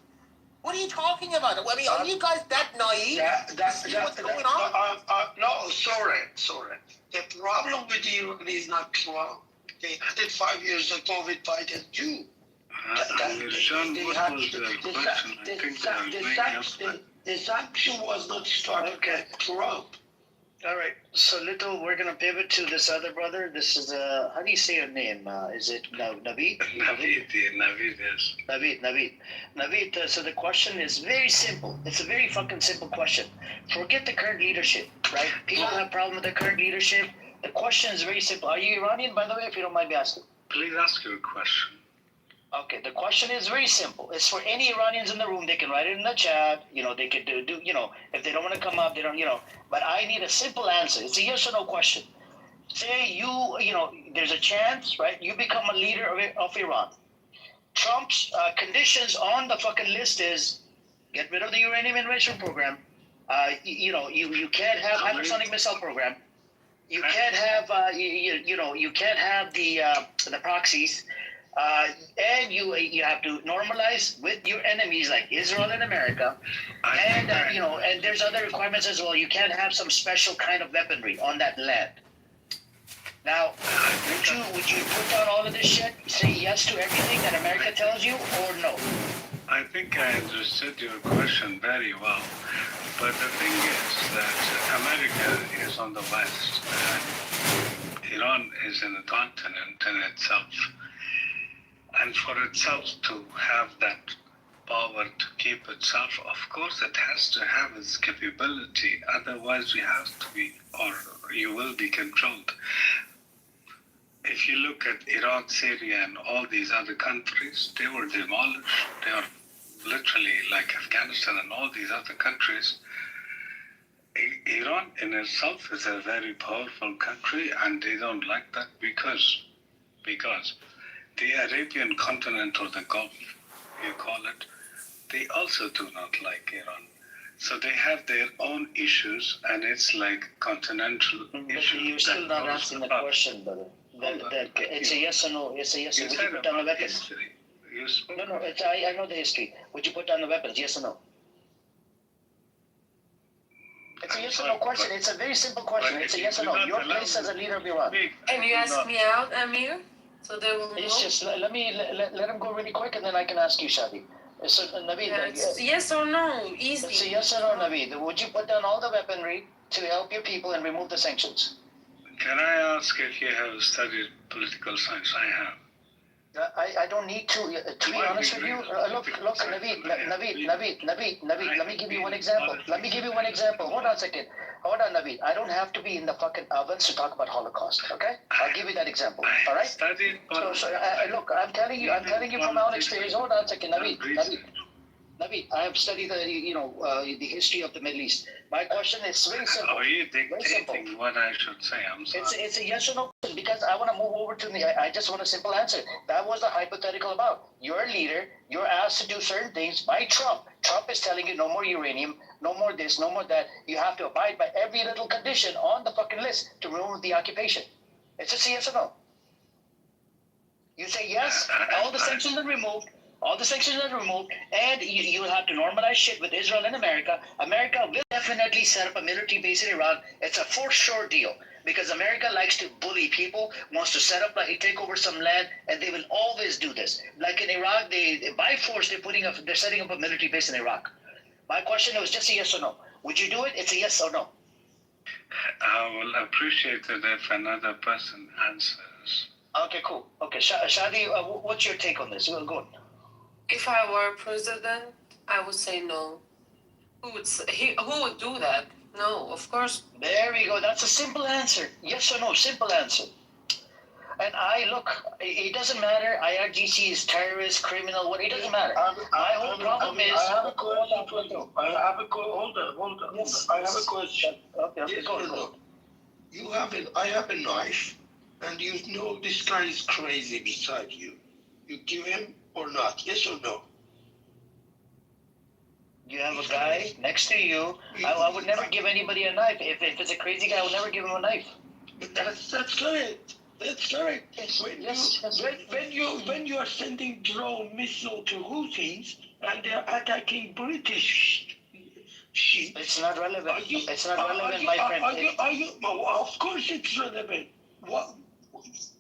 S6: What are you talking about? I mean, are you guys that naive to see what's going on?
S14: No, sorry. The problem with Iran is not Trump. They had it 5 years ago with Biden too. The sanction was not started by Trump.
S1: All right. So, Little, we're going to pivot to this other brother. This is, how do you say your name? Is it Naveed?
S10: Naveed, yes.
S1: Naveed, so the question is very simple. It's a very fucking simple question. Forget the current leadership, right? People have a problem with the current leadership. The question is very simple. Are you Iranian, by the way, if you don't mind me asking?
S10: Please ask your question.
S1: Okay, the question is very simple. It's for any Iranians in the room. They can write it in the chat. They could do if they don't want to come up, they don't, But I need a simple answer. It's a yes or no question. Say there's a chance, right? You become a leader of Iran. Trump's conditions on the fucking list is get rid of the uranium enrichment program. You can't have hypersonic missile program. You can't have you can't have the proxies. And you have to normalize with your enemies like Israel and America, and and there's other requirements as well. You can't have some special kind of weaponry on that land. Now, would you put down all of this shit? Say yes to everything that America tells you, or no?
S10: I think I understood your question very well, but the thing is that America is on the west, and Iran is in a continent in itself. And for itself to have that power to keep itself, of course it has to have its capability. Otherwise we have to be, or you will be controlled. If you look at Iraq, Syria, and all these other countries, they were demolished. They are literally like Afghanistan and all these other countries. Iran in itself is a very powerful country, and they don't like that because the Arabian continent, or the Gulf, you call it, they also do not like Iran. So they have their own issues, and it's like continental issues.
S1: You're still not answering the question, brother. It's a yes or no. It's a yes or no. Would you put down the weapons? No. I know the history. Would you put down the weapons? Yes or no? It's a yes or no question. It's a very simple question. It's a yes or no. Your place as a leader of Iran.
S16: Can you ask me out, Amir? So they will
S1: It's just let him go really quick, and then I can ask you, Shadi. So, Naveed,
S16: yes or no, easy.
S1: It's a yes or no, Naveed. Would you put down all the weaponry to help your people and remove the sanctions?
S10: Can I ask if you have studied political science? I have.
S1: I don't need to be honest with you, look, Naveed, let me give you one example. Hold on a second. Hold on, Naveed. I don't have to be in the fucking ovens to talk about Holocaust, okay? I'll give you that example, all right? Look, I'm telling you from my own experience. Hold on a second, Naveed, I have studied the history of the Middle East. My question is very simple.
S10: Are you dictating what I should say? I'm sorry.
S1: It's a yes or no question because I want to move over to I just want a simple answer. That was the hypothetical about. You're a leader. You're asked to do certain things by Trump. Trump is telling you no more uranium, no more this, no more that. You have to abide by every little condition on the fucking list to remove the occupation. It's a yes or no. You say yes, all the sanctions are removed. All the sanctions are removed, and you will have to normalize shit with Israel and America. America will definitely set up a military base in Iran. It's a for sure deal because America likes to bully people, wants to set up, take over some land, and they will always do this. Like in Iraq, they by force they're setting up a military base in Iraq. My question was just a yes or no. Would you do it? It's a yes or no.
S10: I will appreciate it if another person answers.
S1: Okay, cool. Okay, Shadi, what's your take on this? Go on.
S16: If I were president, I would say no. Who would do that? No, of course.
S1: There we go. That's a simple answer. Yes or no, simple answer. And it doesn't matter. IRGC is terrorist, criminal, it doesn't matter. My whole problem is.
S14: I have a question for you. Hold on. Yes. I have a question.
S1: Okay, yes, go.
S14: I have a knife, and you know this guy is crazy beside you. You give him or not? Yes or no?
S1: You have a guy next to you. I would never give anybody a knife. If it's a crazy guy, I would never give him a knife.
S14: That's correct. That's correct. When you are sending drone missile to Houthis and they're attacking British ships,
S1: it's not relevant. It's not relevant, my friend.
S14: Of course it's relevant. What?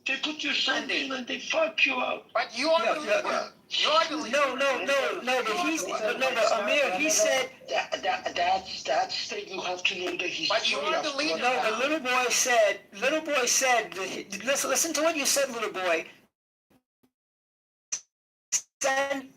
S14: They put your sanction and they fuck you up.
S6: But you are the leader. You're the leader.
S22: But Amir, he said
S14: that's you have to know the history.
S6: But you are the leader.
S22: No, the little boy said, listen to what you said, little boy. Send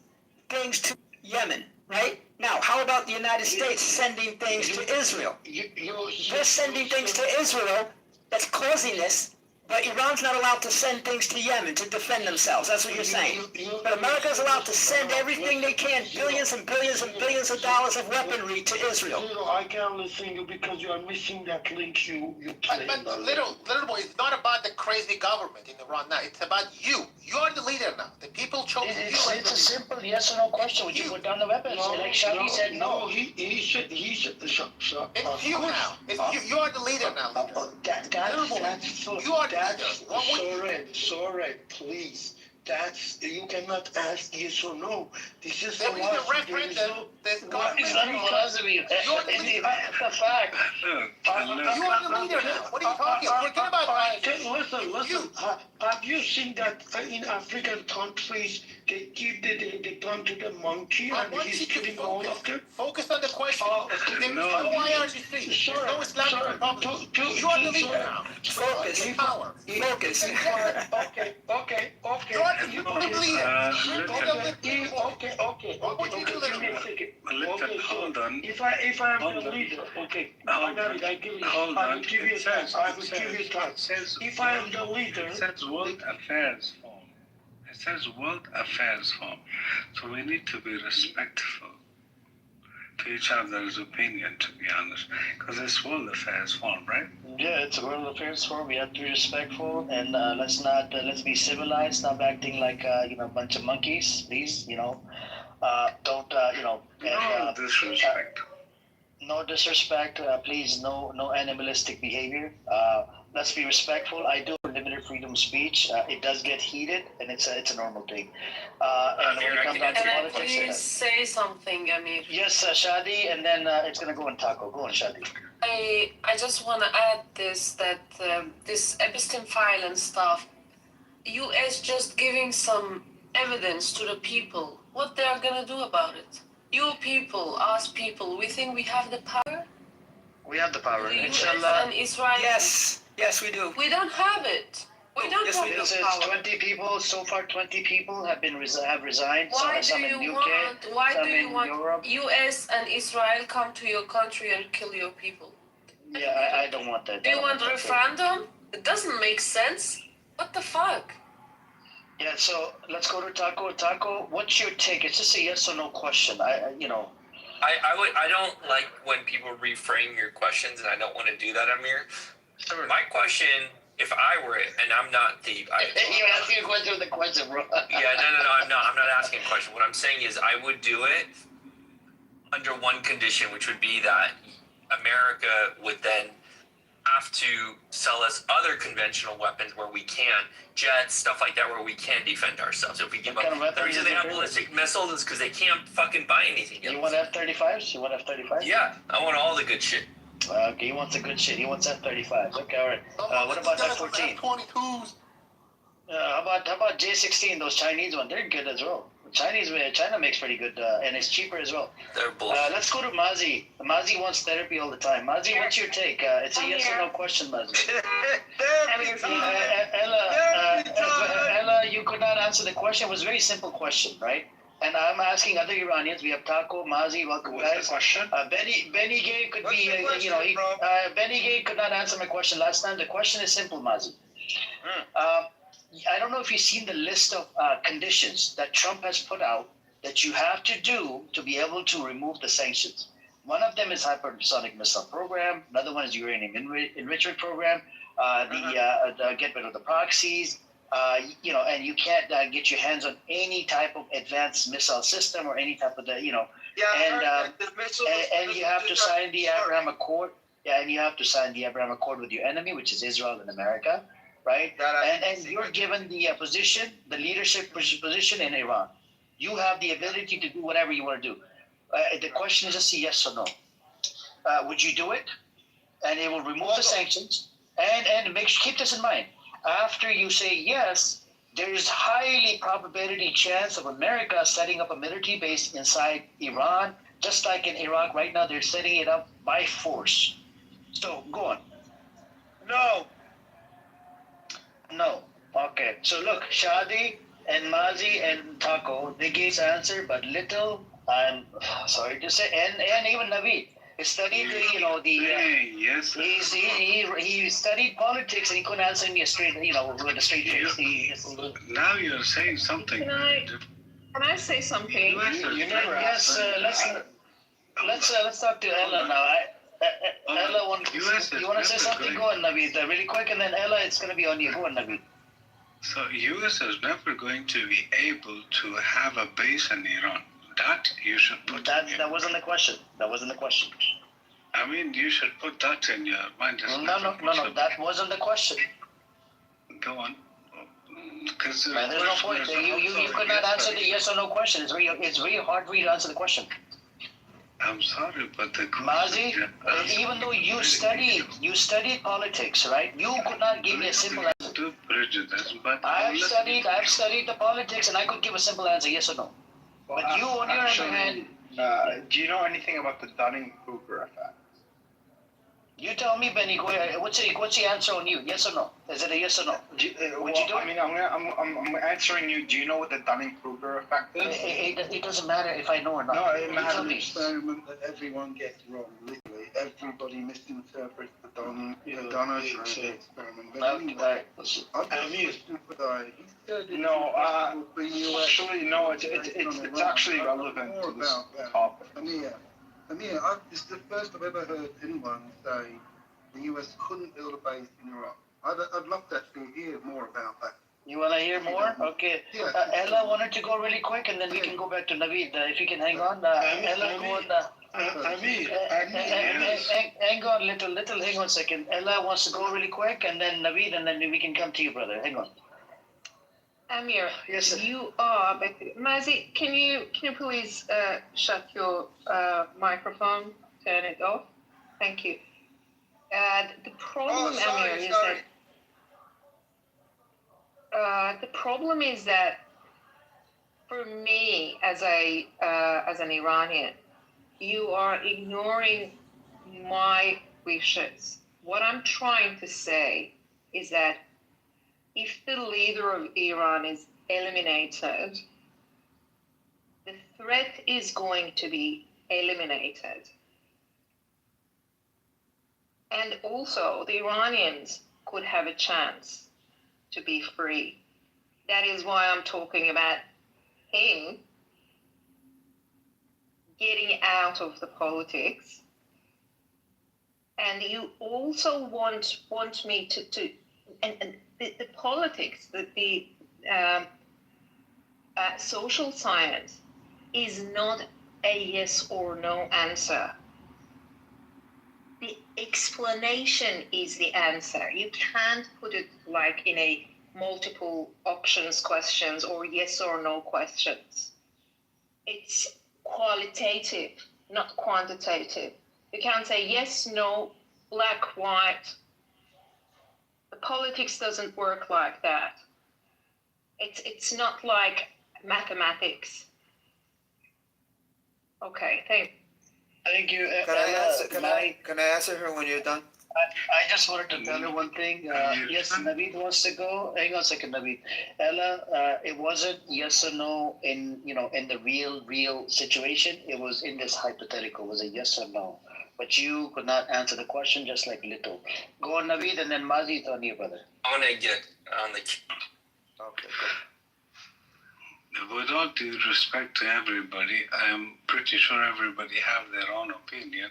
S22: things to Yemen, right? Now, how about the United States sending things to Israel? They're sending things to Israel that's causing this. But Iran's not allowed to send things to Yemen to defend themselves. That's what you're saying. But America's allowed to send everything they can, billions and billions and billions of dollars of weaponry to Israel.
S14: I can't listen to you because you are missing that link you played.
S6: But little boy, it's not about the crazy government in Iran now. It's about you. You're the leader now. The people chose you.
S1: It's a simple yes or no question. Would you put down the weapons? Like Shadi said, no.
S14: He said.
S6: It's you now. It's you. You are the leader now. You are the leader.
S14: Sorry, please. You cannot ask yes or no. This is
S6: the referendum.
S1: It's not because of you. It's a fact.
S6: You are the leader now. What are you talking about? Forget about
S14: Listen. Have you seen that in African countries they give the gun to the monkey and he's killing all of them?
S6: Focus on the question. There's no IRGC. There's no Islamic Republic. You are the leader now.
S22: Focus.
S6: Power.
S22: Focus.
S14: Okay.
S6: You are the leader.
S14: Okay.
S6: What would you do, little boy?
S10: Hold on.
S14: If I am the leader, okay. I will give you a chance. If I am the leader.
S10: It says World Affairs Forum. It says World Affairs Forum. So we need to be respectful to each other's opinion, to be honest. Because it's World Affairs Forum, right?
S1: Yeah, it's a World Affairs Forum. We have to be respectful and let's be civilized. Stop acting like a bunch of monkeys, please. Don't
S10: No disrespect.
S1: No disrespect. Please, no animalistic behavior. Let's be respectful. I do limited freedom of speech. It does get heated, and it's a normal thing. And when it comes down to politics,
S16: please say something, Amir.
S1: Yes, Shadi, and then it's gonna go on Taco. Go on, Shadi.
S16: I just want to add that this Epstein file and stuff, U.S. just giving some evidence to the people what they are gonna do about it. You people, us people, we think we have the power.
S1: We have the power.
S16: The US and Israel.
S22: Yes, we do.
S16: We don't have it. We don't have
S1: It
S16: the
S1: says
S16: power.
S1: 20 people, so far 20 people have resigned.
S16: Why
S1: some
S16: do
S1: in
S16: you
S1: UK,
S16: want? Why
S1: some
S16: do you
S1: in
S16: want
S1: Europe.
S16: US and Israel come to your country and kill your people?
S1: Yeah, I don't want that.
S16: Do you want referendum? It doesn't make sense. What the fuck?
S1: Yeah, so let's go to Taco. Taco, what's your take? It's just a yes or no question. I
S12: don't like when people reframe your questions, and I don't want to do that, Amir.
S1: Sure.
S12: My question, if I were it, and I'm not the...
S1: You're asking a question with a question, bro.
S12: Yeah, no, I'm not asking a question. What I'm saying is I would do it under one condition, which would be that America would then have to sell us other conventional weapons where we can, jets, stuff like that, where we can defend ourselves. If we give up, the reason they have ballistic missiles is because they can't fucking buy anything else.
S1: You want F-35s? You want F-35s?
S12: Yeah, I want all the good shit.
S1: Okay, he wants the good shit. He wants F-35s. Okay, all right. What about F-14?
S2: F-22s.
S1: How about J-16? Those Chinese ones, they're good as well. China makes pretty good, and it's cheaper as well.
S12: They're bullshit.
S1: Let's go to Mazi. Mazi wants therapy all the time. Mazi, what's your take? It's a yes or no question, Mazi. Ella, you could not answer the question. It was a very simple question, right? And I'm asking other Iranians. We have Taco, Mazi, welcome guys.
S7: Question?
S1: Benny Gay could Benny Gay could not answer my question last time. The question is simple, Mazi. I don't know if you've seen the list of conditions that Trump has put out that you have to do to be able to remove the sanctions. One of them is hypersonic missile program. Another one is uranium enrichment program. The get rid of the proxies. And you can't get your hands on any type of advanced missile system or any type of and you have to sign the Abraham Accord. Yeah, and you have to sign the Abraham Accord with your enemy, which is Israel and America. Right, and you're given the position, the leadership position in Iran. You have the ability to do whatever you want to do. The question is just a yes or no. Would you do it? And it will remove the sanctions. And keep this in mind. After you say yes, there is highly probability chance of America setting up a military base inside Iran, just like in Iraq right now. They're setting it up by force. So go on. No. Okay. So look, Shadi and Mazi and Taco, they gave answer, but little, I'm sorry to say, and even Naveed. He studied
S10: yes.
S1: He studied politics and he couldn't answer me with a straight face.
S10: Now you're saying something.
S11: Can I say something?
S1: Yes. Let's talk to Ella now. Ella, you want to say something? Go on, Naveed, really quick, and then Ella, it's going to be on you. Go on, Naveed.
S10: So U.S. is never going to be able to have a base in Iran. That you should put.
S1: That wasn't the question.
S10: I mean, you should put that in your mind.
S1: No. That wasn't the question.
S10: Go on.
S1: There's no point. You could not answer the yes or no question. It's really hard for you to answer the question.
S10: I'm sorry, but the
S1: Mazi, even though you studied politics, right? You could not give me a simple answer. I've studied the politics, and I could give a simple answer, yes or no. But you, on your other hand,
S7: do you know anything about the Dunning-Kruger effect?
S1: You tell me, Benny. Go ahead. What's the answer on you? Yes or no? Is it a yes or no? Would you do it?
S7: I'm answering you. Do you know what the Dunning-Kruger effect is?
S1: It doesn't matter if I know or not.
S4: No, it matters. An experiment that everyone gets wrong. Literally, everybody misinterprets the Dunning-Kruger experiment. But anyway, actually, no. It's actually relevant to this topic. Amir, this is the first I've ever heard anyone say the US couldn't build a base in Iraq. I'd love to hear more about that.
S1: You want to hear more? Okay.
S4: Yeah.
S1: Ella wanted to go really quick, and then we can go back to Naveed. If you can hang on. Ella, go on. Hang on, little. Hang on a second. Ella wants to go really quick, and then Naveed, and then we can come to you, brother. Hang on.
S11: Amir,
S1: yes, sir.
S11: You are, but Mazi, can you please shut your microphone, turn it off? Thank you. The problem, Amir, is that for me, as an Iranian, you are ignoring my wishes. What I'm trying to say is that if the leader of Iran is eliminated, the threat is going to be eliminated. And also, the Iranians could have a chance to be free. That is why I'm talking about him getting out of the politics. And you also want me to and the politics, the social science is not a yes or no answer. The explanation is the answer. You can't put it like in a multiple options questions or yes or no questions. It's qualitative, not quantitative. You can't say yes, no, black, white. The politics doesn't work like that. It's not like mathematics. Okay,
S1: thank you.
S17: Can I answer her when you're done?
S1: I just wanted to tell you one thing. Yes, Naveed wants to go. Hang on a second, Naveed. Ella, it wasn't yes or no in the real situation. It was in this hypothetical. It was a yes or no. But you could not answer the question, just like Little. Go on, Naveed, and then Mazi, it's on you, brother.
S12: I'm gonna get on the.
S17: Okay,
S10: With all due respect to everybody, I'm pretty sure everybody have their own opinion.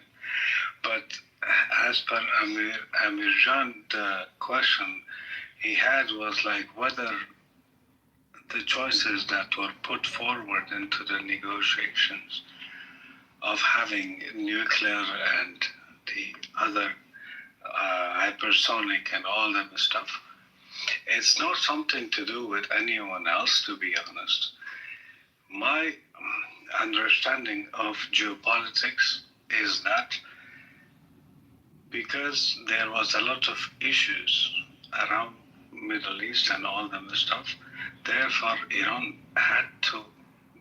S10: But as per Amirjan, the question he had was like whether the choices that were put forward into the negotiations of having nuclear and the other hypersonic and all that stuff, it's not something to do with anyone else, to be honest. My understanding of geopolitics is that because there was a lot of issues around Middle East and all that stuff, therefore Iran had to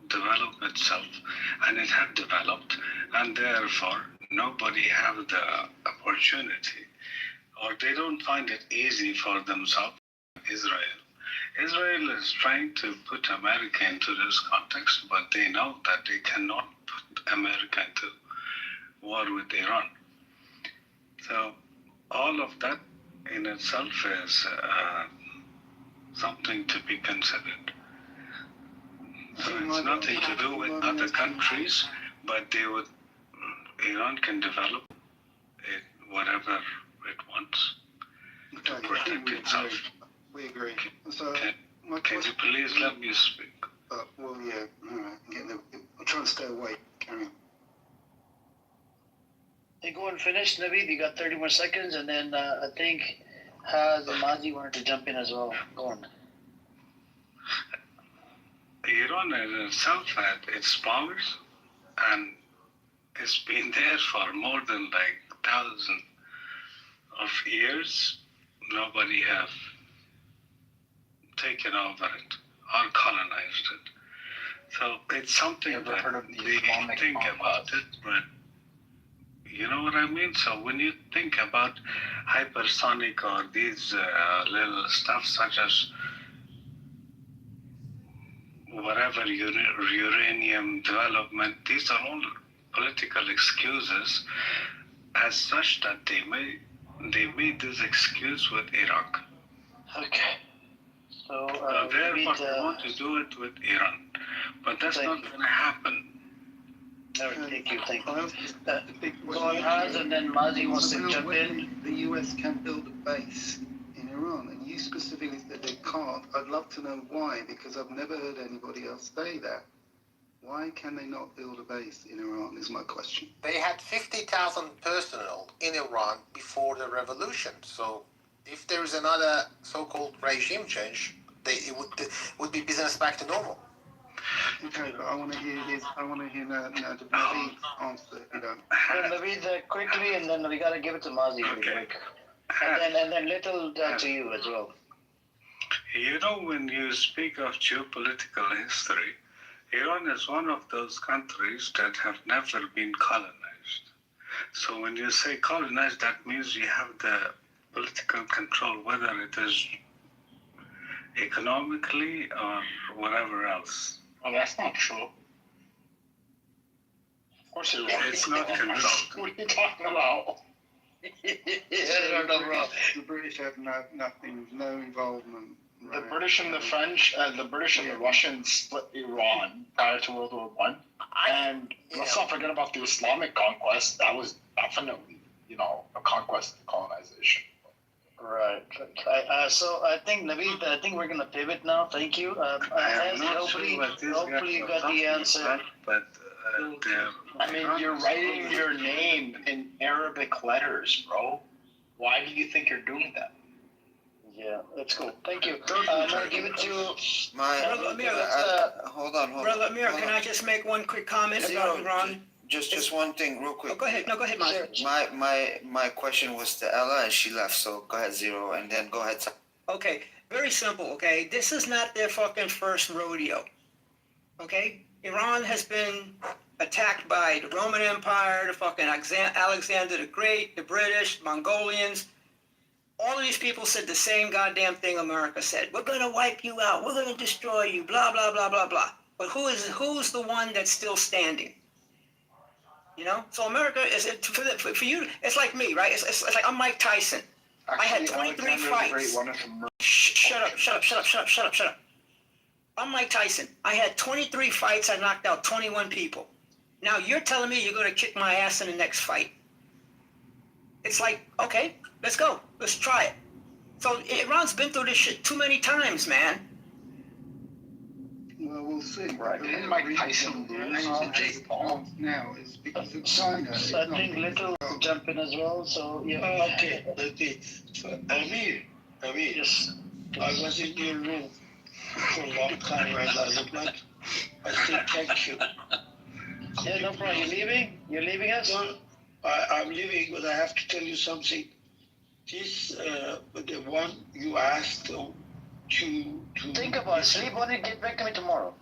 S10: develop itself, and it had developed, and therefore nobody have the opportunity, or they don't find it easy for themselves. Israel is trying to put America into this context, but they know that they cannot put America into war with Iran. So all of that in itself is something to be considered. So it's nothing to do with other countries, but Iran can develop it whatever it wants to protect itself.
S4: We agree. So,
S10: can you please let me speak?
S4: Well, yeah, all right. I'm trying to stay awake. Carry on.
S1: Hey, go and finish, Naveed. You got 30 more seconds, and then I think Mazi wanted to jump in as well. Go on.
S10: Iran in itself had its powers, and it's been there for more than like thousands of years. Nobody have taken over it or colonized it. So it's something that they think about it, but you know what I mean? So when you think about hypersonic or these little stuff such as whatever uranium development, these are all political excuses as such that they made this excuse with Iraq.
S1: Okay. So
S10: therefore they want to do it with Iran. But that's not going to happen.
S1: No, thank you. Go on, Haz, and then Mazi wants to jump in.
S4: The US can build a base in Iran, and you specifically said they can't. I'd love to know why, because I've never heard anybody else say that. Why can they not build a base in Iran is my question.
S6: They had 50,000 personnel in Iran before the revolution. So if there is another so-called regime change, it would be business back to normal.
S4: Okay, but I want to hear Naveed's answer.
S1: Naveed, quickly, and then we got to give it to Mazi really quick. And then Little to you as well.
S10: You know, when you speak of geopolitical history, Iran is one of those countries that have never been colonized. So when you say colonized, that means you have the political control, whether it is economically or whatever else.
S7: Well, that's not true. Of course
S10: it's not controlled.
S7: What are you talking about?
S4: The British have no involvement.
S7: The British and the French, the British and the Russians split Iran prior to World War I. And let's not forget about the Islamic conquest. That was definitely, a conquest and colonization.
S1: Right. So I think, Naveed, we're going to pivot now. Thank you. Hopefully you got the answer.
S10: But
S7: you're writing your name in Arabic letters, bro. Why do you think you're doing that?
S1: Yeah, that's cool. Thank you. I'm going to give it to
S17: Brother Amir, hold on.
S22: Brother Amir, can I just make one quick comment about Iran?
S17: Just one thing, real quick.
S22: Oh, go ahead. No, go ahead, Master.
S17: My question was to Ella, and she left. So go ahead, Zero, and then go ahead.
S22: Okay, very simple. Okay, this is not their fucking first rodeo. Okay, Iran has been attacked by the Roman Empire, the fucking Alexander the Great, the British, Mongolians. All of these people said the same goddamn thing America said. We're going to wipe you out. We're going to destroy you. Blah, blah, blah, blah, blah. But who's the one that's still standing? So America is for you. It's like me, right? It's like I'm Mike Tyson.
S7: Actually,
S22: I had 23 fights. Shut up. I'm Mike Tyson. I had 23 fights. I knocked out 21 people. Now you're telling me you're going to kick my ass in the next fight. It's like, okay, let's go. Let's try it. So Iran's been through this shit too many times, man.
S4: Well, we'll see.
S7: Right. Didn't Mike Tyson lose to Jake Paul?
S4: Now is because of China.
S1: I think Little will jump in as well. So yeah.
S14: Okay. Amir,
S1: yes.
S14: I was in your room for a long time, and I would like. I say thank you.
S1: Yeah, no problem. You're leaving us?
S14: No, I'm leaving, but I have to tell you something. This, the one you asked to
S1: think about it. Sleep on it. Get back to me tomorrow.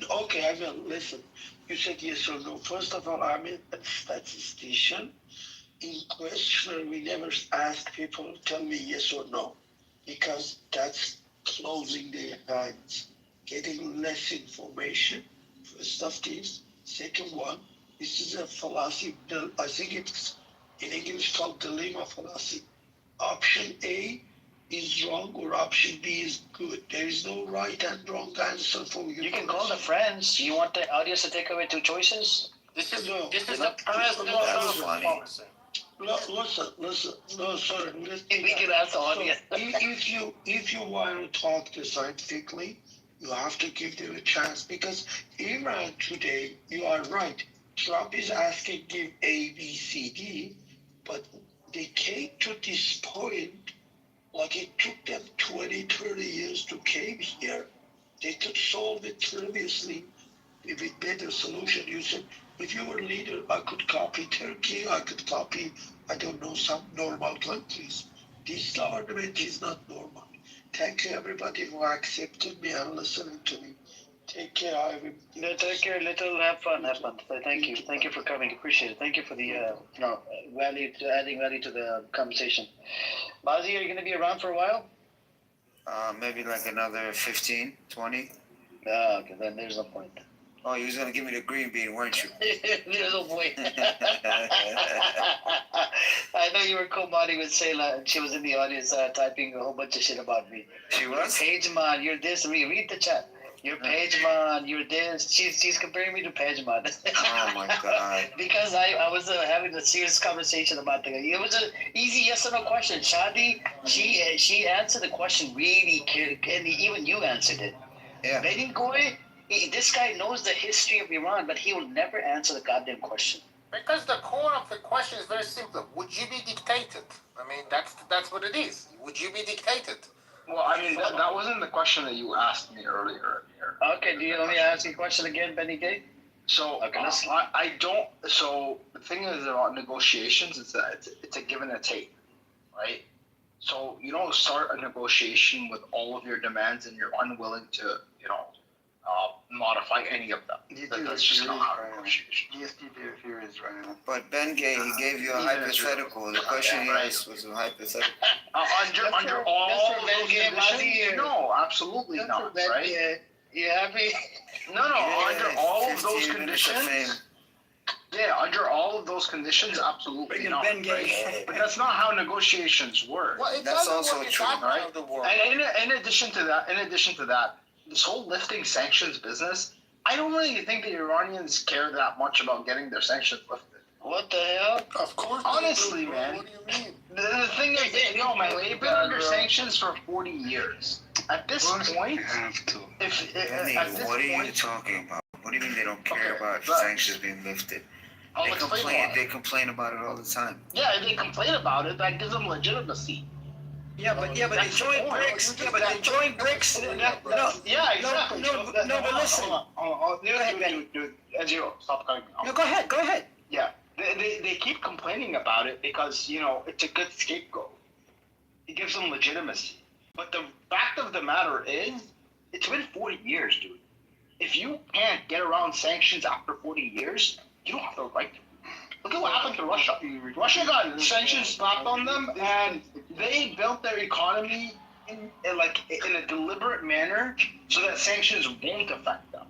S14: Okay, I will. Listen, you said yes or no. First of all, I'm a statistician. In questionnaire, we never ask people to tell me yes or no, because that's closing their minds, getting less information. First of this. Second one, this is a fallacy. I think it's in English called dilemma fallacy. Option A is wrong or option B is good. There is no right and wrong answer for you.
S1: You can call the friends. You want the audience to take away two choices?
S6: This is
S14: No,
S6: the president's policy.
S14: Listen. No, sorry.
S1: We can ask the audience.
S14: If you want to talk to scientifically, you have to give them a chance, because Iran today, you are right. Trump is asking give A, B, C, D, but they came to this point, like it took them 20, 30 years to came here. They could solve it previously with better solution. You said, if you were leader, I could copy Turkey, I could copy, I don't know, some normal countries. This government is not normal. Thank you, everybody who accepted me and listening to me. Take care, Ivan.
S1: No, take care, Little. Have fun. Thank you for coming. Appreciate it. Thank you for the adding value to the conversation. Bazi, are you going to be around for a while?
S17: Maybe like another 15, 20.
S1: Okay, then there's no point.
S17: Oh, you was going to give me the green bean, weren't you?
S1: There's no point. I know you were co-modding with Sayla, and she was in the audience typing a whole bunch of shit about me.
S17: She was?
S1: Page man, you're this. Read the chat. You're page man, you're this. She's comparing me to page man.
S17: Oh my God.
S1: Because I was having a serious conversation about the. It was an easy yes or no question. Shadi, she answered the question really clearly, and even you answered it.
S17: Yeah.
S1: Benny Goy, this guy knows the history of Iran, but he will never answer the goddamn question.
S6: Because the core of the question is very simple. Would you be dictated? I mean, that's what it is. Would you be dictated?
S7: Well, I mean, that wasn't the question that you asked me earlier.
S1: Okay, do you let me ask you a question again, Benny Gay?
S7: So,
S1: okay,
S7: I don't. So the thing is about negotiations, it's a give and a take, right? So you don't start a negotiation with all of your demands and you're unwilling to, modify any of them. That's just not how negotiations.
S4: Yes, you do if you're Israel.
S17: But Ben Gay, he gave you a hypothetical. The question he asked was a hypothetical.
S7: Under all those conditions? No, absolutely not, right?
S9: You happy?
S7: No, under all of those conditions. Yeah, under all of those conditions, absolutely not. Right? But that's not how negotiations work.
S17: Well, that's also true,
S7: right? And in addition to that, this whole lifting sanctions business, I don't really think the Iranians care that much about getting their sanctions lifted.
S9: What the hell?
S2: Of course.
S7: Honestly, man.
S2: What do you mean?
S7: The thing is, man, they've been under sanctions for 40 years. At this point,
S17: what are you talking about? What do you mean they don't care about sanctions being lifted? They complain about it all the time.
S7: Yeah, they complain about it. That gives them legitimacy. Yeah, but they join BRICS. Yeah, but they join BRICS. Yeah, exactly. No, but listen. Go ahead, Ben. As you stop cutting me off. No, go ahead. Yeah, they keep complaining about it because it's a good scapegoat. It gives them legitimacy. But the fact of the matter is, it's been 40 years, dude. If you can't get around sanctions after 40 years, you don't have the right to. Look at what happened to Russia. Russia got sanctions slapped on them, and they built their economy in a deliberate manner so that sanctions won't affect them.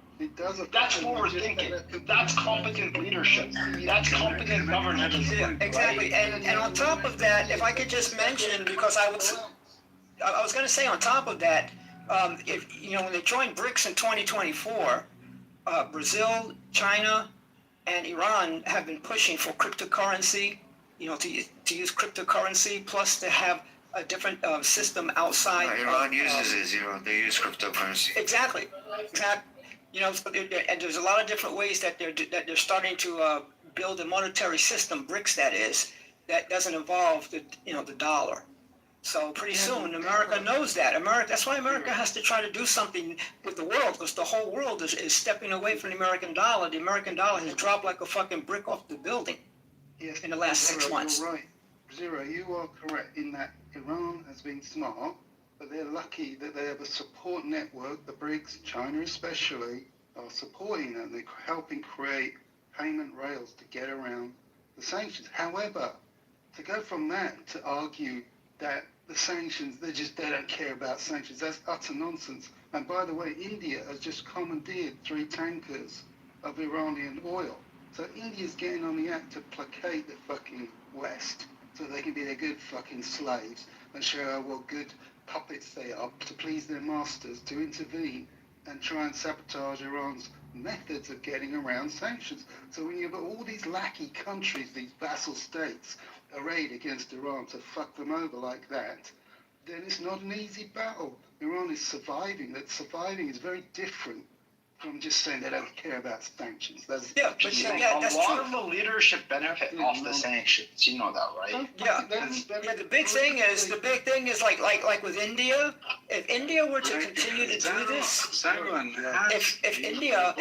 S7: That's forward thinking. That's competent leadership. That's competent governance. Yeah, exactly. And on top of that, if I could just mention, because I was going to say on top of that, if when they joined BRICS in 2024, Brazil, China, and Iran have been pushing for cryptocurrency, to use cryptocurrency, plus to have a different system outside.
S17: Iran uses it, they use cryptocurrency.
S7: Exactly. And there's a lot of different ways that they're starting to build a monetary system, BRICS that is, that doesn't involve the dollar. So pretty soon, America knows that. That's why America has to try to do something with the world, because the whole world is stepping away from the American dollar. The American dollar has dropped like a fucking brick off the building in the last 6 months.
S4: You're right. Zero, you are correct in that Iran has been smart, but they're lucky that they have a support network, the BRICS, China especially, are supporting them. They're helping create payment rails to get around the sanctions. However, to go from that to argue that the sanctions, they don't care about sanctions. That's utter nonsense. And by the way, India has just commandeered 3 tankers of Iranian oil. So India's getting on the act to placate the fucking West so they can be their good fucking slaves and show how well good puppets they are to please their masters, to intervene and try and sabotage Iran's methods of getting around sanctions. So when you've got all these lackey countries, these vassal states, arrayed against Iran to fuck them over like that, then it's not an easy battle. Iran is surviving. That surviving is very different from just saying they don't care about sanctions. That's
S7: that's true. A lot of the leadership benefit off the sanctions. You know that, right? Yeah. The big thing is like with India. If India were to continue to do this, if India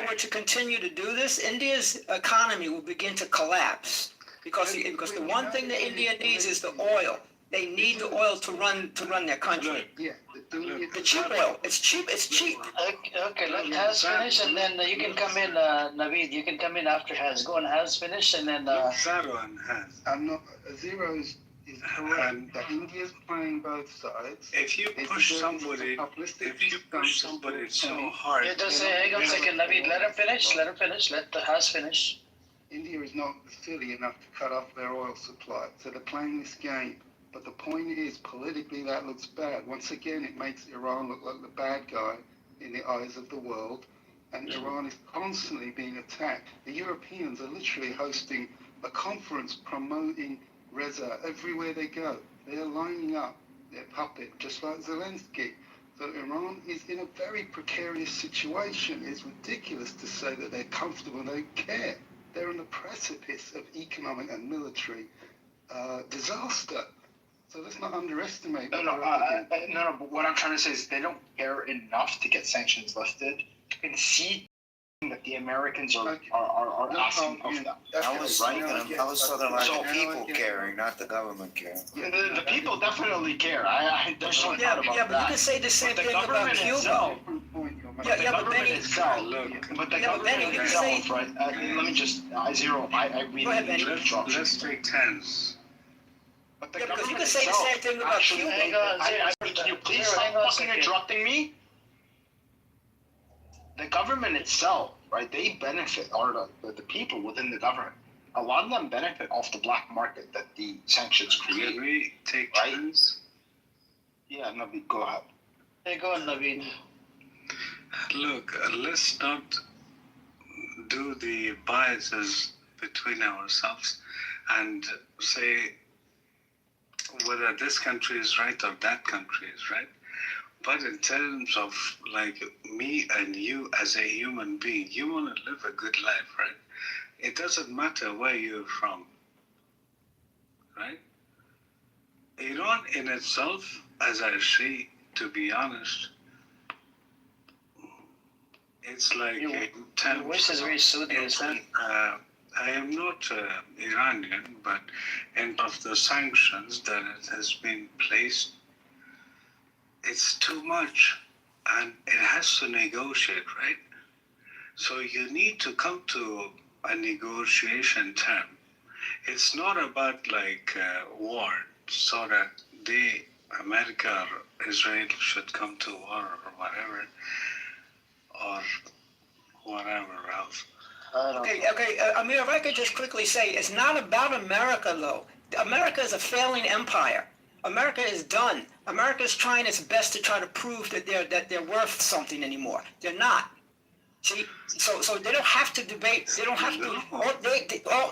S7: were to continue to do this, India's economy will begin to collapse. Because the one thing that India needs is the oil. They need the oil to run their country. Yeah, the cheap oil. It's cheap.
S1: Okay, let Haz finish, and then you can come in, Naveed. You can come in after Haz. Go on, Haz finish, and then.
S4: I'm not. Zero is correct. That India's playing both sides.
S10: If you push somebody so hard.
S1: Yeah, just hang on a second, Naveed. Let him finish. Let the Haz finish.
S4: India is not silly enough to cut off their oil supply, so they're playing this game. But the point is, politically, that looks bad. Once again, it makes Iran look like the bad guy in the eyes of the world, and Iran is constantly being attacked. The Europeans are literally hosting a conference promoting Reza everywhere they go. They are lining up their puppet, just like Zelensky. So Iran is in a very precarious situation. It's ridiculous to say that they're comfortable and they care. They're on the precipice of economic and military disaster. So let's not underestimate.
S7: No, but what I'm trying to say is they don't care enough to get sanctions lifted to concede that the Americans are asking of them.
S17: I was talking about the people caring, not the government caring.
S7: The people definitely care. There's no doubt about that. Yeah, but you can say the same thing about Cuba. But the government itself, right? Let me just, I really
S10: Let's take tens.
S7: But the government you can say the same thing about Cuba. Can you please stop fucking interrupting me? The government itself, right? They benefit, or the people within the government. A lot of them benefit off the black market that the sanctions create.
S10: Can we take turns?
S7: Yeah, Naveed, go ahead.
S1: Hey, go ahead, Naveed.
S10: Look, let's not do the biases between ourselves and say whether this country is right or that country is right. But in terms of like me and you as a human being, you want to live a good life, right? It doesn't matter where you're from, right? Iran in itself, as I see, to be honest, it's like
S1: your voice is very soothing.
S10: I am not Iranian, but in of the sanctions that it has been placed, it's too much, and it has to negotiate, right? So you need to come to a negotiation term. It's not about like war, so that America or Israel should come to war or whatever, or whatever else.
S22: Okay, Amir, if I could just quickly say, it's not about America, though. America is a failing empire. America is done. America is trying its best to try to prove that they're worth something anymore. They're not. See, so they don't have to debate. They don't have to.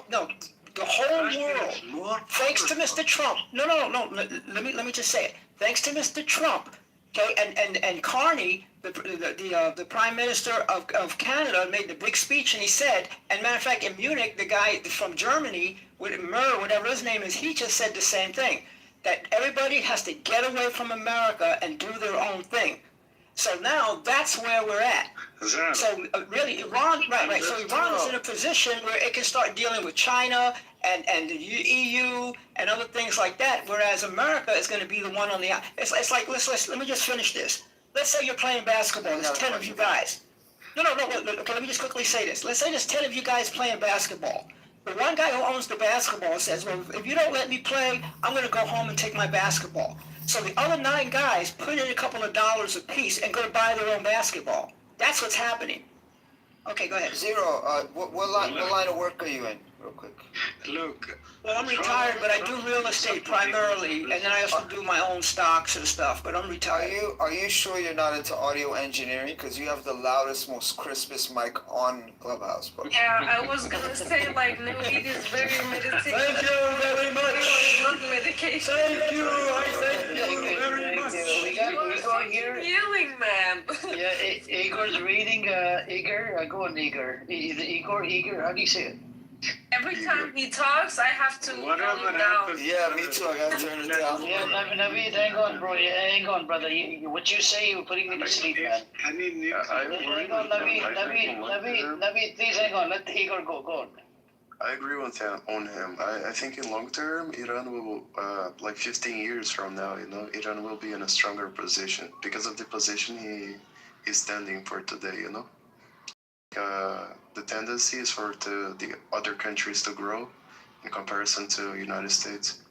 S22: No. The whole world, thanks to Mr. Trump. No. Let me just say it. Thanks to Mr. Trump. Okay, and Carney, the Prime Minister of Canada, made the big speech, and he said, and matter of fact, in Munich, the guy from Germany, whatever his name is, he just said the same thing, that everybody has to get away from America and do their own thing. So now that's where we're at. So really, Iran, right. So Iran is in a position where it can start dealing with China and the EU and other things like that, whereas America is going to be the one on the. It's like let me just finish this. Let's say you're playing basketball. There's 10 of you guys. No. Okay, let me just quickly say this. Let's say there's 10 of you guys playing basketball. The one guy who owns the basketball says, well, if you don't let me play, I'm going to go home and take my basketball. So the other 9 guys put in a couple of dollars apiece and go to buy their own basketball. That's what's happening. Okay, go ahead.
S17: Zero, what line of work are you in, real quick?
S10: Look.
S22: Well, I'm retired, but I do real estate primarily, and then I also do my own stocks and stuff, but I'm retired.
S17: Are you sure you're not into audio engineering? Because you have the loudest, most crispest mic on Clubhouse, bro.
S16: Yeah, I was gonna say, like, Naveed is very meditative.
S22: Thank you very much.
S16: Not medication.
S22: Thank you, very much.
S16: You're yelling, man.
S1: Yeah, Igor's reading, Igor, go on, Igor. Igor, how do you say it?
S16: Every time he talks, I have to calm him down.
S17: Yeah, me too. I gotta turn it down.
S1: Yeah, Naveed, hang on, bro. Hang on, brother. What you say, you're putting me to sleep, man. Hang on, Naveed, please hang on. Let Igor go on.
S5: I agree with him, on him. I think in long term, Iran will, like 15 years from now, Iran will be in a stronger position because of the position he is standing for today, The tendency is for the other countries to grow in comparison to United States.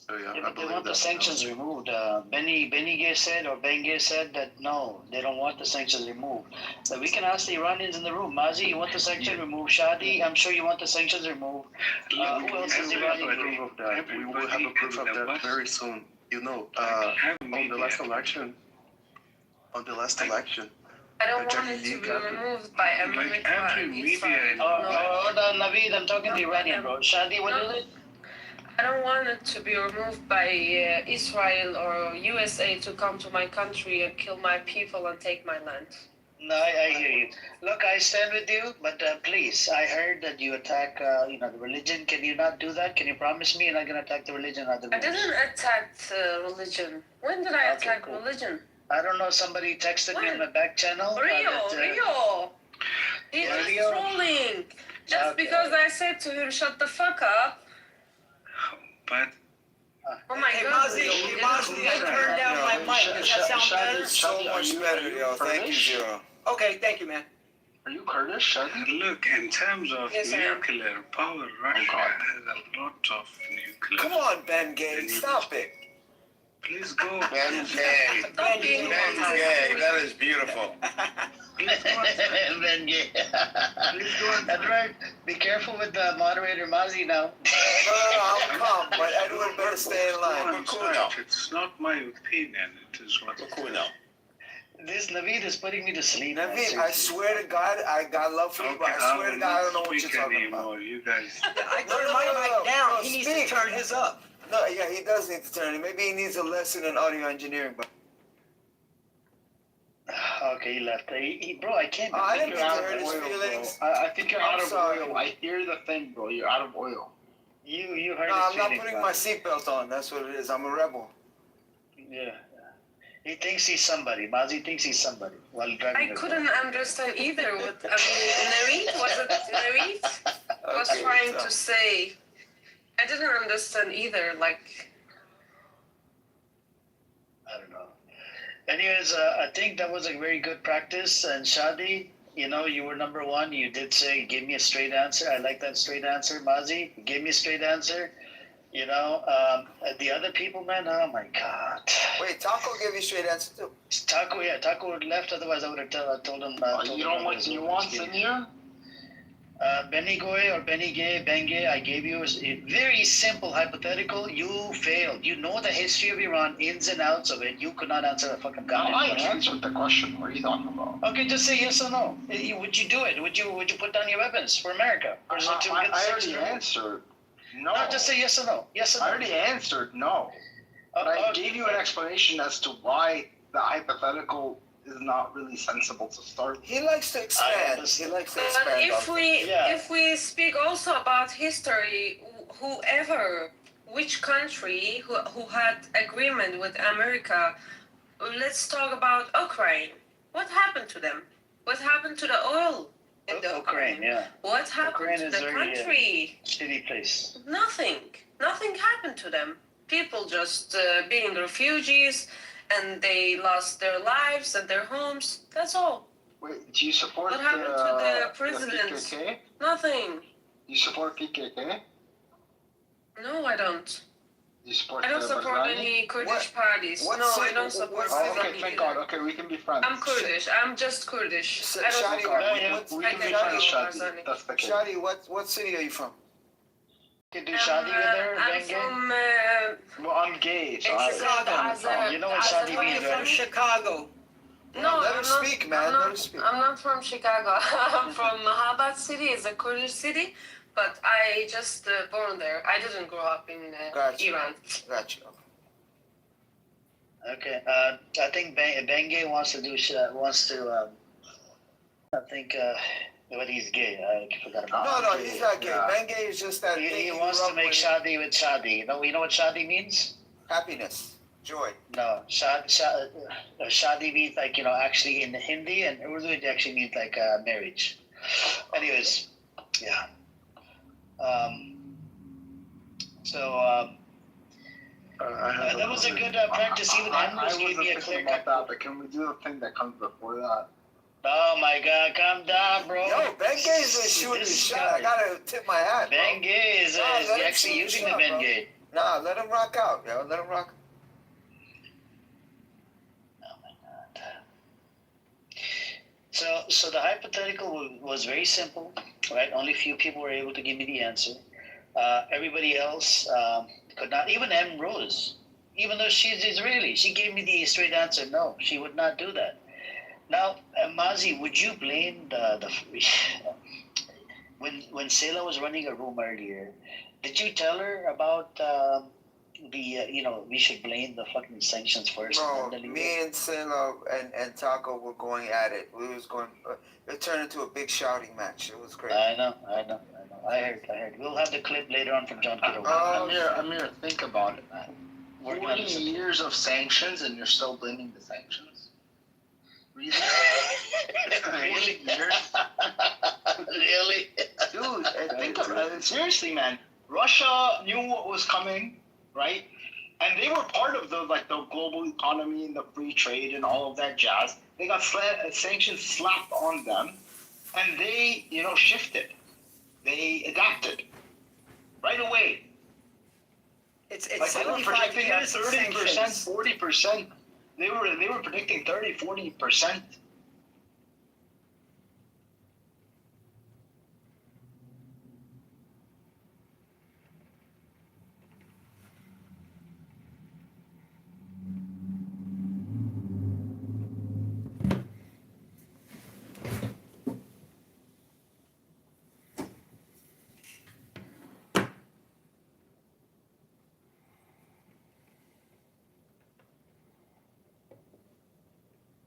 S5: So
S1: but they want the sanctions removed. Benny Gay said, or Ben Gay said that no, they don't want the sanctions removed. So we can ask the Iranians in the room. Mazi, you want the sanctions removed? Shadi, I'm sure you want the sanctions removed. Who else is Iranian?
S5: We will have a proof of that very soon. On the last election.
S16: I don't want it to be removed by America and Israel.
S1: Hold on, Naveed, I'm talking to Iranian, bro. Shadi, what is it?
S16: I don't want it to be removed by Israel or USA to come to my country and kill my people and take my land.
S1: No, I hear you. Look, I stand with you, but please, I heard that you attack, the religion. Can you not do that? Can you promise me you're not going to attack the religion?
S16: I didn't attack religion. When did I attack religion?
S1: I don't know, somebody texted me on my back channel.
S16: Rio. He's just trolling. Just because I said to him, shut the fuck up.
S10: But
S8: Oh my
S22: Hey,
S8: God.
S22: Mozzie, I turned down my mic. Does that sound better?
S17: So much better, yo. Thank you, Zero.
S22: Okay, thank you, man.
S7: Are you Kurdish?
S10: Look, in terms of
S8: Yes, I am.
S10: nuclear power, Russia has a lot of nuclear.
S17: Come on, Ben Gay, stop it.
S10: Please go.
S9: Ben Gay. Ben Gay. That is beautiful.
S1: Ben Gay. That's right. Be careful with the moderator Mozzie now.
S17: No, I'm calm, but everyone better stay in line.
S10: We're cool now. It's not my opinion. It is what.
S9: We're cool now.
S1: This Naveed is putting me to sleep.
S17: Naveed, I swear to God, I got love for you, but I swear to God, I don't know what you're talking about.
S10: You guys.
S22: I turned my mic down. He needs to turn his up.
S17: No, yeah, he does need to turn it. Maybe he needs a lesson in audio engineering, but.
S1: Okay, he left. Bro, I can't.
S17: I didn't
S1: you're
S17: mean to
S1: out
S17: hurt
S1: of
S17: his
S1: oil,
S17: feelings.
S1: bro.
S7: I think you're out
S17: I'm
S7: of
S17: sorry.
S7: oil. I hear the thing, bro. You're out of oil.
S1: You heard
S17: No,
S1: his
S17: I'm not
S1: feelings,
S17: putting
S1: man.
S17: my seatbelt on. That's what it is. I'm a rebel.
S1: Yeah. He thinks he's somebody. Mozzie thinks he's somebody while driving.
S8: I couldn't understand either what Nareet was
S17: Okay,
S8: trying
S17: so-
S8: to say. I didn't understand either. Like,
S1: I don't know. Anyways, I think that was a very good practice. And Shadi, you know, you were number one. You did say, give me a straight answer. I like that straight answer. Mozzie, give me a straight answer. You know, the other people, man, oh my God.
S17: Wait, Taco gave you a straight answer too.
S1: Taco left. Otherwise, I would have told him.
S7: You don't want nuance in here?
S1: Benny Goy or Benny Gay, Bengay, I gave you a very simple hypothetical. You failed. You know the history of Iran, ins and outs of it. You could not answer a fucking
S7: No,
S1: goddamn
S7: I
S1: question.
S7: answered the question. What are you talking about?
S1: Okay, just say yes or no. Would you do it? Would you put down your weapons for America? Or is it to get
S7: I
S1: sex
S7: already
S1: criminals?
S7: answered no.
S1: No, just say yes or no. Yes or no.
S7: I already answered no. But I gave you an explanation as to why the hypothetical is not really sensible to start.
S17: He likes to expand. He likes to expand.
S8: but
S17: on
S8: if we speak also about history, which country who had agreement with America, let's talk about Ukraine. What happened to them? What happened to the oil in the
S1: Ukraine, yeah.
S8: What happened
S1: Ukraine
S8: to
S1: is
S8: the
S1: very
S8: country?
S1: shitty place.
S8: Nothing. Nothing happened to them. People just being refugees, and they lost their lives and their homes. That's all.
S7: Wait, do you support
S8: What happened to the
S7: the
S8: president?
S7: PKK?
S8: Nothing.
S7: You support PKK?
S8: No, I don't.
S7: You support
S8: I don't
S7: the
S8: support
S7: Barzani?
S8: any Kurdish parties.
S17: what
S8: No, I
S17: city-
S8: don't support
S17: what-
S7: Oh, okay,
S8: Barzani
S7: thank
S8: either.
S7: God. Okay, we can be friends.
S8: I'm Kurdish. I'm just Kurdish. I don't
S17: Shadi,
S8: support
S7: We can be friends, Shadi. That's the case.
S17: Shadi, what city are you from?
S1: You can do Shadi with her,
S8: I'm
S1: Bengay?
S8: from
S7: Well, I'm gay, so I
S8: Chicago.
S1: You know what Shadi means,
S22: From
S1: right?
S22: Chicago.
S8: No,
S17: Let her
S8: I'm not,
S17: speak, man.
S8: I'm
S17: Let
S8: not,
S17: her speak.
S8: I'm not from Chicago. I'm from Mahabad city. It's a Kurdish city, but I just born there. I didn't grow up in
S17: Gotcha.
S8: Iran.
S17: Gotcha.
S1: Okay, I think Bengay wants to do I think, but he's gay. I forgot about
S17: No, he's not gay. Bengay is just that
S1: He
S17: thing
S1: wants
S17: grew
S1: to
S17: up
S1: make
S17: with.
S1: Shadi with Shadi. You know what Shadi means?
S17: Happiness, joy.
S1: No, Shadi means like, you know, actually in Hindi, and Urdu it actually means like marriage. Anyways, yeah. That was a good practice. Even Ambrose gave me a clear cut.
S7: that, but can we do the thing that comes before that?
S1: Oh my God, calm down, bro.
S17: Yo, Bengay's been shooting his shot. I gotta tip my hat. bro.
S1: Bengay is
S17: Nah, let him
S1: actually
S17: shoot his
S1: using the
S17: shot, bro.
S1: Bengay.
S17: Nah, let him rock out, yo. Let him rock.
S1: So the hypothetical was very simple, right? Only few people were able to give me the answer. Everybody else could not. Even M. Rose, even though she's Israeli, she gave me the straight answer. No, she would not do that. Now, Mazi, would you blame the when Sela was running a room earlier? Did you tell her about we should blame the fucking sanctions first?
S17: Bro,
S1: and then leave
S17: me
S1: it?
S17: and Sela and Taco were going at it. We was going. It turned into a big shouting match. It was crazy.
S1: I know. I heard. We'll have the clip later on from John Kitover.
S7: Amir, think about it, man. 40 years of sanctions and you're still blaming the sanctions? Really?
S1: Really?
S7: Really? Dude, think about it. Seriously, man. Russia knew what was coming, right? and they were part of the global economy and the free trade and all of that jazz. They got sanctions slapped on them, and they, shifted. They adapted right away.
S22: It's
S7: they were
S22: 75
S7: predicting
S22: years
S7: 30%, 40%. They were predicting 30, 40%